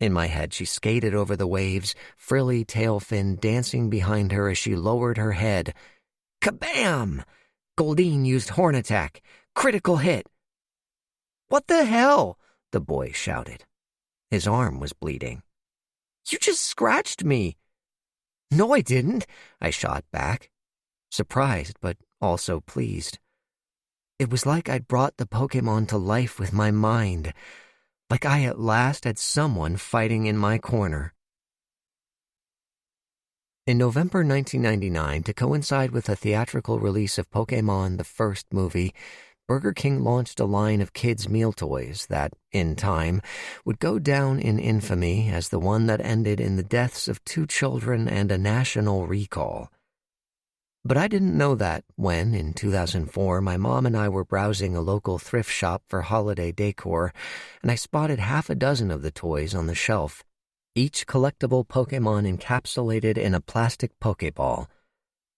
Speaker 1: In my head, she skated over the waves, frilly tail fin dancing behind her as she lowered her head. Kabam! Goldeen used horn attack. Critical hit. "What the hell?" the boy shouted. His arm was bleeding. "You just scratched me." "No, I didn't," I shot back, surprised but also pleased. It was like I'd brought the Pokemon to life with my mind, like I at last had someone fighting in my corner. In November 1999, to coincide with the theatrical release of Pokémon the first movie, Burger King launched a line of kids' meal toys that, in time, would go down in infamy as the one that ended in the deaths of 2 children and a national recall. But I didn't know that when, in 2004, my mom and I were browsing a local thrift shop for holiday decor, and I spotted half a dozen of the toys on the shelf, each collectible Pokémon encapsulated in a plastic Pokéball.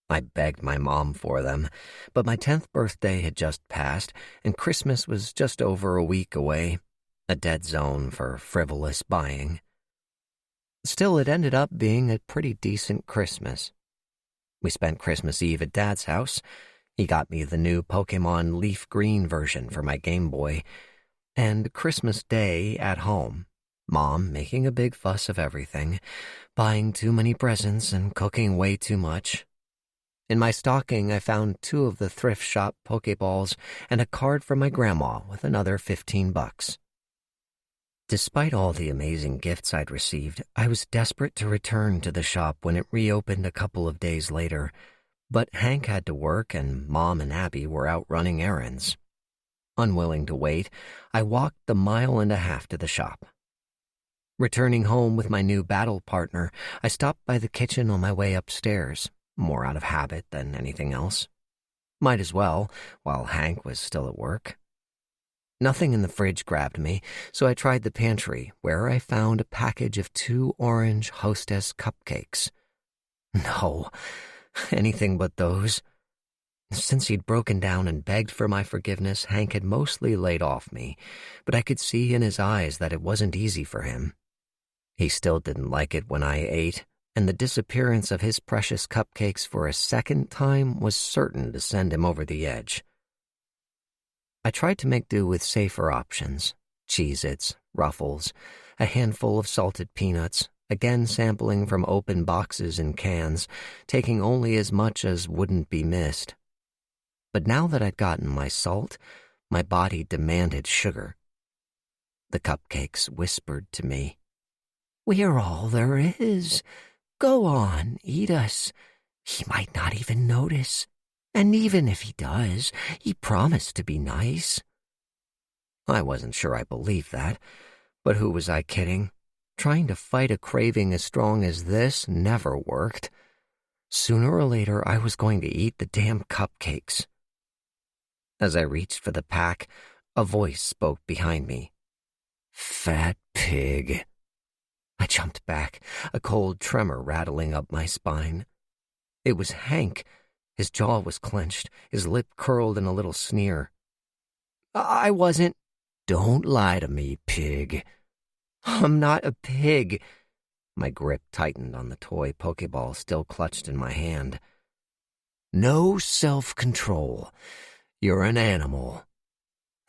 Speaker 1: I begged my mom for them, but my 10th birthday had just passed, and Christmas was just over a week away, a dead zone for frivolous buying. Still, it ended up being a pretty decent Christmas. We spent Christmas Eve at Dad's house. He got me the new Pokemon Leaf Green version for my Game Boy, and Christmas Day at home, Mom making a big fuss of everything, buying too many presents and cooking way too much. In my stocking, I found 2 of the thrift shop Pokeballs and a card from my grandma with another $15. Despite all the amazing gifts I'd received, I was desperate to return to the shop when it reopened a couple of days later, but Hank had to work and Mom and Abby were out running errands. Unwilling to wait, I walked the 1.5 miles to the shop. Returning home with my new battle partner, I stopped by the kitchen on my way upstairs, more out of habit than anything else. Might as well, while Hank was still at work. Nothing in the fridge grabbed me, so I tried the pantry, where I found a package of 2 orange Hostess cupcakes. No, anything but those. Since he'd broken down and begged for my forgiveness, Hank had mostly laid off me, but I could see in his eyes that it wasn't easy for him. He still didn't like it when I ate, and the disappearance of his precious cupcakes for a second time was certain to send him over the edge. I tried to make do with safer options, Cheez-Its, Ruffles, a handful of salted peanuts, again sampling from open boxes and cans, taking only as much as wouldn't be missed. But now that I'd gotten my salt, my body demanded sugar. The cupcakes whispered to me, "We're all there is. Go on, eat us. He might not even notice. And even if he does, he promised to be nice." I wasn't sure I believed that, but who was I kidding? Trying to fight a craving as strong as this never worked. Sooner or later, I was going to eat the damn cupcakes. As I reached for the pack, a voice spoke behind me. "Fat pig." I jumped back, a cold tremor rattling up my spine. It was Hank. His jaw was clenched, his lip curled in a little sneer. I wasn't. Don't lie to me, pig. I'm not a pig. My grip tightened on the toy Pokeball still clutched in my hand. No self-control. You're an animal.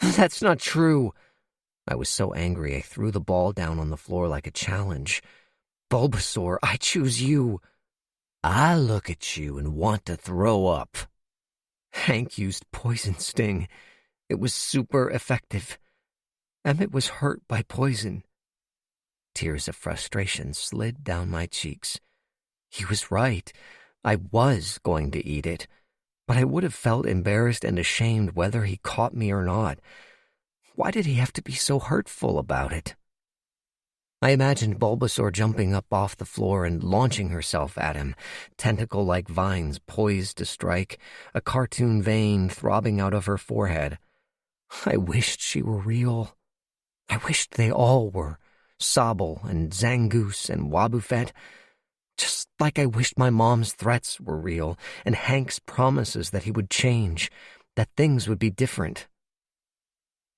Speaker 1: That's not true. I was so angry I threw the ball down on the floor like a challenge. Bulbasaur, I choose you. I look at you and want to throw up. Hank used Poison Sting. It was super effective. Emmett was hurt by poison. Tears of frustration slid down my cheeks. He was right. I was going to eat it, but I would have felt embarrassed and ashamed whether he caught me or not. Why did he have to be so hurtful about it? I imagined Bulbasaur jumping up off the floor and launching herself at him, tentacle-like vines poised to strike, a cartoon vein throbbing out of her forehead. I wished she were real. I wished they all were, Sobble and Zangoose and Wobbuffet, just like I wished my mom's threats were real and Hank's promises that he would change, that things would be different.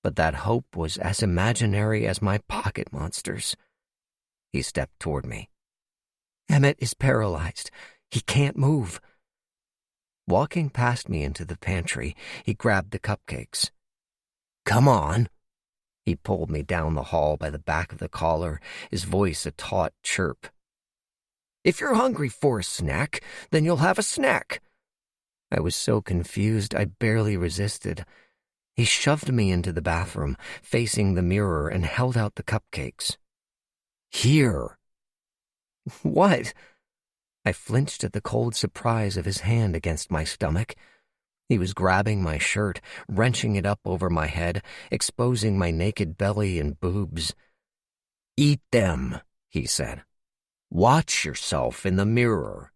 Speaker 1: But that hope was as imaginary as my pocket monsters. He stepped toward me. Emmett is paralyzed. He can't move. Walking past me into the pantry, he grabbed the cupcakes. Come on. He pulled me down the hall by the back of the collar, his voice a taut chirp. If you're hungry for a snack, then you'll have a snack. I was so confused I barely resisted. He shoved me into the bathroom, facing the mirror, and held out the cupcakes. Here. What? I flinched at the cold surprise of his hand against my stomach. He was grabbing my shirt, wrenching it up over my head, exposing my naked belly and boobs. Eat them, he said. Watch yourself in the mirror.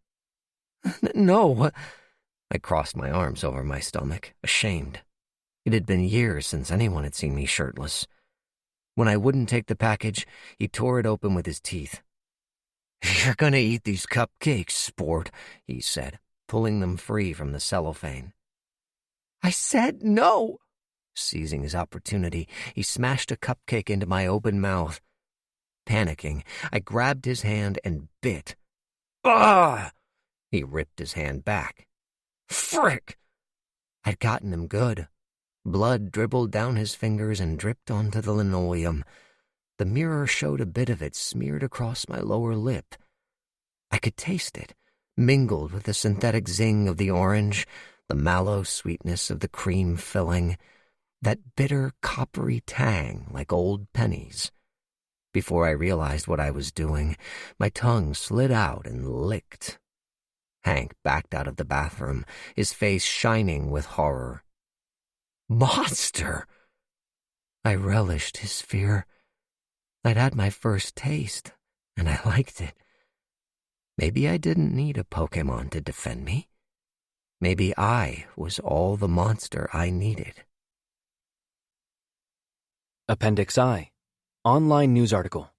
Speaker 1: No. I crossed my arms over my stomach, ashamed. It had been years since anyone had seen me shirtless. When I wouldn't take the package, he tore it open with his teeth. You're gonna eat these cupcakes, sport, he said, pulling them free from the cellophane. I said no. Seizing his opportunity, he smashed a cupcake into my open mouth. Panicking, I grabbed his hand and bit. Ah! He ripped his hand back. Frick! I'd gotten him good. Blood dribbled down his fingers and dripped onto the linoleum. The mirror showed a bit of it smeared across my lower lip. I could taste it, mingled with the synthetic zing of the orange, the mallow sweetness of the cream filling, that bitter coppery tang like old pennies. Before I realized what I was doing, my tongue slid out and licked. Hank backed out of the bathroom, his face shining with horror. Monster! I relished his fear. I'd had my first taste, and I liked it. Maybe I didn't need a Pokémon to defend me. Maybe I was all the monster I needed.
Speaker 5: Appendix I. Online news article.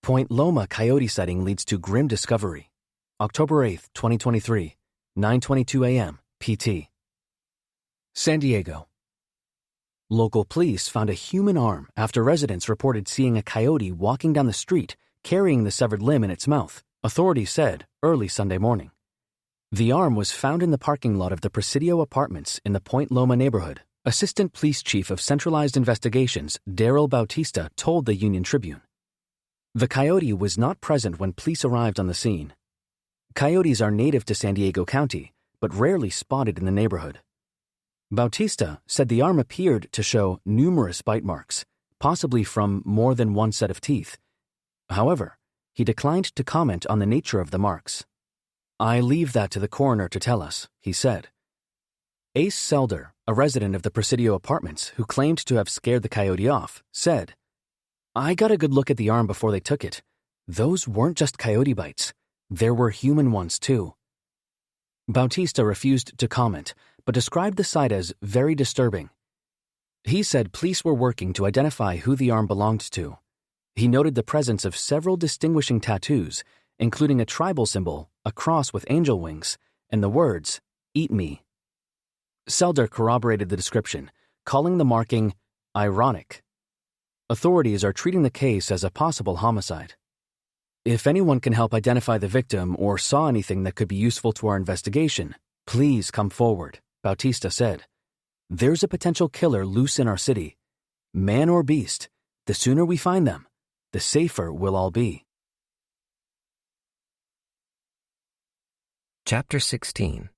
Speaker 5: Point Loma coyote sighting leads to grim discovery. October 8, 2023, 9:22 a.m. PT. San Diego. Local police found a human arm after residents reported seeing a coyote walking down the street carrying the severed limb in its mouth, authorities said early Sunday morning. The arm was found in the parking lot of the Presidio Apartments in the Point Loma neighborhood. Assistant Police Chief of Centralized Investigations Daryl Bautista told the Union Tribune. The coyote was not present when police arrived on the scene. Coyotes are native to San Diego County, but rarely spotted in the neighborhood. Bautista said the arm appeared to show numerous bite marks, possibly from more than one set of teeth. However, he declined to comment on the nature of the marks. I leave that to the coroner to tell us, he said. Ace Selder, a resident of the Presidio Apartments who claimed to have scared the coyote off, said, I got a good look at the arm before they took it. Those weren't just coyote bites. There were human ones, too. Bautista refused to comment, but described the sight as very disturbing. He said police were working to identify who the arm belonged to. He noted the presence of several distinguishing tattoos, including a tribal symbol, a cross with angel wings, and the words, "Eat me." Selder corroborated the description, calling the marking ironic. Authorities are treating the case as a possible homicide. If anyone can help identify the victim or saw anything that could be useful to our investigation, please come forward, Bautista said. There's a potential killer loose in our city. Man or beast, the sooner we find them, the safer we'll all be.
Speaker 1: Chapter 16.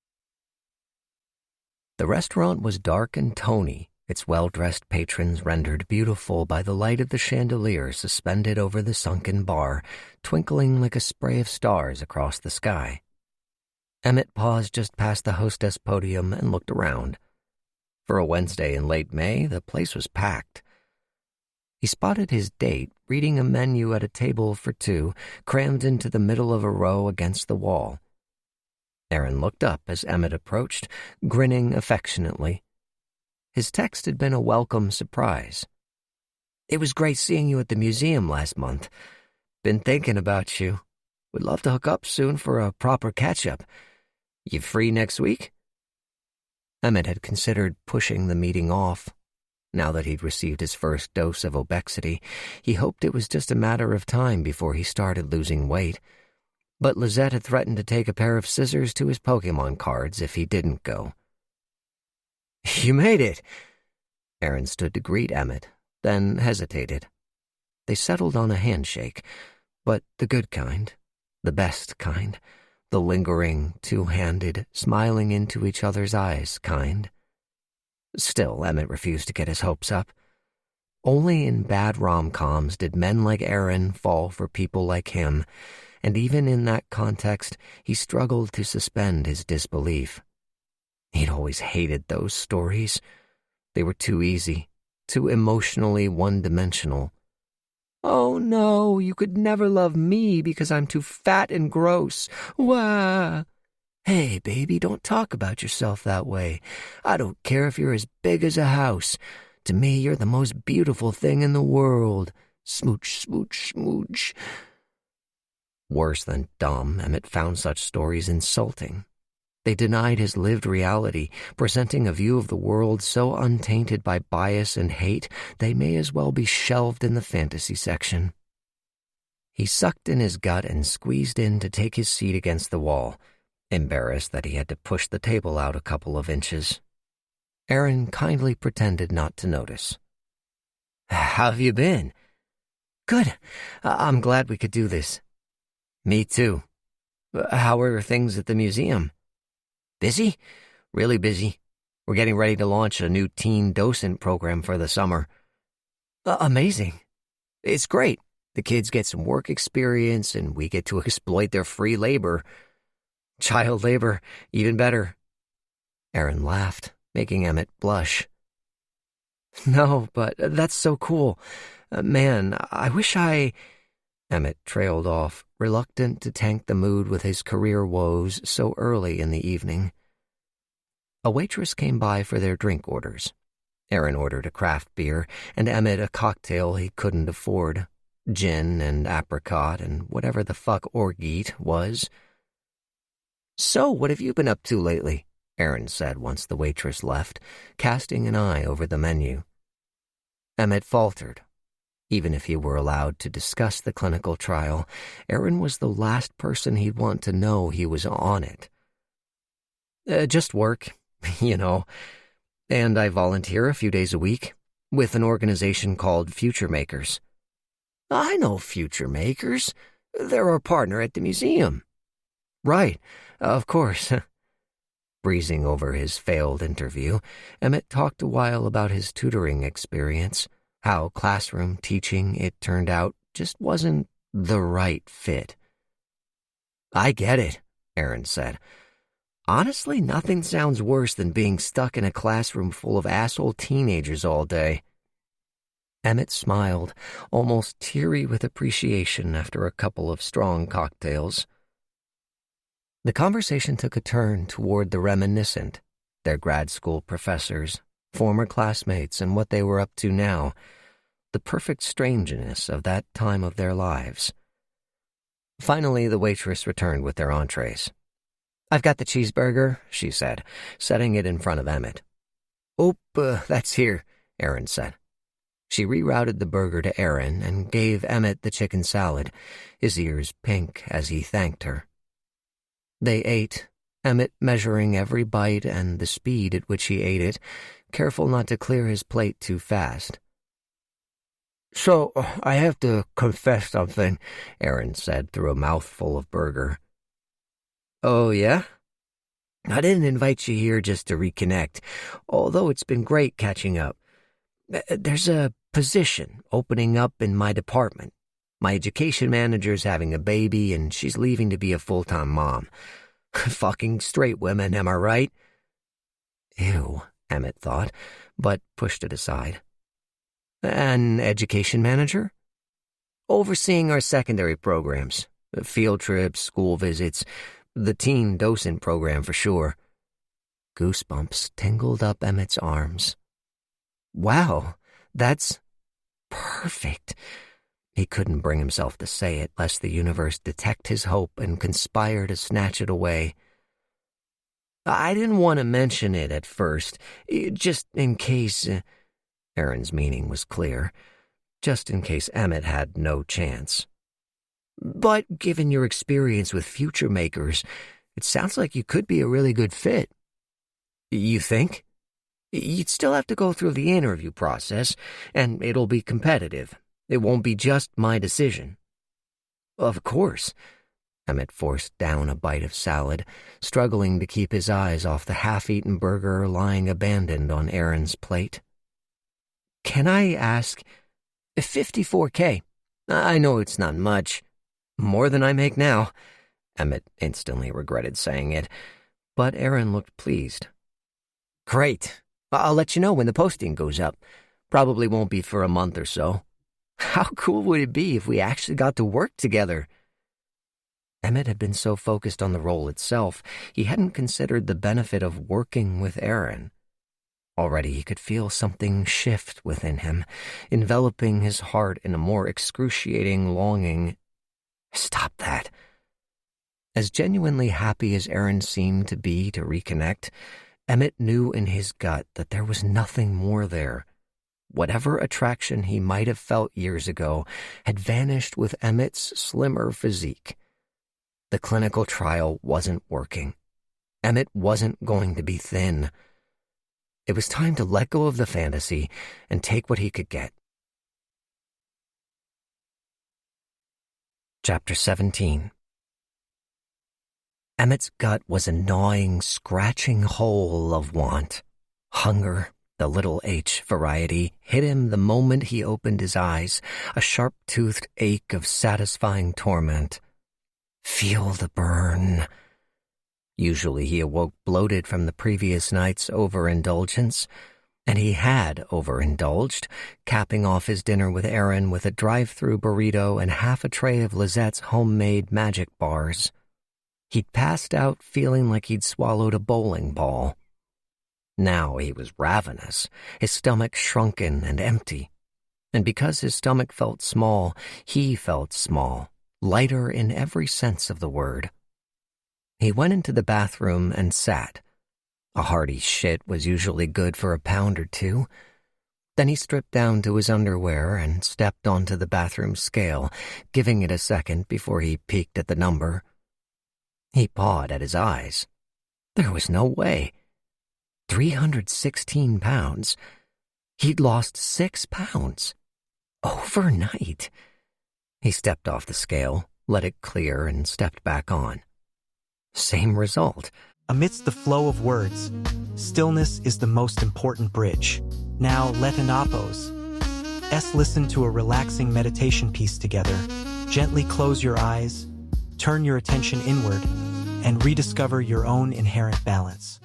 Speaker 1: The restaurant was dark and tony, its well-dressed patrons rendered beautiful by the light of the chandelier suspended over the sunken bar, twinkling like a spray of stars across the sky. Emmett paused just past the hostess podium and looked around. For a Wednesday in late May, the place was packed. He spotted his date reading a menu at a table for two, crammed into the middle of a row against the wall. Aaron looked up as Emmett approached, grinning affectionately. His text had been a welcome surprise. "It was great seeing you at the museum last month. Been thinking about you. Would love to hook up soon for a proper catch-up. You free next week?" Emmett had considered pushing the meeting off. Now that he'd received his first dose of obexity, he hoped it was just a matter of time before he started losing weight. But Lizette had threatened to take a pair of scissors to his Pokemon cards if he didn't go. "You made it!" Aaron stood to greet Emmett, then hesitated. They settled on a handshake, but the good kind, the best kind, the lingering, two-handed, smiling into each other's eyes kind. Still, Emmett refused to get his hopes up. Only in bad rom-coms did men like Aaron fall for people like him, and even in that context, he struggled to suspend his disbelief. He'd always hated those stories. They were too easy, too emotionally one-dimensional. "Oh no, you could never love me because I'm too fat and gross. Wah! Hey, baby, don't talk about yourself that way. I don't care if you're as big as a house. To me, you're the most beautiful thing in the world. Smooch, smooch, smooch." Worse than dumb, Emmett found such stories insulting. They denied his lived reality, presenting a view of the world so untainted by bias and hate they may as well be shelved in the fantasy section. He sucked in his gut and squeezed in to take his seat against the wall, embarrassed that he had to push the table out a couple of inches. Aaron kindly pretended not to notice. "How have you been?" "Good. I'm glad we could do this." "Me too. How are things at the museum?" "Busy? Really busy. We're getting ready to launch a new teen docent program for the summer." Amazing. It's great. The kids get some work experience and we get to exploit their free labor. Child labor, even better." Aaron laughed, making Emmett blush. "No, but that's so cool. Man, I wish I—" Emmett trailed off, reluctant to tank the mood with his career woes so early in the evening. A waitress came by for their drink orders. Aaron ordered a craft beer, and Emmett a cocktail he couldn't afford, gin and apricot and whatever the fuck orgeat was. "So, what have you been up to lately?" Aaron said once the waitress left, casting an eye over the menu. Emmett faltered. Even if he were allowed to discuss the clinical trial, Aaron was the last person he'd want to know he was on it. Just work, you know. And I volunteer a few days a week with an organization called Future Makers." "I know Future Makers. They're our partner at the museum." "Right, of course." Breezing over his failed interview, Emmett talked a while about his tutoring experience, how classroom teaching, it turned out, just wasn't the right fit. "I get it," Aaron said. "Honestly, nothing sounds worse than being stuck in a classroom full of asshole teenagers all day." Emmett smiled, almost teary with appreciation after a couple of strong cocktails. The conversation took a turn toward the reminiscent, their grad school professors, former classmates, and what they were up to now. the perfect strangeness of that time of their lives. Finally, the waitress returned with their entrees. "I've got the cheeseburger," she said, setting it in front of Emmett. "Oop, that's here," Aaron said. She rerouted the burger to Aaron and gave Emmett the chicken salad, his ears pink as he thanked her. They ate, Emmett measuring every bite and the speed at which he ate it, careful not to clear his plate too fast. "So, I have to confess something," Aaron said through a mouthful of burger. "Oh, yeah? I didn't invite you here just to reconnect, although it's been great catching up. There's a position opening up in my department. My education manager's having a baby, and she's leaving to be a full-time mom. Fucking straight women, am I right?" Ew, Emmett thought, but pushed it aside. "An education manager?" "Overseeing our secondary programs, field trips, school visits, the teen docent program for sure." Goosebumps tingled up Emmett's arms. "Wow, that's perfect." He couldn't bring himself to say it, lest the universe detect his hope and conspire to snatch it away. "I didn't want to mention it at first, just in case—" Aaron's meaning was clear, just in case Emmett had no chance. "But given your experience with future makers, it sounds like you could be a really good fit." "You think?" "You'd still have to go through the interview process, and it'll be competitive. It won't be just my decision." "Of course." Emmett forced down a bite of salad, struggling to keep his eyes off the half-eaten burger lying abandoned on Aaron's plate. "Can I ask—" $54K. I know it's not much. More than I make now." Emmett instantly regretted saying it, but Aaron looked pleased. "Great. I'll let you know when the posting goes up. Probably won't be for a month or so. How cool would it be if we actually got to work together?" Emmett had been so focused on the role itself, he hadn't considered the benefit of working with Aaron. Already he could feel something shift within him, enveloping his heart in a more excruciating longing. Stop that. As genuinely happy as Aaron seemed to be to reconnect, Emmett knew in his gut that there was nothing more there. Whatever attraction he might have felt years ago had vanished with Emmett's slimmer physique. The clinical trial wasn't working. Emmett wasn't going to be thin. It was time to let go of the fantasy and take what he could get. Chapter 17. Emmett's gut was a gnawing, scratching hole of want. Hunger, the little H variety, hit him the moment he opened his eyes, a sharp-toothed ache of satisfying torment. Feel the burn. Usually he awoke bloated from the previous night's overindulgence, and he had overindulged, capping off his dinner with Aaron with a drive-through burrito and half a tray of Lizette's homemade magic bars. He'd passed out feeling like he'd swallowed a bowling ball. Now he was ravenous, his stomach shrunken and empty. And because his stomach felt small, he felt small, lighter in every sense of the word. He went into the bathroom and sat. A hearty shit was usually good for a pound or two. Then he stripped down to his underwear and stepped onto the bathroom scale, giving it a second before he peeked at the number. He pawed at his eyes. There was no way. 316 pounds. He'd lost 6 pounds. Overnight. He stepped off the scale, let it clear, and stepped back on. Same result.
Speaker 6: Amidst the flow of words, stillness is the most important bridge. Now let anapos. Listen to a relaxing meditation piece together. Gently close your eyes, turn your attention inward, and rediscover your own inherent balance.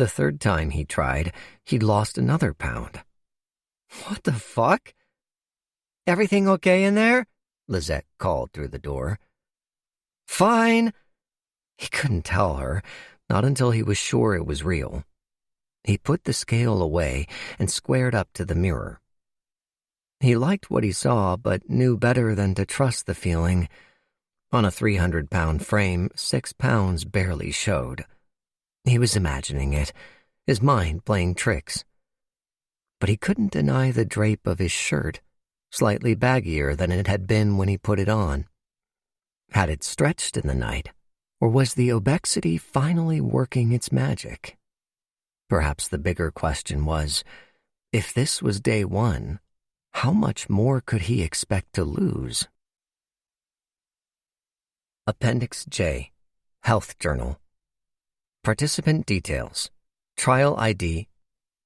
Speaker 1: The third time he tried, he'd lost another pound. "What the fuck? Everything okay in there?" Lizette called through the door. "Fine." He couldn't tell her, not until he was sure it was real. He put the scale away and squared up to the mirror. He liked what he saw, but knew better than to trust the feeling. On a 300-pound frame, 6 pounds barely showed. He was imagining it, his mind playing tricks. But he couldn't deny the drape of his shirt, slightly baggier than it had been when he put it on. Had it stretched in the night, or was the obexity finally working its magic? Perhaps the bigger question was, if this was day one, how much more could he expect to lose? Appendix J, Health Journal. Participant details. Trial ID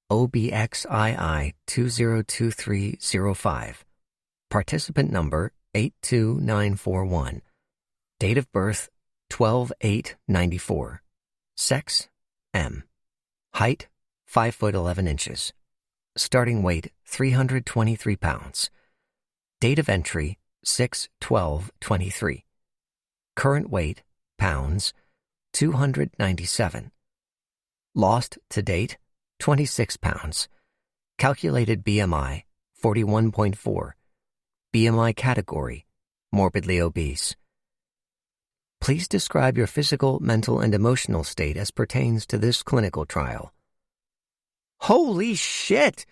Speaker 1: OBXII 202305. Participant number 82941. Date of birth 12/8/94. Sex M. Height 5'11". Starting weight 323 pounds. Date of entry 6/12/23. Current weight pounds 297. Lost to date 26 pounds. Calculated BMI 41.4. BMI category morbidly obese. Please describe your physical, mental, and emotional state as pertains to this clinical trial. Holy shit!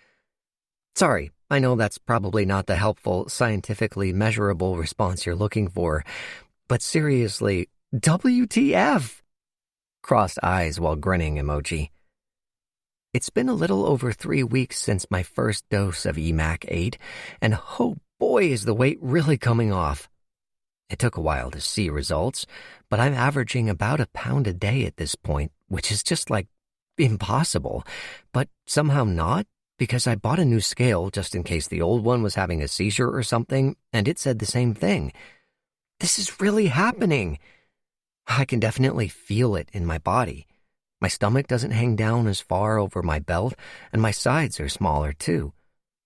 Speaker 1: Sorry, I know that's probably not the helpful, scientifically measurable response you're looking for, but seriously, WTF? Crossed eyes while grinning emoji. It's been a little over 3 weeks since my first dose of EMAC 8, and oh boy is the weight really coming off. It took a while to see results, but I'm averaging about a pound a day at this point, which is just like impossible, but somehow not, because I bought a new scale just in case the old one was having a seizure or something, and it said the same thing. This is really happening. I can definitely feel it in my body. My stomach doesn't hang down as far over my belt, and my sides are smaller too.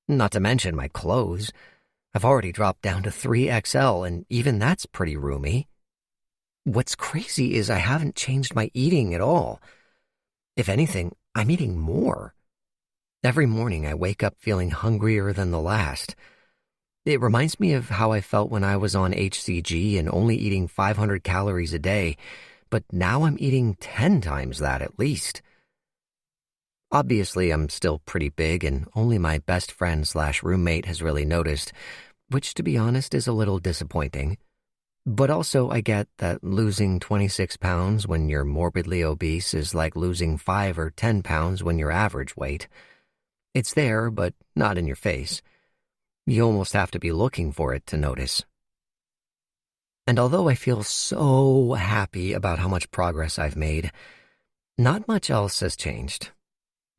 Speaker 1: Not to mention my clothes. I've already dropped down to 3XL, and even that's pretty roomy. What's crazy is I haven't changed my eating at all. If anything, I'm eating more. Every morning I wake up feeling hungrier than the last. It reminds me of how I felt when I was on HCG and only eating 500 calories a day, but now I'm eating 10 times that at least. Obviously, I'm still pretty big, and only my best friend/roommate has really noticed, which, to be honest, is a little disappointing. But also, I get that losing 26 pounds when you're morbidly obese is like losing 5 or 10 pounds when you're average weight. It's there, but not in your face. You almost have to be looking for it to notice. And although I feel so happy about how much progress I've made, not much else has changed.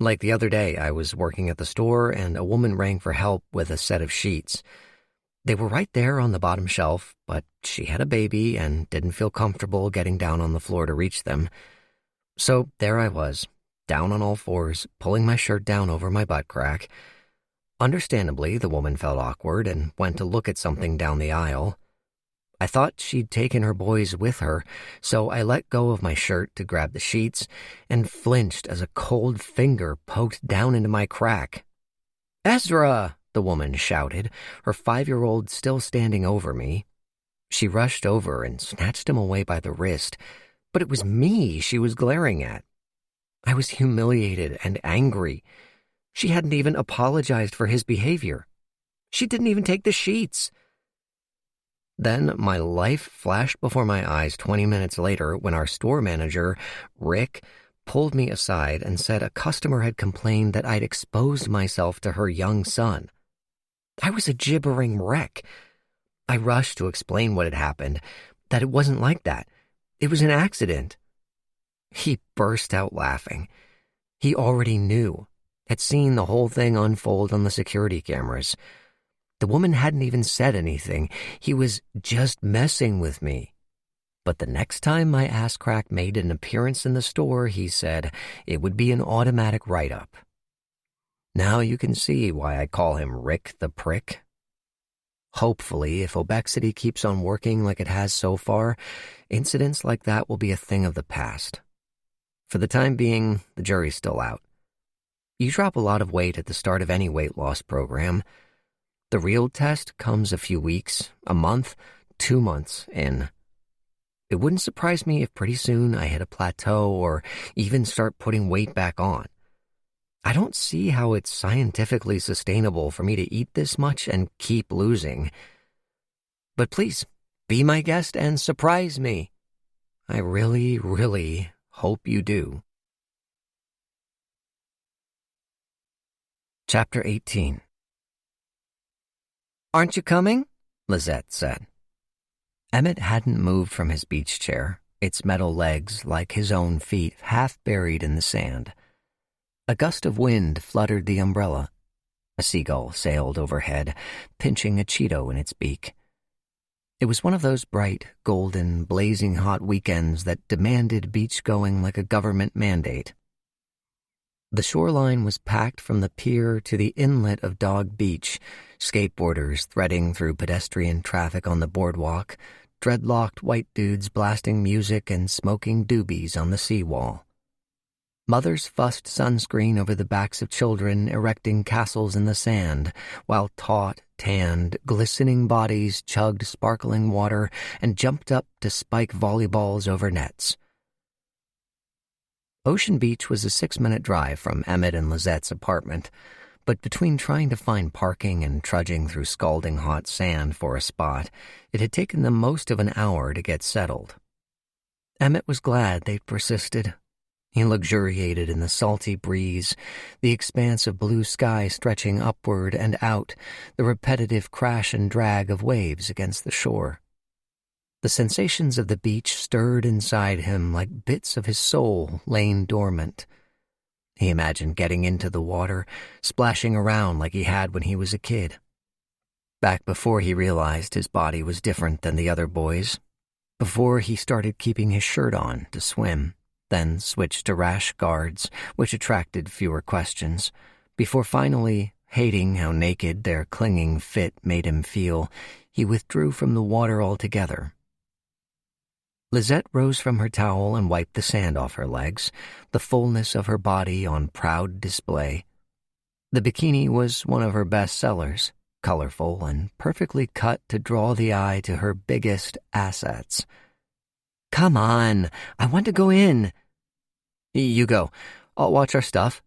Speaker 1: Like the other day, I was working at the store and a woman rang for help with a set of sheets. They were right there on the bottom shelf, but she had a baby and didn't feel comfortable getting down on the floor to reach them. So there I was, down on all fours, pulling my shirt down over my butt crack. Understandably, the woman felt awkward and went to look at something down the aisle. I thought she'd taken her boys with her, so I let go of my shirt to grab the sheets and flinched as a cold finger poked down into my crack. "Ezra!" the woman shouted, her 5-year-old still standing over me. She rushed over and snatched him away by the wrist, but it was me she was glaring at. I was humiliated and angry. She hadn't even apologized for his behavior. She didn't even take the sheets. Then my life flashed before my eyes 20 minutes later when our store manager, Rick, pulled me aside and said a customer had complained that I'd exposed myself to her young son. I was a gibbering wreck. I rushed to explain what had happened, that it wasn't like that. It was an accident. He burst out laughing. He already knew, had seen the whole thing unfold on the security cameras. The woman hadn't even said anything. He was just messing with me. But the next time my ass crack made an appearance in the store, he said it would be an automatic write-up. Now you can see why I call him Rick the Prick. Hopefully, if Obexity keeps on working like it has so far, incidents like that will be a thing of the past. For the time being, the jury's still out. You drop a lot of weight at the start of any weight loss program. The real test comes a few weeks, a month, 2 months in. It wouldn't surprise me if pretty soon I hit a plateau or even start putting weight back on. I don't see how it's scientifically sustainable for me to eat this much and keep losing. But please, be my guest and surprise me. I really, really hope you do. Chapter 18. "Aren't you coming?" Lizette said. Emmett hadn't moved from his beach chair, its metal legs, like his own feet, half buried in the sand. A gust of wind fluttered the umbrella. A seagull sailed overhead, pinching a Cheeto in its beak. It was one of those bright, golden, blazing hot weekends that demanded beach-going like a government mandate. The shoreline was packed from the pier to the inlet of Dog Beach, skateboarders threading through pedestrian traffic on the boardwalk, dreadlocked white dudes blasting music and smoking doobies on the seawall. Mothers fussed sunscreen over the backs of children erecting castles in the sand, while taut, tanned, glistening bodies chugged sparkling water and jumped up to spike volleyballs over nets. Ocean Beach was a 6-minute drive from Emmett and Lizette's apartment, but between trying to find parking and trudging through scalding hot sand for a spot, it had taken them most of an hour to get settled. Emmett was glad they'd persisted. He luxuriated in the salty breeze, the expanse of blue sky stretching upward and out, the repetitive crash and drag of waves against the shore. The sensations of the beach stirred inside him like bits of his soul laying dormant. He imagined getting into the water, splashing around like he had when he was a kid. Back before he realized his body was different than the other boys, before he started keeping his shirt on to swim, then switched to rash guards, which attracted fewer questions, before finally, hating how naked their clinging fit made him feel, he withdrew from the water altogether. Lizette rose from her towel and wiped the sand off her legs, the fullness of her body on proud display. The bikini was one of her best sellers, colorful and perfectly cut to draw the eye to her biggest assets. "Come on, I want to go in." "You go. I'll watch our stuff."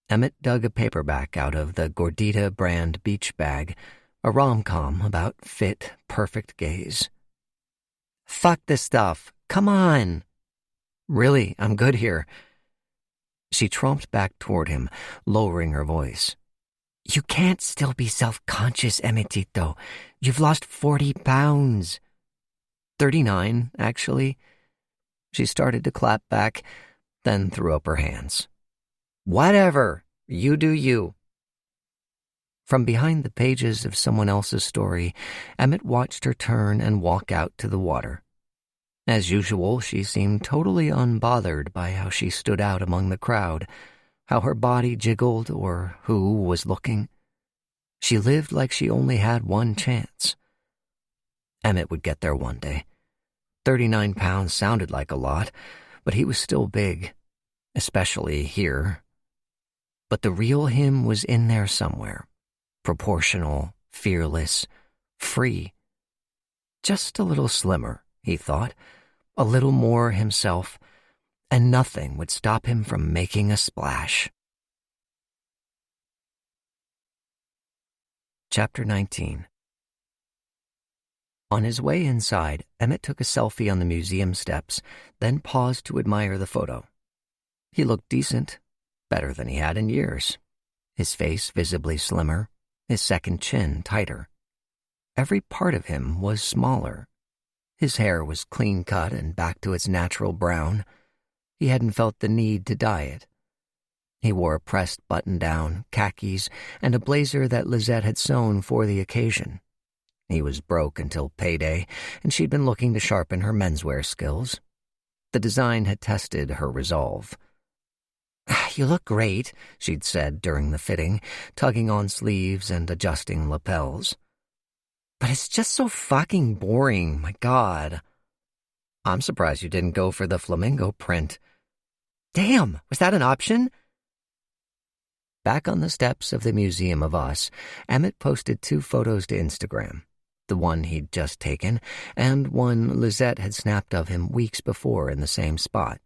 Speaker 1: Emmett dug a paperback out of the Gordita brand beach bag, a rom-com about fit, perfect gaze. "Fuck this stuff. Come on." "Really, I'm good here." She tromped back toward him, lowering her voice. "You can't still be self-conscious, Emmetito. You've lost 40 pounds. 39, actually." She started to clap back, then threw up her hands. "Whatever. You do you." From behind the pages of someone else's story, Emmett watched her turn and walk out to the water. As usual, she seemed totally unbothered by how she stood out among the crowd, how her body jiggled or who was looking. She lived like she only had one chance. Emmett would get there one day. 39 pounds sounded like a lot, but he was still big, especially here. But the real him was in there somewhere. Proportional, fearless, free. Just a little slimmer, he thought, a little more himself, and nothing would stop him from making a splash. Chapter 19. On his way inside, Emmett took a selfie on the museum steps, then paused to admire the photo. He looked decent, better than he had in years. His face visibly slimmer, his second chin tighter. Every part of him was smaller. His hair was clean-cut and back to its natural brown. He hadn't felt the need to dye it. He wore a pressed button-down, khakis, and a blazer that Lizette had sewn for the occasion. He was broke until payday, and she'd been looking to sharpen her menswear skills. The design had tested her resolve. "You look great," she'd said during the fitting, tugging on sleeves and adjusting lapels. "But it's just so fucking boring, my God." "I'm surprised you didn't go for the flamingo print." "Damn, was that an option?" Back on the steps of the Museum of Us, Emmett posted 2 photos to Instagram, the one he'd just taken, and one Lizette had snapped of him weeks before in the same spot.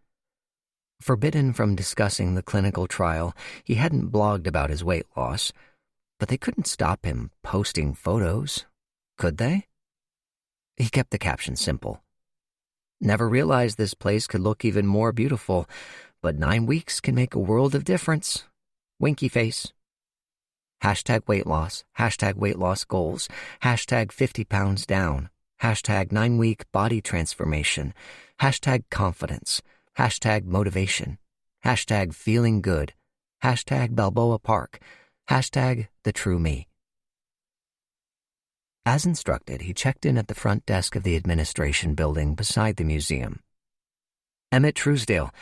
Speaker 1: Forbidden from discussing the clinical trial, he hadn't blogged about his weight loss, but they couldn't stop him posting photos, could they? He kept the caption simple. "Never realized this place could look even more beautiful, but 9 weeks can make a world of difference. Winky face. Hashtag weight loss, hashtag weight loss goals, hashtag 50 pounds down, hashtag 9-week body transformation, hashtag confidence, hashtag motivation, hashtag feeling good, hashtag Balboa Park, hashtag the true me." As instructed, he checked in at the front desk of the administration building beside the museum. "Emmett Truesdale,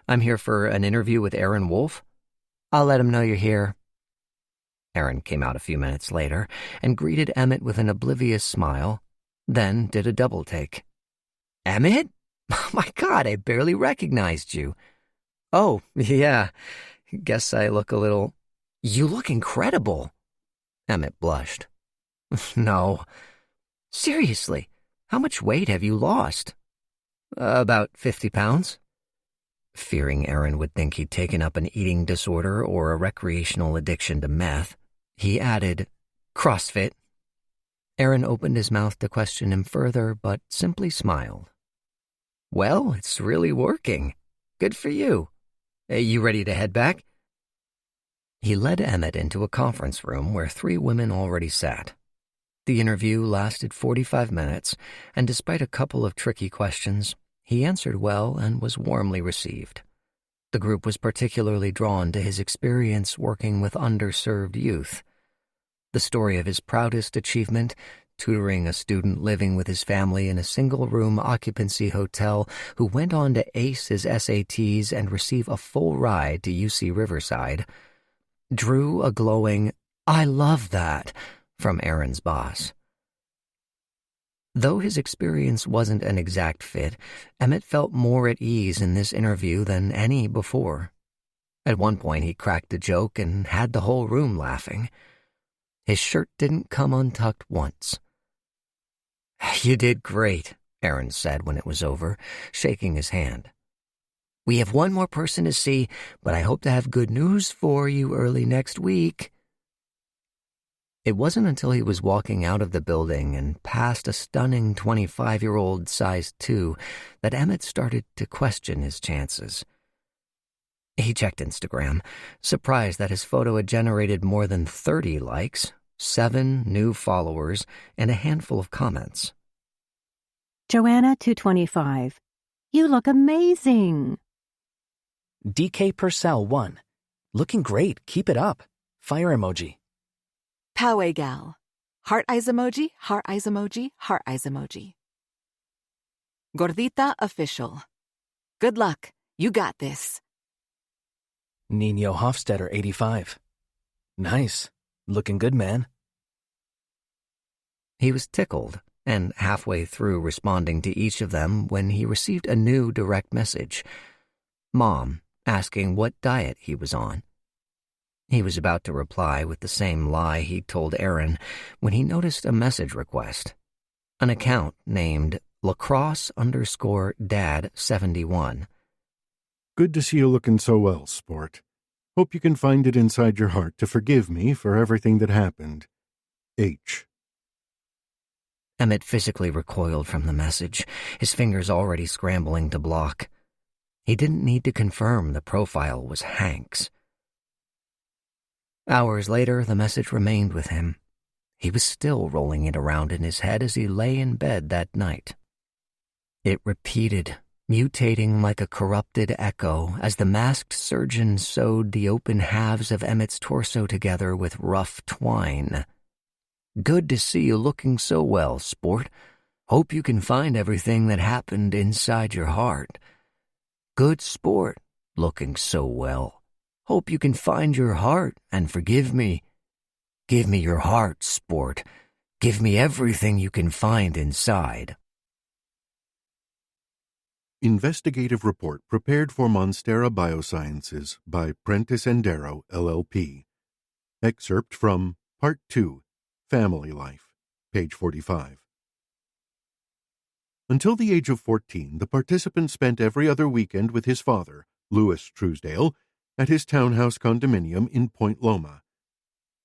Speaker 1: I'm here for an interview with Aaron Wolf. I'll let him know you're here." Aaron came out a few minutes later and greeted Emmett with an oblivious smile, then did a double take. "Emmett? My God, I barely recognized you." "Oh, yeah, guess I look a little—" "You look incredible." Emmett blushed. "No. Seriously, how much weight have you lost?" "About 50 pounds. Fearing Aaron would think he'd taken up an eating disorder or a recreational addiction to meth, he added, "CrossFit." Aaron opened his mouth to question him further, but simply smiled. "Well, it's really working. Good for you. You ready to head back?" He led Emmett into a conference room where 3 women already sat. The interview lasted 45 minutes, and despite a couple of tricky questions, he answered well and was warmly received. The group was particularly drawn to his experience working with underserved youth. The story of his proudest achievement, tutoring a student living with his family in a single-room occupancy hotel who went on to ace his SATs and receive a full ride to UC Riverside, drew a glowing, "I love that," from Aaron's boss. Though his experience wasn't an exact fit, Emmett felt more at ease in this interview than any before. At one point he cracked a joke and had the whole room laughing. His shirt didn't come untucked once. "You did great," Aaron said when it was over, shaking his hand. "We have one more person to see, but I hope to have good news for you early next week." It wasn't until he was walking out of the building and past a stunning 25-year-old size 2 that Emmett started to question his chances. He checked Instagram, surprised that his photo had generated more than 30 likes, 7 new followers, and a handful of comments.
Speaker 3: Joanna 225. You look amazing.
Speaker 5: DK Purcell 1. Looking great. Keep it up. Fire emoji.
Speaker 4: Poway Gal. Heart eyes emoji, heart eyes emoji, heart eyes emoji. Gordita Official. Good luck. You got this.
Speaker 5: Nino Hofstetter 85. Nice. Looking good, man.
Speaker 1: He was tickled, and halfway through responding to each of them when he received a new direct message. Mom, asking what diet he was on. He was about to reply with the same lie he'd told Aaron when he noticed a message request. An account named lacrosse_dad71.
Speaker 2: Good to see you looking so well, sport. Hope you can find it inside your heart to forgive me for everything that happened. H.
Speaker 1: Emmett physically recoiled from the message, his fingers already scrambling to block. He didn't need to confirm the profile was Hank's. Hours later, the message remained with him. He was still rolling it around in his head as he lay in bed that night. It repeated, mutating like a corrupted echo as the masked surgeon sewed the open halves of Emmett's torso together with rough twine. Good to see you looking so well, sport. Hope you can find everything that happened inside your heart. Good sport, looking so well. Hope you can find your heart and forgive me. Give me your heart, sport. Give me everything you can find inside.
Speaker 2: Investigative report prepared for Monstera Biosciences by Prentice Endero, LLP. Excerpt from Part 2, Family Life, page 45. Until the age of 14, the participant spent every other weekend with his father, Louis Truesdale, at his townhouse condominium in Point Loma.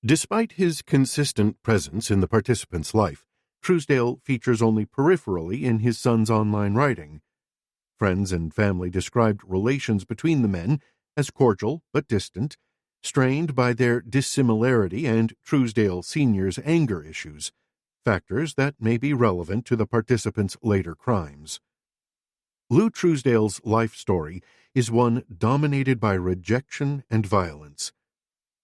Speaker 2: Despite his consistent presence in the participant's life, Truesdale features only peripherally in his son's online writing. Friends and family described relations between the men as cordial but distant, strained by their dissimilarity and Truesdale Sr.'s anger issues, factors that may be relevant to the participant's later crimes. Lou Truesdale's life story is one dominated by rejection and violence.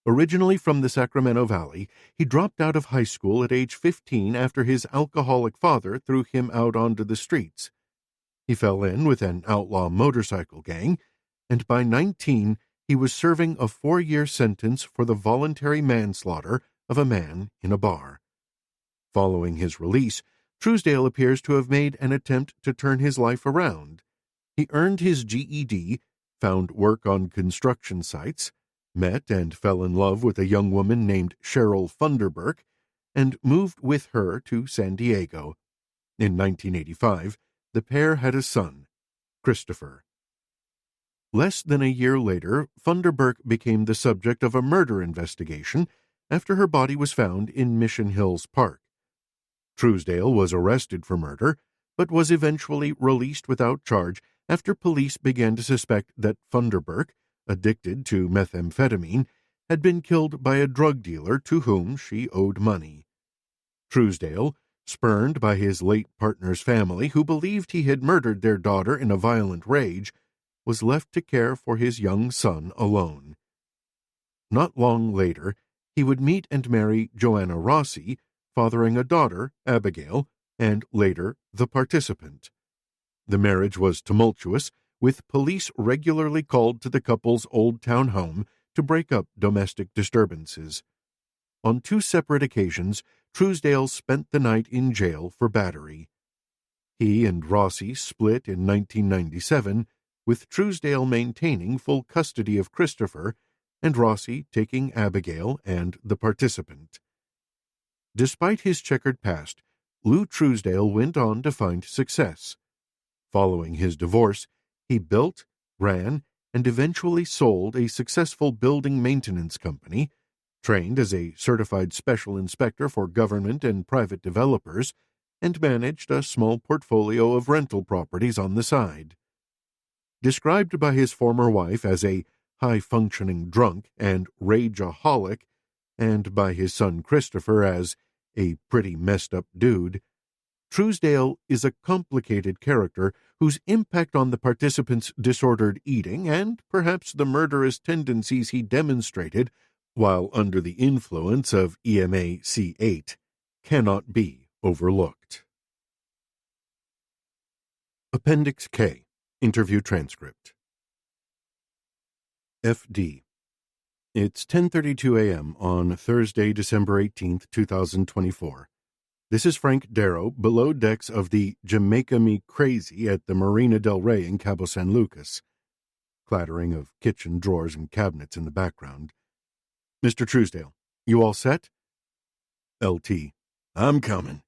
Speaker 2: Originally from the Sacramento Valley, he dropped out of high school at age 15 after his alcoholic father threw him out onto the streets. He fell in with an outlaw motorcycle gang, and by 19 he was serving a 4-year sentence for the voluntary manslaughter of a man in a bar. Following his release, Truesdale appears to have made an attempt to turn his life around. He earned his GED, found work on construction sites, met and fell in love with a young woman named Cheryl Funderburk, and moved with her to San Diego. In 1985, the pair had a son, Christopher. Less than a year later, Funderburk became the subject of a murder investigation after her body was found in Mission Hills Park. Truesdale was arrested for murder, but was eventually released without charge after police began to suspect that Funderburk, addicted to methamphetamine, had been killed by a drug dealer to whom she owed money. Truesdale, spurned by his late partner's family, who believed he had murdered their daughter in a violent rage, was left to care for his young son alone. Not long later, he would meet and marry Joanna Rossi, fathering a daughter, Abigail, and later the participant. The marriage was tumultuous, with police regularly called to the couple's Old Town home to break up domestic disturbances. On 2 separate occasions, Truesdale spent the night in jail for battery. He and Rossi split in 1997, with Truesdale maintaining full custody of Christopher and Rossi taking Abigail and the participant. Despite his checkered past, Lou Truesdale went on to find success. Following his divorce, he built, ran, and eventually sold a successful building maintenance company, trained as a certified special inspector for government and private developers, and managed a small portfolio of rental properties on the side. Described by his former wife as a high-functioning drunk and rageaholic, and by his son Christopher as a pretty messed-up dude, Truesdale is a complicated character whose impact on the participant's disordered eating and perhaps the murderous tendencies he demonstrated while under the influence of EMA-C8 cannot be overlooked. Appendix K. Interview Transcript. F.D. It's 10:32 a.m. on Thursday, December 18, 2024. This is Frank Darrow below decks of the Jamaica Me Crazy at the Marina del Rey in Cabo San Lucas. Clattering of kitchen drawers and cabinets in the background. Mr. Truesdale, you all set? L.T. I'm coming.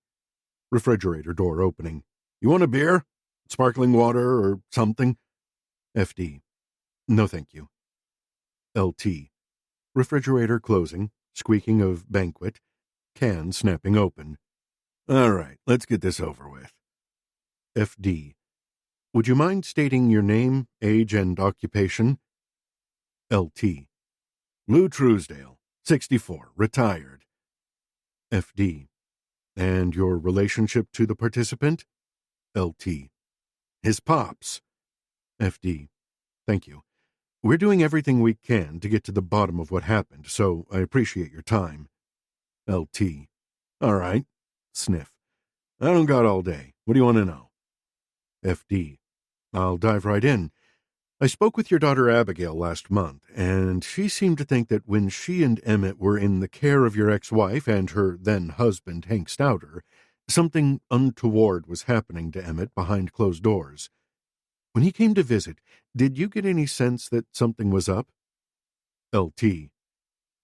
Speaker 2: Refrigerator door opening. You want a beer? Sparkling water or something? F.D. No, thank you. L.T. Refrigerator closing, squeaking of banquet, can snapping open. All right, let's get this over with. F.D. Would you mind stating your name, age, and occupation? L.T. Lou Truesdale, 64, retired. F.D. And your relationship to the participant? L.T. His pops. F.D. Thank you. We're doing everything we can to get to the bottom of what happened, so I appreciate your time. L.T. All right. Sniff. I don't got all day. What do you want to know? FD. I'll dive right in. I spoke with your daughter Abigail last month, and she seemed to think that when she and Emmett were in the care of your ex-wife and her then-husband, Hank Stouter, something untoward was happening to Emmett behind closed doors. When he came to visit, did you get any sense that something was up? LT.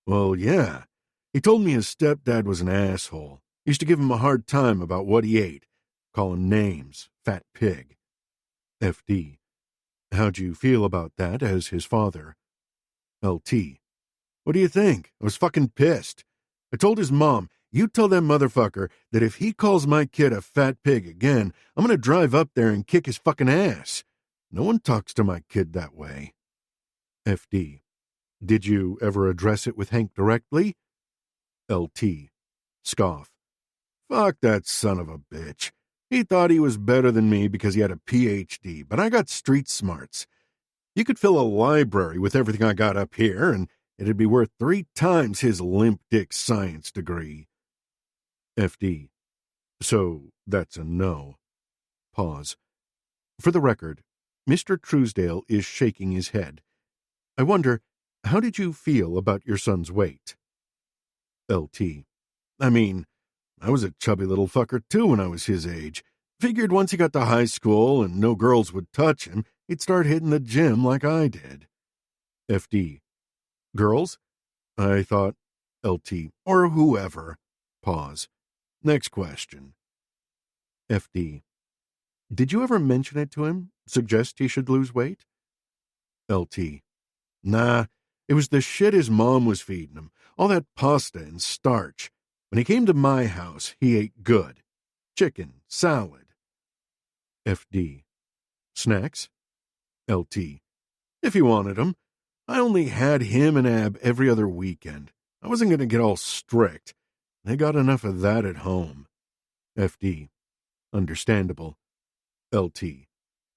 Speaker 2: Well, yeah. He told me his stepdad was an asshole. Used to give him a hard time about what he ate. Call him names. Fat pig. FD. How'd you feel about that as his father? LT. What do you think? I was fucking pissed. I told his mom, you tell that motherfucker that if he calls my kid a fat pig again, I'm gonna drive up there and kick his fucking ass. No one talks to my kid that way. FD. Did you ever address it with Hank directly? LT. Scoff. Fuck that son of a bitch. He thought he was better than me because he had a PhD, but I got street smarts. You could fill a library with everything I got up here, and it'd be worth 3 times his limp dick science degree. FD. So that's a no. Pause. For the record, Mr. Truesdale is shaking his head. I wonder, how did you feel about your son's weight? LT. I mean, I was a chubby little fucker too when I was his age. Figured once he got to high school and no girls would touch him, he'd start hitting the gym like I did. FD. Girls? I thought. LT. Or whoever. Pause. Next question. FD. Did you ever mention it to him? Suggest he should lose weight? LT. Nah, it was the shit his mom was feeding him. All that pasta and starch. When he came to my house, he ate good. Chicken, salad. FD. Snacks? LT. If he wanted 'em. I only had him and Ab every other weekend. I wasn't going to get all strict. They got enough of that at home. FD. Understandable. LT.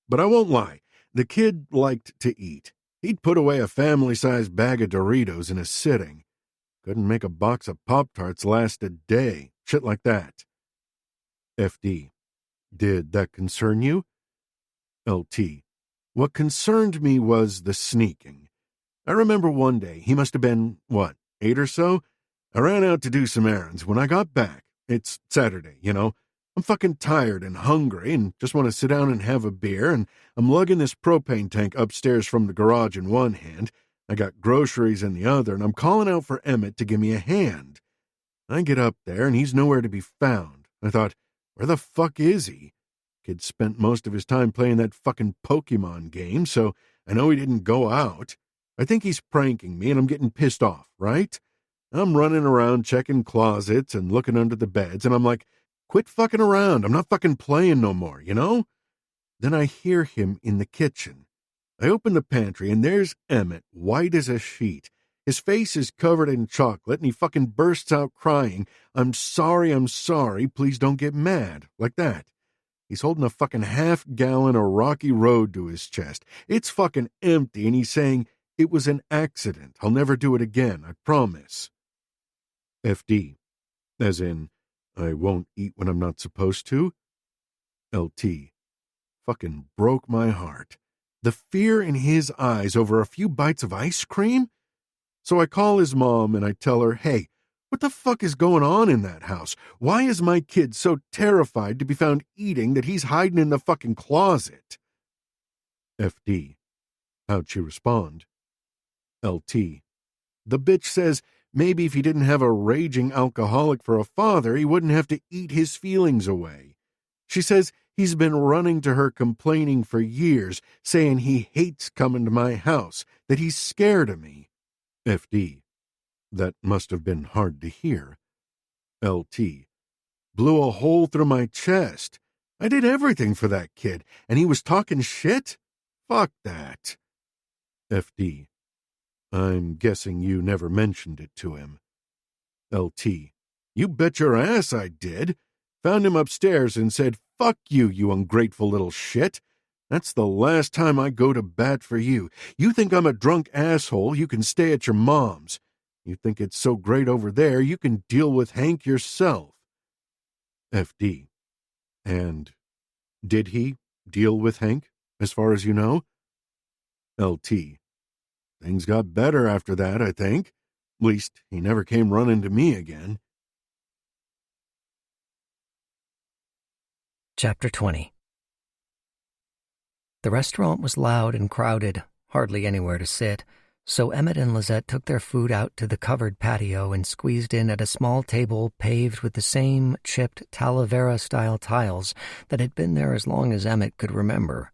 Speaker 2: But I won't lie. The kid liked to eat. He'd put away a family-sized bag of Doritos in a sitting. Couldn't make a box of Pop-Tarts last a day. Shit like that. FD. Did that concern you? LT. What concerned me was the sneaking. I remember one day, he must have been, 8 or so? I ran out to do some errands. When I got back, it's Saturday, you know. I'm fucking tired and hungry and just want to sit down and have a beer, and I'm lugging this propane tank upstairs from the garage in one hand. I got groceries in the other, and I'm calling out for Emmett to give me a hand. I get up there, and he's nowhere to be found. I thought, where the fuck is he? Kid spent most of his time playing that fucking Pokemon game, so I know he didn't go out. I think he's pranking me, and I'm getting pissed off, right? I'm running around checking closets and looking under the beds, and I'm like, quit fucking around. I'm not fucking playing no more, you know? Then I hear him in the kitchen. I open the pantry, and there's Emmett, white as a sheet. His face is covered in chocolate, and he fucking bursts out crying, I'm sorry, please don't get mad, like that. He's holding a fucking half-gallon of Rocky Road to his chest. It's fucking empty, and he's saying, it was an accident. I'll never do it again, I promise. FD. As in, I won't eat when I'm not supposed to? LT. Fucking broke my heart. The fear in his eyes over a few bites of ice cream? So I call his mom and I tell her, hey, what the fuck is going on in that house? Why is my kid so terrified to be found eating that he's hiding in the fucking closet? FD. How'd she respond? LT. The bitch says maybe if he didn't have a raging alcoholic for a father, he wouldn't have to eat his feelings away. She says he's been running to her complaining for years, saying he hates coming to my house, that he's scared of me. FD. That must have been hard to hear. LT. Blew a hole through my chest. I did everything for that kid, and he was talking shit? Fuck that. FD. I'm guessing you never mentioned it to him. LT. You bet your ass I did. Found him upstairs and said, fuck you, you ungrateful little shit. That's the last time I go to bat for you. You think I'm a drunk asshole, you can stay at your mom's. You think it's so great over there, you can deal with Hank yourself. FD. And did he deal with Hank, as far as you know? LT. Things got better after that, I think. At least, he never came running to me again.
Speaker 1: Chapter 20. The restaurant was loud and crowded, hardly anywhere to sit, so Emmett and Lizette took their food out to the covered patio and squeezed in at a small table paved with the same chipped Talavera-style tiles that had been there as long as Emmett could remember.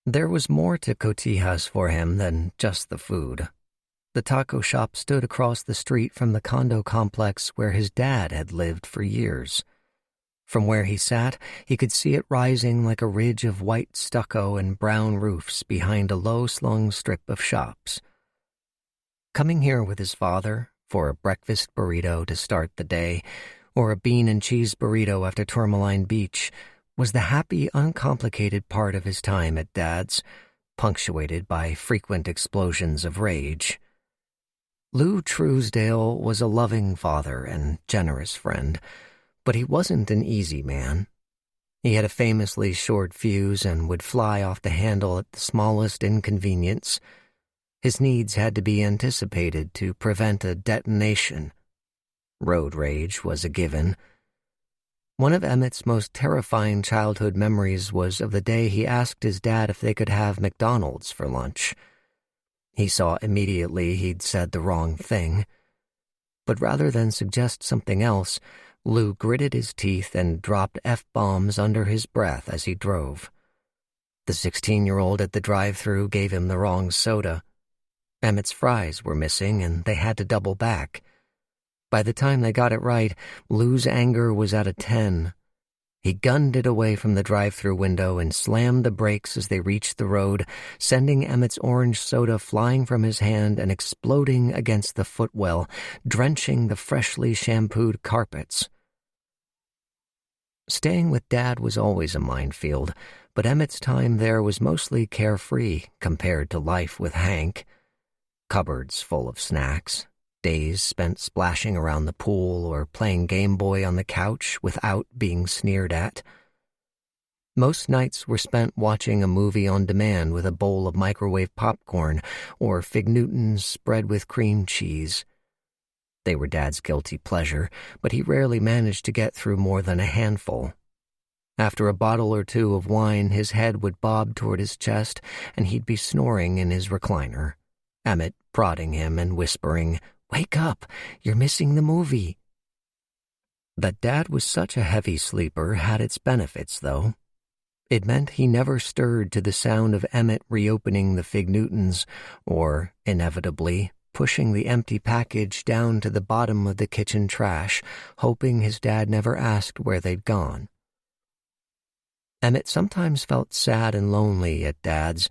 Speaker 1: There was more to Cotijas for him than just the food. The taco shop stood across the street from the condo complex where his dad had lived for years. From where he sat, he could see it rising like a ridge of white stucco and brown roofs behind a low-slung strip of shops. Coming here with his father for a breakfast burrito to start the day, or a bean and cheese burrito after Tourmaline Beach, was the happy, uncomplicated part of his time at Dad's, punctuated by frequent explosions of rage. Lou Truesdale was a loving father and generous friend, but he wasn't an easy man. He had a famously short fuse and would fly off the handle at the smallest inconvenience. His needs had to be anticipated to prevent a detonation. Road rage was a given. One of Emmett's most terrifying childhood memories was of the day he asked his dad if they could have McDonald's for lunch. He saw immediately he'd said the wrong thing. But rather than suggest something else, Lou gritted his teeth and dropped F-bombs under his breath as he drove. The 16-year-old at the drive-thru gave him the wrong soda. Emmett's fries were missing, and they had to double back. By the time they got it right, Lou's anger was at a 10. He gunned it away from the drive-thru window and slammed the brakes as they reached the road, sending Emmett's orange soda flying from his hand and exploding against the footwell, drenching the freshly shampooed carpets. Staying with Dad was always a minefield, but Emmett's time there was mostly carefree compared to life with Hank. Cupboards full of snacks, days spent splashing around the pool or playing Game Boy on the couch without being sneered at. Most nights were spent watching a movie on demand with a bowl of microwave popcorn or Fig Newtons spread with cream cheese. They were Dad's guilty pleasure, but he rarely managed to get through more than a handful. After a bottle or two of wine, his head would bob toward his chest, and he'd be snoring in his recliner, Emmett prodding him and whispering, "Wake up, you're missing the movie." That Dad was such a heavy sleeper had its benefits, though. It meant he never stirred to the sound of Emmett reopening the Fig Newtons, or, inevitably, pushing the empty package down to the bottom of the kitchen trash, hoping his dad never asked where they'd gone. Emmett sometimes felt sad and lonely at Dad's,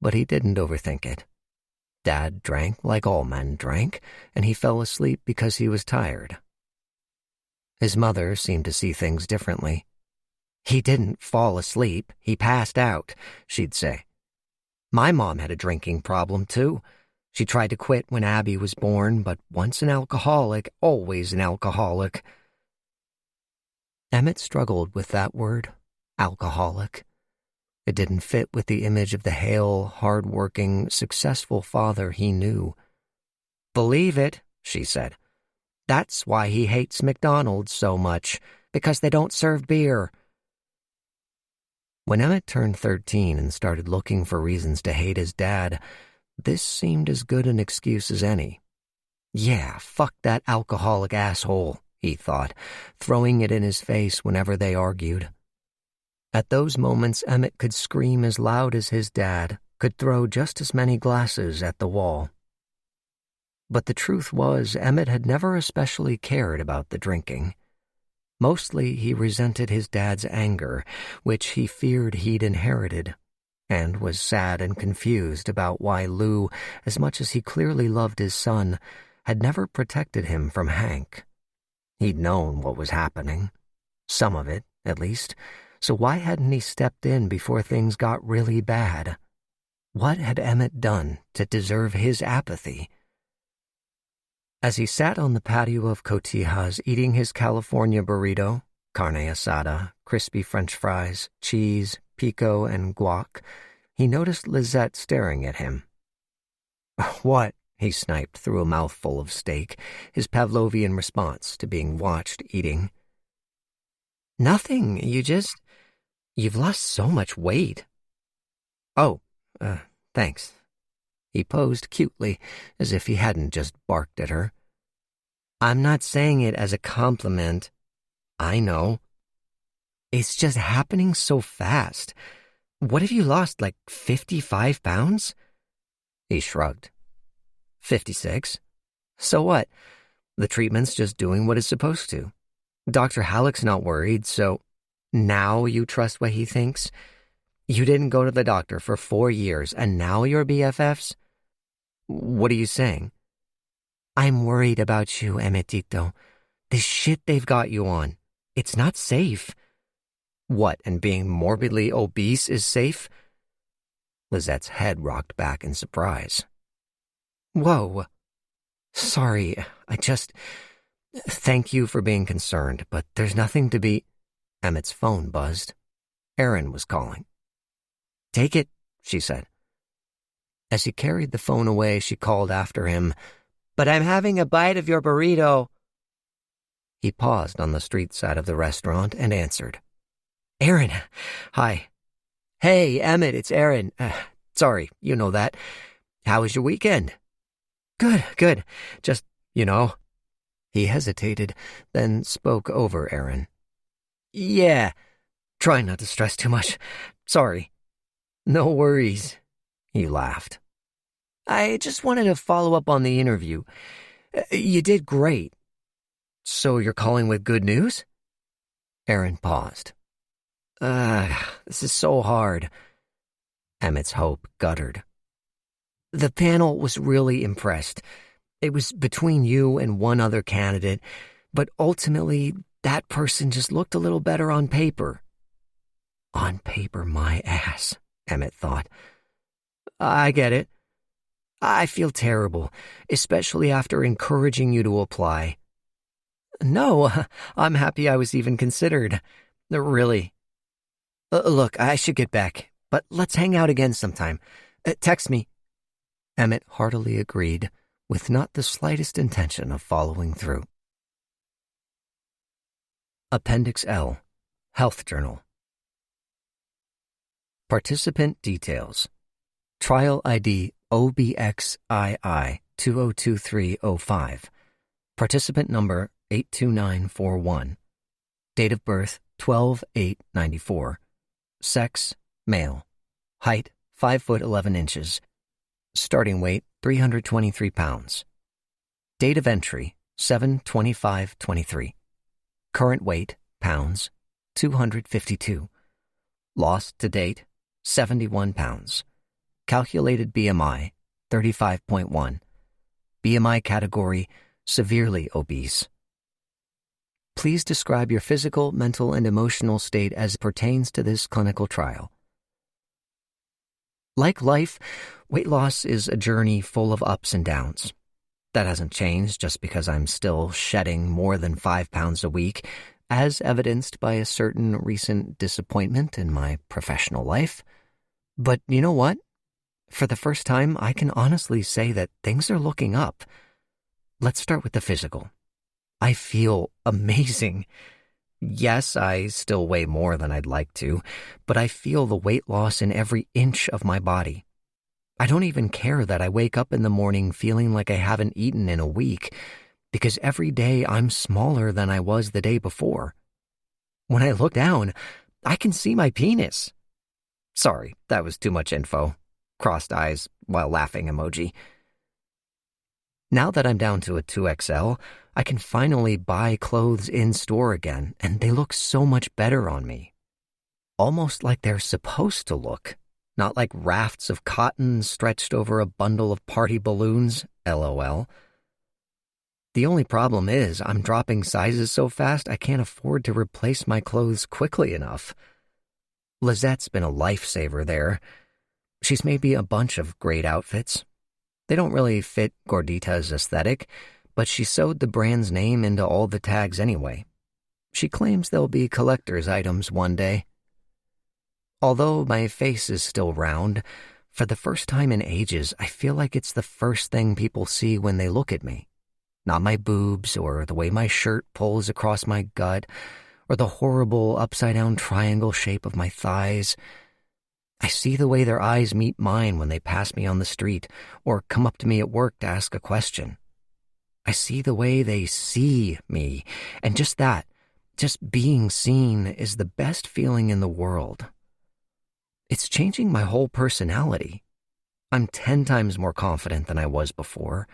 Speaker 1: but he didn't overthink it. Dad drank like all men drank, and he fell asleep because he was tired. His mother seemed to see things differently. "He didn't fall asleep, he passed out," she'd say. "My mom had a drinking problem, too. She tried to quit when Abby was born, but once an alcoholic, always an alcoholic." Emmett struggled with that word, alcoholic. It didn't fit with the image of the hale, hard-working, successful father he knew. "Believe it," she said. "That's why he hates McDonald's so much, because they don't serve beer." When Emmett turned 13 and started looking for reasons to hate his dad, this seemed as good an excuse as any. "Yeah, fuck that alcoholic asshole," he thought, throwing it in his face whenever they argued. At those moments, Emmett could scream as loud as his dad, could throw just as many glasses at the wall. But the truth was, Emmett had never especially cared about the drinking. Mostly, he resented his dad's anger, which he feared he'd inherited, and was sad and confused about why Lou, as much as he clearly loved his son, had never protected him from Hank. He'd known what was happening. Some of it, at least. So why hadn't he stepped in before things got really bad? What had Emmett done to deserve his apathy? As he sat on the patio of Cotijas eating his California burrito, Carne asada, crispy French fries, cheese, pico, and guac, he noticed Lizette staring at him. "What?" he sniped through a mouthful of steak, his Pavlovian response to being watched eating. "Nothing, you've lost so much weight." "Oh, thanks." He posed cutely, as if he hadn't just barked at her. "I'm not saying it as a compliment. I know. It's just happening so fast. What have you lost, like 55 pounds? He shrugged. 56. So what? The treatment's just doing what it's supposed to. Dr. Halleck's not worried, so now you trust what he thinks? You didn't go to the doctor for 4 years, and now you're BFFs? What are you saying? I'm worried about you, Emetito. The shit they've got you on. It's not safe. What, and being morbidly obese is safe? Lizette's head rocked back in surprise. Whoa. Sorry, Thank you for being concerned, but there's nothing to be... Emmett's phone buzzed. Erin was calling. Take it, she said. As he carried the phone away, she called after him, But I'm having a bite of your burrito. He paused on the street side of the restaurant and answered. Erin, hi. Hey, Emmett, it's Erin. Sorry, you know that. How was your weekend? Good. Just, He hesitated, then spoke over Erin. Yeah, try not to stress too much. Sorry. No worries, he laughed. I just wanted to follow up on the interview. You did great. So you're calling with good news? Erin paused. This is so hard. Emmett's hope guttered. The panel was really impressed. It was between you and one other candidate, but ultimately that person just looked a little better on paper. On paper, my ass, Emmett thought. I get it. I feel terrible, especially after encouraging you to apply. No, I'm happy I was even considered. Really. Look, I should get back, but let's hang out again sometime. Text me. Emmett heartily agreed, with not the slightest intention of following through. Appendix L, Health Journal. Participant details. Trial ID OBXII 202305. Participant number 82941. Date of birth 12/8/94. Sex, male. Height 5 foot 11 inches. Starting weight 323 pounds. Date of entry 7/25/23. Current weight, pounds, 252. Lost to date, 71 pounds. Calculated BMI, 35.1. BMI category, severely obese. Please describe your physical, mental, and emotional state as pertains to this clinical trial. Like life, weight loss is a journey full of ups and downs. That hasn't changed just because I'm still shedding more than 5 pounds a week, as evidenced by a certain recent disappointment in my professional life. But you know what? For the first time, I can honestly say that things are looking up. Let's start with the physical. I feel amazing. Yes, I still weigh more than I'd like to, but I feel the weight loss in every inch of my body. I don't even care that I wake up in the morning feeling like I haven't eaten in a week, because every day I'm smaller than I was the day before. When I look down, I can see my penis. Sorry, that was too much info. Crossed eyes while laughing emoji. Now that I'm down to a 2XL, I can finally buy clothes in store again, and they look so much better on me. Almost like they're supposed to look, not like rafts of cotton stretched over a bundle of party balloons, LOL. The only problem is I'm dropping sizes so fast I can't afford to replace my clothes quickly enough. Lizette's been a lifesaver there. She's made me a bunch of great outfits. They don't really fit Gordita's aesthetic, but she sewed the brand's name into all the tags anyway. She claims they'll be collector's items one day. Although my face is still round, for the first time in ages, I feel like it's the first thing people see when they look at me. Not my boobs, or the way my shirt pulls across my gut, or the horrible upside-down triangle shape of my thighs. I see the way their eyes meet mine when they pass me on the street, or come up to me at work to ask a question. I see the way they see me, and just that, just being seen, is the best feeling in the world. It's changing my whole personality. I'm 10 times more confident than I was before.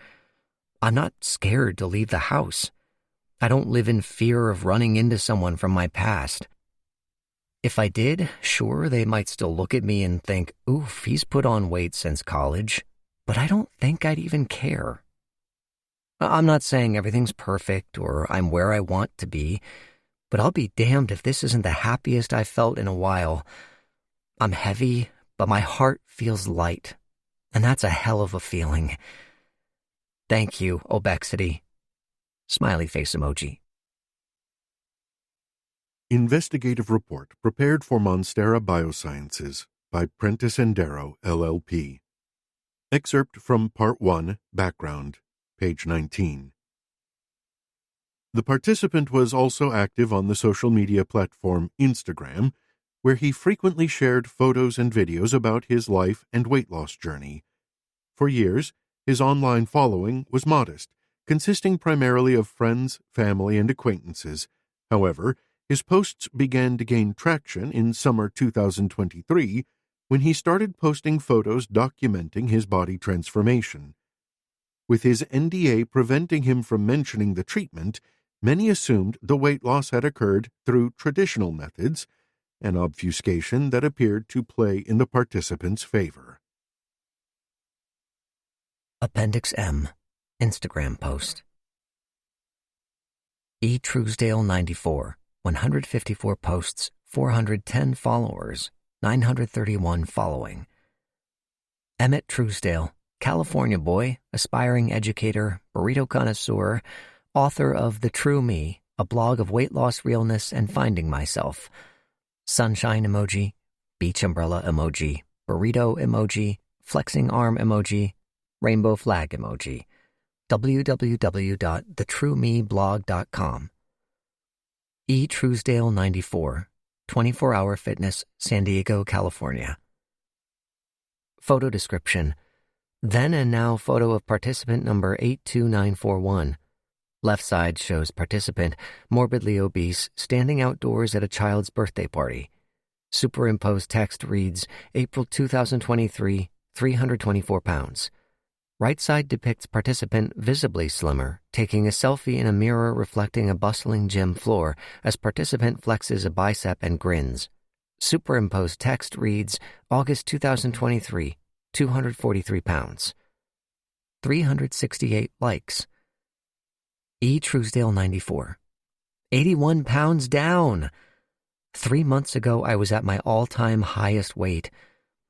Speaker 1: I'm not scared to leave the house. I don't live in fear of running into someone from my past. If I did, sure, they might still look at me and think, oof, he's put on weight since college, but I don't think I'd even care. I'm not saying everything's perfect or I'm where I want to be, but I'll be damned if this isn't the happiest I've felt in a while. I'm heavy, but my heart feels light, and that's a hell of a feeling. Thank you, Obexity. Smiley face emoji.
Speaker 2: Investigative Report prepared for Monstera Biosciences by Prentice Endero, LLP. Excerpt from Part 1, Background, page 19. The participant was also active on the social media platform Instagram, where he frequently shared photos and videos about his life and weight loss journey. For years, his online following was modest, consisting primarily of friends, family, and acquaintances. However, his posts began to gain traction in summer 2023 when he started posting photos documenting his body transformation. With his NDA preventing him from mentioning the treatment, many assumed the weight loss had occurred through traditional methods, an obfuscation that appeared to play in the participant's favor.
Speaker 1: Appendix M, Instagram post. E. Truesdale 94, 154 posts, 410 followers, 931 following. Emmett Truesdale, California boy, aspiring educator, burrito connoisseur, author of The True Me, a blog of weight loss realness and finding myself. Sunshine emoji, beach umbrella emoji, burrito emoji, flexing arm emoji, rainbow flag emoji. www.thetruemeblog.com. E. Truesdale 94, 24-hour fitness, San Diego, California. Photo description. Then and now photo of participant number 82941. Left side shows participant, morbidly obese, standing outdoors at a child's birthday party. Superimposed text reads, April 2023, 324 pounds. Right side depicts participant visibly slimmer, taking a selfie in a mirror reflecting a bustling gym floor as participant flexes a bicep and grins. Superimposed text reads, August 2023, 243 pounds. 368 likes. E. Truesdale 94. 81 pounds down. 3 months ago, I was at my all-time highest weight.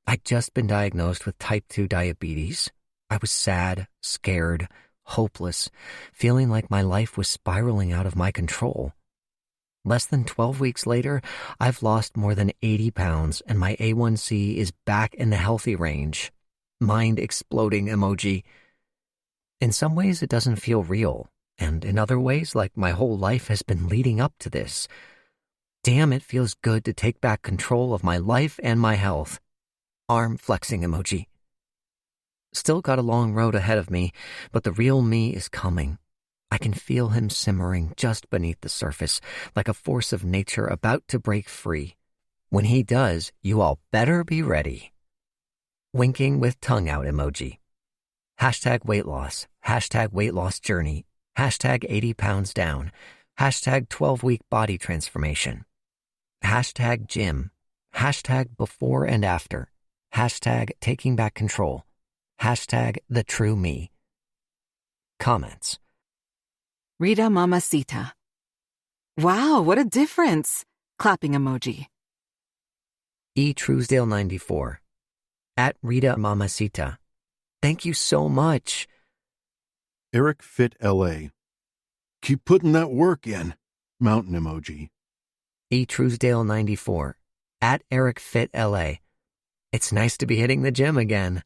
Speaker 1: I'd just been diagnosed with type 2 diabetes. I was sad, scared, hopeless, feeling like my life was spiraling out of my control. Less than 12 weeks later, I've lost more than 80 pounds and my A1C is back in the healthy range. Mind exploding emoji. In some ways, it doesn't feel real, and in other ways, like my whole life has been leading up to this. Damn, it feels good to take back control of my life and my health. Arm flexing emoji. Still got a long road ahead of me, but the real me is coming. I can feel him simmering just beneath the surface, like a force of nature about to break free. When he does, you all better be ready. Winking with tongue out emoji. Hashtag weight loss. Hashtag weight loss journey. Hashtag 80 pounds down. Hashtag 12-week body transformation. Hashtag gym. Hashtag before and after. Hashtag taking back control. Hashtag the true me. Comments.
Speaker 4: Rita Mamacita. Wow, what a difference. Clapping emoji.
Speaker 1: E. Truesdale 94. At Rita Mamacita. Thank you so much.
Speaker 2: Eric Fit LA. Keep putting that work in. mountain emoji.
Speaker 1: Truesdale94, @EricFitLA. It's nice to be hitting the gym again.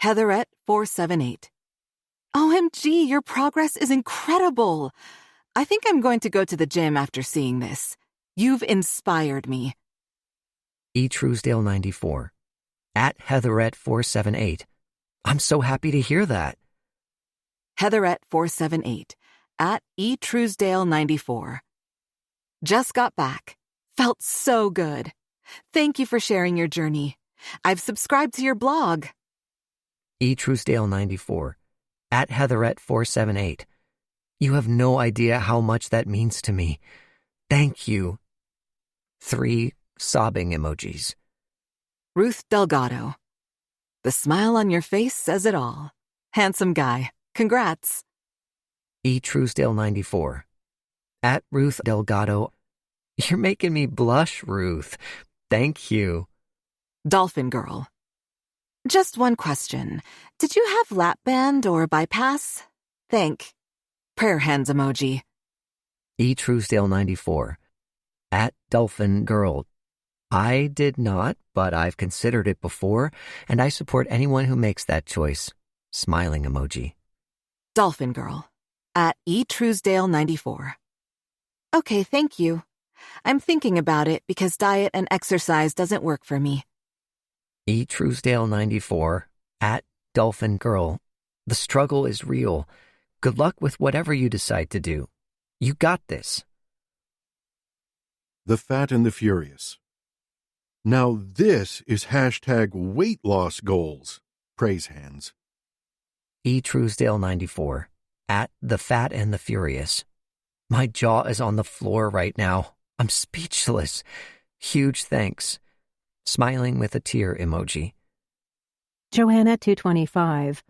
Speaker 4: Heatherette478. OMG, your progress is incredible. I think I'm going to go to the gym after seeing this. You've inspired me.
Speaker 1: Truesdale94, @Heatherette478. I'm so happy to hear that.
Speaker 4: Heatherette478, @eTruesdale94. Just got back. Felt so good. Thank you for sharing your journey. I've subscribed to your blog.
Speaker 1: Truesdale94, @Heatherette478. You have no idea how much that means to me. Thank you. 3 sobbing emojis.
Speaker 4: Ruth Delgado. The smile on your face says it all. Handsome guy. Congrats.
Speaker 1: Truesdale94, @Ruth Delgado. You're making me blush, Ruth. Thank you.
Speaker 4: Dolphin Girl. Just one question. Did you have lap band or bypass? Thank. Prayer hands emoji.
Speaker 1: Truesdale94, @DolphinGirl. I did not, but I've considered it before, and I support anyone who makes that choice. Smiling emoji.
Speaker 4: Dolphin Girl, @eTruesdale94. Okay, thank you. I'm thinking about it because diet and exercise doesn't work for me.
Speaker 1: Truesdale94, @DolphinGirl. The struggle is real. Good luck with whatever you decide to do. You got this.
Speaker 2: The Fat and the Furious. Now this is hashtag weight loss goals. Praise hands.
Speaker 1: Truesdale94, @The Fat and the Furious. My jaw is on the floor right now. I'm speechless. Huge thanks. Smiling with a tear emoji.
Speaker 3: Joanna225,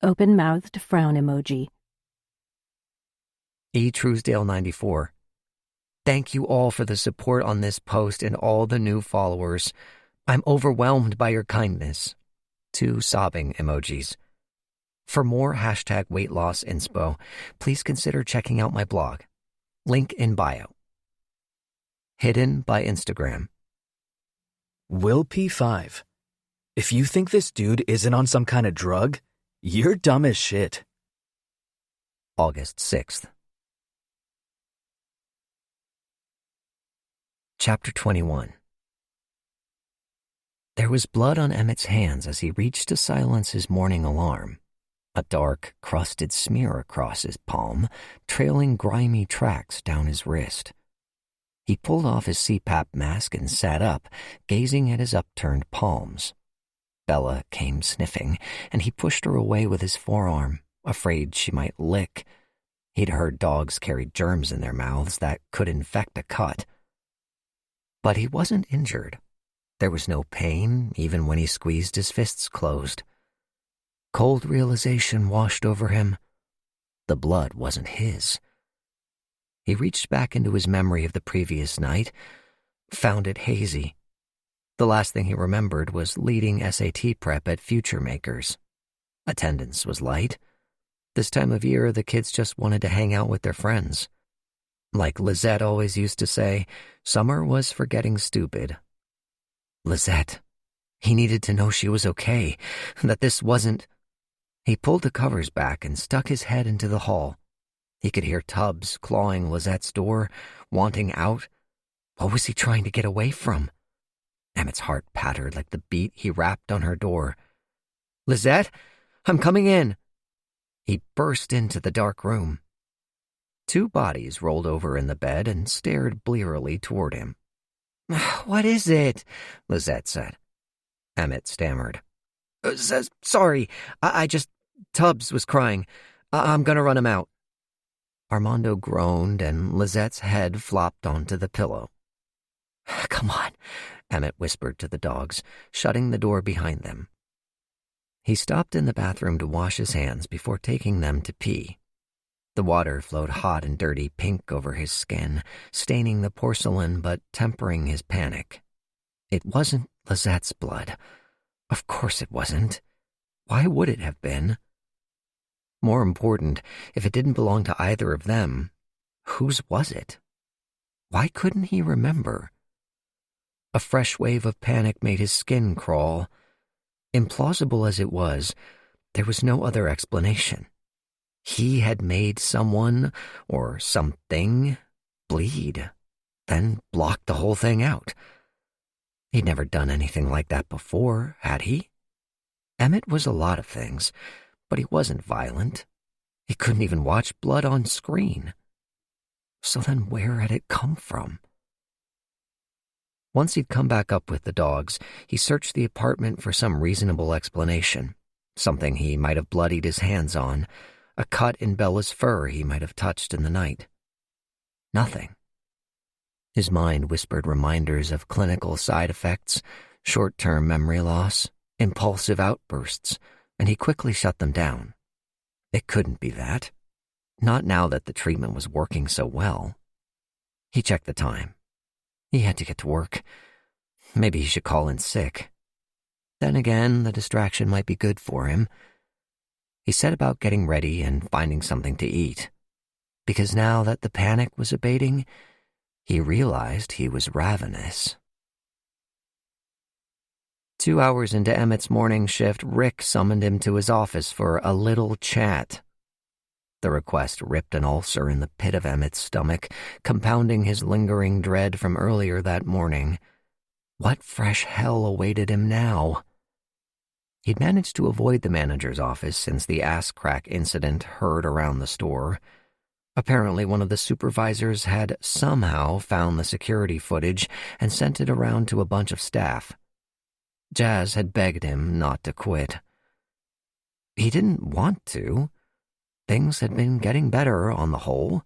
Speaker 3: open-mouthed frown emoji.
Speaker 1: Truesdale94. Thank you all for the support on this post and all the new followers. I'm overwhelmed by your kindness. 2 sobbing emojis. For more hashtag weight loss inspo, please consider checking out my blog. Link in bio. Hidden by Instagram.
Speaker 5: Will P5. If you think this dude isn't on some kind of drug, you're dumb as shit.
Speaker 1: August 6th. Chapter 21. There was blood on Emmett's hands as he reached to silence his morning alarm. A dark, crusted smear across his palm, trailing grimy tracks down his wrist. He pulled off his CPAP mask and sat up, gazing at his upturned palms. Bella came sniffing, and he pushed her away with his forearm, afraid she might lick. He'd heard dogs carry germs in their mouths that could infect a cut. But he wasn't injured. There was no pain, even when he squeezed his fists closed. Cold realization washed over him. The blood wasn't his. He reached back into his memory of the previous night, found it hazy. The last thing he remembered was leading SAT prep at Future Makers. Attendance was light. This time of year, the kids just wanted to hang out with their friends. Like Lizette always used to say, summer was for getting stupid. Lizette. He needed to know she was okay, that this wasn't... He pulled the covers back and stuck his head into the hall. He could hear Tubbs clawing Lizette's door, wanting out. What was he trying to get away from? Emmett's heart pattered like the beat he rapped on her door. Lizette, I'm coming in. He burst into the dark room. 2 bodies rolled over in the bed and stared blearily toward him. What is it? Lizette said. Emmett stammered. Sorry, I just... Tubbs was crying. I'm gonna run him out. Armando groaned and Lizette's head flopped onto the pillow. Come on, Emmett whispered to the dogs, shutting the door behind them. He stopped in the bathroom to wash his hands before taking them to pee. The water flowed hot and dirty pink over his skin, staining the porcelain but tempering his panic. It wasn't Lizette's blood. Of course it wasn't. Why would it have been? More important, if it didn't belong to either of them, Whose was it? Why couldn't he remember? A fresh wave of panic made his skin crawl. Implausible as it was, there was no other explanation. He had made someone, or something, bleed, then blocked the whole thing out. He'd never done anything like that before, had he? Emmett was a lot of things, but he wasn't violent. He couldn't even watch blood on screen. So then where had it come from? Once he'd come back up with the dogs, he searched the apartment for some reasonable explanation. Something he might have bloodied his hands on, a cut in Bella's fur he might have touched in the night. Nothing. His mind whispered reminders of clinical side effects, short-term memory loss, impulsive outbursts, and he quickly shut them down. It couldn't be that. Not now that the treatment was working so well. He checked the time. He had to get to work. Maybe he should call in sick. Then again, the distraction might be good for him. He set about getting ready and finding something to eat, because now that the panic was abating, he realized he was ravenous. 2 hours into Emmett's morning shift, Rick summoned him to his office for a little chat. The request ripped an ulcer in the pit of Emmett's stomach, compounding his lingering dread from earlier that morning. What fresh hell awaited him now? He'd managed to avoid the manager's office since the ass-crack incident heard around the store. Apparently one of the supervisors had somehow found the security footage and sent it around to a bunch of staff. Jazz had begged him not to quit. He didn't want to. Things had been getting better on the whole.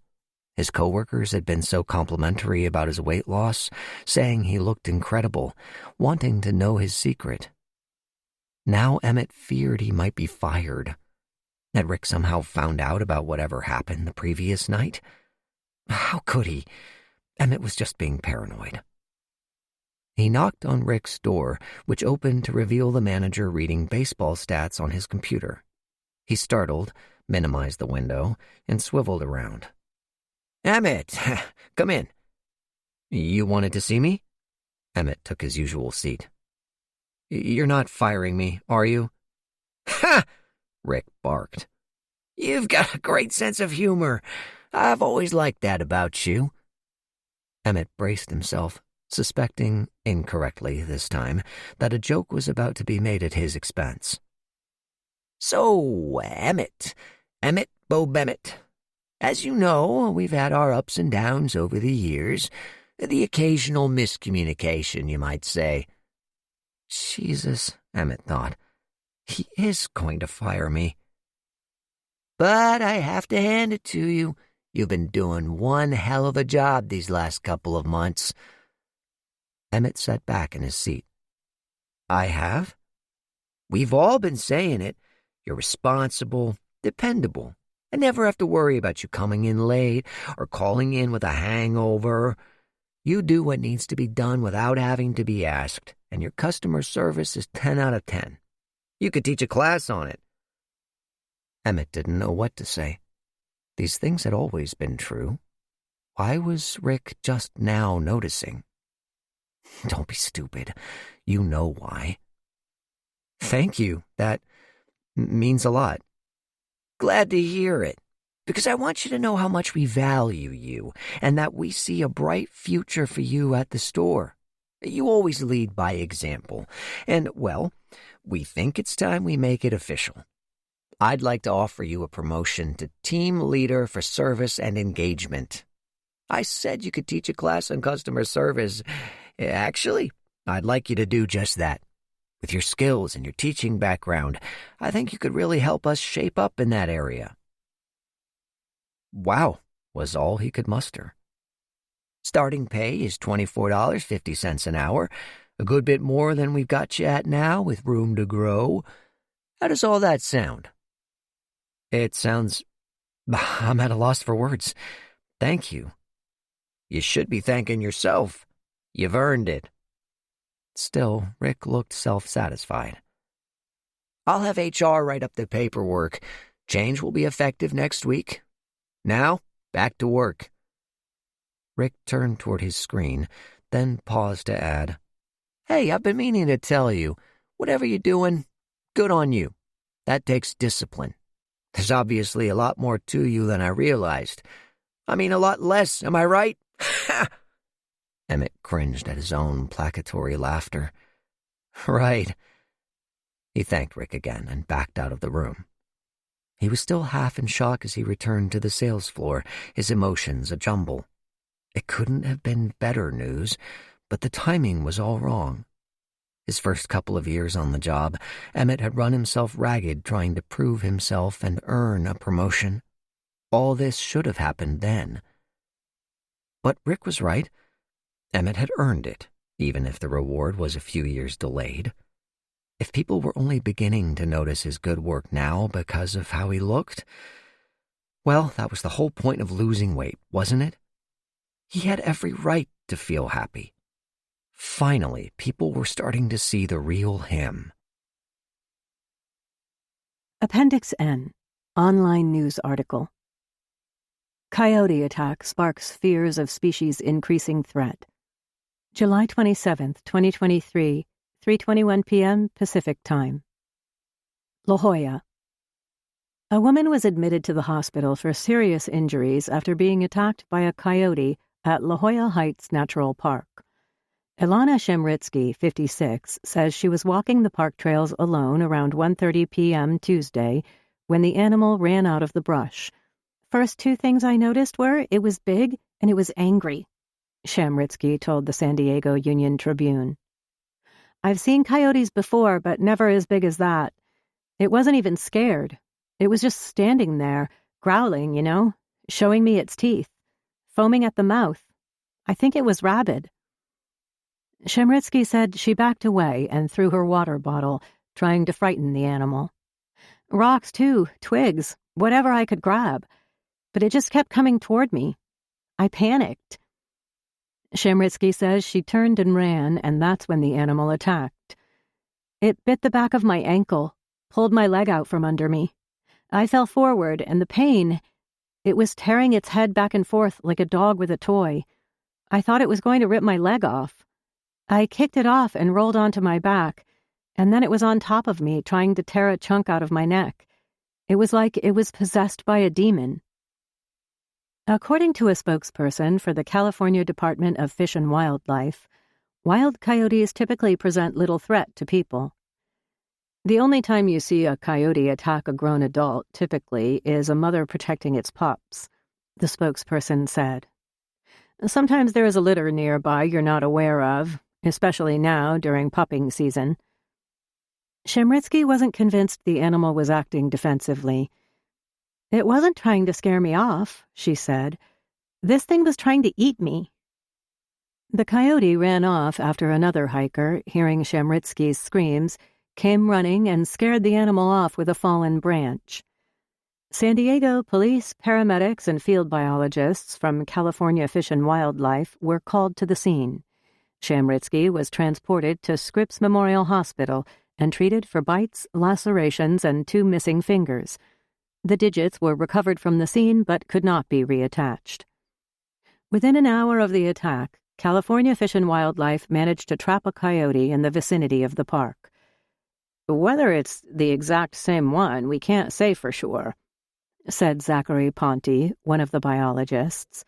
Speaker 1: His coworkers had been so complimentary about his weight loss, saying he looked incredible, wanting to know his secret. Now Emmett feared he might be fired. Had Rick somehow found out about whatever happened the previous night? How could he? Emmett was just being paranoid. He knocked on Rick's door, which opened to reveal the manager reading baseball stats on his computer. He startled, minimized the window, and swiveled around. "Emmett, come in." "You wanted to see me?" Emmett took his usual seat. "You're not firing me, are you?" "Ha!" Rick barked. "You've got a great sense of humor. I've always liked that about you." Emmett braced himself, suspecting, incorrectly this time, that a joke was about to be made at his expense. "So, Emmett Bo Bemmett. As you know, we've had our ups and downs over the years. The occasional miscommunication, you might say." Jesus, Emmett thought. He is going to fire me. "But I have to hand it to you. You've been doing one hell of a job these last couple of months." Emmett sat back in his seat. "I have?" "We've all been saying it. You're responsible, dependable. I never have to worry about you coming in late or calling in with a hangover. You do what needs to be done without having to be asked, and your customer service is 10 out of 10. You could teach a class on it." Emmett didn't know what to say. These things had always been true. Why was Rick just now noticing? "Don't be stupid. You know why." "Thank you. That means a lot." "Glad to hear it, because I want you to know how much we value you and that we see a bright future for you at the store. You always lead by example, and, well, we think it's time we make it official. I'd like to offer you a promotion to team leader for service and engagement. I said you could teach a class on customer service. Actually, I'd like you to do just that. With your skills and your teaching background, I think you could really help us shape up in that area." "Wow," was all he could muster. "Starting pay is $24.50 an hour, a good bit more than we've got you at now with room to grow. How does all that sound?" "It sounds... I'm at a loss for words. Thank you." "You should be thanking yourself. You've earned it." Still, Rick looked self-satisfied. "I'll have HR write up the paperwork. Change will be effective next week. Now, back to work. Rick turned toward his screen, then paused to add, "Hey, I've been meaning to tell you, whatever you're doing, good on you. That takes discipline. There's obviously a lot more to you than I realized. I mean, a lot less, am I right?" Emmett cringed at his own placatory laughter. "Right." He thanked Rick again and backed out of the room. He was still half in shock as he returned to the sales floor, his emotions a jumble. It couldn't have been better news, but the timing was all wrong. His first couple of years on the job, Emmett had run himself ragged trying to prove himself and earn a promotion. All this should have happened then. But Rick was right. Emmett had earned it, even if the reward was a few years delayed. If people were only beginning to notice his good work now because of how he looked, well, that was the whole point of losing weight, wasn't it? He had every right to feel happy. Finally, people were starting to see the real him.
Speaker 3: Appendix N. Online news article. Coyote attack sparks fears of species increasing threat. July 27, 2023, 3:21 p.m. Pacific Time. La Jolla. A woman was admitted to the hospital for serious injuries after being attacked by a coyote at La Jolla Heights Natural Park. Ilana Shemritsky, 56, says she was walking the park trails alone around 1:30 p.m. Tuesday when the animal ran out of the brush. "First two things I noticed were it was big and it was angry," Shemritsky told the San Diego Union Tribune. "I've seen coyotes before, but never as big as that. It wasn't even scared. It was just standing there, growling, showing me its teeth, foaming at the mouth. I think it was rabid." Shemritsky said she backed away and threw her water bottle, trying to frighten the animal. "Rocks, too, twigs, whatever I could grab. But it just kept coming toward me. I panicked." Shemritsky says she turned and ran, and that's when the animal attacked. "It bit the back of my ankle, pulled my leg out from under me. I fell forward, and the pain, it was tearing its head back and forth like a dog with a toy. I thought it was going to rip my leg off. I kicked it off and rolled onto my back, and then it was on top of me, trying to tear a chunk out of my neck. It was like it was possessed by a demon." According to a spokesperson for the California Department of Fish and Wildlife, wild coyotes typically present little threat to people. "The only time you see a coyote attack a grown adult, typically, is a mother protecting its pups," the spokesperson said. "Sometimes there is a litter nearby you're not aware of, especially now during pupping season." Shemritsky wasn't convinced the animal was acting defensively. "It wasn't trying to scare me off," she said. "This thing was trying to eat me." The coyote ran off after another hiker, hearing Shemritsky's screams, came running and scared the animal off with a fallen branch. San Diego police, paramedics, and field biologists from California Fish and Wildlife were called to the scene. Shemritsky was transported to Scripps Memorial Hospital and treated for bites, lacerations, and 2 missing fingers. The digits were recovered from the scene but could not be reattached. Within an hour of the attack, California Fish and Wildlife managed to trap a coyote in the vicinity of the park. "Whether it's the exact same one, we can't say for sure," said Zachary Ponte, one of the biologists.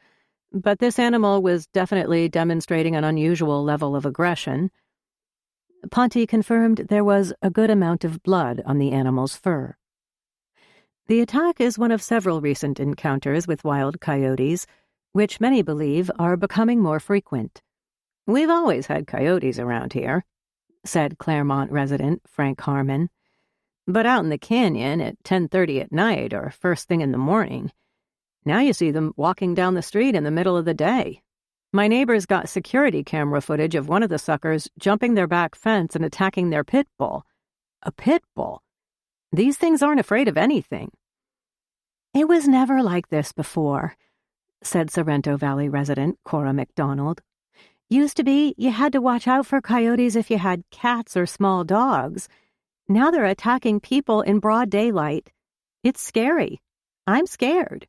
Speaker 3: "But this animal was definitely demonstrating an unusual level of aggression." Ponte confirmed there was a good amount of blood on the animal's fur. The attack is one of several recent encounters with wild coyotes, which many believe are becoming more frequent. "We've always had coyotes around here," said Claremont resident Frank Harmon. "But out in the canyon at 10:30 at night or first thing in the morning. Now you see them walking down the street in the middle of the day. My neighbors got security camera footage of one of the suckers jumping their back fence and attacking their pit bull. A pit bull? These things aren't afraid of anything." "It was never like this before," said Sorrento Valley resident Cora McDonald. "Used to be you had to watch out for coyotes if you had cats or small dogs. Now they're attacking people in broad daylight. It's scary. I'm scared."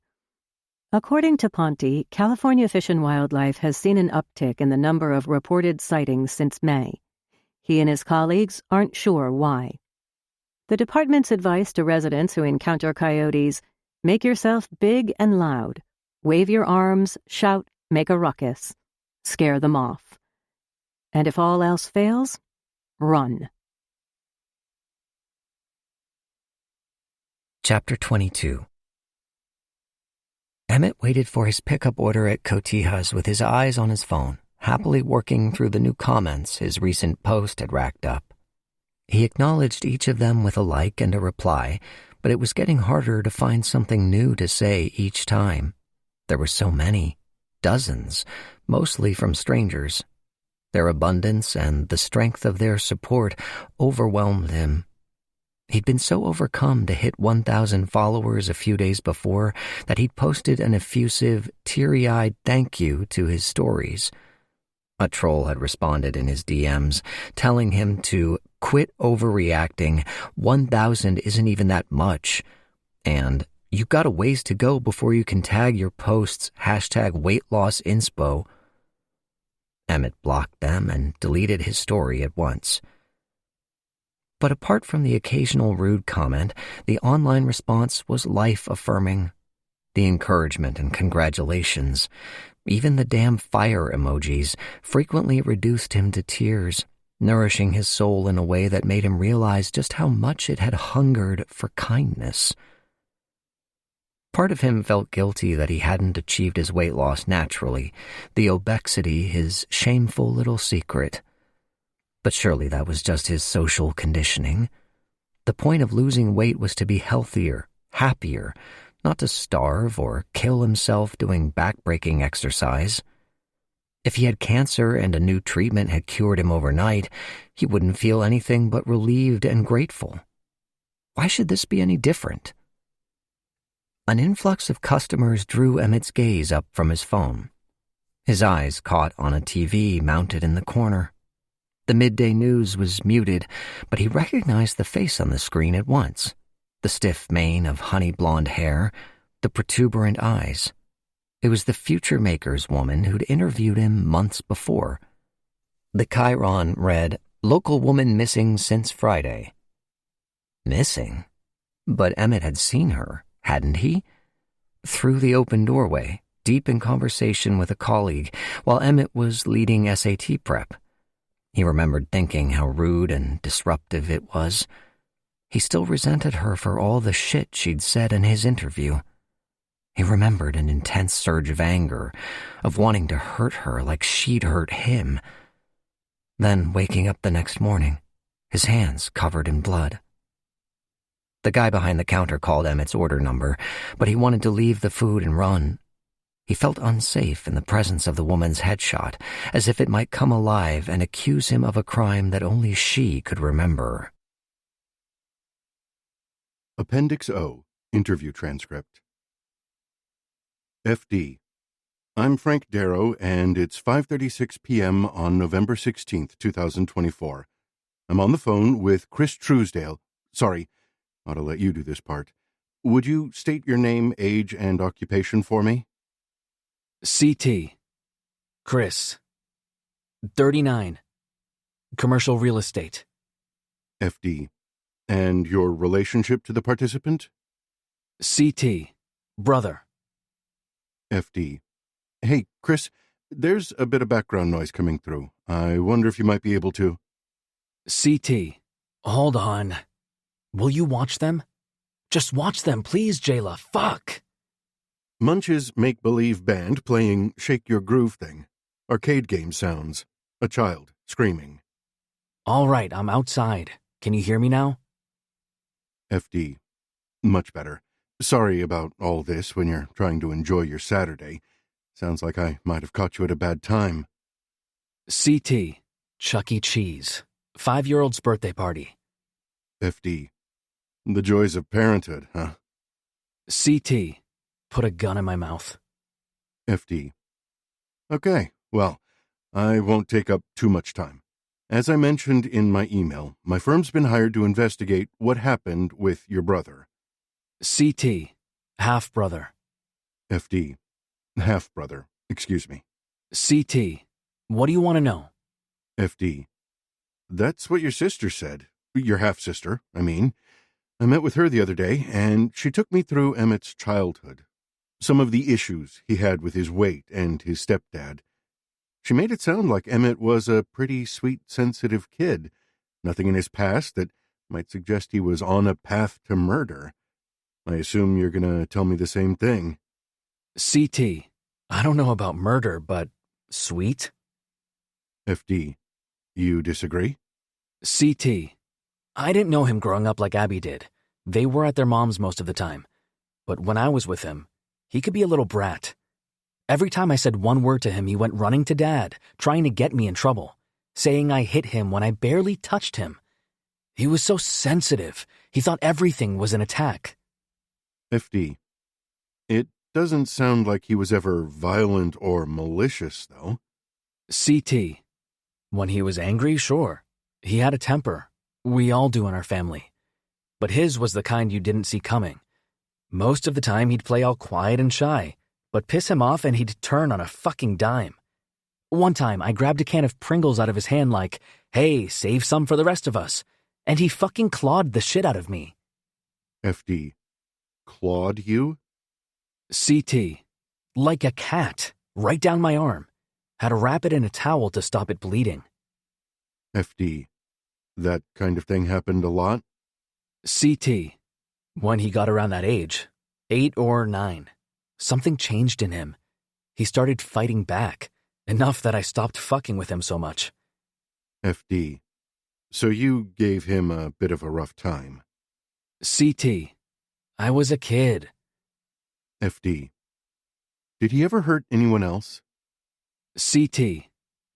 Speaker 3: According to Ponte, California Fish and Wildlife has seen an uptick in the number of reported sightings since May. He and his colleagues aren't sure why. The department's advice to residents who encounter coyotes: make yourself big and loud. Wave your arms, shout, make a ruckus. Scare them off. And if all else fails, run.
Speaker 1: Chapter 22. Emmett waited for his pickup order at Cotijas with his eyes on his phone, happily working through the new comments his recent post had racked up. He acknowledged each of them with a like and a reply, but it was getting harder to find something new to say each time. There were so many, dozens, mostly from strangers. Their abundance and the strength of their support overwhelmed him. He'd been so overcome to hit 1,000 followers a few days before that he'd posted an effusive, teary-eyed thank you to his stories. A troll had responded in his DMs, telling him to quit overreacting, 1,000 isn't even that much, and you've got a ways to go before you can tag your posts #weightlossinspo. Emmett blocked them and deleted his story at once. But apart from the occasional rude comment, the online response was life-affirming. The encouragement and congratulations, even the damn fire emojis, frequently reduced him to tears, nourishing his soul in a way that made him realize just how much it had hungered for kindness. Part of him felt guilty that he hadn't achieved his weight loss naturally, the obexity his shameful little secret. But surely that was just his social conditioning. The point of losing weight was to be healthier, happier, not to starve or kill himself doing back-breaking exercise. If he had cancer and a new treatment had cured him overnight, he wouldn't feel anything but relieved and grateful. Why should this be any different? An influx of customers drew Emmett's gaze up from his phone. His eyes caught on a TV mounted in the corner. The midday news was muted, but he recognized the face on the screen at once. The stiff mane of honey blonde hair, the protuberant eyes. It was the Future Makers woman who'd interviewed him months before. The chyron read, "Local woman missing since Friday." Missing? But Emmett had seen her, hadn't he? Through the open doorway, deep in conversation with a colleague, while Emmett was leading SAT prep. He remembered thinking how rude and disruptive it was. He still resented her for all the shit she'd said in his interview. He remembered an intense surge of anger, of wanting to hurt her like she'd hurt him. Then waking up the next morning, his hands covered in blood. The guy behind the counter called Emmett's order number, but he wanted to leave the food and run. He felt unsafe in the presence of the woman's headshot, as if it might come alive and accuse him of a crime that only she could remember.
Speaker 2: Appendix O, Interview Transcript. FD. I'm Frank Darrow, and it's 5:36 p.m. on November 16th, 2024. I'm on the phone with Chris Truesdale. Sorry, ought to let you do this part. Would you state your name, age, and occupation for me?
Speaker 5: CT. Chris. 39. Commercial real estate.
Speaker 2: FD. And your relationship to the participant?
Speaker 5: CT. Brother.
Speaker 2: FD. Hey, Chris, there's a bit of background noise coming through. I wonder if you might be able to...
Speaker 5: CT. Hold on. Will you watch them? Just watch them, please, Jayla. Fuck!
Speaker 2: Munch's make-believe band playing Shake Your Groove thing. Arcade game sounds. A child screaming.
Speaker 5: All right, I'm outside. Can you hear me now?
Speaker 2: FD. Much better. Sorry about all this when you're trying to enjoy your Saturday. Sounds like I might have caught you at a bad time.
Speaker 5: CT. Chuck E. Cheese. 5-year-old's birthday party.
Speaker 2: FD. The joys of parenthood, huh?
Speaker 5: CT. Put a gun in my mouth.
Speaker 2: FD. Okay, well, I won't take up too much time. As I mentioned in my email, my firm's been hired to investigate what happened with your brother.
Speaker 5: CT. Half-brother.
Speaker 2: FD. Half-brother, excuse me.
Speaker 5: CT. What do you want to know?
Speaker 2: FD. That's what your sister said. Your half-sister, I mean. I met with her the other day, and she took me through Emmett's childhood. Some of the issues he had with his weight and his stepdad. She made it sound like Emmett was a pretty sweet, sensitive kid. Nothing in his past that might suggest he was on a path to murder. I assume you're gonna tell me the same thing.
Speaker 5: CT. I don't know about murder, but sweet?
Speaker 2: FD. You disagree?
Speaker 5: CT. I didn't know him growing up like Abby did. They were at their moms most of the time. But when I was with him, he could be a little brat. Every time I said one word to him, he went running to Dad, trying to get me in trouble, saying I hit him when I barely touched him. He was so sensitive. He thought everything was an attack.
Speaker 2: FD. It doesn't sound like he was ever violent or malicious, though.
Speaker 5: CT. When he was angry, sure. He had a temper. We all do in our family. But his was the kind you didn't see coming. Most of the time he'd play all quiet and shy, but piss him off and he'd turn on a fucking dime. One time I grabbed a can of Pringles out of his hand like, hey, save some for the rest of us. And he fucking clawed the shit out of me.
Speaker 2: FD. Clawed you?
Speaker 5: CT. Like a cat, right down my arm. Had to wrap it in a towel to stop it bleeding.
Speaker 2: FD. That kind of thing happened a lot?
Speaker 5: CT. When he got around that age, 8 or 9, something changed in him. He started fighting back, enough that I stopped fucking with him so much.
Speaker 2: FD. So you gave him a bit of a rough time?
Speaker 5: CT. I was a kid.
Speaker 2: FD. Did he ever hurt anyone else?
Speaker 5: CT.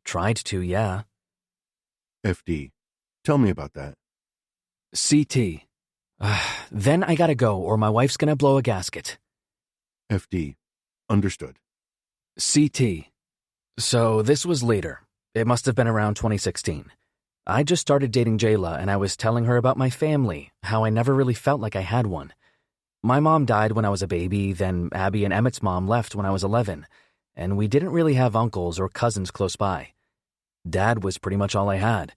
Speaker 5: Tried to, yeah.
Speaker 2: FD. Tell me about that.
Speaker 5: CT. Then I gotta go or my wife's gonna blow a gasket.
Speaker 2: FD. Understood.
Speaker 5: CT. So this was later. It must have been around 2016. I just started dating Jayla and I was telling her about my family, how I never really felt like I had one. My mom died when I was a baby, then Abby and Emmett's mom left when I was 11, and we didn't really have uncles or cousins close by. Dad was pretty much all I had,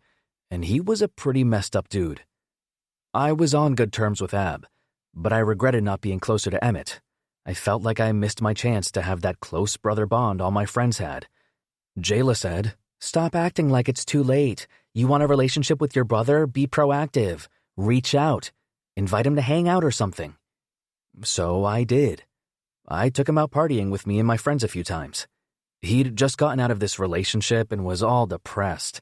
Speaker 5: and he was a pretty messed up dude. I was on good terms with Ab, but I regretted not being closer to Emmett. I felt like I missed my chance to have that close brother bond all my friends had. Jayla said, "Stop acting like it's too late. You want a relationship with your brother? Be proactive. Reach out. Invite him to hang out or something." So I did. I took him out partying with me and my friends a few times. He'd just gotten out of this relationship and was all depressed.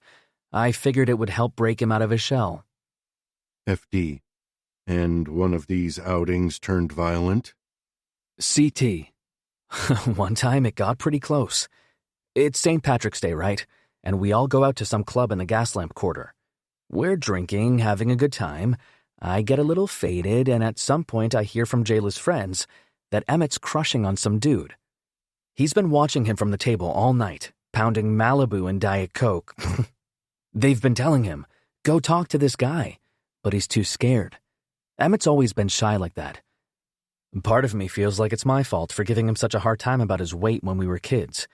Speaker 5: I figured it would help break him out of his shell.
Speaker 2: FD. And one of these outings turned violent?
Speaker 5: CT. One time it got pretty close. It's St. Patrick's Day, right? And we all go out to some club in the Gaslamp Quarter. We're drinking, having a good time. I get a little faded, and at some point I hear from Jayla's friends that Emmett's crushing on some dude. He's been watching him from the table all night, pounding Malibu and Diet Coke. They've been telling him, go talk to this guy, but he's too scared. Emmett's always been shy like that. Part of me feels like it's my fault for giving him such a hard time about his weight when we were kids.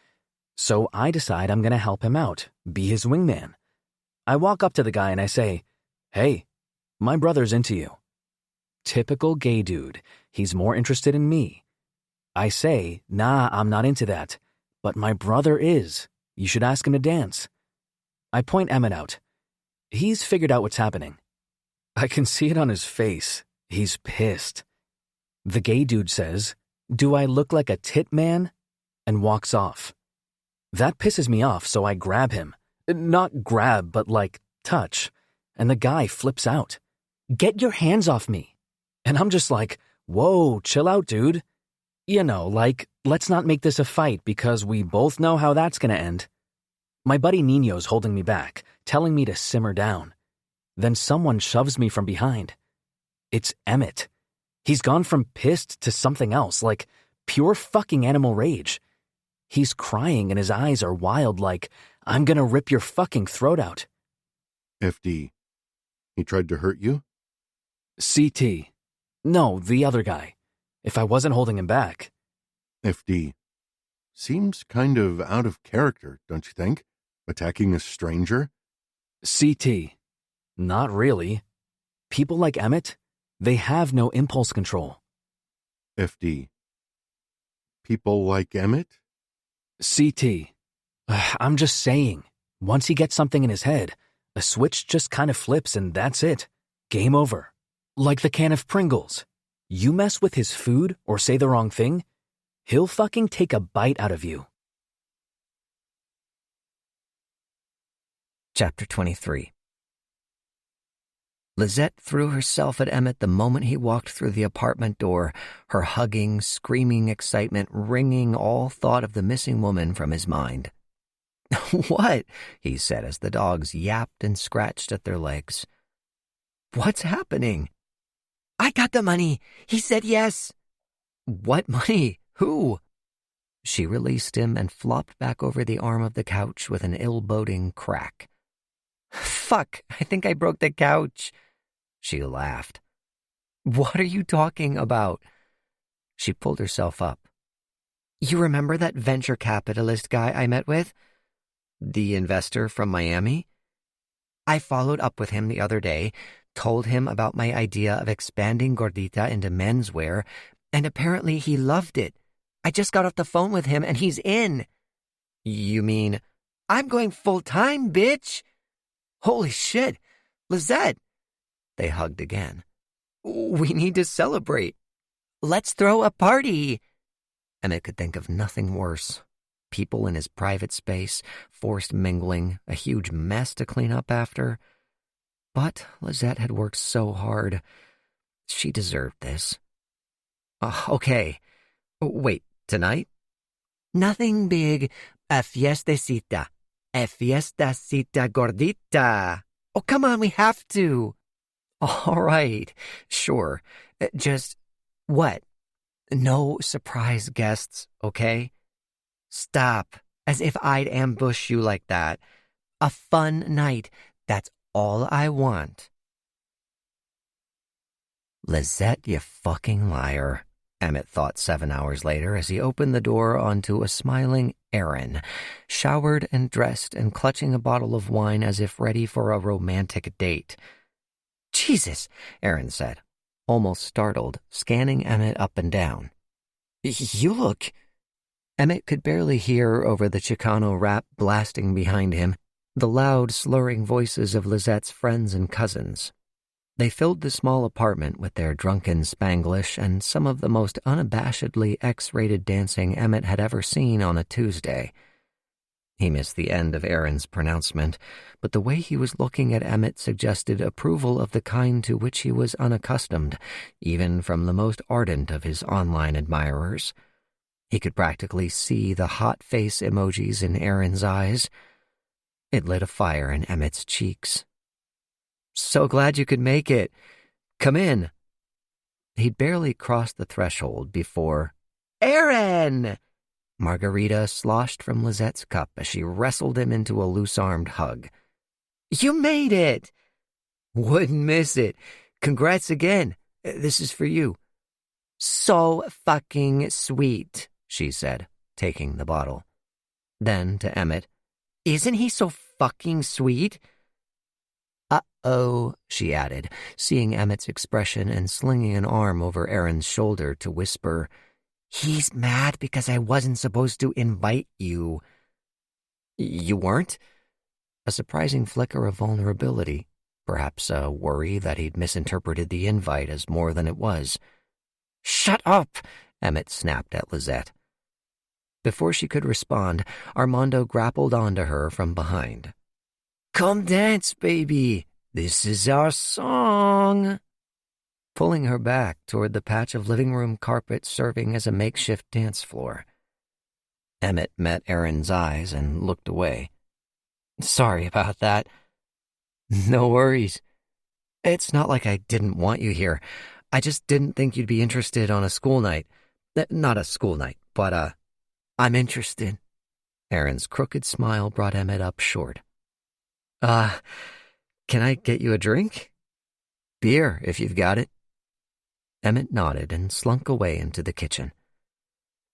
Speaker 5: So I decide I'm going to help him out, be his wingman. I walk up to the guy and I say, "Hey, my brother's into you." Typical gay dude. He's more interested in me. I say, "Nah, I'm not into that. But my brother is. You should ask him to dance." I point Emmett out. He's figured out what's happening. I can see it on his face. He's pissed. The gay dude says, "Do I look like a tit man?" and walks off. That pisses me off, so I grab him. Not grab, but like touch. And the guy flips out. "Get your hands off me." And I'm just like, whoa, chill out, dude. You know, like, let's not make this a fight because we both know how that's gonna end. My buddy Nino's holding me back, telling me to simmer down. Then someone shoves me from behind. It's Emmett. He's gone from pissed to something else, like pure fucking animal rage. He's crying and his eyes are wild like, I'm gonna rip your fucking throat out.
Speaker 2: FD. He tried to hurt you?
Speaker 5: CT. No, the other guy. If I wasn't holding him back.
Speaker 2: FD. Seems kind of out of character, don't you think? Attacking a stranger?
Speaker 5: CT. Not really. People like Emmett, they have no impulse control.
Speaker 2: FD. People like Emmett?
Speaker 5: CT. I'm just saying, once he gets something in his head, a switch just kind of flips and that's it. Game over. Like the can of Pringles. You mess with his food or say the wrong thing, he'll fucking take a bite out of you.
Speaker 1: Chapter 23. Lizette threw herself at Emmett the moment he walked through the apartment door, her hugging, screaming excitement wringing all thought of the missing woman from his mind. "What?" he said as the dogs yapped and scratched at their legs. "What's happening?" "I got the money. He said yes." "What money? Who?" She released him and flopped back over the arm of the couch with an ill-boding crack. "Fuck, I think I broke the couch." She laughed. "What are you talking about?" She pulled herself up. "You remember that venture capitalist guy I met with? The investor from Miami? I followed up with him the other day, told him about my idea of expanding Gordita into menswear, and apparently he loved it. I just got off the phone with him and he's in." "You mean—" "I'm going full-time, bitch!" "Holy shit! Lizette!" They hugged again. "We need to celebrate. Let's throw a party." Emmett could think of nothing worse. People in his private space, forced mingling, a huge mess to clean up after. But Lizette had worked so hard. She deserved this. Okay. Wait, tonight? Nothing big. A fiestecita. A fiestecita gordita. Oh, come on, we have to. All right, sure. Just, what? No surprise guests, okay? Stop, as if I'd ambush you like that. A fun night, that's all I want. Lizette, you fucking liar, Emmett thought 7 hours later as he opened the door onto a smiling Erin, showered and dressed and clutching a bottle of wine as if ready for a romantic date. "Jesus," Erin said, almost startled, scanning Emmett up and down. "You look—" Emmett could barely hear over the Chicano rap blasting behind him the loud, slurring voices of Lizette's friends and cousins. They filled the small apartment with their drunken Spanglish and some of the most unabashedly X-rated dancing Emmett had ever seen on a Tuesday. He missed the end of Erin's pronouncement, but the way he was looking at Emmett suggested approval of the kind to which he was unaccustomed, even from the most ardent of his online admirers. He could practically see the hot face emojis in Erin's eyes. It lit a fire in Emmett's cheeks. "So glad you could make it. Come in." He'd barely crossed the threshold before, "Erin!" Margarita sloshed from Lizette's cup as she wrestled him into a loose-armed hug. "You made it!" "Wouldn't miss it. Congrats again. This is for you." "So fucking sweet," she said, taking the bottle. Then to Emmett, "Isn't he so fucking sweet?" "Uh-oh," she added, seeing Emmett's expression and slinging an arm over Erin's shoulder to whisper, "He's mad because I wasn't supposed to invite you." "You weren't?" A surprising flicker of vulnerability, perhaps a worry that he'd misinterpreted the invite as more than it was. "Shut up!" Emmett snapped at Lizette. Before she could respond, Armando grappled onto her from behind. "Come dance, baby. This is our song." Pulling her back toward the patch of living room carpet serving as a makeshift dance floor. Emmett met Erin's eyes and looked away. "Sorry about that." "No worries. It's not like I didn't want you here. I just didn't think you'd be interested on a school night. Not a school night, but, I'm interested." Erin's crooked smile brought Emmett up short. Can I get you a drink?" "Beer, if you've got it." Emmett nodded and slunk away into the kitchen.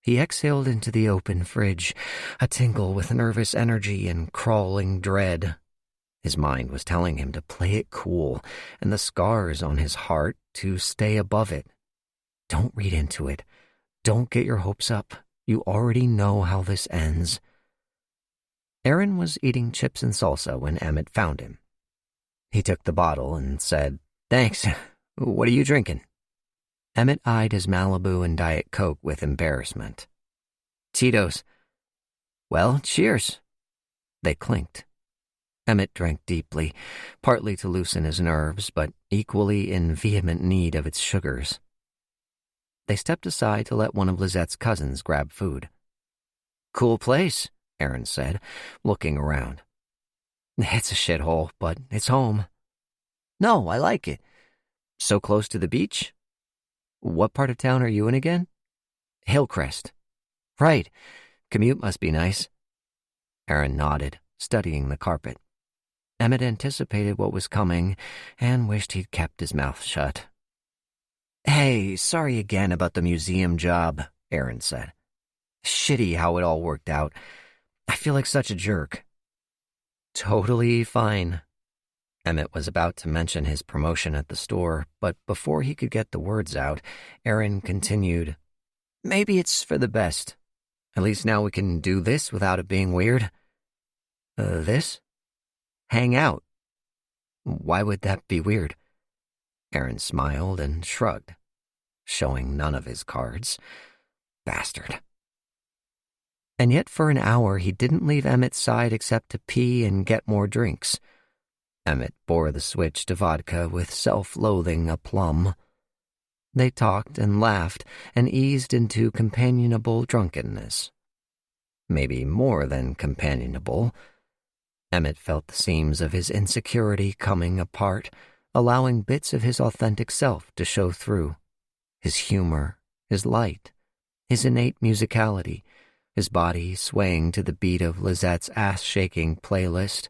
Speaker 1: He exhaled into the open fridge, a tingle with nervous energy and crawling dread. His mind was telling him to play it cool, and the scars on his heart to stay above it. Don't read into it. Don't get your hopes up. You already know how this ends. Aaron was eating chips and salsa when Emmett found him. He took the bottle and said, "Thanks. What are you drinking?" Emmett eyed his Malibu and Diet Coke with embarrassment. "Tito's." "Well, cheers." They clinked. Emmett drank deeply, partly to loosen his nerves, but equally in vehement need of its sugars. They stepped aside to let one of Lizette's cousins grab food. "Cool place," Aaron said, looking around. "It's a shithole, but it's home." "No, I like it. So close to the beach?" "What part of town are you in again?" "Hillcrest." "Right. Commute must be nice." Aaron nodded, studying the carpet. Emmett anticipated what was coming and wished he'd kept his mouth shut. "Hey, sorry again about the museum job," Aaron said. "Shitty how it all worked out. I feel like such a jerk." "Totally fine." Emmett was about to mention his promotion at the store, but before he could get the words out, Aaron continued, "Maybe it's for the best. At least now we can do this without it being weird." This? Hang out. Why would that be weird?" Aaron smiled and shrugged, showing none of his cards. Bastard. And yet for an hour he didn't leave Emmett's side except to pee and get more drinks. Emmett bore the switch to vodka with self-loathing aplomb. They talked and laughed and eased into companionable drunkenness. Maybe more than companionable. Emmett felt the seams of his insecurity coming apart, allowing bits of his authentic self to show through. His humor, his light, his innate musicality, his body swaying to the beat of Lizette's ass-shaking playlist,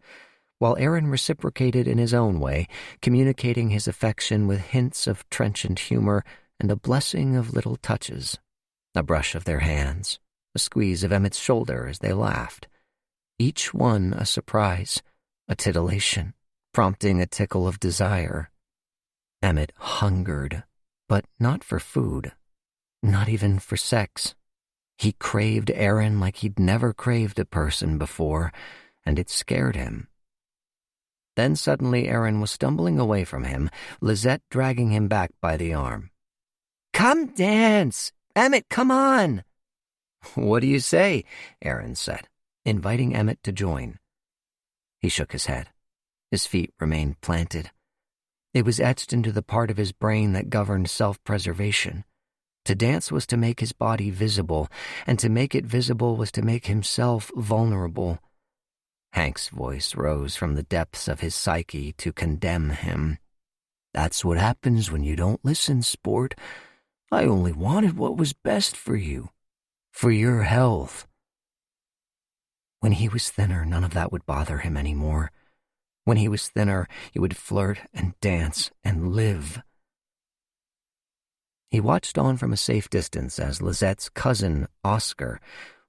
Speaker 1: while Aaron reciprocated in his own way, communicating his affection with hints of trenchant humor and a blessing of little touches. A brush of their hands, a squeeze of Emmett's shoulder as they laughed. Each one a surprise, a titillation, prompting a tickle of desire. Emmett hungered, but not for food, not even for sex. He craved Aaron like he'd never craved a person before, and it scared him. Then suddenly Aaron was stumbling away from him, Lizette dragging him back by the arm. "Come dance! Emmett, come on!" "What do you say?" Aaron said, inviting Emmett to join. He shook his head. His feet remained planted. It was etched into the part of his brain that governed self-preservation. To dance was to make his body visible, and to make it visible was to make himself vulnerable. Hank's voice rose from the depths of his psyche to condemn him. "That's what happens when you don't listen, sport. I only wanted what was best for you. For your health." When he was thinner, none of that would bother him anymore. When he was thinner, he would flirt and dance and live. He watched on from a safe distance as Lizette's cousin, Oscar,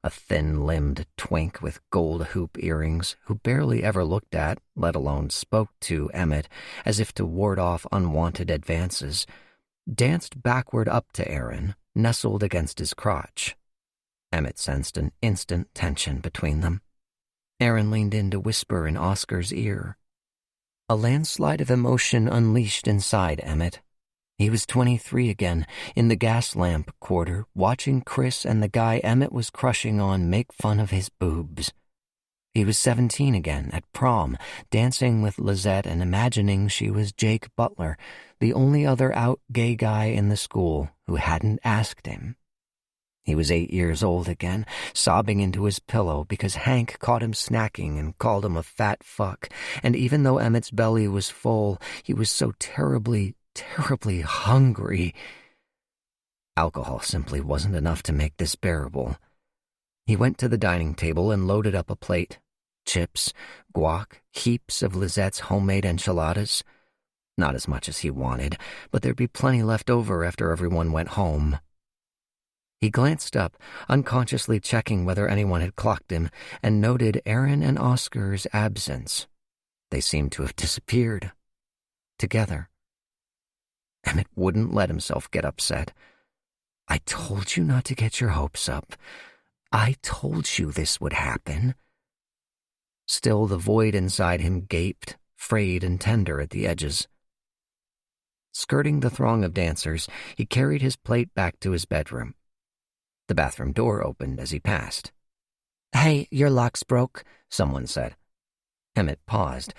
Speaker 1: a thin-limbed twink with gold hoop earrings who barely ever looked at, let alone spoke to, Emmett, as if to ward off unwanted advances, danced backward up to Aaron, nestled against his crotch. Emmett sensed an instant tension between them. Aaron leaned in to whisper in Oscar's ear. A landslide of emotion unleashed inside Emmett. He was 23 again, in the gas lamp quarter, watching Chris and the guy Emmett was crushing on make fun of his boobs. He was 17 again, at prom, dancing with Lizette and imagining she was Jake Butler, the only other out gay guy in the school who hadn't asked him. He was 8 years old again, sobbing into his pillow because Hank caught him snacking and called him a fat fuck, and even though Emmett's belly was full, he was so terribly hungry. Alcohol simply wasn't enough to make this bearable. He went to the dining table and loaded up a plate. Chips, guac, heaps of Lizette's homemade enchiladas. Not as much as he wanted, but there'd be plenty left over after everyone went home. He glanced up, unconsciously checking whether anyone had clocked him, and noted Aaron and Oscar's absence. They seemed to have disappeared. Together. Emmett wouldn't let himself get upset. I told you not to get your hopes up. I told you this would happen. Still, the void inside him gaped, frayed and tender at the edges. Skirting the throng of dancers, he carried his plate back to his bedroom. The bathroom door opened as he passed. "Hey, your lock's broke," someone said. Emmett paused,